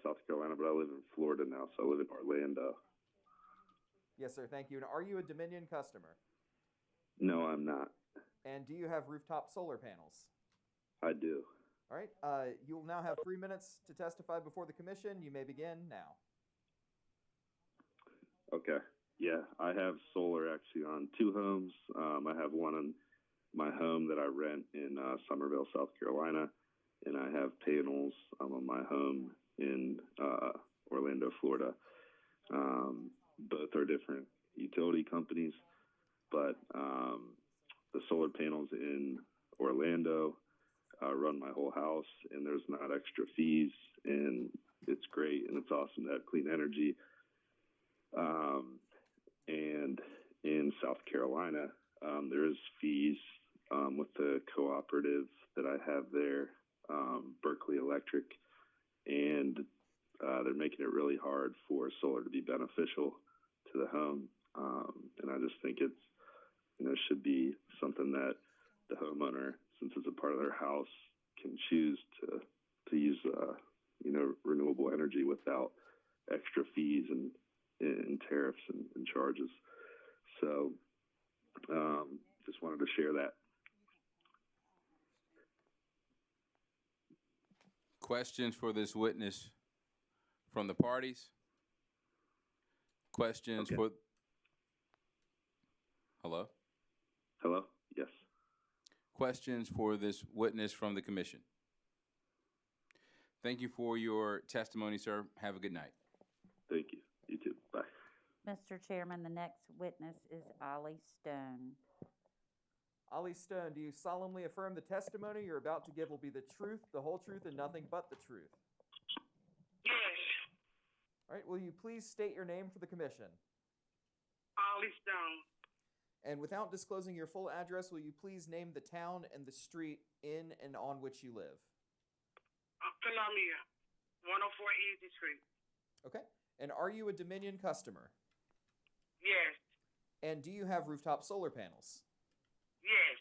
South Carolina, but I live in Florida now, so I live in Orlando. Yes, sir. Thank you. And are you a Dominion customer? No, I'm not. And do you have rooftop solar panels? I do. All right. You will now have 3 minutes to testify before the commission. You may begin now. Okay. Yeah, I have solar actually on 2 homes. I have one on my home that I rent in Somerville, South Carolina, and I have panels on my home in Orlando, Florida. Both are different utility companies, but the solar panels in Orlando run my whole house, and there's not extra fees, and it's great, and it's awesome to have clean energy. And in South Carolina, there is fees with the cooperative that I have there, Berkeley Electric, and they're making it really hard for solar to be beneficial to the home. And I just think it's, should be something that the homeowner, since it's a part of their house, can choose to use, renewable energy without extra fees and tariffs and charges. So, just wanted to share that. Questions for this witness from the parties? Questions for... Hello? Hello? Yes. Questions for this witness from the commission? Thank you for your testimony, sir. Have a good night. Thank you. You too. Bye. Mr. Chairman, the next witness is Ollie Stone. Ollie Stone, do you solemnly affirm the testimony you're about to give will be the truth, the whole truth, and nothing but the truth? Yes. All right, will you please state your name for the commission? Ollie Stone. And without disclosing your full address, will you please name the town and the street in and on which you live? Columbia, 104 Easy Street. Okay. And are you a Dominion customer? Yes. And do you have rooftop solar panels? Yes.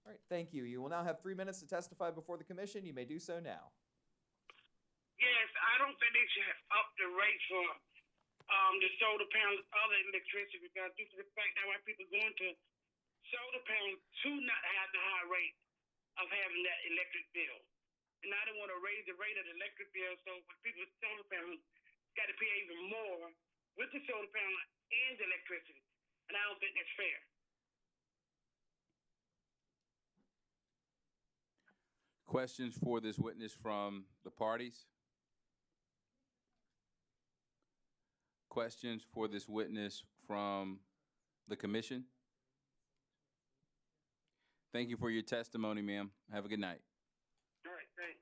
All right, thank you. You will now have 3 minutes to testify before the commission. You may do so now. Yes, I don't think they should up the rate for the solar panels, other electricity, because due to the fact that why people going to solar panels to not have the high rate of having that electric bill. And I don't want to raise the rate of the electric bill, so when people with solar panels got to pay even more with the solar panel and the electricity. And I don't think that's fair. Questions for this witness from the parties? Questions for this witness from the commission? Thank you for your testimony, ma'am. Have a good night. All right, thanks.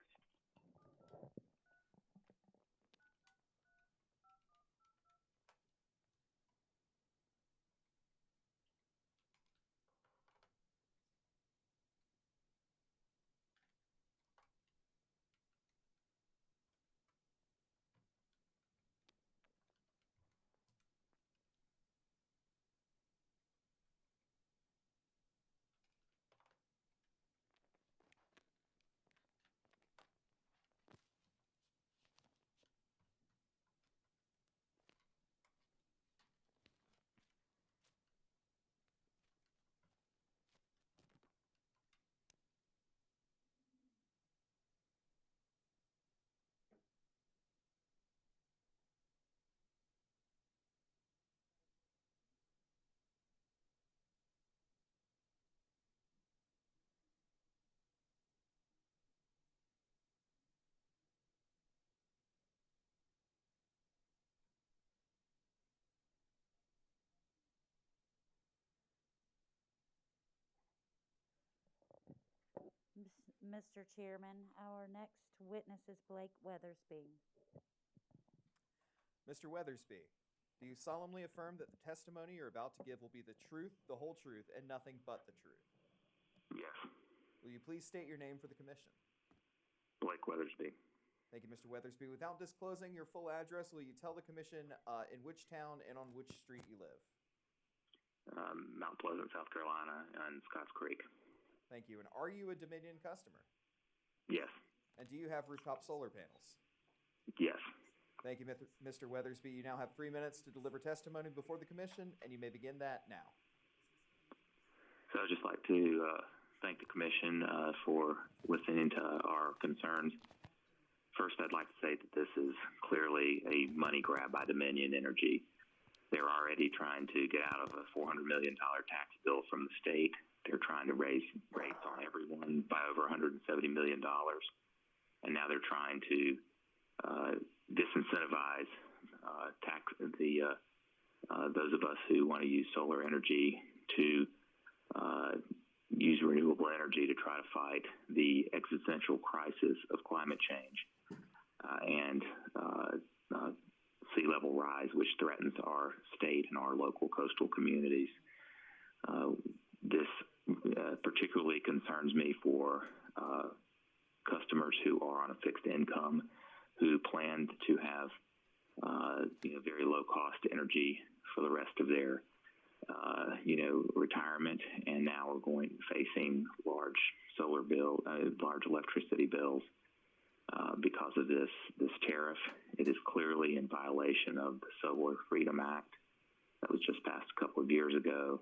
Mr. Chairman, our next witness is Blake Weathersby. Mr. Weathersby, do you solemnly affirm that the testimony you're about to give will be the truth, the whole truth, and nothing but the truth? Yes. Will you please state your name for the commission? Blake Weathersby. Thank you, Mr. Weathersby. Without disclosing your full address, will you tell the commission in which town and on which street you live? Mount Pleasant, South Carolina, and Scotts Creek. Thank you. And are you a Dominion customer? Yes. And do you have rooftop solar panels? Yes. Thank you, Mr. Weathersby. You now have 3 minutes to deliver testimony before the commission, and you may begin that now. So I'd just like to thank the commission for listening to our concerns. First, I'd like to say that this is clearly a money grab by Dominion Energy. They're already trying to get out of a $400 million tax bill from the state. They're trying to raise rates on everyone by over $170 million. And now they're trying to disincentivize those of us who want to use solar energy to use renewable energy to try to fight the existential crisis of climate change and sea level rise, which threatens our state and our local coastal communities. This particularly concerns me for customers who are on a fixed income, who planned to have very low cost energy for the rest of their retirement, and now are facing large large electricity bills because of this tariff. It is clearly in violation of the Solar Freedom Act that was just passed a couple of years ago,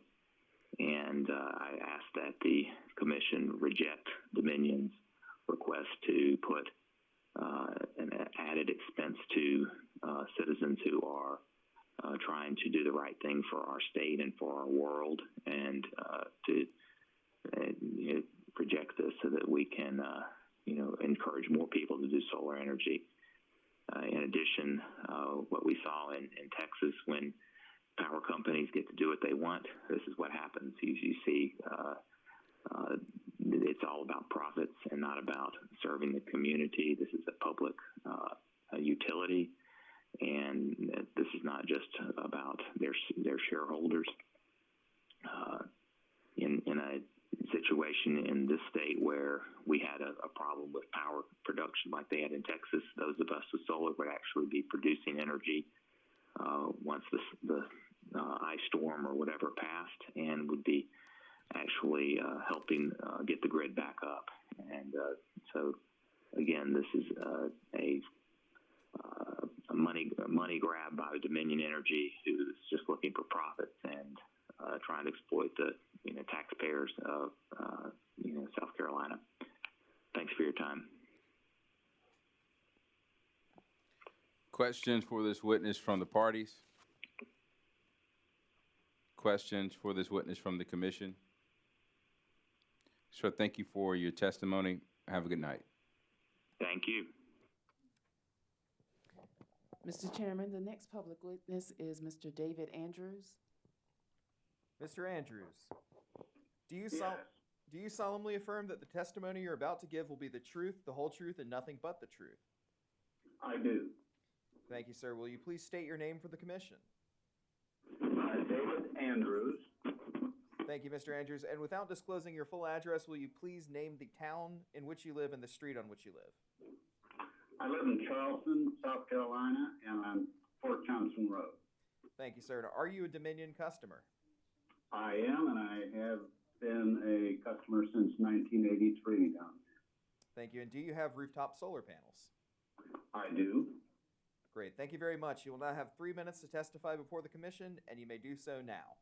and I ask that the Commission reject Dominion's request to put an added expense to citizens who are trying to do the right thing for our state and for our world, and to reject this so that we can encourage more people to do solar energy. In addition, what we saw in Texas, when power companies get to do what they want, this is what happens. You see it's all about profits and not about serving the community. This is a public utility, and this is not just about their shareholders. In a situation in this state where we had a problem with power production like they had in Texas, those of us with solar would actually be producing energy once the ice storm or whatever passed, and would be actually helping get the grid back up. And so, again, this is a money grab by Dominion Energy, who's just looking for profits and trying to exploit the taxpayers of South Carolina. Thanks for your time. Questions for this witness from the parties? Questions for this witness from the commission? Sir, thank you for your testimony. Have a good night. Thank you. Mr. Chairman, the next public witness is Mr. David Andrews. Mr. Andrews, do you solemnly affirm that the testimony you're about to give will be the truth, the whole truth, and nothing but the truth? I do. Thank you, sir. Will you please state your name for the commission? David Andrews. Thank you, Mr. Andrews. And without disclosing your full address, will you please name the town in which you live and the street on which you live? I live in Charleston, South Carolina, and I'm Fort Johnson Road. Thank you, sir. And are you a Dominion customer? I am, and I have been a customer since 1983 down here. Thank you. And do you have rooftop solar panels? I do. Great. Thank you very much. You will now have 3 minutes to testify before the commission, and you may do so now.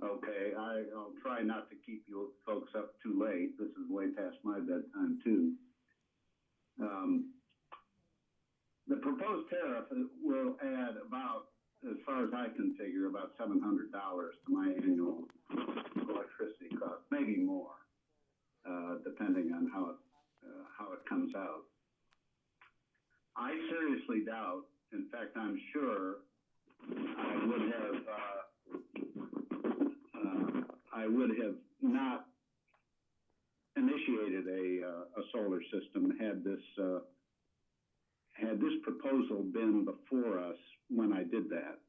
Okay, I'll try not to keep you folks up too late. This is way past my bedtime, too. The proposed tariff will add about, as far as I can figure, about $700 to my annual electricity cost, maybe more, depending on how it comes out. I seriously doubt, in fact, I'm sure I would have not initiated a solar system had this proposal been before us when I did that.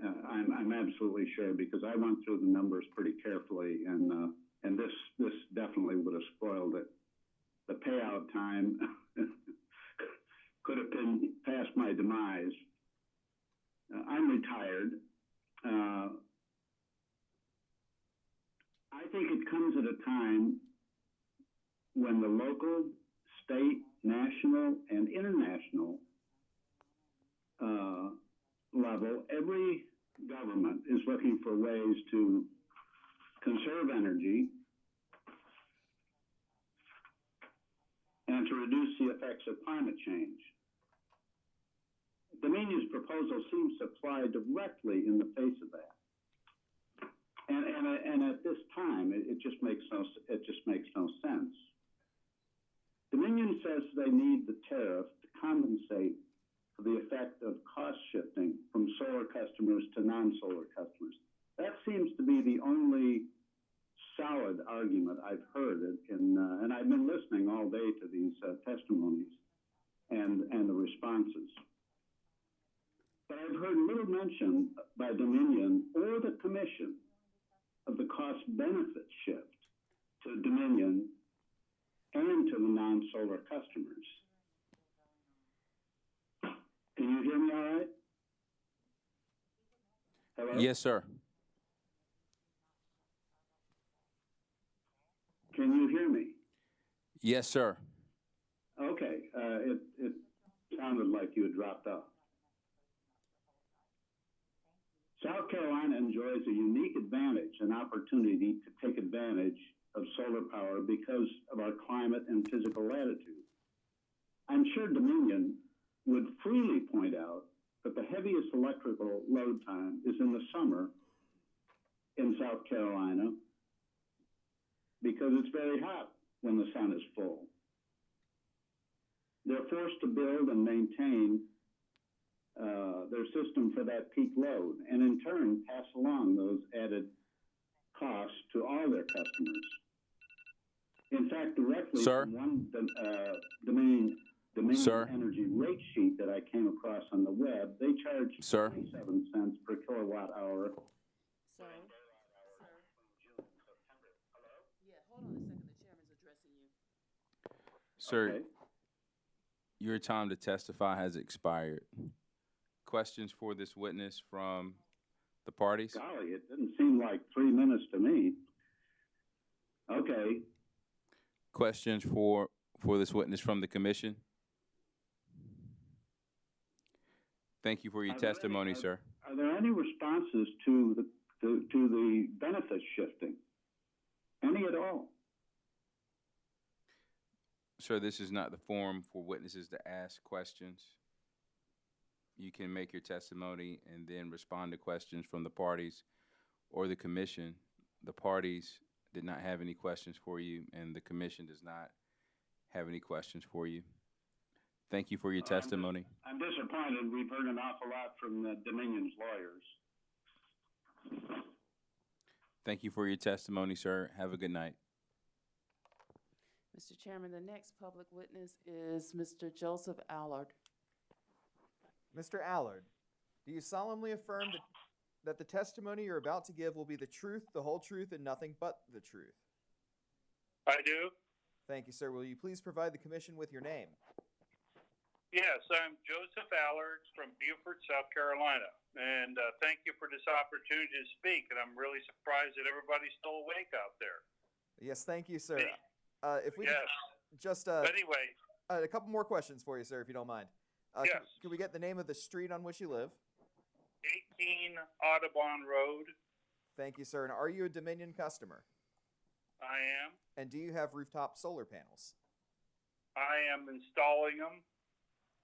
I'm absolutely sure, because I went through the numbers pretty carefully, and this definitely would have spoiled it. The payout time could have been past my demise. I'm retired. I think it comes at a time when the local, state, national, and international level, every government is looking for ways to conserve energy and to reduce the effects of climate change. Dominion's proposal seems to fly directly in the face of that. And at this time, it just makes no sense. Dominion says they need the tariff to compensate for the effect of cost shifting from solar customers to non-solar customers. That seems to be the only solid argument I've heard, and I've been listening all day to these testimonies and the responses. But I've heard little mention by Dominion or the Commission of the cost-benefit shift to Dominion and to the non-solar customers. Can you hear me all right? Hello? Yes, sir. Can you hear me? Yes, sir. Okay, it sounded like you had dropped off. South Carolina enjoys a unique advantage, an opportunity to take advantage of solar power because of our climate and physical latitude. I'm sure Dominion would freely point out that the heaviest electrical load time is in the summer in South Carolina because it's very hot when the sun is full. They're forced to build and maintain their system for that peak load, and in turn pass along those added costs to all their customers. In fact, directly from one Dominion Energy rate sheet that I came across on the web, they charge 27 cents per kilowatt hour. Sir? Yeah, hold on a second. The chairman's addressing you. Sir, Okay. your time to testify has expired. Questions for this witness from the parties? Golly, it didn't seem like 3 minutes to me. Okay. Questions for this witness from the commission? Thank you for your testimony, sir. Are there any responses to the benefit shifting? Any at all? Sir, this is not the forum for witnesses to ask questions. You can make your testimony and then respond to questions from the parties or the commission. The parties did not have any questions for you, and the commission does not have any questions for you. Thank you for your testimony. I'm disappointed. We've heard an awful lot from the Dominion's lawyers. Thank you for your testimony, sir. Have a good night. Mr. Chairman, the next public witness is Mr. Joseph Allard. Mr. Allard, do you solemnly affirm that the testimony you're about to give will be the truth, the whole truth, and nothing but the truth? I do. Thank you, sir. Will you please provide the commission with your name? Yes, I'm Joseph Allard from Beaufort, South Carolina. And thank you for this opportunity to speak. And I'm really surprised that everybody's still awake out there. Yes, thank you, sir. If we Yes. could just Anyway, a couple more questions for you, sir, if you don't mind. Yes. Can we get the name of the street on which you live? 18 Audubon Road. Thank you, sir. And are you a Dominion customer? I am. And do you have rooftop solar panels? I am installing them.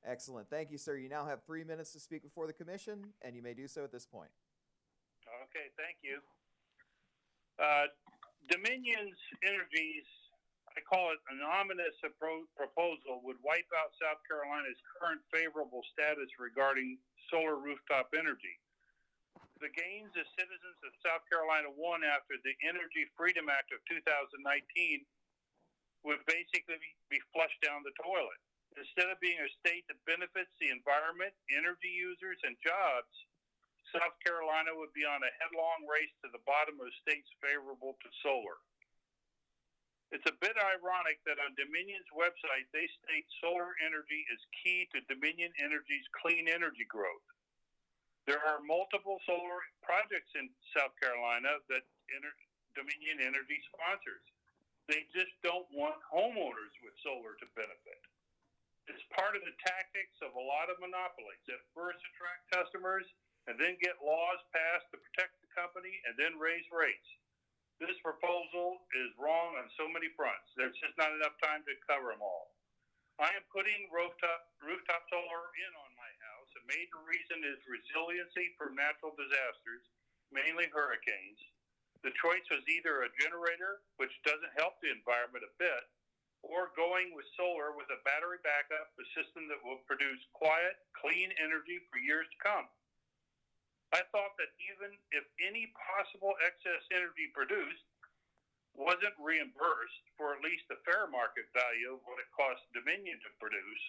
Excellent. Thank you, sir. You now have 3 minutes to speak before the commission, and you may do so at this point. Okay, thank you. Dominion's Energy's, I call it an ominous proposal, would wipe out South Carolina's current favorable status regarding solar rooftop energy. The gains the citizens of South Carolina won after the Energy Freedom Act of 2019 would basically be flushed down the toilet. Instead of being a state that benefits the environment, energy users, and jobs, South Carolina would be on a headlong race to the bottom of states favorable to solar. It's a bit ironic that on Dominion's website, they state solar energy is key to Dominion Energy's clean energy growth. There are multiple solar projects in South Carolina that Dominion Energy sponsors. They just don't want homeowners with solar to benefit. It's part of the tactics of a lot of monopolies that first attract customers and then get laws passed to protect the company and then raise rates. This proposal is wrong on so many fronts. There's just not enough time to cover them all. I am putting rooftop solar in on my house. A major reason is resiliency from natural disasters, mainly hurricanes. The choice was either a generator, which doesn't help the environment a bit, or going with solar with a battery backup, a system that will produce quiet, clean energy for years to come. I thought that even if any possible excess energy produced wasn't reimbursed for at least the fair market value of what it costs Dominion to produce,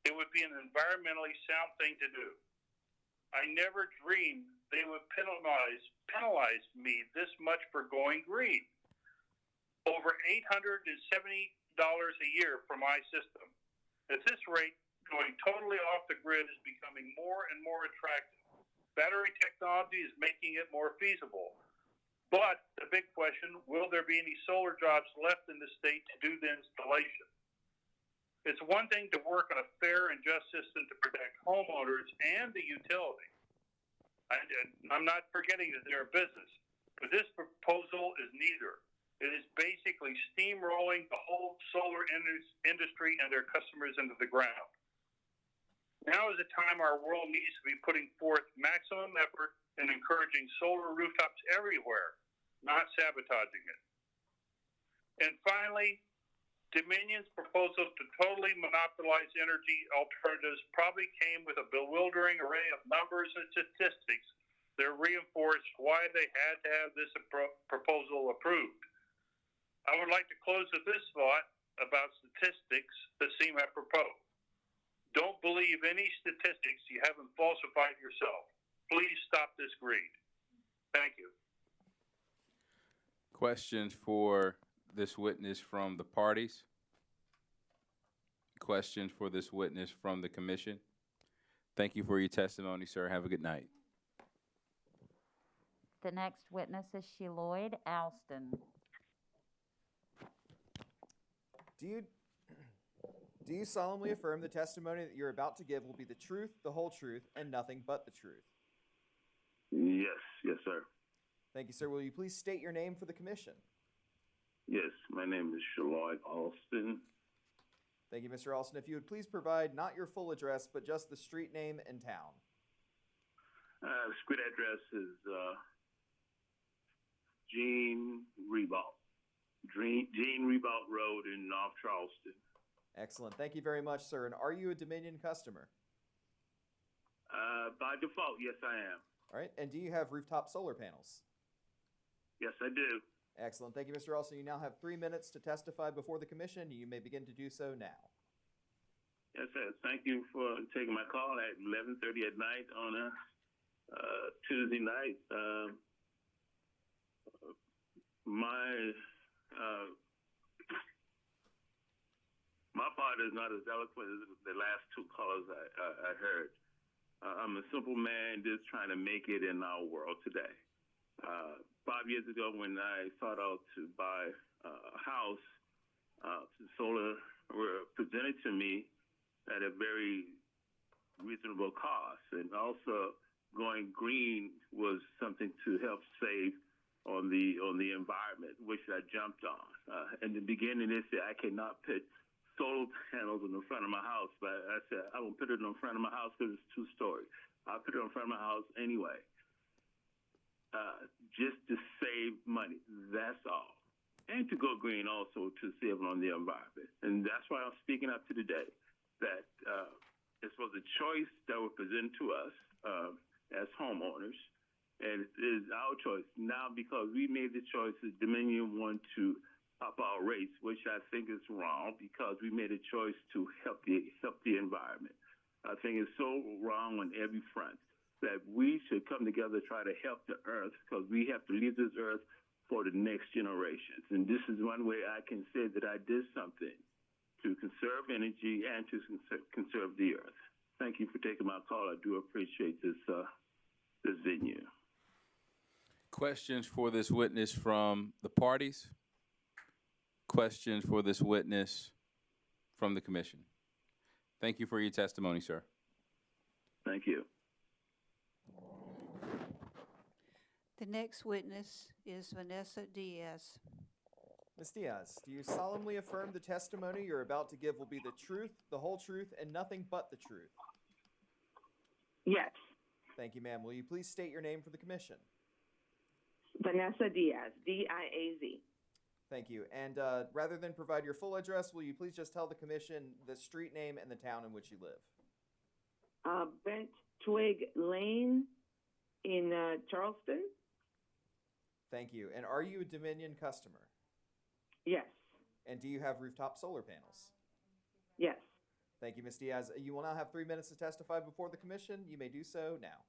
it would be an environmentally sound thing to do. I never dreamed they would penalize me this much for going green. Over $870 a year for my system. At this rate, going totally off the grid is becoming more and more attractive. Battery technology is making it more feasible. But the big question, will there be any solar jobs left in the state to do the installation? It's one thing to work on a fair and just system to protect homeowners and the utility. I'm not forgetting that they're a business, but this proposal is neither. It is basically steamrolling the whole solar industry and their customers into the ground. Now is the time our world needs to be putting forth maximum effort in encouraging solar rooftops everywhere, not sabotaging it. And finally, Dominion's proposal to totally monopolize energy alternatives probably came with a bewildering array of numbers and statistics that reinforced why they had to have this proposal approved. I would like to close with this thought about statistics that seem apropos. Don't believe any statistics you haven't falsified yourself. Please stop this greed. Thank you. Questions for this witness from the parties? Questions for this witness from the commission? Thank you for your testimony, sir. Have a good night. The next witness is Sheloyd Alston. Do you solemnly affirm the testimony that you're about to give will be the truth, the whole truth, and nothing but the truth? Yes, sir. Thank you, sir. Will you please state your name for the commission? Yes, my name is Sheloyd Alston. Thank you, Mr. Alston. If you would please provide not your full address, but just the street name and town. Street address is Gene Rebout Road in North Charleston. Excellent. Thank you very much, sir. And are you a Dominion customer? By default, yes, I am. All right. And do you have rooftop solar panels? Yes, I do. Excellent. Thank you, Mr. Alston. You now have 3 minutes to testify before the commission. You may begin to do so now. Yes, sir. Thank you for taking my call at 11:30 at night on a Tuesday night. My part is not as eloquent as the last two callers I heard. I'm a simple man just trying to make it in our world today. 5 years ago, when I sought out to buy a house, solar were presented to me at a very reasonable cost, and also going green was something to help save on the environment, which I jumped on. In the beginning, they said I cannot put solar panels in the front of my house, but I said I won't put it in the front of my house because it's 2-story. I'll put it in front of my house anyway, just to save money. That's all, and to go green also to save on the environment. And that's why I'm speaking up to today. That this was a choice that was presented to us as homeowners, and it is our choice now because we made the choice that Dominion wanted to up our rates, which I think is wrong because we made a choice to help the environment. I think it's so wrong on every front that we should come together to try to help the earth because we have to leave this earth for the next generations. And this is one way I can say that I did something to conserve energy and to conserve the earth. Thank you for taking my call. I do appreciate this venue. Questions for this witness from the parties? Questions for this witness from the commission? Thank you for your testimony, sir. Thank you. The next witness is Vanessa Diaz. Ms. Diaz, do you solemnly affirm the testimony you're about to give will be the truth, the whole truth, and nothing but the truth? Yes. Thank you, ma'am. Will you please state your name for the commission? Vanessa Diaz, D-I-A-Z. Thank you. And rather than provide your full address, will you please just tell the commission the street name and the town in which you live? Bent Twig Lane in Charleston. Thank you. And are you a Dominion customer? Yes. And do you have rooftop solar panels? Yes. Thank you, Ms. Diaz. You will now have 3 minutes to testify before the commission. You may do so now.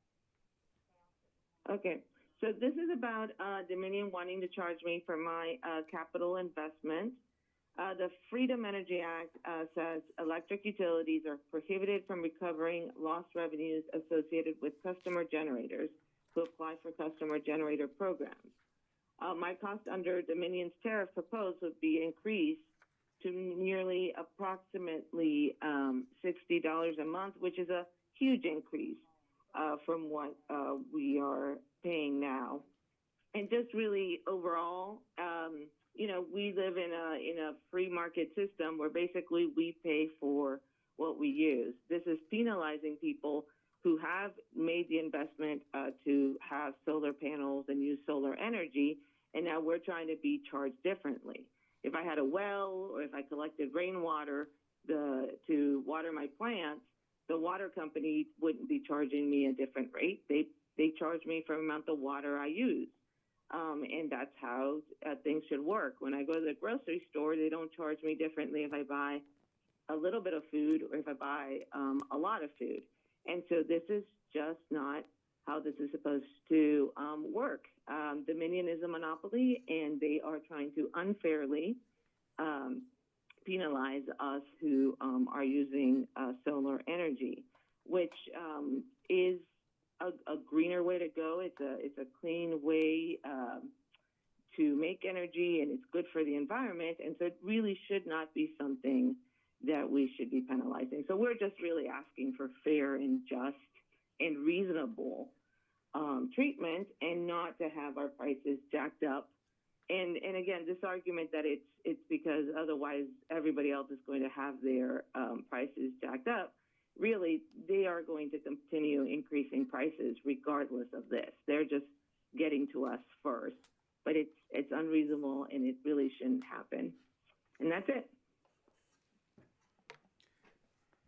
Okay. So this is about Dominion wanting to charge me for my capital investment. The Freedom Energy Act says electric utilities are prohibited from recovering lost revenues associated with customer generators who apply for customer generator programs. My cost under Dominion's tariff proposed would be increased to nearly approximately $60 a month, which is a huge increase from what we are paying now. And just really overall, you know, we live in a free market system where basically we pay for what we use. This is penalizing people who have made the investment to have solar panels and use solar energy, and now we're trying to be charged differently. If I had a well or if I collected rainwater to water my plants, the water company wouldn't be charging me a different rate. They charge me for the amount of water I use. And that's how things should work. When I go to the grocery store, they don't charge me differently if I buy a little bit of food or if I buy a lot of food. And so this is just not how this is supposed to work. Dominion is a monopoly, and they are trying to unfairly penalize us who are using solar energy, which is a greener way to go. It's a clean way to make energy, and it's good for the environment. And so it really should not be something that we should be penalizing. So we're just really asking for fair and just and reasonable treatment, and not to have our prices jacked up. And again, this argument that it's because otherwise everybody else is going to have their prices jacked up. Really, they are going to continue increasing prices regardless of this. They're just getting to us first. But it's unreasonable, and it really shouldn't happen. And that's it.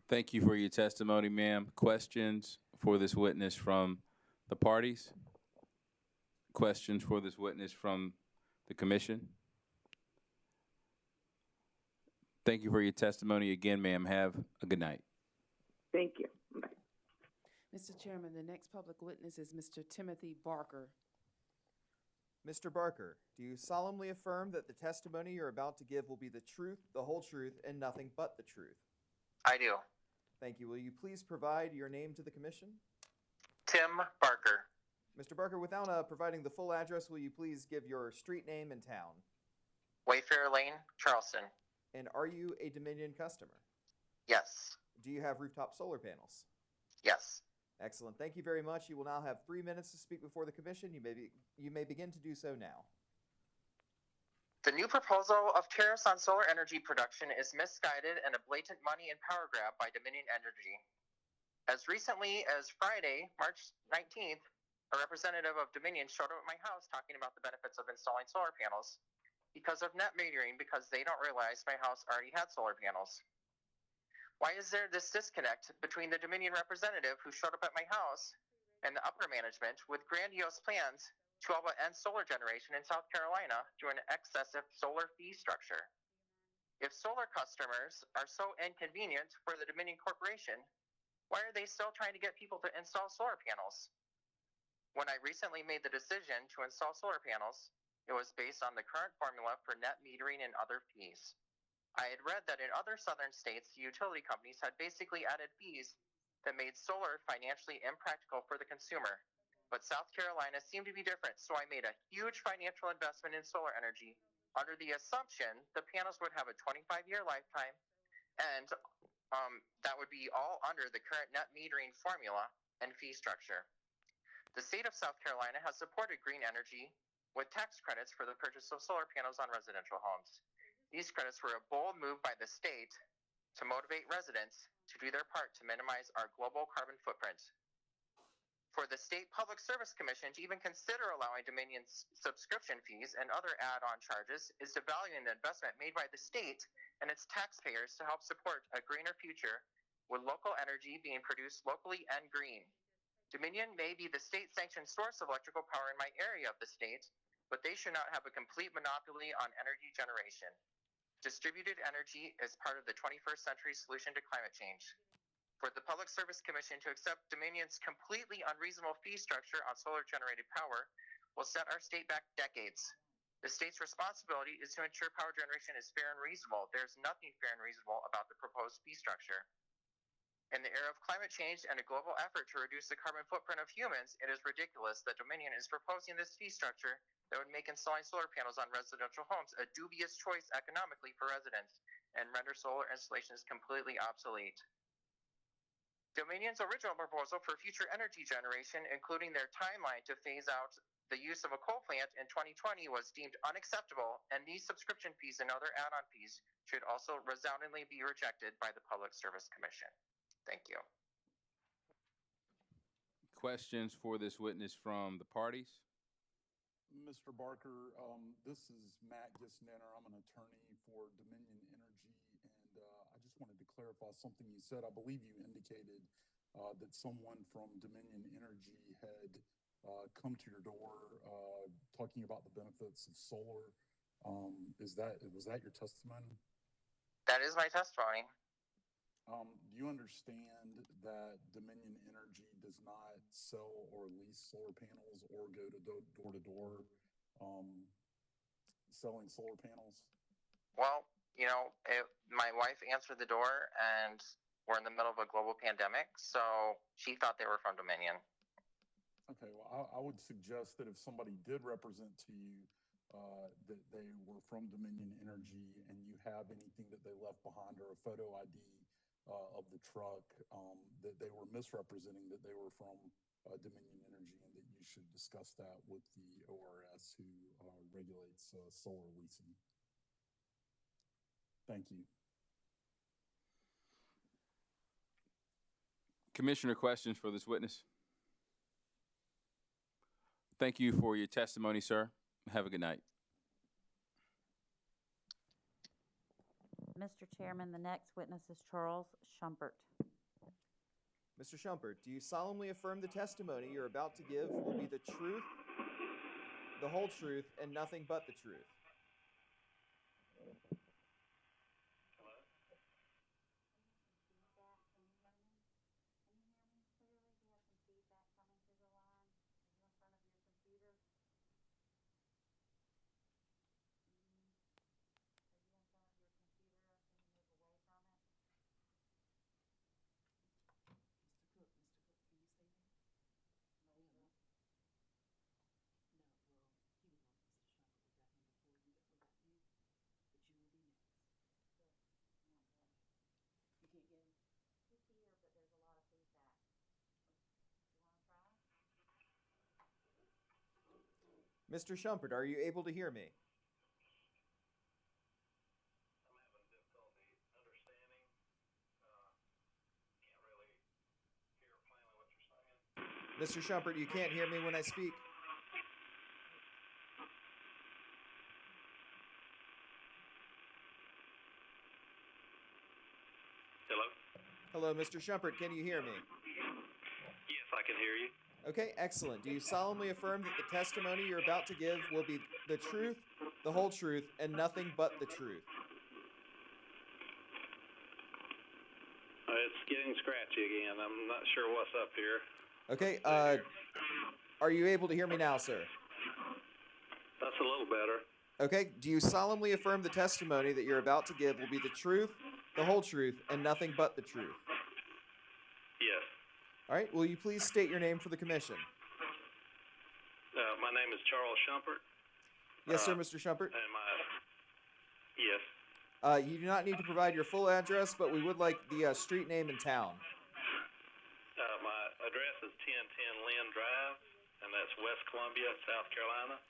Thank you for your testimony, ma'am. Questions for this witness from the parties? Questions for this witness from the commission? Thank you for your testimony again, ma'am. Have a good night. Thank you. Bye. Mr. Chairman, the next public witness is Mr. Timothy Barker. Mr. Barker, do you solemnly affirm that the testimony you're about to give will be the truth, the whole truth, and nothing but the truth? I do. Thank you. Will you please provide your name to the commission? Tim Barker. Mr. Barker, without providing the full address, will you please give your street name and town? Wayfair Lane, Charleston. And are you a Dominion customer? Yes. Do you have rooftop solar panels? Yes. Excellent. Thank you very much. You will now have 3 minutes to speak before the commission. You may begin to do so now. The new proposal of tariffs on solar energy production is misguided and a blatant money and power grab by Dominion Energy. As recently as Friday, March 19th, a representative of Dominion showed up at my house talking about the benefits of installing solar panels because of net metering, because they don't realize my house already had solar panels. Why is there this disconnect between the Dominion representative who showed up at my house and the upper management with grandiose plans to all but end solar generation in South Carolina through an excessive solar fee structure? If solar customers are so inconvenient for the Dominion Corporation, why are they still trying to get people to install solar panels? When I recently made the decision to install solar panels, it was based on the current formula for net metering and other fees. I had read that in other southern states, the utility companies had basically added fees that made solar financially impractical for the consumer. But South Carolina seemed to be different, so I made a huge financial investment in solar energy under the assumption the panels would have a 25-year lifetime, and that would be all under the current net metering formula and fee structure. The state of South Carolina has supported green energy with tax credits for the purchase of solar panels on residential homes. These credits were a bold move by the state to motivate residents to do their part to minimize our global carbon footprint. For the State Public Service Commission to even consider allowing Dominion's subscription fees and other add-on charges is devaluing the investment made by the state and its taxpayers to help support a greener future with local energy being produced locally and green. Dominion may be the state-sanctioned source of electrical power in my area of the state, but they should not have a complete monopoly on energy generation. Distributed energy is part of the 21st century solution to climate change. for the Public Service Commission to accept Dominion's completely unreasonable fee structure on solar generated power will set our state back decades. The state's responsibility is to ensure power generation is fair and reasonable. There's nothing fair and reasonable about the proposed fee structure. In the era of climate change and a global effort to reduce the carbon footprint of humans, it is ridiculous that Dominion is proposing this fee structure that would make installing solar panels on residential homes a dubious choice economically for residents and render solar installations completely obsolete. Dominion's original proposal for future energy generation, including their timeline to phase out the use of a coal plant in 2020, was deemed unacceptable, and these subscription fees and other add-on fees should also resoundingly be rejected by the Public Service Commission. Thank you. Questions for this witness from the parties? Mr. Barker, this is Matt Gisnanner. I'm an attorney for Dominion Energy, and I just wanted to clarify something you said. I believe you indicated that someone from Dominion Energy had come to your door talking about the benefits of solar. Was that your testimony? That is my testimony. Do you understand that Dominion Energy does not sell or lease solar panels or go to door to door selling solar panels? Well, my wife answered the door, and we're in the middle of a global pandemic, so she thought they were from Dominion. Okay, well, I would suggest that if somebody did represent to you that they were from Dominion Energy and you have anything that they left behind or a photo ID of the truck, that they were misrepresenting that they were from Dominion Energy, and that you should discuss that with the ORS who regulates solar leasing. Thank you. Commissioner, questions for this witness? Thank you for your testimony, sir. Have a good night. Mr. Chairman, the next witness is Charles Schumpert. Mr. Schumpert, do you solemnly affirm the testimony you're about to give will be the truth, the whole truth, and nothing but the truth? Mr. Schumpert, are you able to hear me? Mr. Schumpert, you can't hear me when I speak? Hello? Hello, Mr. Schumpert, can you hear me? Yes, I can hear you. Okay, excellent. Do you solemnly affirm that the testimony you're about to give will be the truth, the whole truth, and nothing but the truth? It's getting scratchy again. I'm not sure what's up here. Okay, are you able to hear me now, sir? That's a little better. Okay, do you solemnly affirm the testimony that you're about to give will be the truth, the whole truth, and nothing but the truth? Yes. All right, will you please state your name for the commission? My name is Charles Schumpert. Yes, sir, Mr. Schumpert. Yes. You do not need to provide your full address, but we would like the street name and town. My address is 1010 Lynn Drive, and that's West Columbia, South Carolina.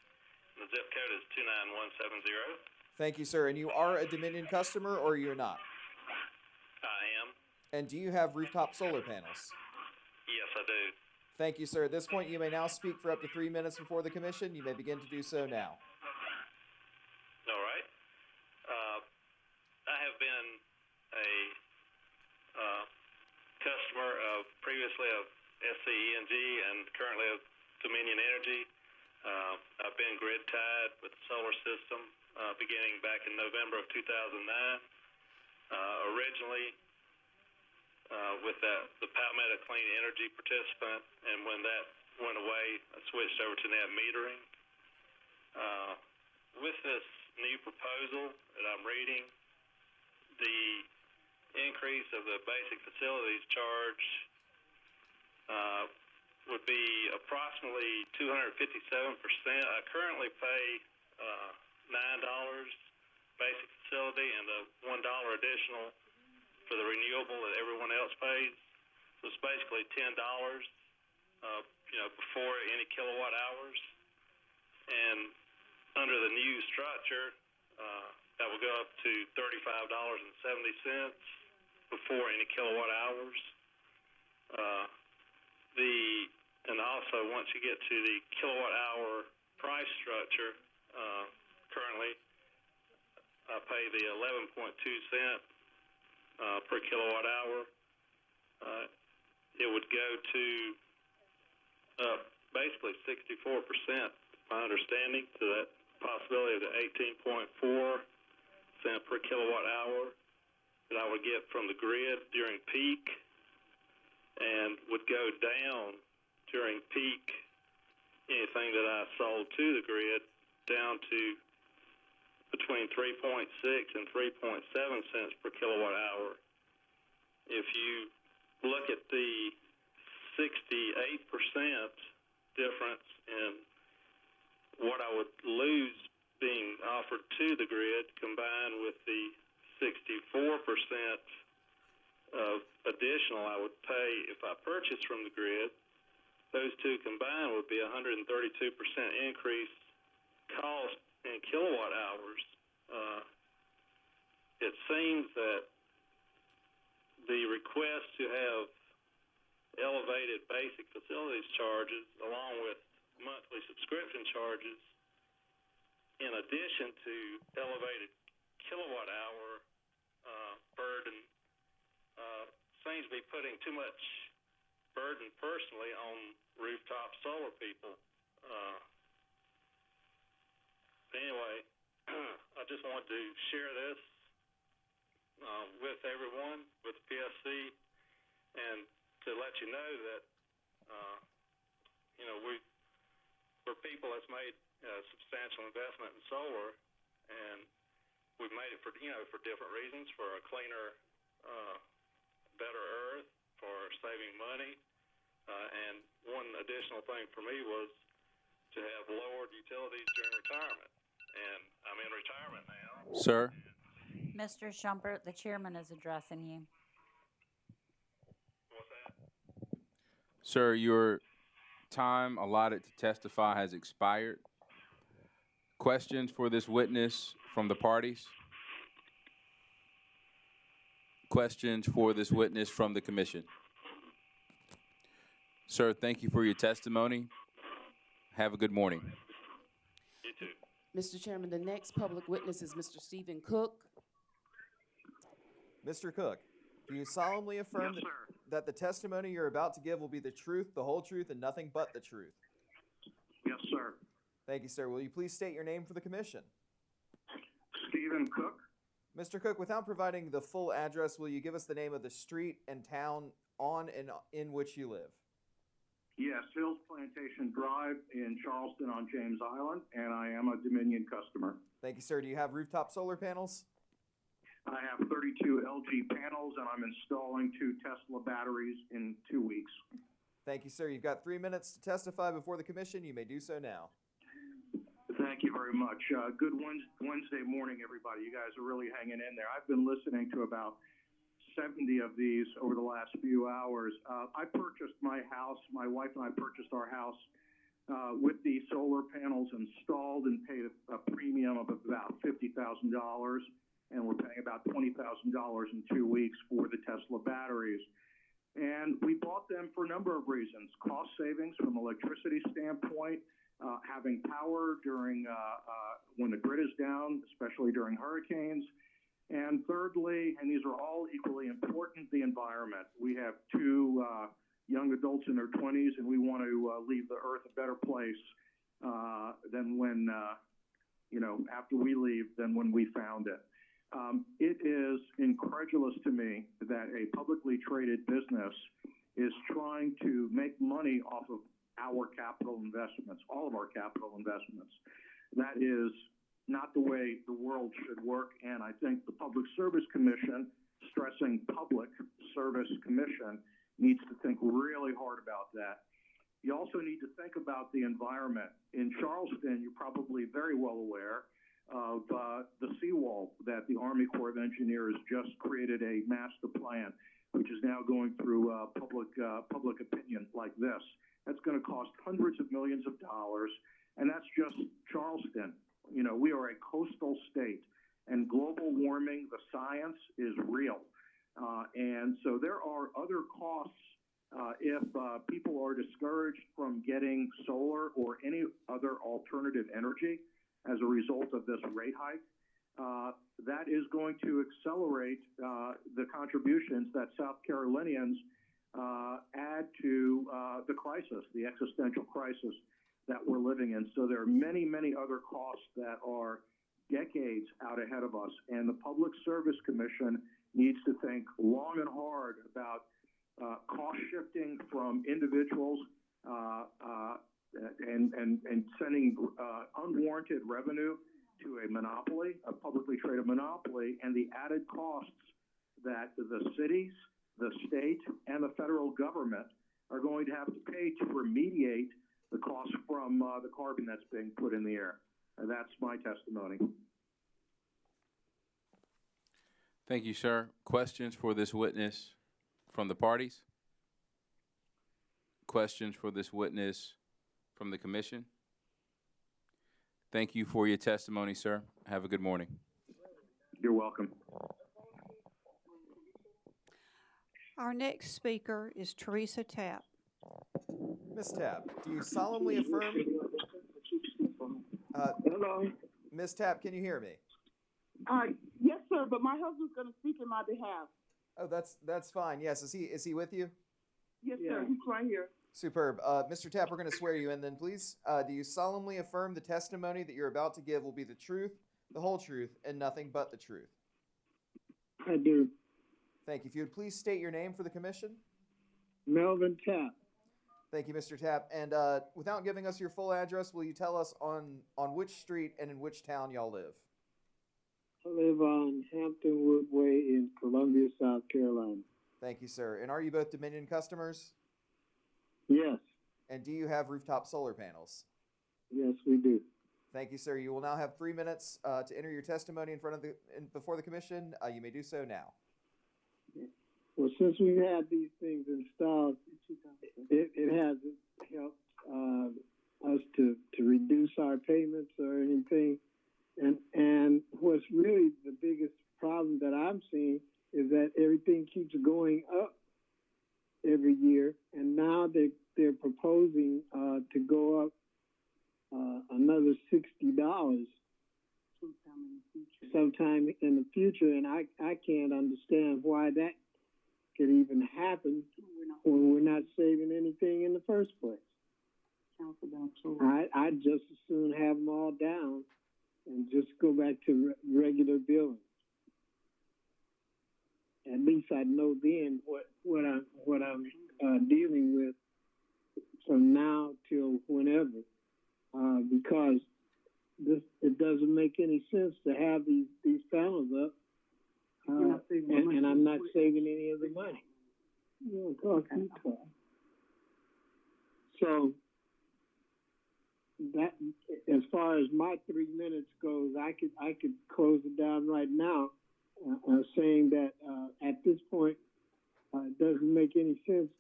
The zip code is 29170. Thank you, sir. And you are a Dominion customer, or you're not? I am. And do you have rooftop solar panels? Yes, I do. Thank you, sir. At this point, you may now speak for up to 3 minutes before the commission. You may begin to do so now. All right. I have been a customer of previously of SCENG and currently of Dominion Energy. I've been grid tied with the solar system beginning back in November of 2009. Originally, with the Palmetto Clean Energy participant, and when that went away, I switched over to net metering. With this new proposal that I'm reading, the increase of the basic facilities charge would be approximately 257%. I currently pay $9 basic facility and the $1 additional for the renewable that everyone else pays. So it's basically $10, before any kilowatt hours. And under the new structure, that will go up to $35.70 before any kilowatt hours. And also once you get to the kilowatt hour price structure, currently I pay the 11.2 cent per kilowatt hour. It would go to basically 64%, my understanding, to that possibility of the 18.4 cent per kilowatt hour that I would get from the grid during peak, and would go down during peak, anything that I sold to the grid, down to between 3.6 and 3.7 cents per kilowatt hour. If you look at the 68% difference in what I would lose being offered to the grid, combined with the 64% of additional I would pay if I purchased from the grid, those two combined would be 132% increase cost in kilowatt hours. It seems that the request to have elevated basic facilities charges along with monthly subscription charges, in addition to elevated kilowatt hour burden, seems to be putting too much burden personally on rooftop solar people. Anyway, I just wanted to share this with everyone, with the PSC, and to let you know that we're people that's made substantial investment in solar, and we've made it for different reasons, for a cleaner, better earth, for saving money, and one additional thing for me was to have lowered utilities during retirement, and I'm in retirement now. Sir? Mr. Schumpert, the chairman is addressing you. What's that? Sir, your time allotted to testify has expired. Questions for this witness from the parties? Questions for this witness from the commission? Sir, thank you for your testimony. Have a good morning. You too. Mr. Chairman, the next public witness is Mr. Stephen Cook. Mr. Cook, do you solemnly affirm that the testimony you're about to give will be the truth, the whole truth, and nothing but the truth? Yes, sir. Thank you, sir. Will you please state your name for the commission? Stephen Cook. Mr. Cook, without providing the full address, will you give us the name of the street and town on and in which you live? Yes, Hills Plantation Drive in Charleston on James Island, and I am a Dominion customer. Thank you, sir. Do you have rooftop solar panels? I have 32 LG panels, and I'm installing 2 Tesla batteries in 2 weeks. Thank you, sir. You've got 3 minutes to testify before the commission. You may do so now. Thank you very much. Good Wednesday morning, everybody. You guys are really hanging in there. I've been listening to about 70 of these over the last few hours. I purchased my house. My wife and I purchased our house with the solar panels installed and paid a premium of about $50,000. And we're paying about $20,000 in 2 weeks for the Tesla batteries. And we bought them for a number of reasons. Cost savings from an electricity standpoint, having power during when the grid is down, especially during hurricanes. And thirdly, and these are all equally important, the environment. We have 2 young adults in their 20s, and we want to leave the earth a better place than when, after we leave, than when we found it. It is incredulous to me that a publicly traded business is trying to make money off of our capital investments, all of our capital investments. That is not the way the world should work, and I think the Public Service Commission, stressing Public Service Commission, needs to think really hard about that. You also need to think about the environment. In Charleston, you're probably very well aware of the seawall that the Army Corps of Engineers just created a master plan, which is now going through public opinion like this. That's going to cost hundreds of millions of dollars, and that's just Charleston. You know, we are a coastal state, and global warming, the science is real. And so there are other costs if people are discouraged from getting solar or any other alternative energy as a result of this rate hike. That is going to accelerate the contributions that South Carolinians add to the crisis, the existential crisis that we're living in. So there are many, many other costs that are decades out ahead of us, and the Public Service Commission needs to think long and hard about cost shifting from individuals and sending unwarranted revenue to a monopoly, a publicly traded monopoly, and the added costs that the cities, the state, and the federal government are going to have to pay to remediate the costs from the carbon that's being put in the air. And that's my testimony. Thank you, sir. Questions for this witness from the parties? Questions for this witness from the commission? Thank you for your testimony, sir. Have a good morning. You're welcome. Our next speaker is Teresa Tapp. Ms. Tapp, do you solemnly affirm? Hello. Ms. Tapp, can you hear me? Yes, sir, but my husband's going to speak in my behalf. Oh, that's fine. Yes, is he with you? Yes, sir, he's right here. Superb. Mr. Tapp, we're going to swear you in then, please. Do you solemnly affirm the testimony that you're about to give will be the truth, the whole truth, and nothing but the truth? I do. Thank you. If you would please state your name for the commission. Melvin Tapp. Thank you, Mr. Tapp. And without giving us your full address, will you tell us on which street and in which town y'all live? I live on Hampton Woodway in Columbia, South Carolina. Thank you, sir. And are you both Dominion customers? Yes. And do you have rooftop solar panels? Yes, we do. Thank you, sir. You will now have 3 minutes to enter your testimony before the commission. You may do so now. Well, since we've had these things installed, it hasn't helped us to reduce our payments or anything. And what's really the biggest problem that I'm seeing is that everything keeps going up every year, and now they're proposing to go up another $60 sometime in the future, and I can't understand why that could even happen when we're not saving anything in the first place. I'd just as soon have them all down and just go back to regular billing. At least I'd know then what I'm dealing with from now till whenever, because it doesn't make any sense to have these panels up, and I'm not saving any of the money. So that, as far as my 3 minutes goes, I could close it down right now, saying that at this point it doesn't make any sense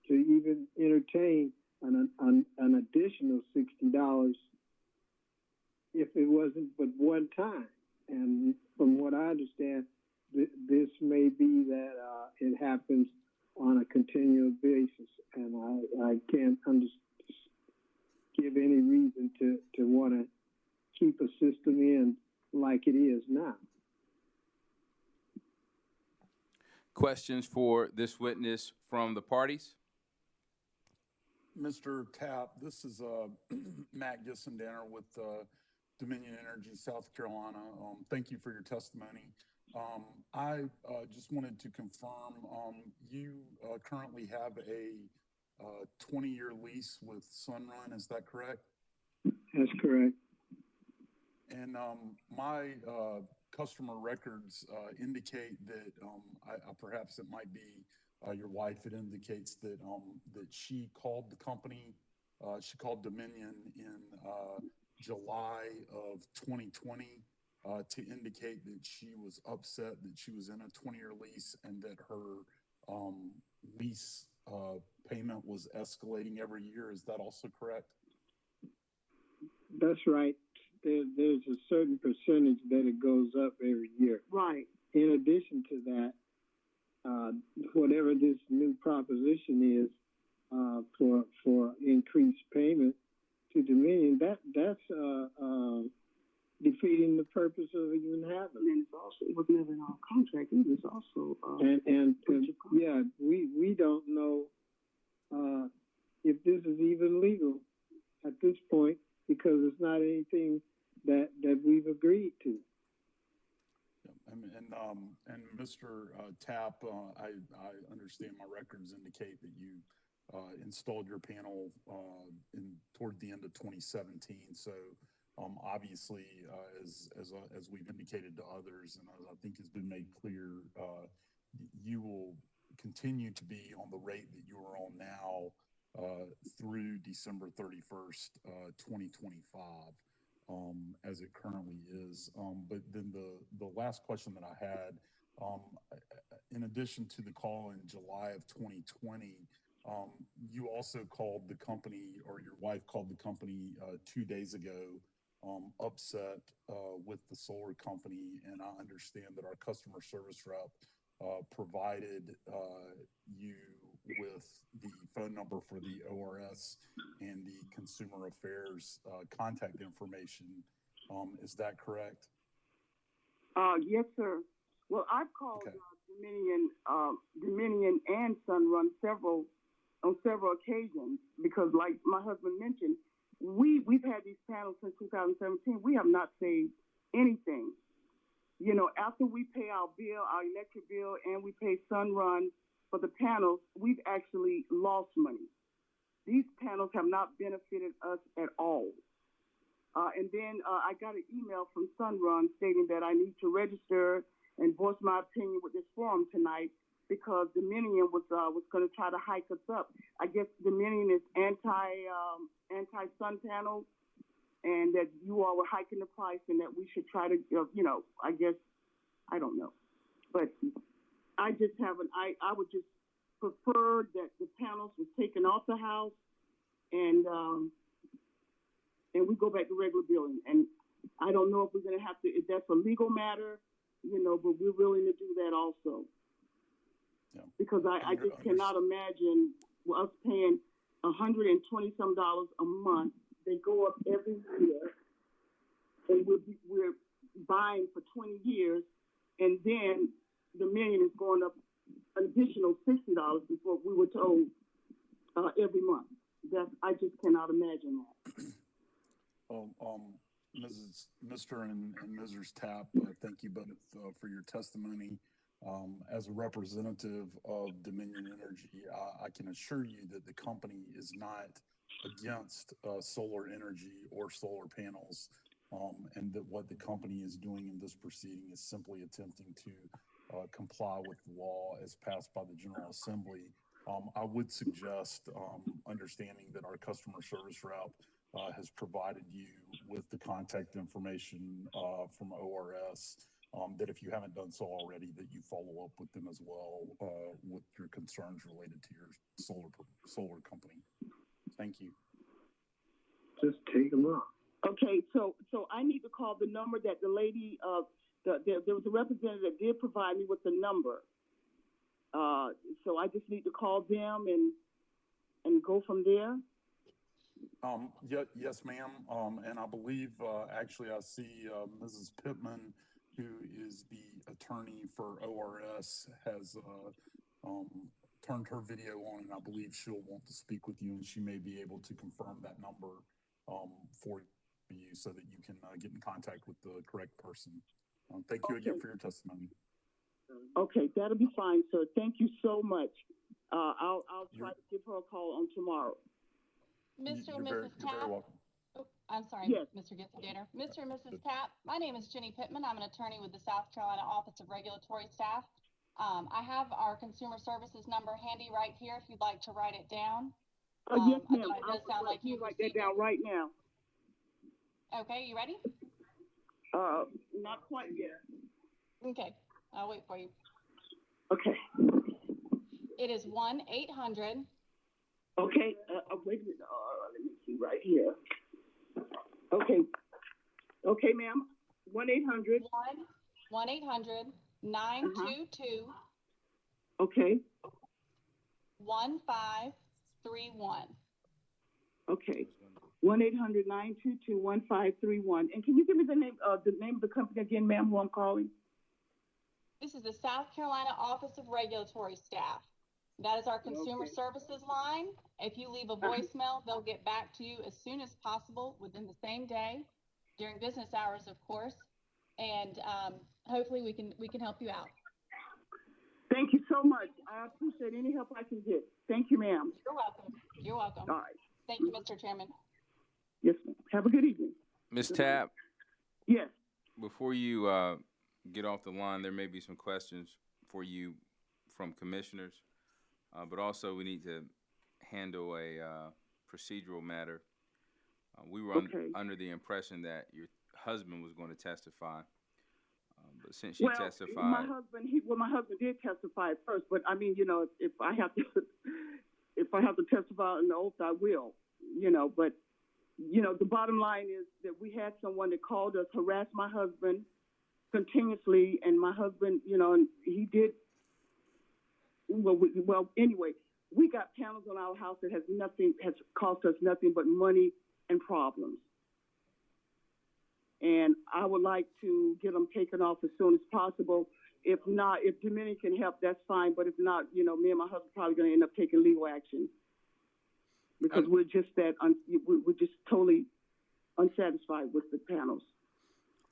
to even entertain an additional $60 if it wasn't but one time. And from what I understand, this may be that it happens on a continual basis, and I can't give any reason to want to keep a system in like it is now. Questions for this witness from the parties? Mr. Tapp, this is Matt Gissendanner with Dominion Energy, South Carolina. Thank you for your testimony. I just wanted to confirm, you currently have a 20-year lease with Sunrun, is that correct? That's correct. And my customer records indicate that perhaps it might be your wife. It indicates that that she called the company, she called Dominion in July of 2020 to indicate that she was upset that she was in a 20-year lease and that her lease payment was escalating every year. Is that also correct? That's right. There's a certain percentage that it goes up every year. Right. In addition to that, whatever this new proposition is for increased payment to Dominion, that's defeating the purpose of even having it. And it's also, it was never in our contract. It was also and yeah, we don't know if this is even legal at this point, because it's not anything that we've agreed to. And Mr. Tapp, I understand my records indicate that you installed your panel toward the end of 2017. So obviously, as we've indicated to others, and I think has been made clear, you will continue to be on the rate that you are on now through December 31st, 2025. As it currently is. But then the last question that I had, in addition to the call in July of 2020, you also called the company, or your wife called the company 2 days ago, upset with the solar company. And I understand that our customer service rep provided you with the phone number for the ORS and the Consumer Affairs contact information. Is that correct? Yes, sir. Well, I've called Dominion and Sunrun on several occasions because, like my husband mentioned, we've had these panels since 2017. We have not saved anything. You know, after we pay our bill, our electric bill, and we pay Sunrun for the panels, we've actually lost money. These panels have not benefited us at all. And then I got an email from Sunrun stating that I need to register and voice my opinion with this forum tonight because Dominion was going to try to hike us up. I guess Dominion is anti-sun panels, and that you all were hiking the price, and that we should try to, I guess, I don't know, but I just haven't. I would just prefer that the panels was taken off the house, and we go back to regular billing. And I don't know if we're going to have to, if that's a legal matter, but we're willing to do that also. Yeah. Because I just cannot imagine us paying $120-some a month. They go up every year, and we're buying for 20 years, and then Dominion is going up an additional $60 before we were told every month. I just cannot imagine that. Mr. and Mrs. Tapp, thank you both for your testimony. As a representative of Dominion Energy, I can assure you that the company is not against solar energy or solar panels, and that what the company is doing in this proceeding is simply attempting to comply with the law as passed by the General Assembly. I would suggest, understanding that our customer service rep has provided you with the contact information from ORS, that if you haven't done so already, that you follow up with them as well with your concerns related to your solar company. Thank you. Just take them off. Okay, so I need to call the number that the lady, there was a representative that did provide me with the number. So I just need to call them and go from there. Yes, ma'am. And I believe, actually, I see Mrs. Pittman, who is the attorney for ORS, has turned her video on, and I believe she'll want to speak with you, and she may be able to confirm that number for you so that you can get in contact with the correct person. Thank you again Okay. for your testimony. Okay, that'll be fine, sir. Thank you so much. I'll try You're- to give her a call on tomorrow. Mr. and You're Mrs. very Tapp. welcome. Oh, I'm sorry, Yes. Mr. Gitzigator. Mr. and Mrs. Tapp, my name is Jenny Pittman. I'm an attorney with the South Carolina Office of Regulatory Staff. I have our consumer services number handy right here if you'd like to write it down. Yes, I ma'am. know it does sound like you write that down right now. Okay, you ready? Not quite yet. Okay, I'll wait for you. Okay. It is 1-800. Okay. Wait a minute. Let me see right here. Okay. Okay, ma'am. 1-800. 1-800-922. Okay. 1531. Okay. 1-800-922-1531. And can you give me the name of the company again, ma'am, who I'm calling? This is the South Carolina Office of Regulatory Staff. That is our consumer services line. If you leave a voicemail, they'll get back to you as soon as possible within the same day, during business hours, of course. And hopefully we can help you out. Thank you so much. I appreciate any help I can get. Thank you, ma'am. You're welcome. You're welcome. All right. Thank you, Mr. Chairman. Yes, ma'am. Have a good evening. Ms. Tapp, Yes. before you get off the line, there may be some questions for you from commissioners, but also we need to handle a procedural matter. We were under the impression that your husband was going to testify, but since he testified, my husband did testify at first, but I mean, if I have to, if I have to testify on the oath, I will, but, the bottom line is that we had someone that called us, harassed my husband continuously, and my husband, and he did, anyway, we got panels on our house that has cost us nothing but money and problems. And I would like to get them taken off as soon as possible. If not, if Dominion can help, that's fine. But if not, me and my husband probably going to end up taking legal action because we're just we're just totally unsatisfied with the panels.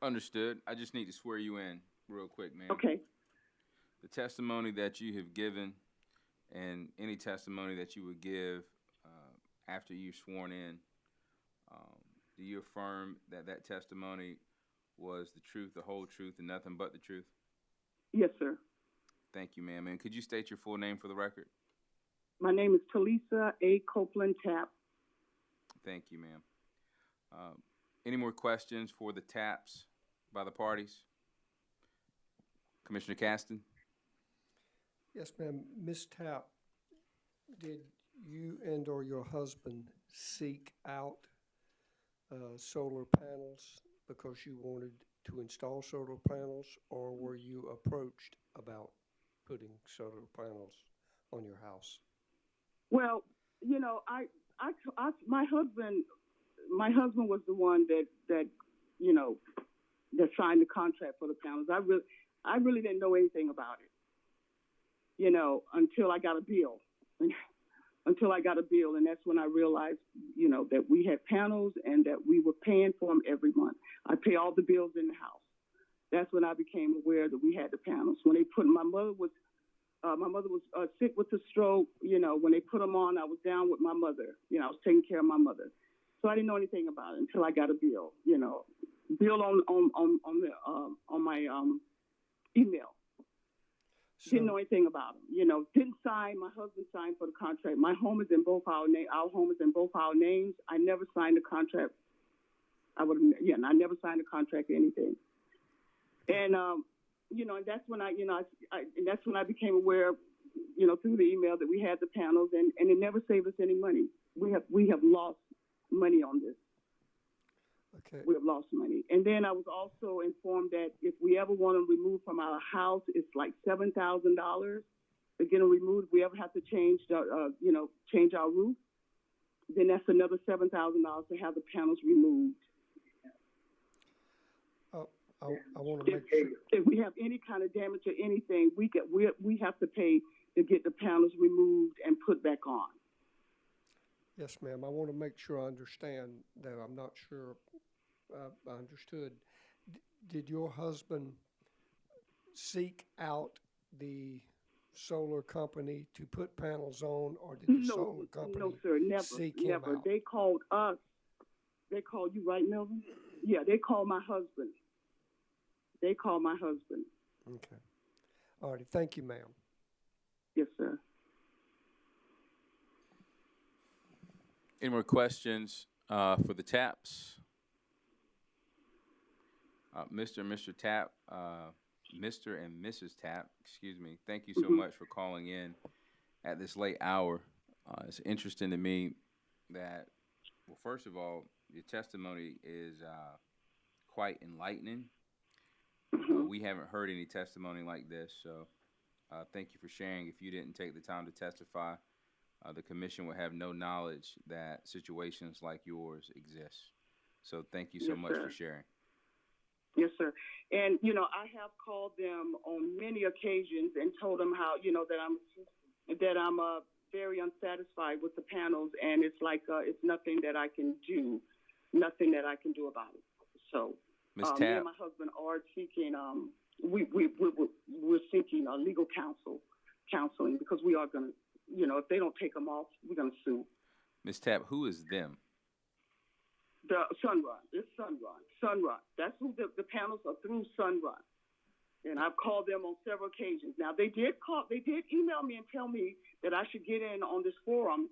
understood. I just need to swear you in real quick, ma'am. Okay. The testimony that you have given and any testimony that you would give after you're sworn in, do you affirm that that testimony was the truth, the whole truth, and nothing but the truth? Yes, sir. Thank you, ma'am. And could you state your full name for the record? My name is Talisa A. Copeland Tapp. Thank you, ma'am. Any more questions for the Tapps by the parties? Commissioner Caston? Yes, ma'am. Ms. Tapp, did you and or your husband seek out solar panels because you wanted to install solar panels, or were you approached about putting solar panels on your house? Well, my husband was the one that signed the contract for the panels. I really didn't know anything about it, until I got a bill. And that's when I realized, that we had panels and that we were paying for them every month. I pay all the bills in the house. That's when I became aware that we had the panels. When they my mother was sick with a stroke. When they put them on, I was down with my mother. I was taking care of my mother. So I didn't know anything about it until I got a bill. Bill on my email. Didn't know anything about them. Didn't sign. My husband signed for the contract. My home is in both our names. Our home is in both our names. I never signed a contract. I never signed a contract or anything. And and that's when I became aware, through the email that we had the panels, and it never saved us any money. We have lost money on this. Okay. We have lost money. And then I was also informed that if we ever want them removed from our house, it's like $7,000 to get them removed. If we ever have to change change our roof, then that's another $7,000 to have the panels removed. I want to make sure. If we have any kind of damage or anything, we have to pay to get the panels removed and put back on. Yes, ma'am. I want to make sure I understand that. I'm not sure I understood. Did your husband seek out the solar company to put panels on, or did the solar company No, sir, never, seek him never. out? They called us. They called you, right, Melvin? Yeah, they called my husband. They called my husband. Okay. All righty. Thank you, ma'am. Yes, sir. Any more questions for the Taps? Mr. and Mr. Tap, Mr. and Mrs. Tap, excuse me, thank you so much for calling in at this late hour. It's interesting to me that, well, first of all, your testimony is quite enlightening. We haven't heard any testimony like this, so thank you for sharing. If you didn't take the time to testify, the commission would have no knowledge that situations like yours exist. So thank you so Yes, much sir. for sharing. Yes, sir. And, I have called them on many occasions and told them how, that I'm very unsatisfied with the panels, and it's like it's nothing that I can do about it. So, Ms. me Tapp, and my husband are seeking, we're seeking legal counseling, because we are going to, if they don't take them off, we're going to sue. Ms. Tapp, who is them? The Sunrun. It's Sunrun. That's who the panels are through, Sunrun. And I've called them on several occasions. Now, they did email me and tell me that I should get in on this forum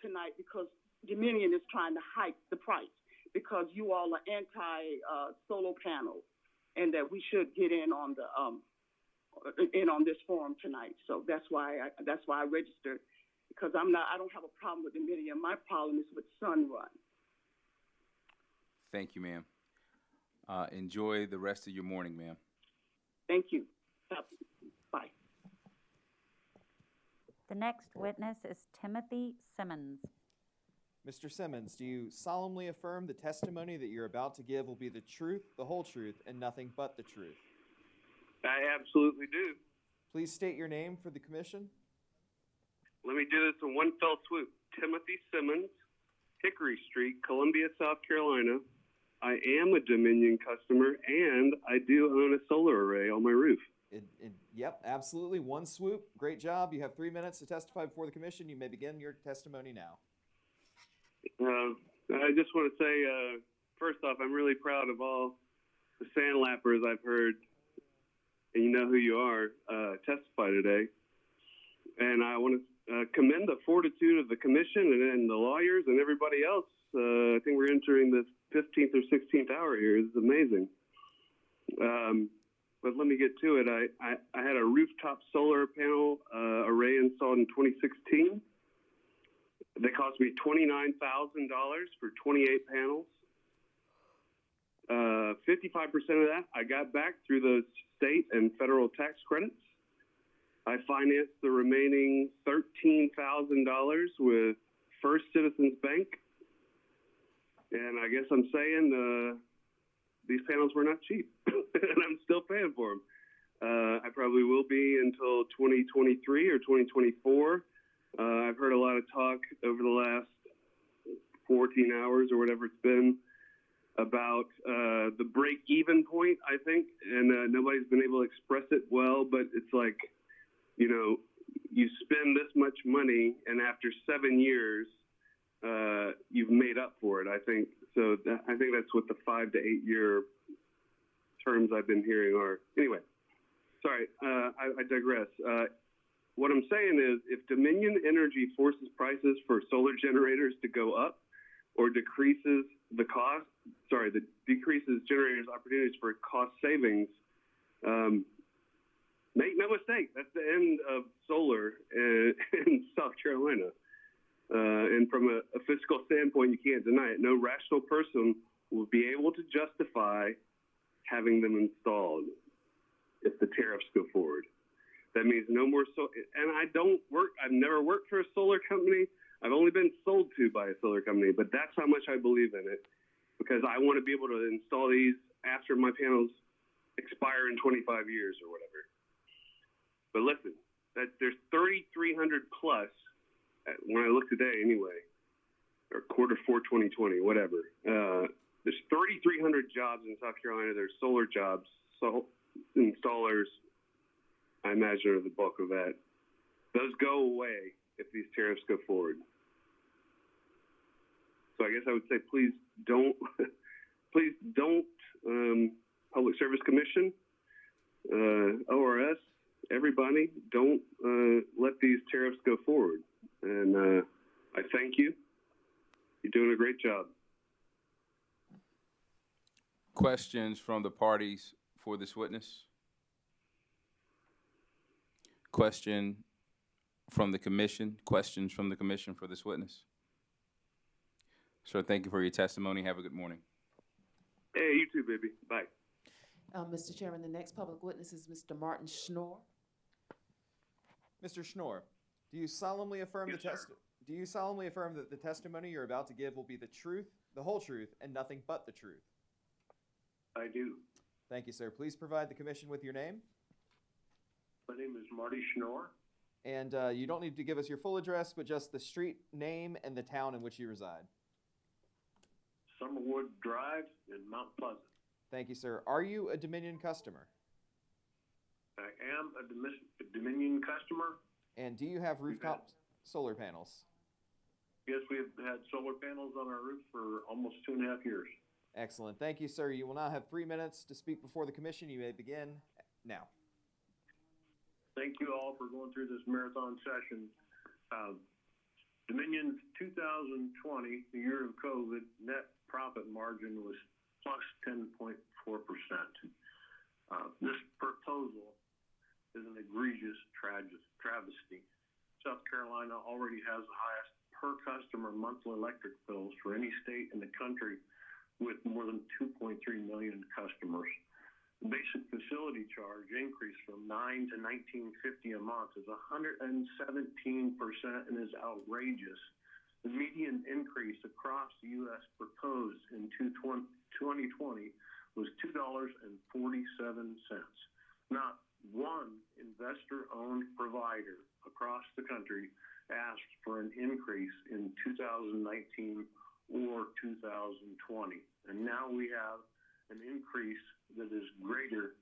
tonight, because Dominion is trying to hike the price, because you all are anti-solar panels, and that we should get in on this forum tonight. So that's why I registered, because I don't have a problem with Dominion. My problem is with Sunrun. Thank you, ma'am. Enjoy the rest of your morning, ma'am. Thank you. Bye. The next witness is Timothy Simmons. Mr. Simmons, do you solemnly affirm the testimony that you're about to give will be the truth, the whole truth, and nothing but the truth? I absolutely do. Please state your name for the commission. Let me do this in one fell swoop. Timothy Simmons, Hickory Street, Columbia, South Carolina. I am a Dominion customer, and I do own a solar array on my roof. Yep, absolutely. One swoop. Great job. You have 3 minutes to testify before the commission. You may begin your testimony now. I just want to say, first off, I'm really proud of all the sandlappers I've heard, and you know who you are, testify today. And I want to commend the fortitude of the commission and the lawyers and everybody else. I think we're entering the 15th or 16th hour here. It's amazing. But let me get to it. I had a rooftop solar panel array installed in 2016. They cost me $29,000 for 28 panels. 55% of that I got back through those state and federal tax credits. I financed the remaining $13,000 with First Citizens Bank. And I guess I'm saying these panels were not cheap, and I'm still paying for them. I probably will be until 2023 or 2024. I've heard a lot of talk over the last 14 hours or whatever it's been about the break-even point, I think, and nobody's been able to express it well, but it's like, you spend this much money, and after 7 years, you've made up for it, I think. So I think that's what the 5 to 8 year terms I've been hearing are. Anyway, sorry, I digress. What I'm saying is, if Dominion Energy forces prices for solar generators to go up or decreases decreases generators' opportunities for cost savings, make no mistake, that's the end of solar in South Carolina. And from a fiscal standpoint, you can't deny it. No rational person will be able to justify having them installed if the tariffs go forward. That means no more and I've never worked for a solar company. I've only been sold to by a solar company, but that's how much I believe in it, because I want to be able to install these after my panels expire in 25 years or whatever. But listen, there's 3,300 plus, when I look today anyway, or quarter 4 2020, whatever. There's 3,300 jobs in South Carolina. There's solar jobs, installers, I imagine, are the bulk of that. Those go away if these tariffs go forward. So I guess I would say, please don't, Public Service Commission, ORS, everybody, don't let these tariffs go forward. And I thank you. You're doing a great job. Questions from the parties for this witness? Question from the commission? Questions from the commission for this witness? Sir, thank you for your testimony. Have a good morning. Hey, you too, baby. Bye. Mr. Chairman, the next public witness is Mr. Martin Schnorr. Mr. Schnorr, do you solemnly affirm Do you solemnly affirm that the testimony you're about to give will be the truth, the whole truth, and nothing but the truth? I do. Thank you, sir. Please provide the commission with your name. My name is Marty Schnorr. And you don't need to give us your full address, but just the street name and the town in which you reside. Summerwood Drive in Mount Pleasant. Thank you, sir. Are you a Dominion customer? I am a Dominion customer. And do you have rooftop solar panels? Yes, we have had solar panels on our roof for almost 2.5 years. Excellent. Thank you, sir. You will now have 3 minutes to speak before the commission. You may begin now. Thank you all for going through this marathon session. Dominion's 2020, the year of COVID, net profit margin was plus 10.4%. This proposal is an egregious travesty. South Carolina already has the highest per customer monthly electric bills for any state in the country, with more than 2.3 million customers. The basic facility charge increase from $9 to $19.50 a month is 117% and is outrageous. The median increase across the U.S. proposed in 2020 was $2.47. Not one investor-owned provider across the country asked for an increase in 2019 or 2020. And now we have an increase that is greater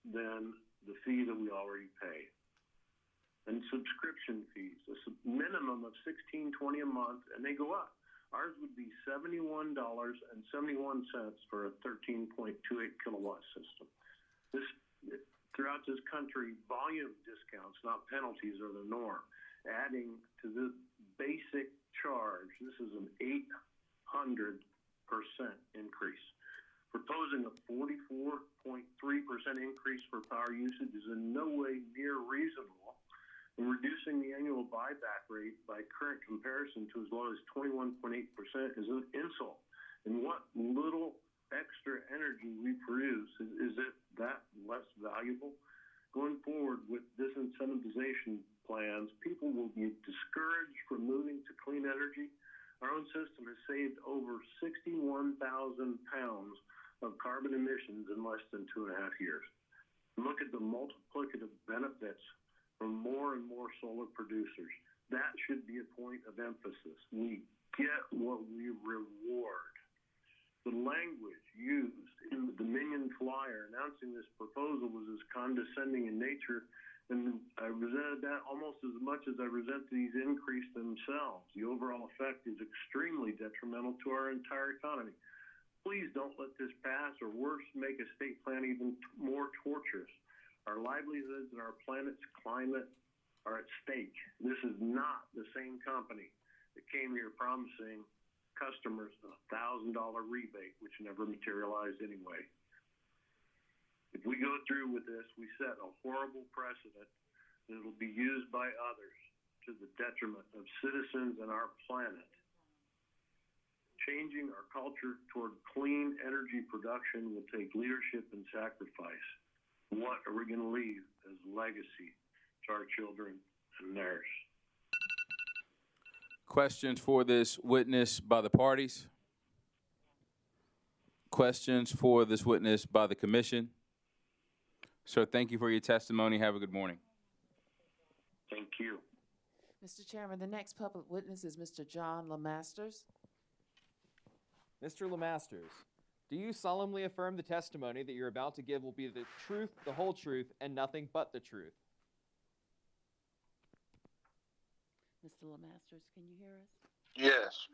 than the fee that we already pay. And subscription fees, a minimum of $16.20 a month, and they go up. Ours would be $71.71 for a 13.28 kilowatt system. Throughout this country, volume discounts, not penalties, are the norm. Adding to the basic charge, this is an 800% increase. Proposing a 44.3% increase for power usage is in no way near reasonable, and reducing the annual buyback rate by current comparison to as low as 21.8% is an insult. And what little extra energy we produce, is it that less valuable? Going forward with disincentivization plans, people will be discouraged from moving to clean energy. Our own system has saved over 61,000 pounds of carbon emissions in less than 2.5 years. Look at the multiplicative benefits from more and more solar producers. That should be a point of emphasis. We get what we reward. The language used in the Dominion flyer announcing this proposal was as condescending in nature, and I resented that almost as much as I resent these increases themselves. The overall effect is extremely detrimental to our entire economy. Please don't let this pass, or worse, make a state plan even more torturous. Our livelihoods and our planet's climate are at stake. This is not the same company that came here promising customers a $1,000 rebate, which never materialized anyway. If we go through with this, we set a horrible precedent that will be used by others to the detriment of citizens and our planet. Changing our culture toward clean energy production will take leadership and sacrifice. What are we going to leave as legacy to our children and theirs? Questions for this witness by the parties? Questions for this witness by the commission? Sir, thank you for your testimony. Have a good morning. Thank you. Mr. Chairman, the next public witness is Mr. John LeMasters. Mr. LeMasters, Do you solemnly affirm the testimony that you're about to give will be the truth, the whole truth, and nothing but the truth? Mr. Lemasters, can you hear us? Yes.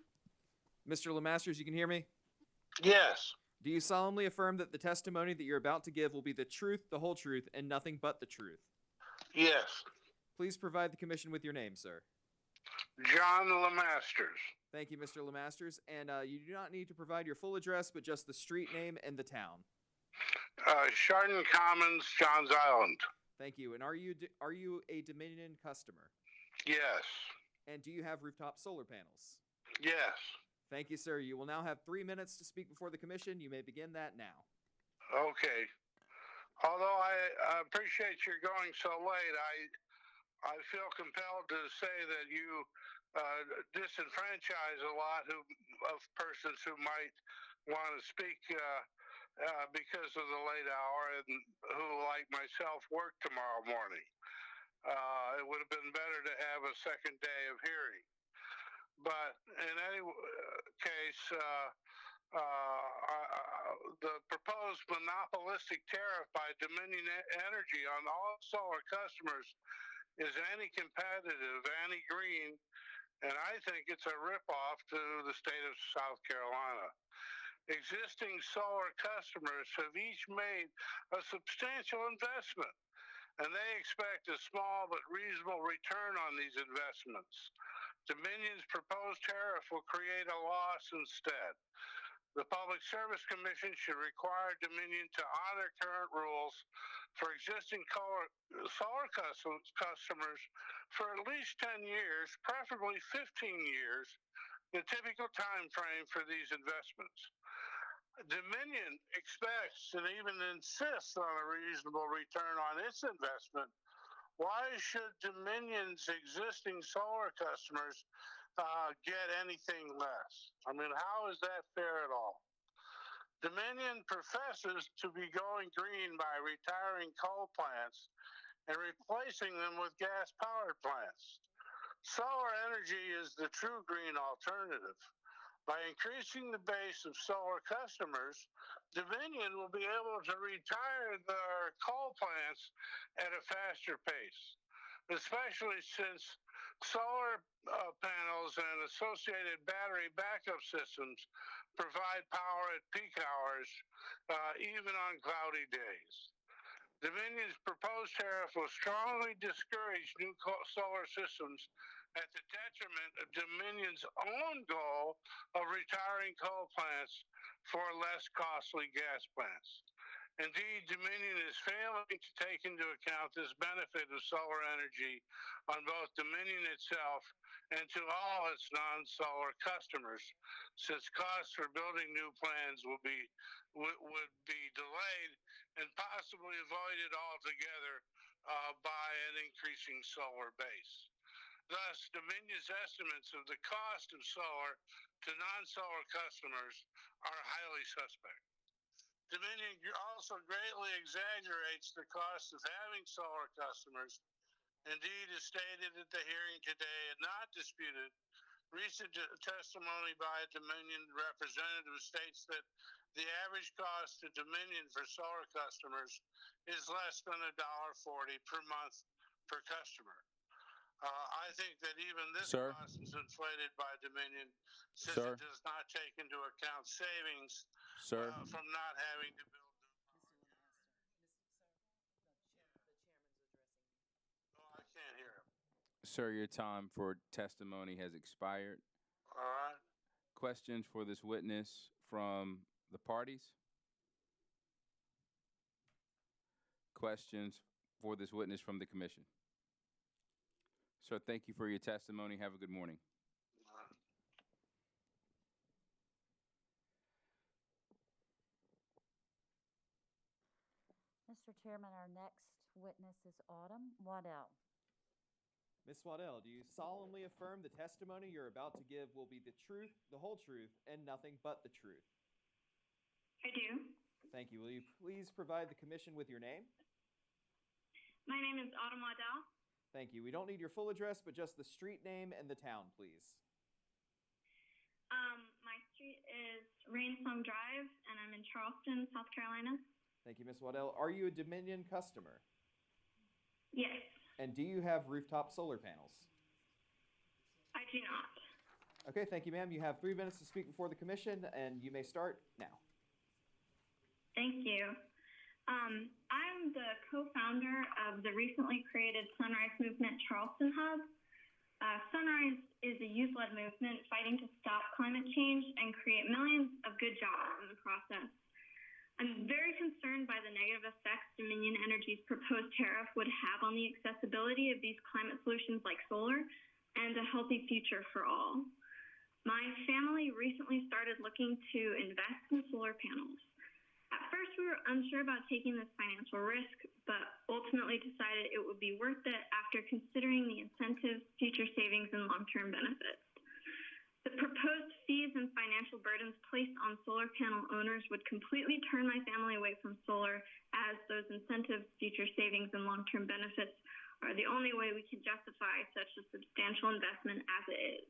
Mr. Lemasters, you can hear me? Yes. Do you solemnly affirm that the testimony that you're about to give will be the truth, the whole truth, and nothing but the truth? Yes. Please provide the commission with your name, sir. John Lemasters. Thank you, Mr. Lemasters. And you do not need to provide your full address, but just the street name and the town. Chardon Commons, Johns Island. Thank you. And are you a Dominion customer? Yes. And do you have rooftop solar panels? Yes. Thank you, sir. You will now have 3 minutes to speak before the commission. You may begin that now. Okay. Although I appreciate your going so late, I feel compelled to say that you disenfranchise a lot of persons who might want to speak because of the late hour and who, like myself, work tomorrow morning. It would have been better to have a second day of hearing. But in any case, the proposed monopolistic tariff by Dominion Energy on all solar customers is anti-competitive, anti-green, and I think it's a ripoff to the state of South Carolina. Existing solar customers have each made a substantial investment, and they expect a small but reasonable return on these investments. Dominion's proposed tariff will create a loss instead. The Public Service Commission should require Dominion to honor current rules for existing solar customers for at least 10 years, preferably 15 years, the typical time frame for these investments. Dominion expects and even insists on a reasonable return on its investment. Why should Dominion's existing solar customers get anything less? I mean, how is that fair at all? Dominion professes to be going green by retiring coal plants and replacing them with gas-powered plants. Solar energy is the true green alternative. By increasing the base of solar customers, Dominion will be able to retire their coal plants at a faster pace, especially since solar panels and associated battery backup systems provide power at peak hours, even on cloudy days. Dominion's proposed tariff will strongly discourage new solar systems at the detriment of Dominion's own goal of retiring coal plants for less costly gas plants. Indeed, Dominion is failing to take into account this benefit of solar energy on both Dominion itself and to all its non-solar customers, since costs for building new plants would be delayed and possibly avoided altogether by an increasing solar base. Thus, Dominion's estimates of the cost of solar to non-solar customers are highly suspect. Dominion also greatly exaggerates the cost of having solar customers. Indeed, as stated at the hearing today and not disputed, recent testimony by a Dominion representative states that the average cost to Dominion for solar customers is less than $1.40 per month per customer. I think that even this cost is inflated by Dominion since it does not take into account savings from not having to build new Oh, I can't hear him. Sir, your time for testimony has expired. All right. Questions for this witness from the parties? Questions for this witness from the commission? Sir, thank you for your testimony. Have a good morning. Mr. Chairman, our next witness is Autumn Waddell. Ms. Waddell, do you solemnly affirm the testimony you're about to give will be the truth, the whole truth, and nothing but the truth? I do. Thank you. Will you please provide the commission with your name? My name is Autumn Waddell. Thank you. We don't need your full address, but just the street name and the town, please. My street is Rainsong Drive, and I'm in Charleston, South Carolina. Thank you, Ms. Waddell. Are you a Dominion customer? Yes, And do you have rooftop solar panels? I do not. Okay, thank you, ma'am. You have 3 minutes to speak before the commission, and you may start now. Thank you. I'm the co-founder of the recently created Sunrise Movement Charleston Hub. Sunrise is a youth-led movement fighting to stop climate change and create millions of good jobs in the process. I'm very concerned by the negative effects Dominion Energy's proposed tariff would have on the accessibility of these climate solutions like solar and a healthy future for all. My family recently started looking to invest in solar panels. At first, we were unsure about taking this financial risk, but ultimately decided it would be worth it after considering the incentives, future savings, and long-term benefits. The proposed fees and financial burdens placed on solar panel owners would completely turn my family away from solar, as those incentives, future savings, and long-term benefits are the only way we can justify such a substantial investment as it is.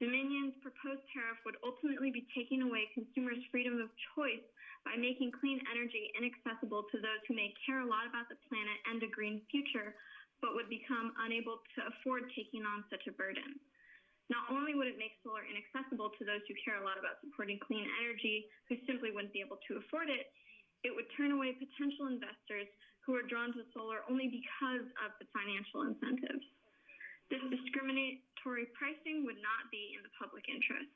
Dominion's proposed tariff would ultimately be taking away consumers' freedom of choice by making clean energy inaccessible to those who may care a lot about the planet and a green future, but would become unable to afford taking on such a burden. Not only would it make solar inaccessible to those who care a lot about supporting clean energy, who simply wouldn't be able to afford it, it would turn away potential investors who are drawn to solar only because of the financial incentives. This discriminatory pricing would not be in the public interest.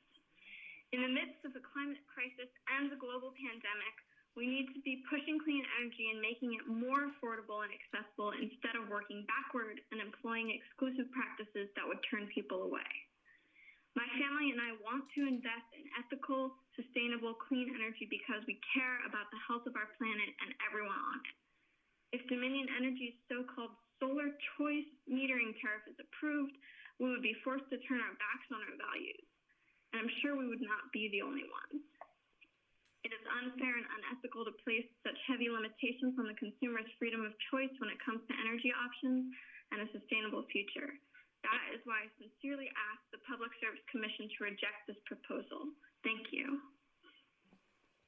In the midst of the climate crisis and the global pandemic, we need to be pushing clean energy and making it more affordable and accessible instead of working backward and employing exclusive practices that would turn people away. My family and I want to invest in ethical, sustainable, clean energy because we care about the health of our planet and everyone on it. If Dominion Energy's so-called solar choice metering tariff is approved, we would be forced to turn our backs on our values. And I'm sure we would not be the only ones. It is unfair and unethical to place such heavy limitations on the consumer's freedom of choice when it comes to energy options and a sustainable future. That is why I sincerely ask the Public Service Commission to reject this proposal. Thank you.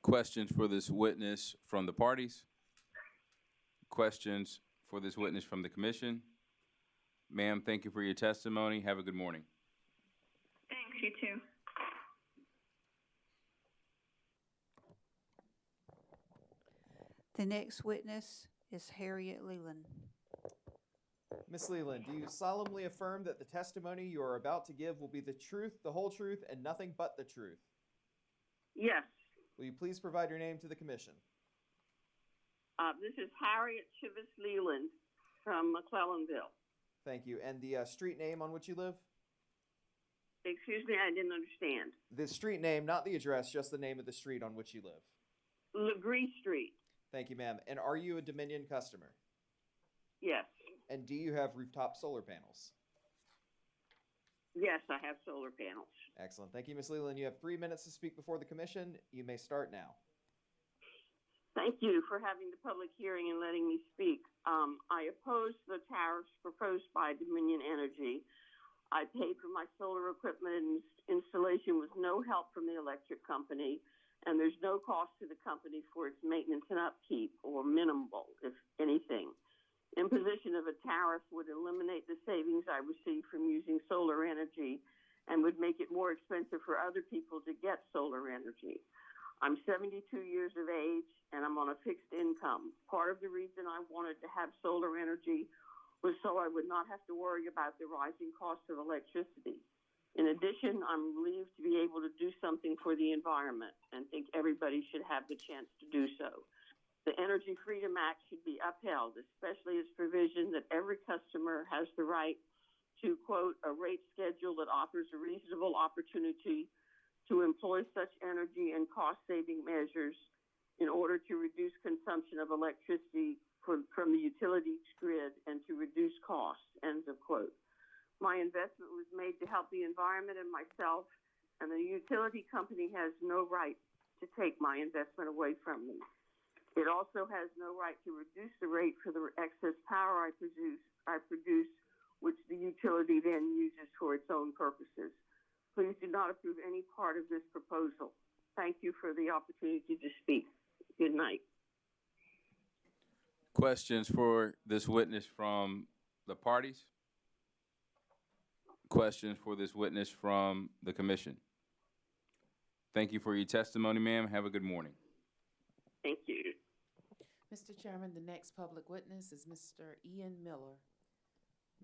Questions for this witness from the parties? Questions for this witness from the commission? Ma'am, thank you for your testimony. Have a good morning. Thanks, you too. The next witness is Harriet Leland. Ms. Leland, do you solemnly affirm that the testimony you are about to give will be the truth, the whole truth, and nothing but the truth? Yes. Will you please provide your name to the commission? This is Harriet Chivas Leland from McClellanville. Thank you. And the street name on which you live? Excuse me, I didn't understand. The street name, not the address, just the name of the street on which you live. Legree Street. Thank you, ma'am. And are you a Dominion customer? Yes. And do you have rooftop solar panels? Yes, I have solar panels. Excellent. Thank you, Ms. Leland. You have 3 minutes to speak before the commission. You may start now. Thank you for having the public hearing and letting me speak. I oppose the tariffs proposed by Dominion Energy. I paid for my solar equipment and installation with no help from the electric company, and there's no cost to the company for its maintenance and upkeep, or minimal, if anything. Imposition of a tariff would eliminate the savings I receive from using solar energy and would make it more expensive for other people to get solar energy. I'm 72 years of age and I'm on a fixed income. Part of the reason I wanted to have solar energy was so I would not have to worry about the rising cost of electricity. In addition, I'm relieved to be able to do something for the environment and think everybody should have the chance to do so. The Energy Freedom Act should be upheld, especially its provision that every customer has the right to, quote, a rate schedule that offers a reasonable opportunity to employ such energy and cost-saving measures in order to reduce consumption of electricity from the utilities grid and to reduce costs, end of quote. My investment was made to help the environment and myself, and the utility company has no right to take my investment away from me. It also has no right to reduce the rate for the excess power I produce, which the utility then uses for its own purposes. Please do not approve any part of this proposal. Thank you for the opportunity to speak. Good night. Questions for this witness from the parties? Questions for this witness from the commission? Thank you for your testimony, ma'am. Have a good morning. Thank you. Mr. Chairman, the next public witness is Mr. Ian Miller.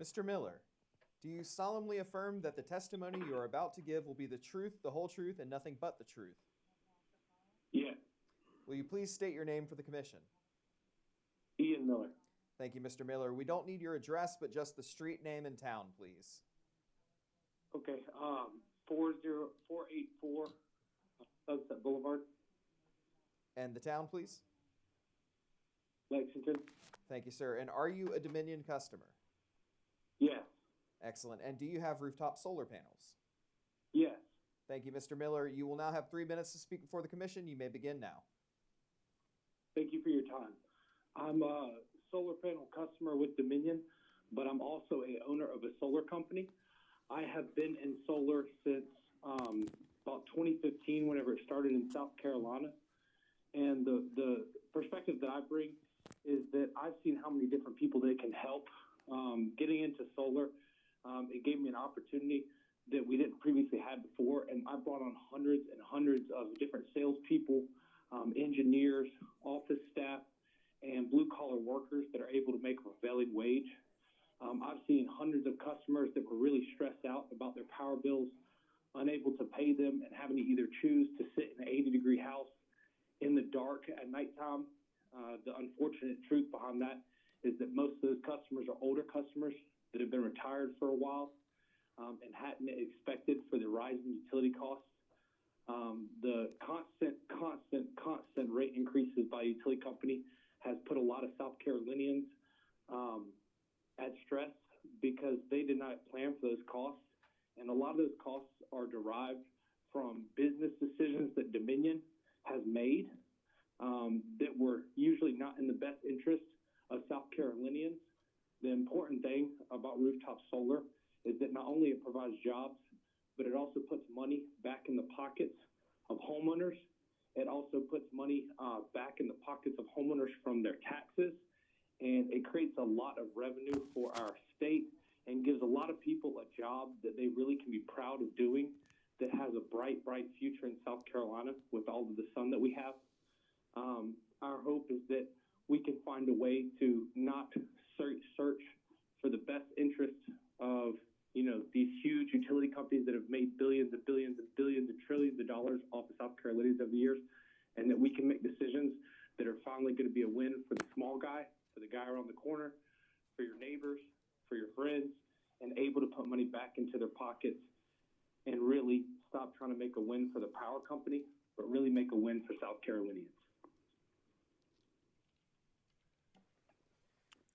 Mr. Miller, do you solemnly affirm that the testimony you are about to give will be the truth, the whole truth, and nothing but the truth? Yes. Will you please state your name for the commission? Ian Miller. Thank you, Mr. Miller. We don't need your address, but just the street name and town, please. Okay, 484 Sunset Boulevard, And the town, please? Lexington. Thank you, sir. And are you a Dominion customer? Yes. Excellent. And do you have rooftop solar panels? Yes. Thank you, Mr. Miller. You will now have 3 minutes to speak before the commission. You may begin now. Thank you for your time. I'm a solar panel customer with Dominion, but I'm also a owner of a solar company. I have been in solar since about 2015, whenever it started in South Carolina. And the perspective that I bring is that I've seen how many different people that it can help. Getting into solar, it gave me an opportunity that we didn't previously have before, and I brought on hundreds and hundreds of different salespeople, engineers, office staff, and blue-collar workers that are able to make a prevailing wage. I've seen hundreds of customers that were really stressed out about their power bills, unable to pay them, and having to either choose to sit in an 80-degree house in the dark at nighttime. The unfortunate truth behind that is that most of those customers are older customers that have been retired for a while and hadn't expected for the rise in utility costs. The constant rate increases by utility company has put a lot of South Carolinians at stress because they did not plan for those costs. And a lot of those costs are derived from business decisions that Dominion has made that were usually not in the best interest of South Carolinians. The important thing about rooftop solar is that not only it provides jobs, but it also puts money back in the pockets of homeowners. It also puts money back in the pockets of homeowners from their taxes, and it creates a lot of revenue for our state and gives a lot of people a job that they really can be proud of doing, that has a bright, bright future in South Carolina with all of the sun that we have. Our hope is that we can find a way to not search for the best interest of, these huge utility companies that have made billions and billions and billions and trillions of dollars off of South Carolinians over the years, and that we can make decisions that are finally going to be a win for the small guy, for the guy around the corner, for your neighbors, for your friends, and able to put money back into their pockets and really stop trying to make a win for the power company, but really make a win for South Carolinians.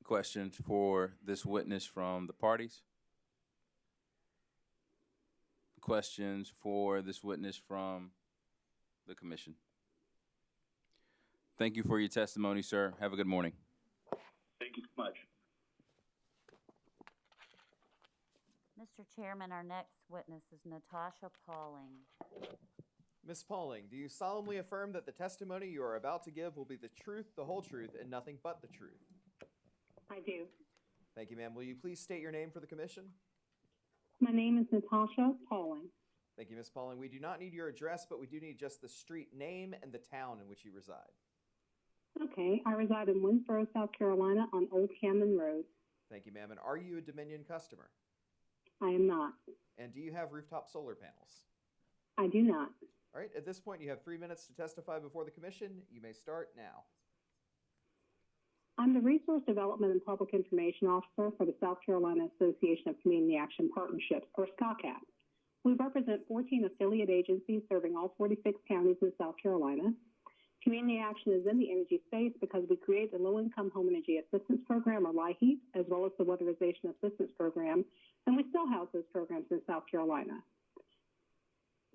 Questions for this witness from the parties? Questions for this witness from the commission? Thank you for your testimony, sir. Have a good morning. Thank you so much. Mr. Chairman, our next witness is Natasha Pauling. Ms. Pauling, do you solemnly affirm that the testimony you are about to give will be the truth, the whole truth, and nothing but the truth? I do. Thank you, ma'am. Will you please state your name for the commission? My name is Natasha Pauling. Thank you, Ms. Pauling. We do not need your address, but we do need just the street name and the town in which you reside. Okay, I reside in Winsboro, South Carolina on Old Camden Road. Thank you, ma'am. And are you a Dominion customer? I am not. And do you have rooftop solar panels? I do not. All right, at this point, you have 3 minutes to testify before the commission. You may start now. I'm the Resource Development and Public Information Officer for the South Carolina Association of Community Action Partnerships, or SCOCAP. We represent 14 affiliate agencies serving all 46 counties in South Carolina. Community action is in the energy space because we create the Low-Income Home Energy Assistance Program, or LIHEAP, as well as the Weatherization Assistance Program, and we still house those programs in South Carolina.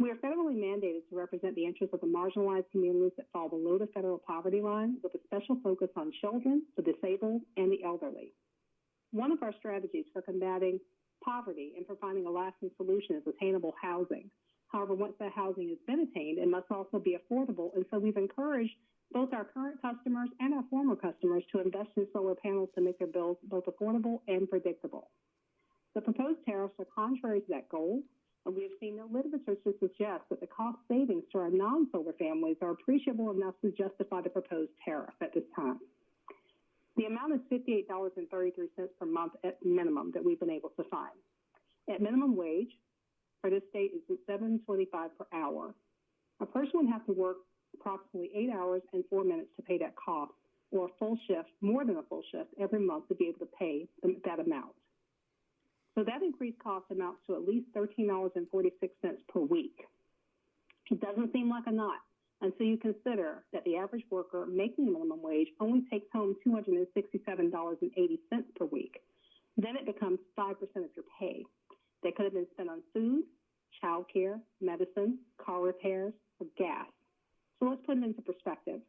We are federally mandated to represent the interests of the marginalized communities that fall below the federal poverty line, with a special focus on children, the disabled, and the elderly. One of our strategies for combating poverty, and for finding a lasting solution is attainable housing. However, once that housing has been attained, it must also be affordable, and so we've encouraged both our current customers and our former customers to invest in solar panels to make their bills both affordable and predictable. The proposed tariffs are contrary to that goal, and we have seen no literature to suggest that the cost savings to our non-solar families are appreciable enough to justify the proposed tariff at this time. The amount is $58.33 per month at minimum that we've been able to find. At minimum wage for this state is at $7.25 per hour. A person would have to work approximately 8 hours and 4 minutes to pay that cost, or a full shift, more than a full shift, every month to be able to pay that amount. So that increased cost amounts to at least $13.46 per week. It doesn't seem like a lot until you consider that the average worker making the minimum wage only takes home $267.80 per week. Then it becomes 5% of your pay. That could have been spent on food, childcare, medicine, car repairs, or gas. So let's put it into perspective.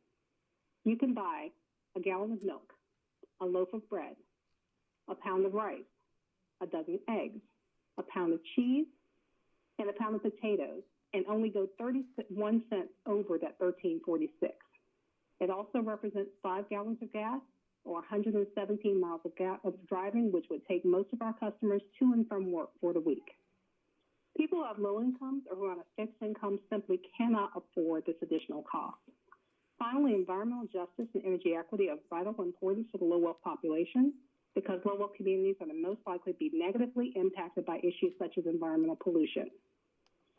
You can buy a gallon of milk, a loaf of bread, a pound of rice, a dozen eggs, a pound of cheese, and a pound of potatoes, and only go 31 cents over that $13.46. It also represents 5 gallons of gas or 117 miles of driving, which would take most of our customers to and from work for the week. People who have low incomes or who are on a fixed income simply cannot afford this additional cost. Finally, environmental justice and energy equity are of vital importance to the low-wealth population because low-wealth communities are the most likely to be negatively impacted by issues such as environmental pollution.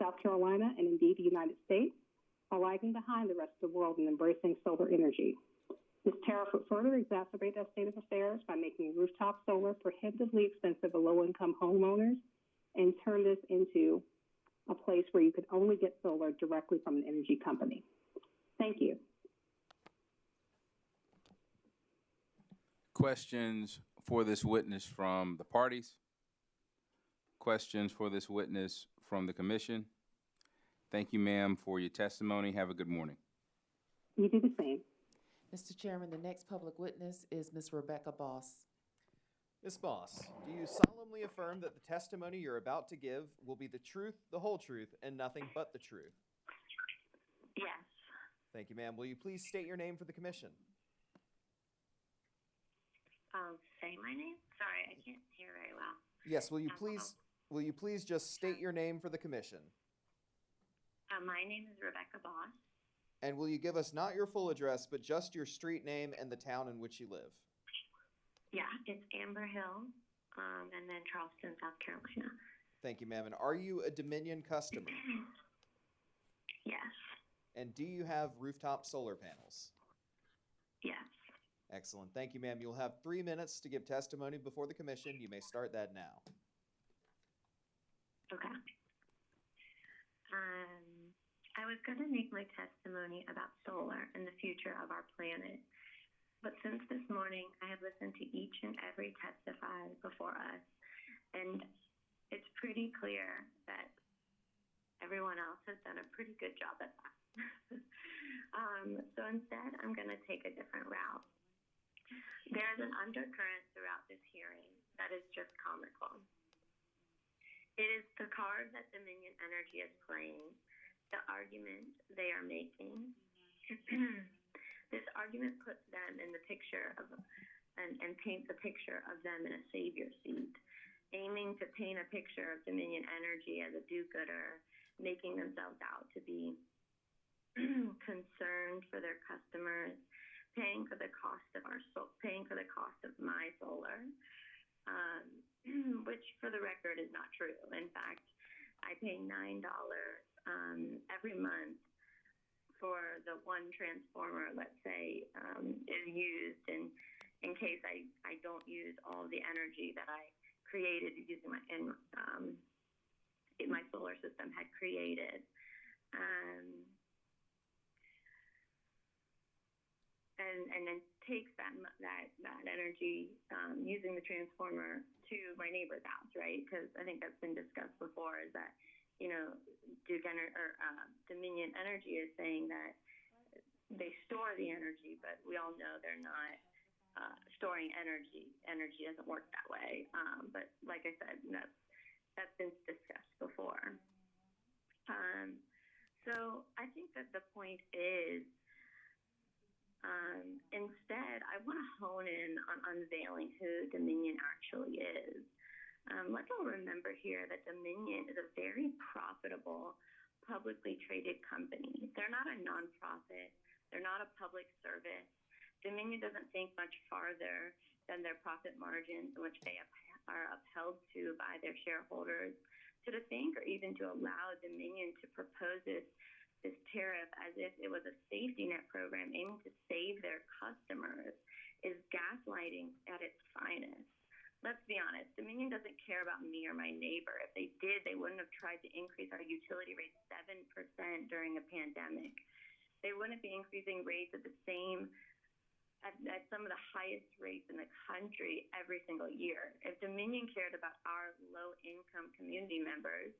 South Carolina, and indeed the United States, are lagging behind the rest of the world in embracing solar energy. This tariff would further exacerbate that state of affairs by making rooftop solar prohibitively expensive for low-income homeowners and turn this into a place where you could only get solar directly from an energy company. Thank you. Questions for this witness from the parties? Questions for this witness from the commission? Thank you, ma'am, for your testimony. Have a good morning. You do the same. Mr. Chairman, the next public witness is Ms. Rebecca Boss. Ms. Boss, do you solemnly affirm that the testimony you're about to give will be the truth, the whole truth, and nothing but the truth? Yes. Thank you, ma'am. Will you please state your name for the commission? Say my name? Sorry, I can't hear very well. Yes, will you please just state your name for the commission? My name is Rebecca Boss. And will you give us not your full address, but just your street name and the town in which you live? Yeah, it's Amber Hill, and then Charleston, South Carolina. Thank you, ma'am. And are you a Dominion customer? Yes. And do you have rooftop solar panels? Yes. Excellent. Thank you, ma'am. You'll have 3 minutes to give testimony before the commission. You may start that now. Okay. I was going to make my testimony about solar and the future of our planet. But since this morning, I have listened to each and every testifier before us, and it's pretty clear that everyone else has done a pretty good job at that. So instead, I'm going to take a different route. There's an undercurrent throughout this hearing that is just comical. It is the card that Dominion Energy is playing, the argument they are making. This argument puts them in the picture of, and paints a picture of them in a savior seat, aiming to paint a picture of Dominion Energy as a do-gooder, making themselves out to be concerned for their customers, paying for the cost of my solar, which for the record is not true. In fact, I pay $9 every month for the one transformer, let's say, is used in case I don't use all the energy that I created using my solar system had created. And then takes that energy using the transformer to my neighbor's house, right? Because I think that's been discussed before, is that, you know, Dominion Energy is saying that they store the energy, but we all know they're not storing energy. Energy doesn't work that way. But like I said, that's been discussed before. So I think that the point is, instead, I want to hone in on unveiling who Dominion actually is. Let's all remember here that Dominion is a very profitable, publicly traded company. They're not a nonprofit. They're not a public service. Dominion doesn't think much farther than their profit margins, which they are upheld to by their shareholders. So to think or even to allow Dominion to propose this tariff as if it was a safety net program aiming to save their customers is gaslighting at its finest. Let's be honest, Dominion doesn't care about me or my neighbor. If they did, they wouldn't have tried to increase our utility rates 7% during a pandemic. They wouldn't be increasing rates at the same, at some of the highest rates in the country every single year. If Dominion cared about our low-income community members,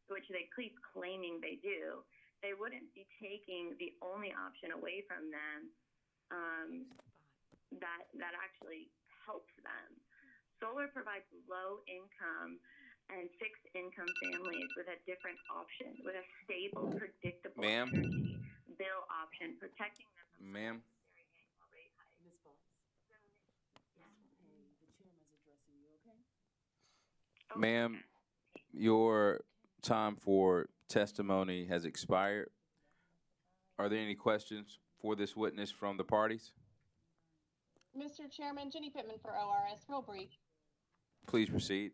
which they keep claiming they do, they wouldn't be taking the only option away from them that actually helps them. Solar provides low-income and fixed-income families with a different option, with a stable, predictable energy bill option, protecting them from Ma'am? rate hikes. Ms. Boss? Hey, the chairman's addressing you, okay? Ma'am, your time for testimony has expired. Are there any questions for this witness from the parties? Mr. Chairman, Jenny Pittman for ORS, real brief. Please proceed.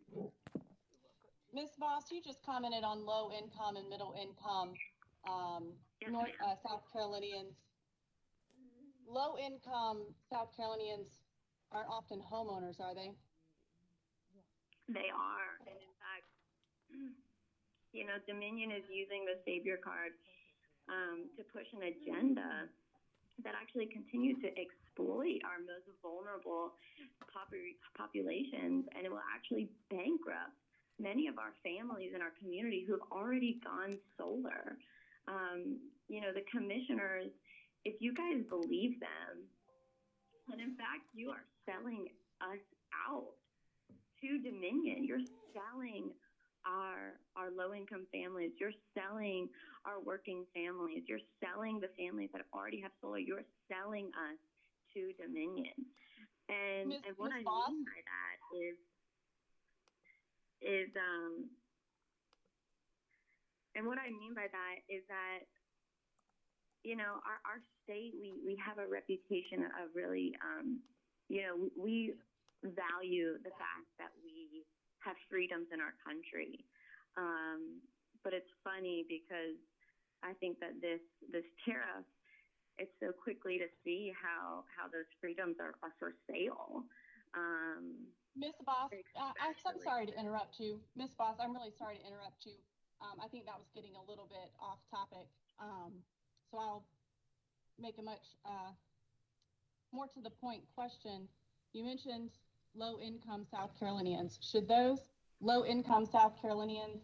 Ms. Voss, you just commented on low income and middle income South Carolinians. Low income South Carolinians aren't often homeowners, are they? They are. And in fact, Dominion is using the Savior card to push an agenda that actually continues to exploit our most vulnerable populations, and it will actually bankrupt many of our families in our community who have already gone solar. The commissioners, if you guys believe them, and in fact you are selling us out to Dominion, you're selling our low-income families, you're selling our working families, you're selling the families that already have solar, you're selling us to Dominion. And what I mean by that is that our state, we have a reputation of really, we value the fact that we have freedoms in our country. But it's funny because I think that this tariff, it's so quickly to see how those freedoms are for sale. Ms. Voss, I'm sorry to interrupt you. Ms. Voss, I'm really sorry to interrupt you. I think that was getting a little bit off topic. So I'll make a much more to the point question. You mentioned low-income South Carolinians. Should those low-income South Carolinians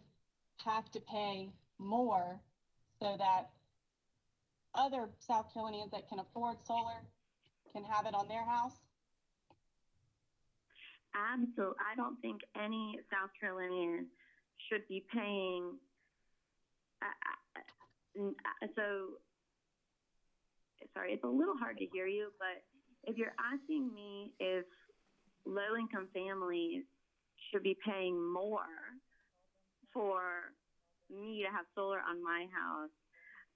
have to pay more so that other South Carolinians that can afford solar can have it on their house? Absolutely. I don't think any South Carolinian should be paying. Sorry, it's a little hard to hear you, but if you're asking me if low-income families should be paying more for me to have solar on my house,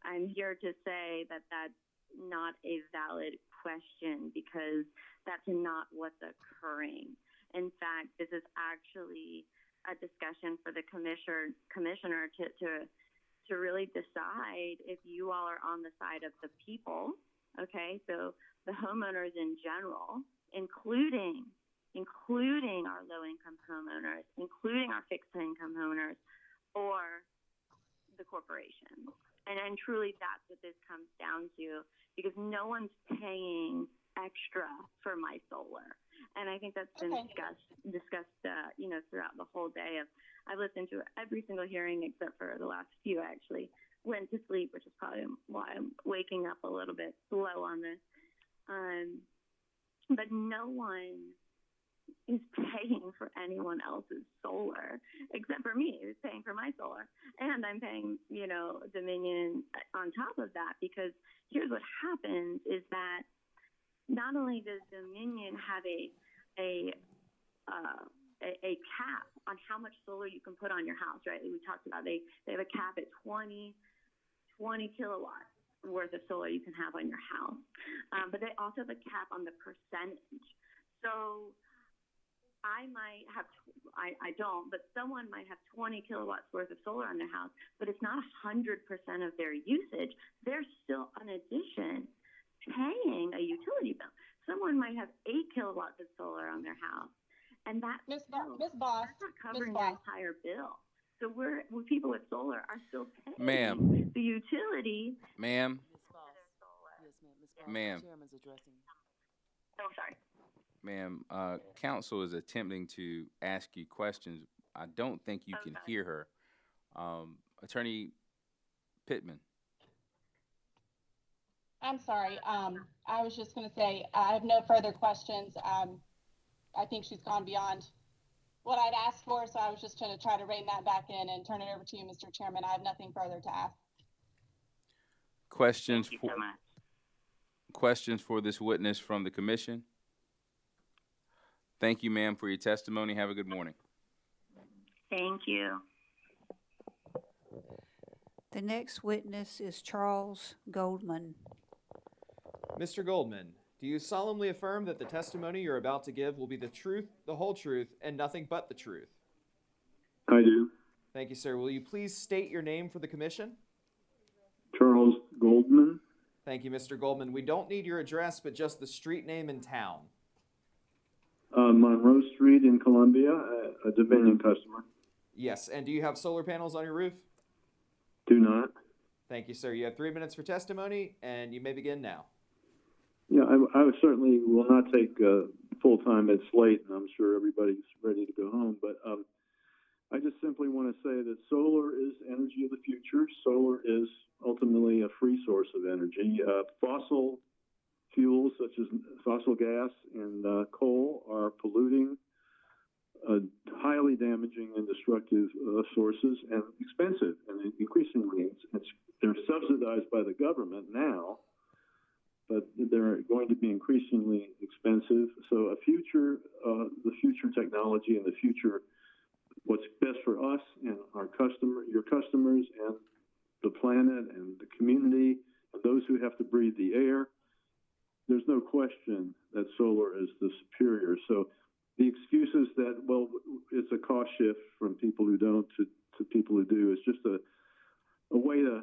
I'm here to say that that's not a valid question because that's not what's occurring. In fact, this is actually a discussion for the commissioner to really decide if you all are on the side of the people, okay? So the homeowners in general, including our low-income homeowners, including our fixed-income homeowners, or the corporations. And truly that's what this comes down to, because no one's paying extra for my solar. And I think that's been discussed throughout the whole day. I've listened to every single hearing except for the last few. I actually went to sleep, which is probably why I'm waking up a little bit slow on this. but no one is paying for anyone else's solar except for me, who's paying for my solar. And I'm paying, Dominion on top of that, because here's what happens is that not only does Dominion have a cap on how much solar you can put on your house, right? We talked about they have a cap at 20 kilowatts worth of solar you can have on your house. But they also have a cap on the percentage. So I might have, I don't, but someone might have 20 kilowatts worth of solar on their house, but it's not 100% of their usage. They're still, in addition, paying a utility bill. Someone might have 8 kilowatts of solar on their house, and that's Miss not covering Miss their Boss. entire bill. So people with solar are still paying Ma'am. the utility. Ma'am. Ms. Boss. Yes, ma'am. Ms. Boss, Ma'am. the chairman's addressing. Oh, sorry. Ma'am, counsel is attempting to ask you questions. I don't think you can hear her. Attorney Pittman. I'm sorry. I was just going to say, I have no further questions. I think she's gone beyond what I'd asked for, so I was just going to try to rein that back in and turn it over to you, Mr. Chairman. I have nothing further to ask. Questions for this witness from the commission? Thank you, ma'am, for your testimony. Have a good morning. Thank you. The next witness is Charles Goldman. Mr. Goldman, do you solemnly affirm that the testimony you're about to give will be the truth, the whole truth, and nothing but the truth? I do. Thank you, sir. Will you please state your name for the commission? Charles Goldman, Thank you, Mr. Goldman. We don't need your address, but just the street name and town. Monroe Street in Columbia, a Dominion customer. Yes, and do you have solar panels on your roof? Do not. Thank you, sir. You have 3 minutes for testimony, and you may begin now. Yeah, I certainly will not take full time. It's late, and I'm sure everybody's ready to go home. But I just simply want to say that solar is energy of the future. Solar is ultimately a free source of energy. Fossil fuels such as fossil gas and coal are polluting, highly damaging and destructive sources, and expensive. And increasingly, they're subsidized by the government now, but they're going to be increasingly expensive. So the future technology and the future, what's best for us and your customers and the planet and the community and those who have to breathe the air, there's no question that solar is the superior. So the excuses that, well, it's a cost shift from people who don't to people who do is just a way to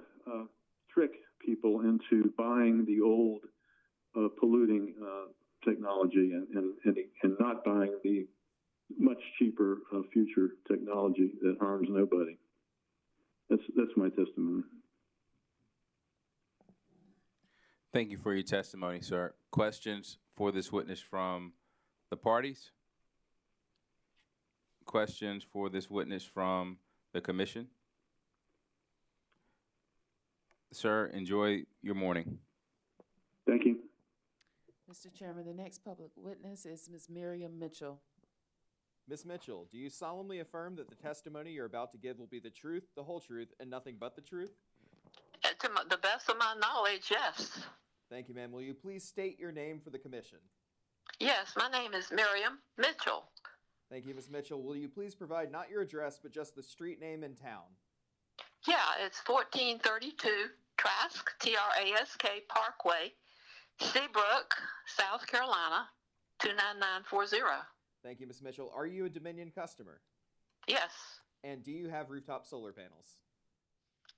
trick people into buying the old polluting technology and not buying the much cheaper future technology that harms nobody. That's my testimony. Thank you for your testimony, sir. Questions for this witness from the parties? Questions for this witness from the commission? Sir, enjoy your morning. Thank you. Mr. Chairman, the next public witness is Ms. Miriam Mitchell. Ms. Mitchell, do you solemnly affirm that the testimony you're about to give will be the truth, the whole truth, and nothing but the truth? To the best of my knowledge, yes. Thank you, ma'am. Will you please state your name for the commission? Yes, my name is Miriam Mitchell. Thank you, Ms. Mitchell. Will you please provide not your address, but just the street name and town? Yeah, it's 1432 Trask, Trask Parkway, Seabrook, South Carolina, 29940. Thank you, Ms. Mitchell. Are you a Dominion customer? Yes. And do you have rooftop solar panels?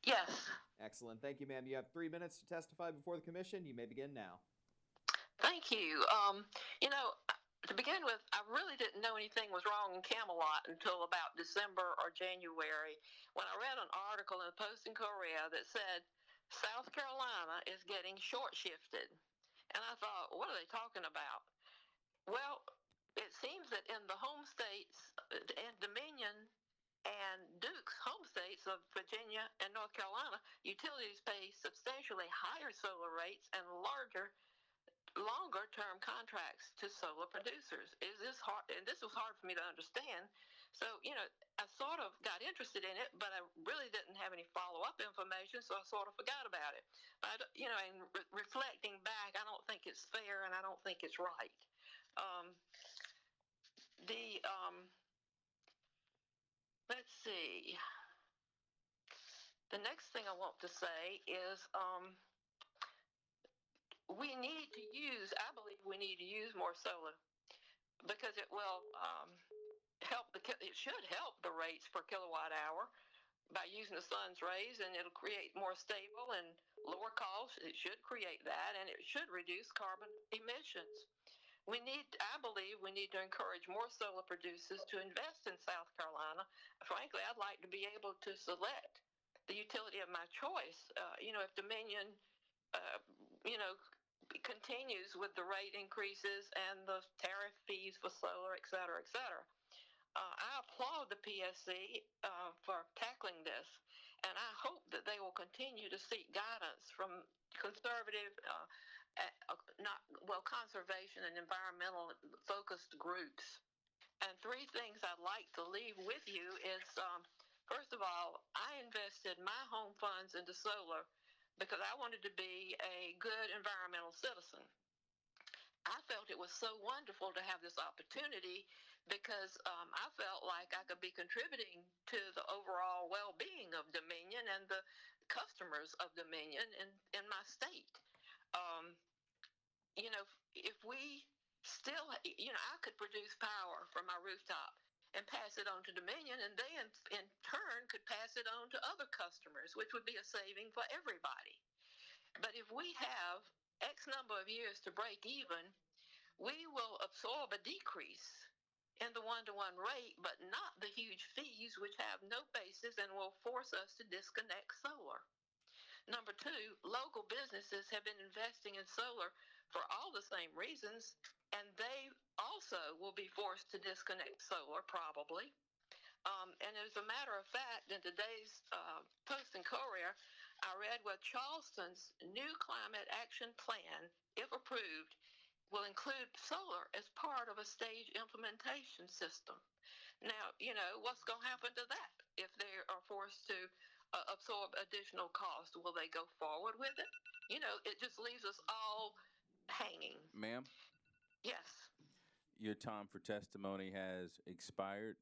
Yes. Excellent. Thank you, ma'am. You have 3 minutes to testify before the commission. You may begin now. Thank you. To begin with, I really didn't know anything was wrong in Camelot until about December or January when I read an article in the Post and Courier that said South Carolina is getting short-shifted. And I thought, what are they talking about? Well, it seems that in the home states, and Dominion and Duke's home states of Virginia and North Carolina, utilities pay substantially higher solar rates and larger longer-term contracts to solar producers. Is this hard? And this was hard for me to understand. So, I sort of got interested in it, but I really didn't have any follow-up information, so I sort of forgot about it. But, and reflecting back, I don't think it's fair, and I don't think it's right. Let's see. The next thing I want to say is I believe we need to use more solar because it will it should help the rates per kilowatt hour by using the sun's rays, and it'll create more stable and lower costs. It should create that, and it should reduce carbon emissions. I believe we need to encourage more solar producers to invest in South Carolina. Frankly, I'd like to be able to select the utility of my choice. If Dominion, continues with the rate increases and the tariff fees for solar, et cetera, et cetera. I applaud the PSC for tackling this, and I hope that they will continue to seek guidance from conservative, conservation and environmental focused groups. And three things I'd like to leave with you is, first of all, I invested my home funds into solar because I wanted to be a good environmental citizen. I felt it was so wonderful to have this opportunity because I felt like I could be contributing to the overall well-being of Dominion and the customers of Dominion in my state. If we still, I could produce power from my rooftop and pass it on to Dominion, and they in turn could pass it on to other customers, which would be a saving for everybody. But if we have X number of years to break even, we will absorb a decrease in the one-to-one rate, but not the huge fees, which have no basis and will force us to disconnect solar. Number two, local businesses have been investing in solar for all the same reasons, and they also will be forced to disconnect solar probably. And as a matter of fact, in today's Post and Courier, I read where Charleston's new climate action plan, if approved, will include solar as part of a stage implementation system. Now, what's going to happen to that if they are forced to absorb additional cost? Will they go forward with it? It just leaves us all hanging. Ma'am? Yes. Your time for testimony has expired.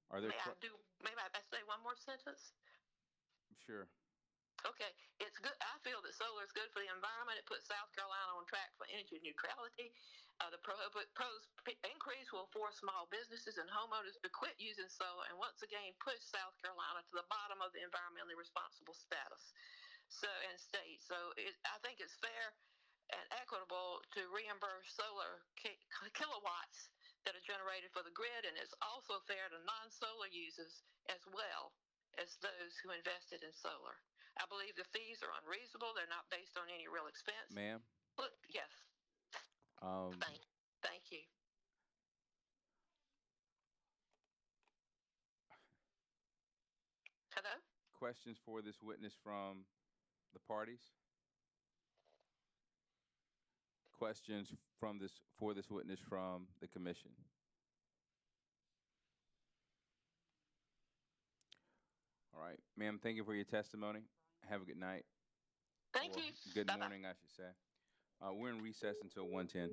May I say one more sentence? Sure. Okay, it's good. I feel that solar is good for the environment. It puts South Carolina on track for energy neutrality. The proposed increase will force small businesses and homeowners to quit using solar and once again push South Carolina to the bottom of the environmentally responsible status. I think it's fair and equitable to reimburse solar kilowatts that are generated for the grid, and it's also fair to non-solar users as well as those who invested in solar. I believe the fees are unreasonable. They're not based on any real expense. Ma'am? Yes. Thank you. Hello? Questions for this witness from the parties? Questions for this witness from the commission? All right, ma'am, thank you for your testimony. Have a good night. Thank you. Good Bye-bye. morning, I should say. We're in recess until 1:10.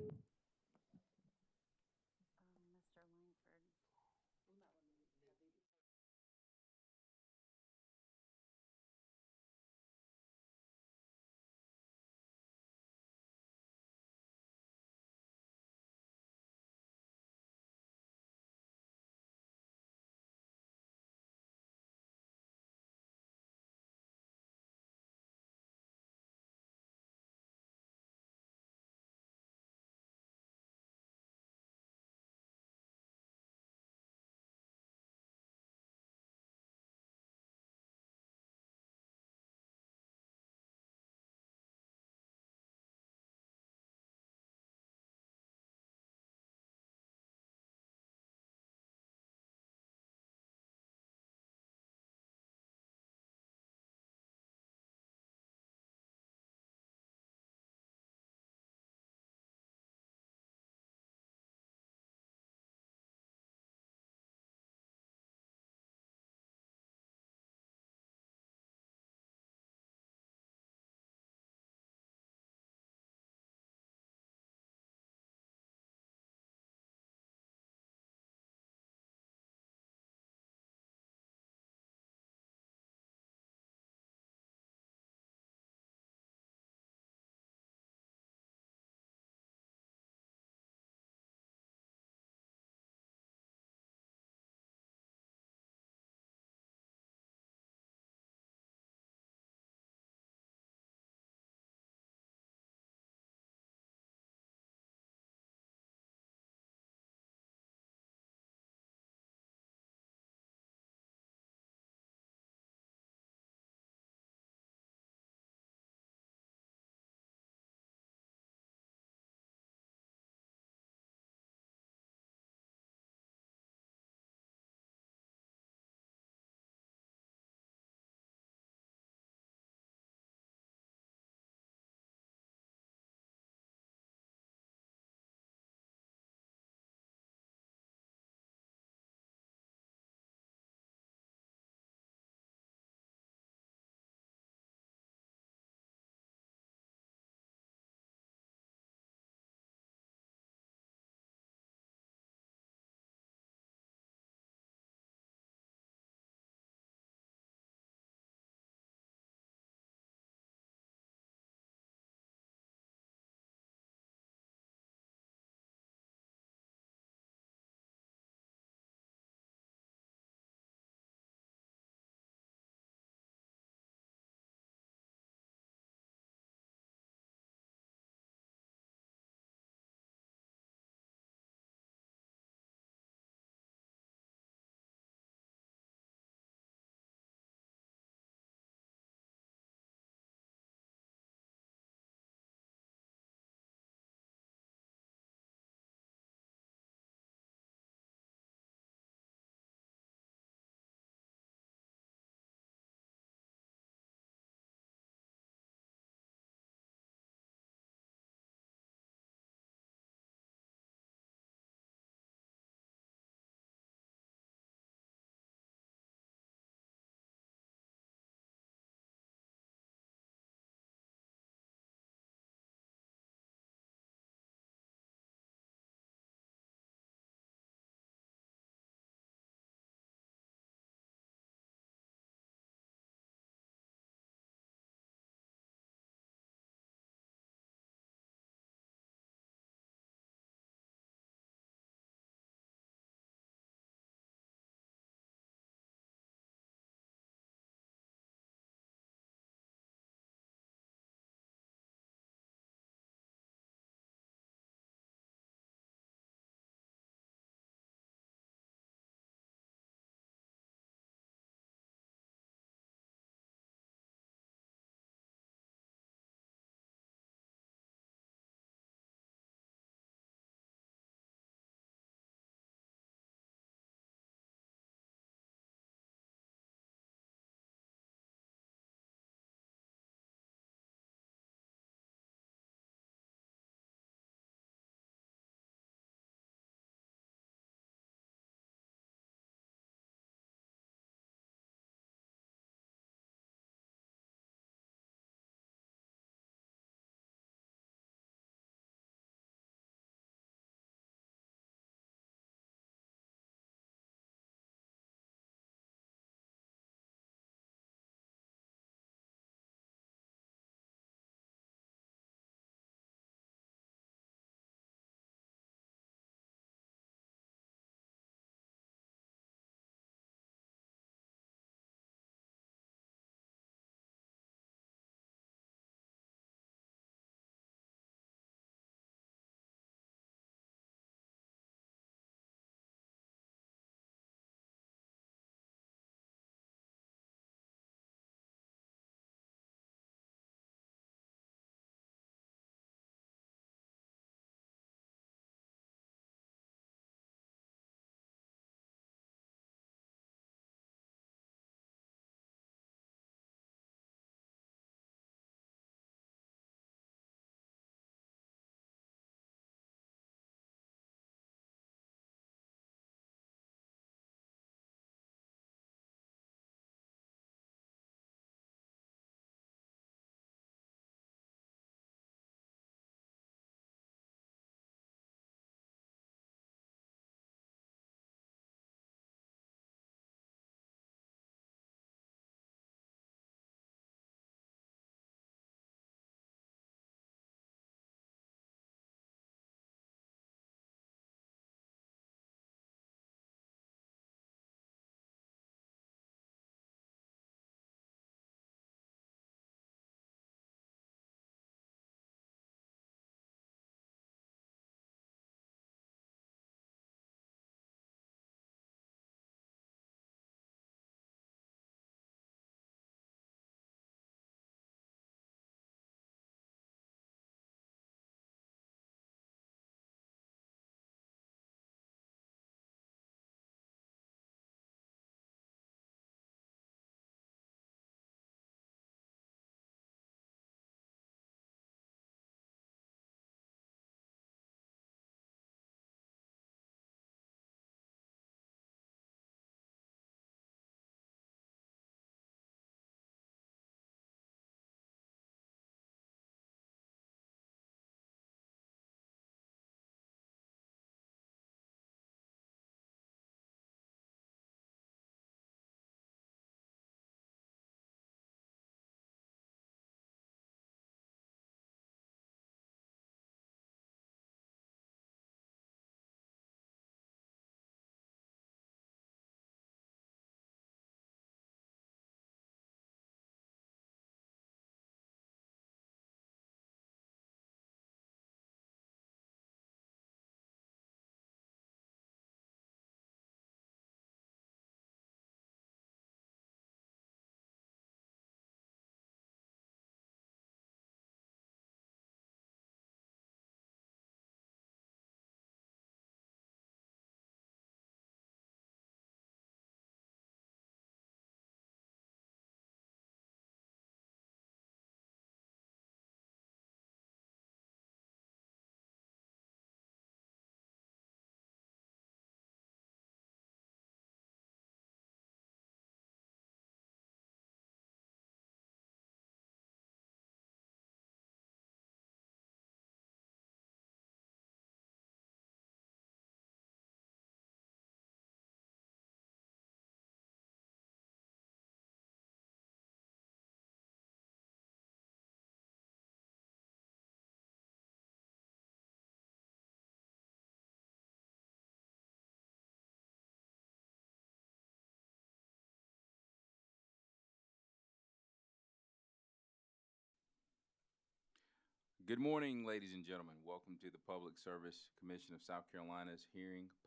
Good morning, ladies and gentlemen. Welcome to the Public Service Commission of South Carolina's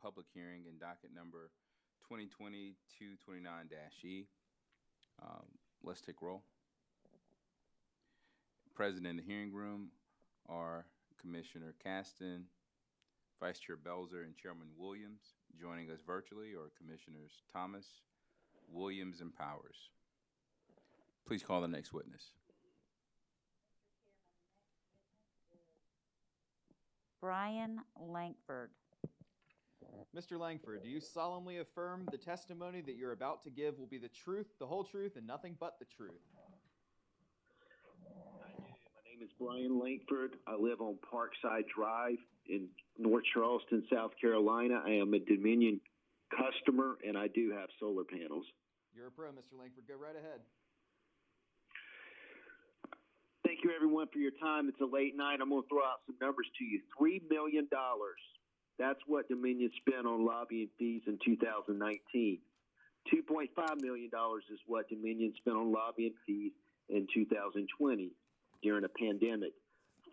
public hearing in docket number 2020-229-E. Let's take roll. Present in the hearing room are Commissioner Caston, Vice Chair Belzer, and Chairman Williams. Joining us virtually are Commissioners Thomas, Williams, and Powers. Please call the next witness. Brian Langford. Mr. Langford, do you solemnly affirm the testimony that you're about to give will be the truth, the whole truth, and nothing but the truth? I do. My name is Brian Langford. I live on Parkside Drive in North Charleston, South Carolina. I am a Dominion customer, and I do have solar panels. You're a pro, Mr. Langford. Go right ahead. Thank you, everyone, for your time. It's a late night. I'm going to throw out some numbers to you. $3 million. That's what Dominion spent on lobbying fees in 2019. $2.5 million is what Dominion spent on lobbying fees in 2020 during a pandemic.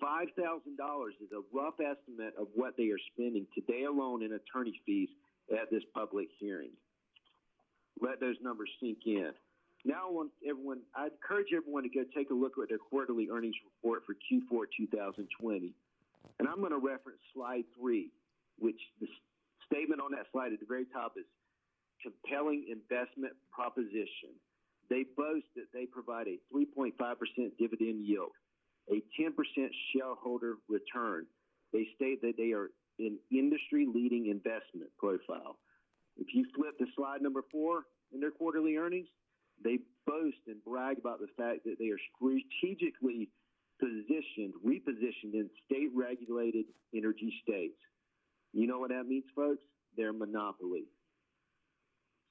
$5,000 is a rough estimate of what they are spending today alone in attorney fees at this public hearing. Let those numbers sink in. Now I encourage everyone to go take a look at their quarterly earnings report for Q4 2020. And I'm going to reference slide 3, which the statement on that slide at the very top is compelling investment proposition. They boast that they provide a 3.5% dividend yield, a 10% shareholder return. They state that they are an industry-leading investment profile. If you flip to slide number 4 in their quarterly earnings, they boast and brag about the fact that they are strategically repositioned in state-regulated energy states. You know what that means, folks? They're a monopoly.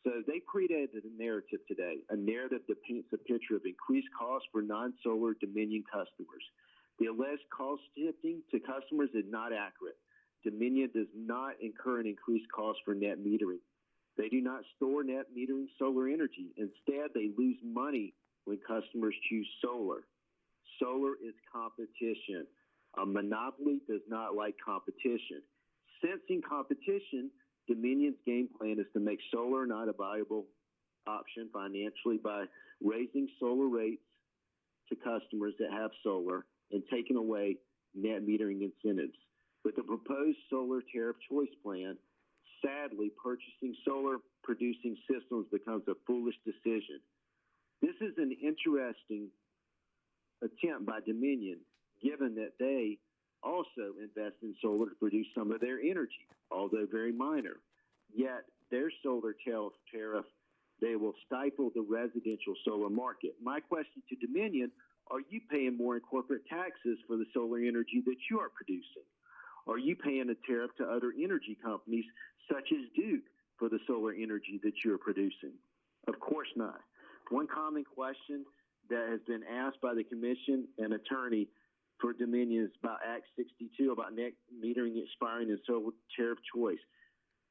So they created a narrative today, a narrative that paints a picture of increased costs for non-solar Dominion customers. The alleged cost shifting to customers is not accurate. Dominion does not incur an increased cost for net metering. They do not store net metering solar energy. Instead, they lose money when customers choose solar. Solar is competition. A monopoly does not like competition. Sensing competition, Dominion's game plan is to make solar not a viable option financially by raising solar rates to customers that have solar and taking away net metering incentives. With the proposed solar tariff choice plan, sadly, purchasing solar producing systems becomes a foolish decision. This is an interesting attempt by Dominion, given that they also invest in solar to produce some of their energy, although very minor. Yet their solar tariff, they will stifle the residential solar market. My question to Dominion, are you paying more in corporate taxes for the solar energy that you are producing? Are you paying a tariff to other energy companies such as Duke for the solar energy that you're producing? Of course not. One common question that has been asked by the commission and attorney for Dominion is about Act 62, about net metering expiring and solar tariff choice.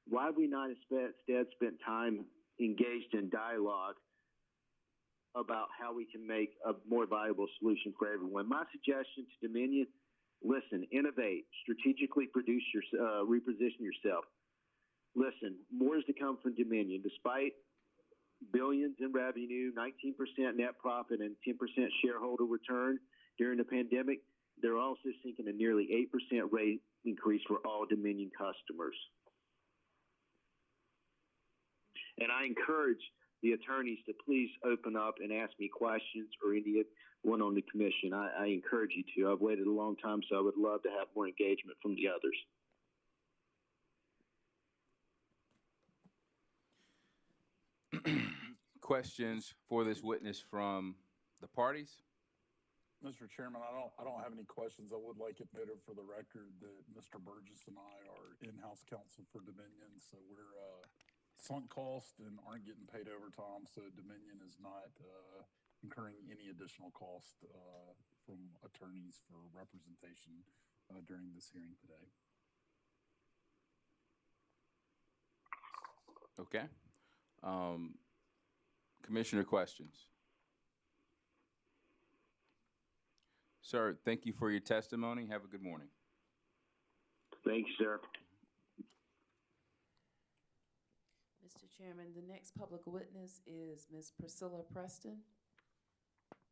Why have we not instead spent time engaged in dialogue about how we can make a more viable solution for everyone? My suggestion to Dominion, listen, innovate, strategically reposition yourself. Listen, more is to come from Dominion. Despite billions in revenue, 19% net profit, and 10% shareholder return during the pandemic, they're also seeking a nearly 8% rate increase for all Dominion customers. And I encourage the attorneys to please open up and ask me questions, or anyone on the commission. I encourage you to. I've waited a long time, so I would love to have more engagement from the others. Questions for this witness from the parties? Mr. Chairman, I don't have any questions. I would like it noted for the record that Mr. Burgess and I are in-house counsel for Dominion, so we're sunk cost and aren't getting paid overtime, so Dominion is not incurring any additional cost from attorneys for representation during this hearing today. Okay. Commissioner questions. Sir, thank you for your testimony. Have a good morning. Thank you, sir. Mr. Chairman, the next public witness is Ms. Priscilla Preston.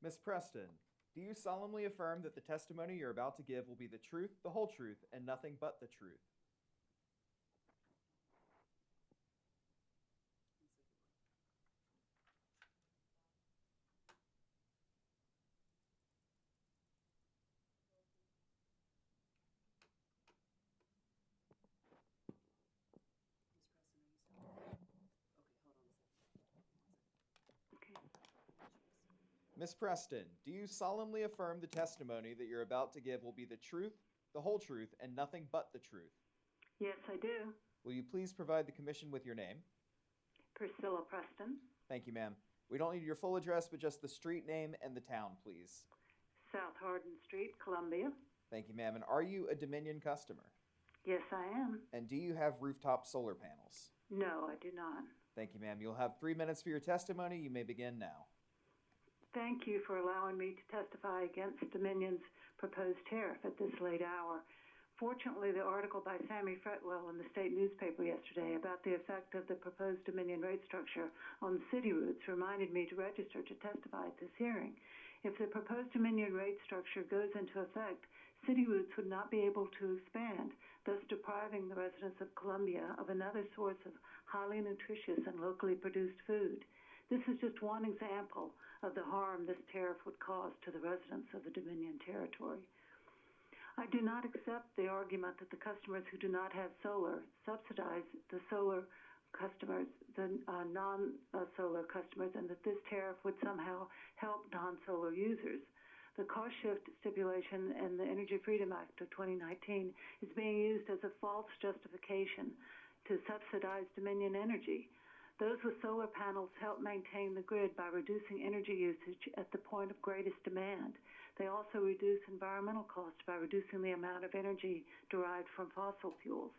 Ms. Preston, do you solemnly affirm that the testimony you're about to give will be the truth, the whole truth, and nothing but the truth? Ms. Preston, do you solemnly affirm the testimony that you're about to give will be the truth, the whole truth, and nothing but the truth? Yes, I do. Will you please provide the commission with your name? Priscilla Preston, Thank you, ma'am. We don't need your full address, but just the street name and the town, please. South Hardin Street, Columbia. Thank you, ma'am. And are you a Dominion customer? Yes, I am. And do you have rooftop solar panels? No, I do not. Thank you, ma'am. You'll have 3 minutes for your testimony. You may begin now. Thank you for allowing me to testify against Dominion's proposed tariff at this late hour. Fortunately, the article by Sammy Fretwell in the state newspaper yesterday about the effect of the proposed Dominion rate structure on city routes reminded me to register to testify at this hearing. If the proposed Dominion rate structure goes into effect, city routes would not be able to expand, thus depriving the residents of Columbia of another source of highly nutritious and locally produced food. This is just one example of the harm this tariff would cause to the residents of the Dominion territory. I do not accept the argument that the customers who do not have solar subsidize the solar customers, the non-solar customers, and that this tariff would somehow help non-solar users. The cost shift stipulation in the Energy Freedom Act of 2019 is being used as a false justification to subsidize Dominion energy. Those with solar panels help maintain the grid by reducing energy usage at the point of greatest demand. They also reduce environmental costs by reducing the amount of energy derived from fossil fuels.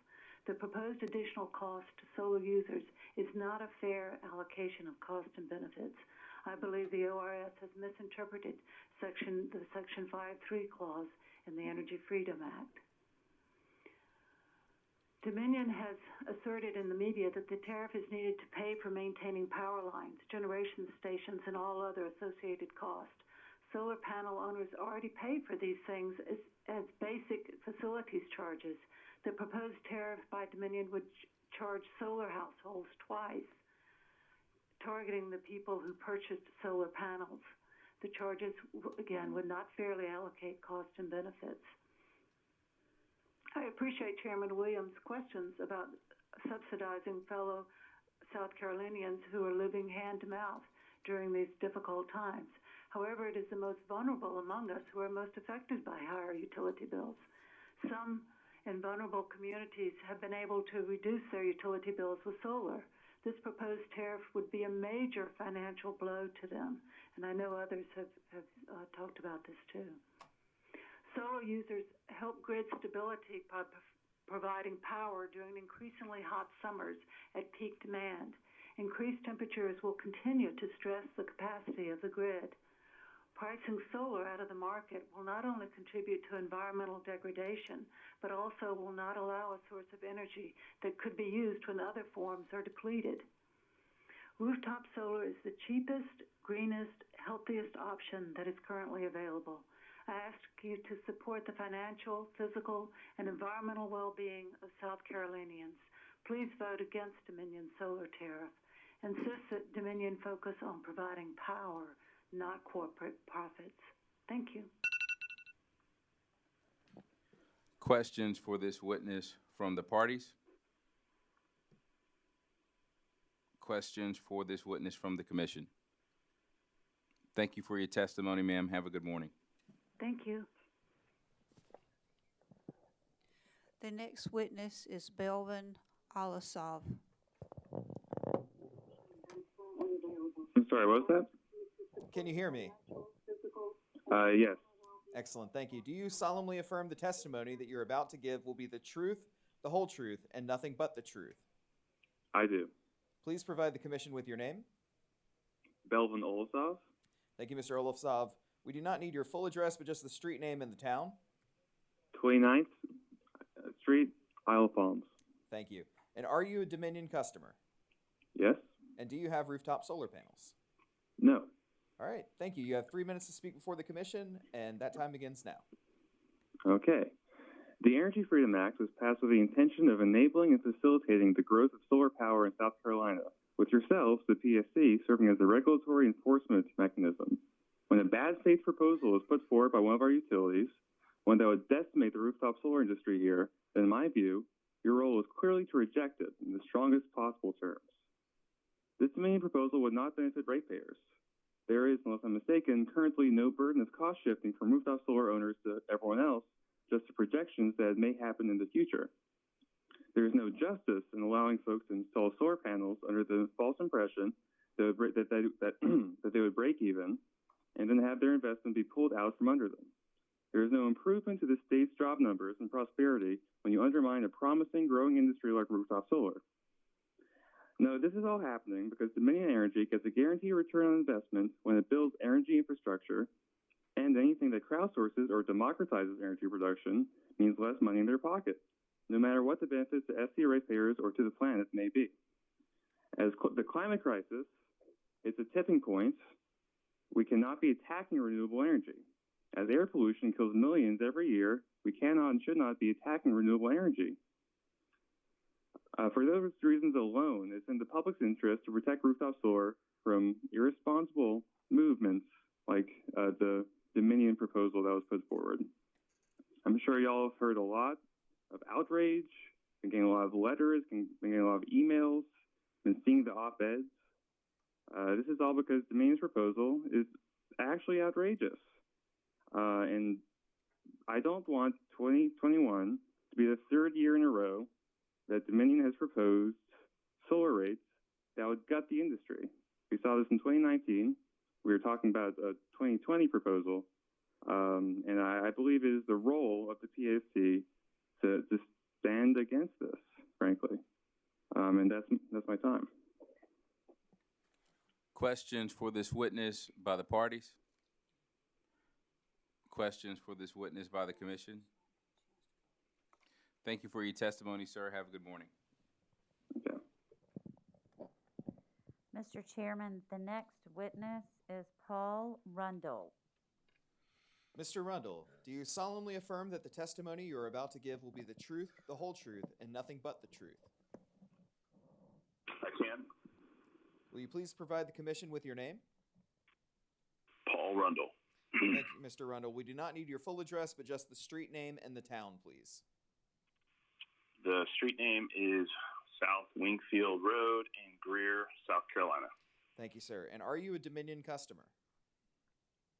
The proposed additional cost to solar users is not a fair allocation of cost and benefits. I believe the ORS has misinterpreted the Section 5.3 clause in the Energy Freedom Act. Dominion has asserted in the media that the tariff is needed to pay for maintaining power lines, generation stations, and all other associated costs. Solar panel owners already pay for these things as basic facilities charges. The proposed tariff by Dominion would charge solar households twice, targeting the people who purchased solar panels. The charges, again, would not fairly allocate cost and benefits. I appreciate Chairman Williams' questions about subsidizing fellow South Carolinians who are living hand to mouth during these difficult times. However, it is the most vulnerable among us who are most affected by higher utility bills. Some in vulnerable communities have been able to reduce their utility bills with solar. This proposed tariff would be a major financial blow to them, and I know others have talked about this too. Solar users help grid stability by providing power during increasingly hot summers at peak demand. Increased temperatures will continue to stress the capacity of the grid. Pricing solar out of the market will not only contribute to environmental degradation, but also will not allow a source of energy that could be used when other forms are depleted. Rooftop solar is the cheapest, greenest, healthiest option that is currently available. I ask you to support the financial, physical, and environmental well-being of South Carolinians. Please vote against Dominion's solar tariff. Insist that Dominion focus on providing power, not corporate profits. Thank you. Questions for this witness from the parties? Questions for this witness from the commission? Thank you for your testimony, ma'am. Have a good morning. Thank you. The next witness is Belvin Alasov. I'm sorry, what was that? Can you hear me? Yes. Excellent, thank you. Do you solemnly affirm the testimony that you're about to give will be the truth, the whole truth, and nothing but the truth? I do. Please provide the commission with your name. Belvin Olesov. Thank you, Mr. Olofsov. We do not need your full address, but just the street name and the town. 29th Street, Isle of Palms. Thank you. And are you a Dominion customer? Yes? And do you have rooftop solar panels? No. All right, thank you. You have 3 minutes to speak before the commission, and that time begins now. Okay. The Energy Freedom Act was passed with the intention of enabling and facilitating the growth of solar power in South Carolina, with yourselves, the PSC, serving as a regulatory enforcement mechanism. When a bad faith proposal is put forward by one of our utilities, one that would decimate the rooftop solar industry here, then in my view, your role is clearly to reject it in the strongest possible terms. This Dominion proposal would not benefit ratepayers. There is, unless I'm mistaken, currently no burden of cost shifting from rooftop solar owners to everyone else, just to projections that may happen in the future. There is no justice in allowing folks to install solar panels under the false impression that they would break even and then have their investment be pulled out from under them. There is no improvement to the state's job numbers and prosperity when you undermine a promising growing industry like rooftop solar. No, this is all happening because Dominion Energy gets a guaranteed return on investment when it builds energy infrastructure, and anything that crowdsources or democratizes energy production means less money in their pocket, no matter what the benefits to SC ratepayers or to the planet may be. As the climate crisis is a tipping point, we cannot be attacking renewable energy. As air pollution kills millions every year, we cannot and should not be attacking renewable energy. For those reasons alone, it's in the public's interest to protect rooftop solar from irresponsible movements like the Dominion proposal that was put forward. I'm sure y'all have heard a lot of outrage, been getting a lot of letters, been getting a lot of emails, been seeing the op-eds. This is all because Dominion's proposal is actually outrageous. And I don't want 2021 to be the third year in a row that Dominion has proposed solar rates that would gut the industry. We saw this in 2019. We were talking about a 2020 proposal. And I believe it is the role of the PSC to stand against this, frankly. And that's my time. Questions for this witness by the parties? Questions for this witness by the commission? Thank you for your testimony, sir. Have a good morning. Okay. Mr. Chairman, the next witness is Paul Rundle. Mr. Rundle, do you solemnly affirm that the testimony you are about to give will be the truth, the whole truth, and nothing but the truth? I can. Will you please provide the commission with your name? Paul Rundle. Thank you, Mr. Rundle. We do not need your full address, but just the street name and the town, please. The street name is South Wingfield Road in Greer, South Carolina. Thank you, sir. And are you a Dominion customer?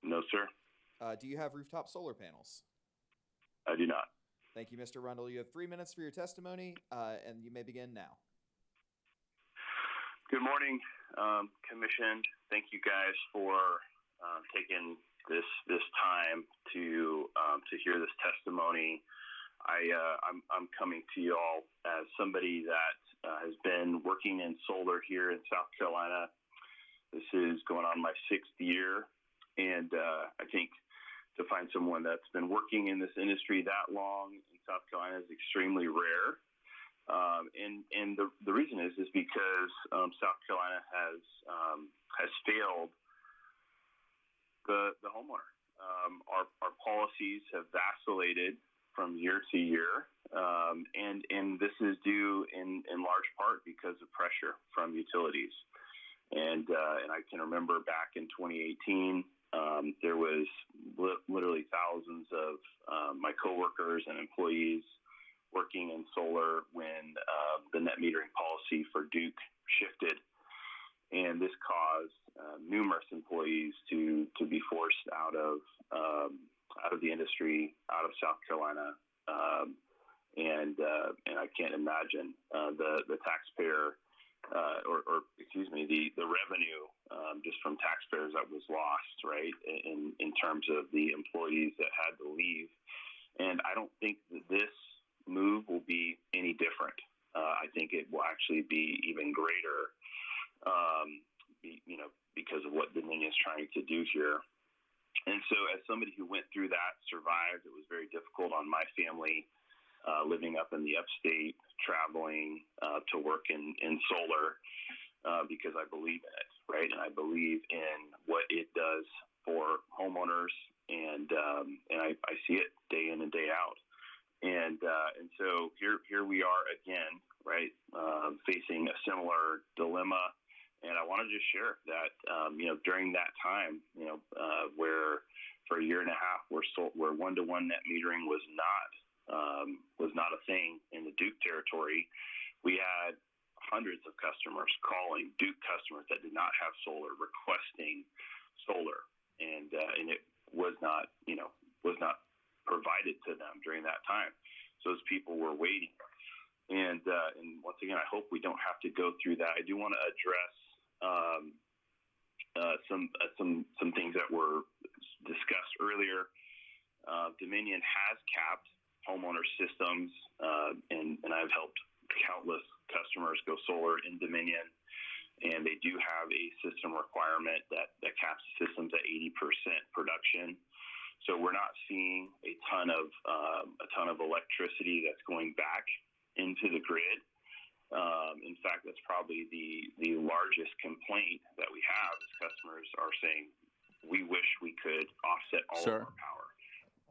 No, sir. Do you have rooftop solar panels? I do not. Thank you, Mr. Rundle. You have 3 minutes for your testimony, and you may begin now. Good morning, Commission. Thank you guys for taking this time to hear this testimony. I'm coming to you all as somebody that has been working in solar here in South Carolina. This is going on my 6th year, and I think to find someone that's been working in this industry that long in South Carolina is extremely rare. And the reason is because South Carolina has failed the homeowner. Our policies have vacillated from year to year, and this is due in large part because of pressure from utilities. And I can remember back in 2018, there was literally thousands of my coworkers and employees working in solar when the net metering policy for Duke shifted, and this caused numerous employees to be forced out of the industry, out of South Carolina, and I can't imagine the taxpayer or excuse me, the revenue just from taxpayers that was lost, right, in terms of the employees that had to leave. And I don't think that this move will be any different. I think it will actually be even greater, because of what Dominion is trying to do here. And so, as somebody who went through that, survived, it was very difficult on my family, living up in the upstate, traveling to work in solar, because I believe in it, right? And I believe in what it does for homeowners, and I see it day in and day out. And so here we are again, right, facing a similar dilemma. And I want to just share that, during that time, where for a year and a half, where one-to-one net metering was not a thing in the Duke territory, we had hundreds of customers calling, Duke customers that did not have solar, requesting solar, and it was not provided to them during that time. So those people were waiting. And once again, I hope we don't have to go through that. I do want to address some things that were discussed earlier. Dominion has capped homeowner systems, and I've helped countless customers go solar in Dominion, and they do have a system requirement that caps systems at 80% production. So we're not seeing a ton of electricity that's going back into the grid. In fact, that's probably the largest complaint that we have is customers are saying, we wish we could offset all of our power.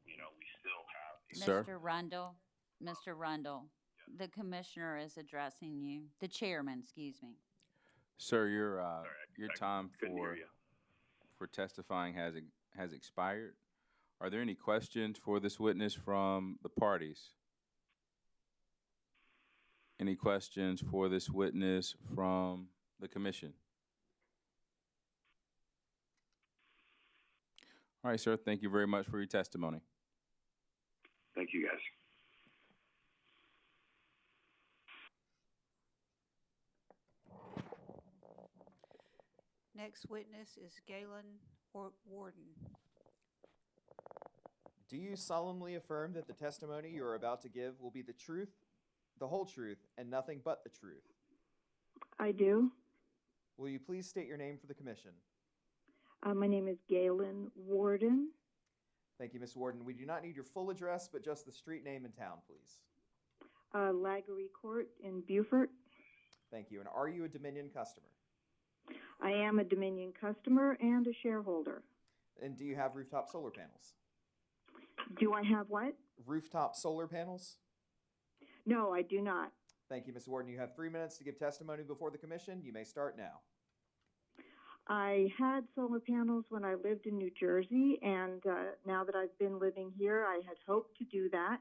We still have... Mr. Rundle, the commissioner is addressing you. The chairman, excuse me. Sir, your time couldn't hear you. for testifying has expired. Are there any questions for this witness from the parties? Any questions for this witness from the commission? All right, sir. Thank you very much for your testimony. Thank you, guys. Next witness is Galen Warden. Do you solemnly affirm that the testimony you are about to give will be the truth, the whole truth, and nothing but the truth? I do. Will you please state your name for the commission? My name is Galen Warden. Thank you, Ms. Warden. We do not need your full address, but just the street name and town, please. Lagery Court in Beaufort. Thank you. And are you a Dominion customer? I am a Dominion customer and a shareholder. And do you have rooftop solar panels? Do I have what? Rooftop solar panels? No, I do not. Thank you, Ms. Warden. You have 3 minutes to give testimony before the commission. You may start now. I had solar panels when I lived in New Jersey, and now that I've been living here, I had hoped to do that.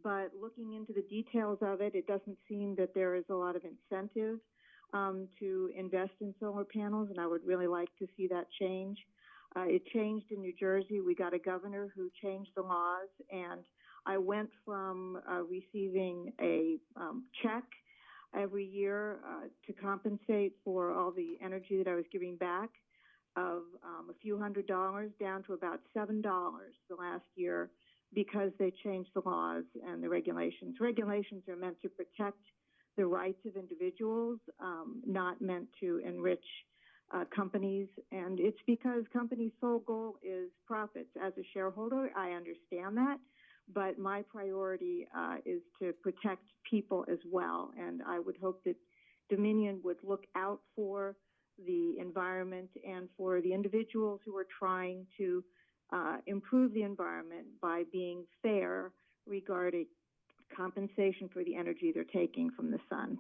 But looking into the details of it, it doesn't seem that there is a lot of incentive to invest in solar panels, and I would really like to see that change. It changed in New Jersey. We got a governor who changed the laws, and I went from receiving a check every year to compensate for all the energy that I was giving back of a few $100s down to about $7 the last year because they changed the laws and the regulations. Regulations are meant to protect the rights of individuals, not meant to enrich companies. And it's because companies' sole goal is profits. As a shareholder, I understand that. But my priority is to protect people as well. And I would hope that Dominion would look out for the environment and for the individuals who are trying to improve the environment by being fair regarding compensation for the energy they're taking from the sun.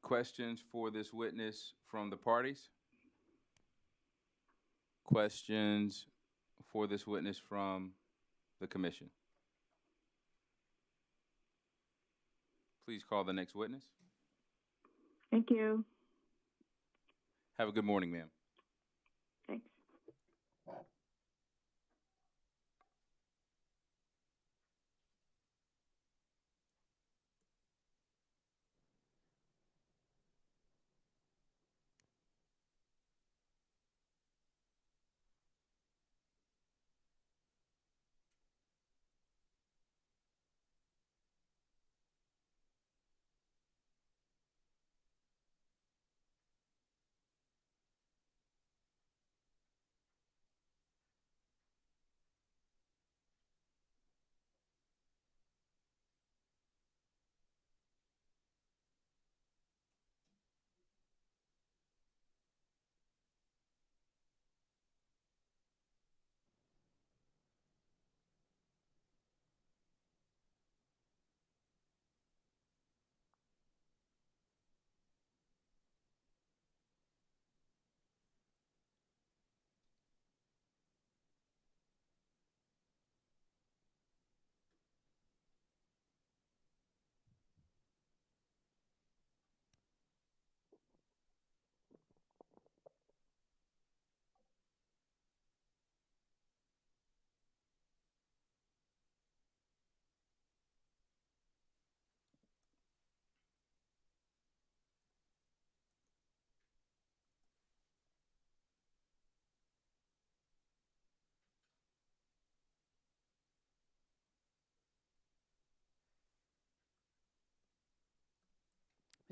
Questions for this witness from the parties? Questions for this witness from the commission? Please call the next witness. Thank you. Have a good morning, ma'am. Thanks.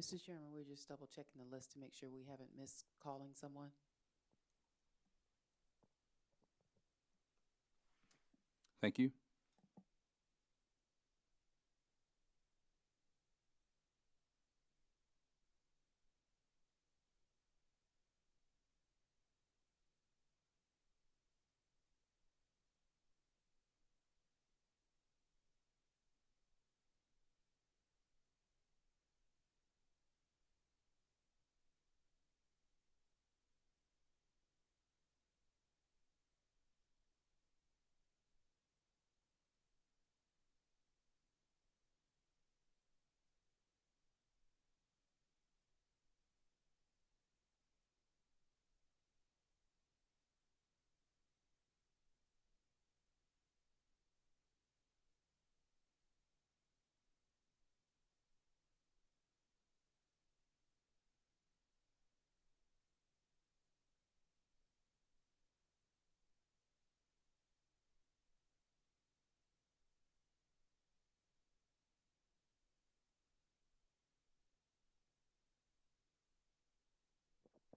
Mr. Chairman, we're just double checking the list to make sure we haven't missed calling someone. Thank you.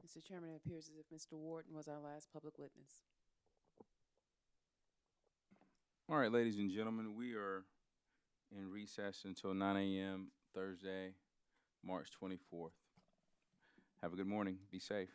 Mr. Chairman, it appears as if Mr. Warden was our last public witness. All right, ladies and gentlemen, we are in recess until 9 a.m. Thursday, March 24th. Have a good morning. Be safe.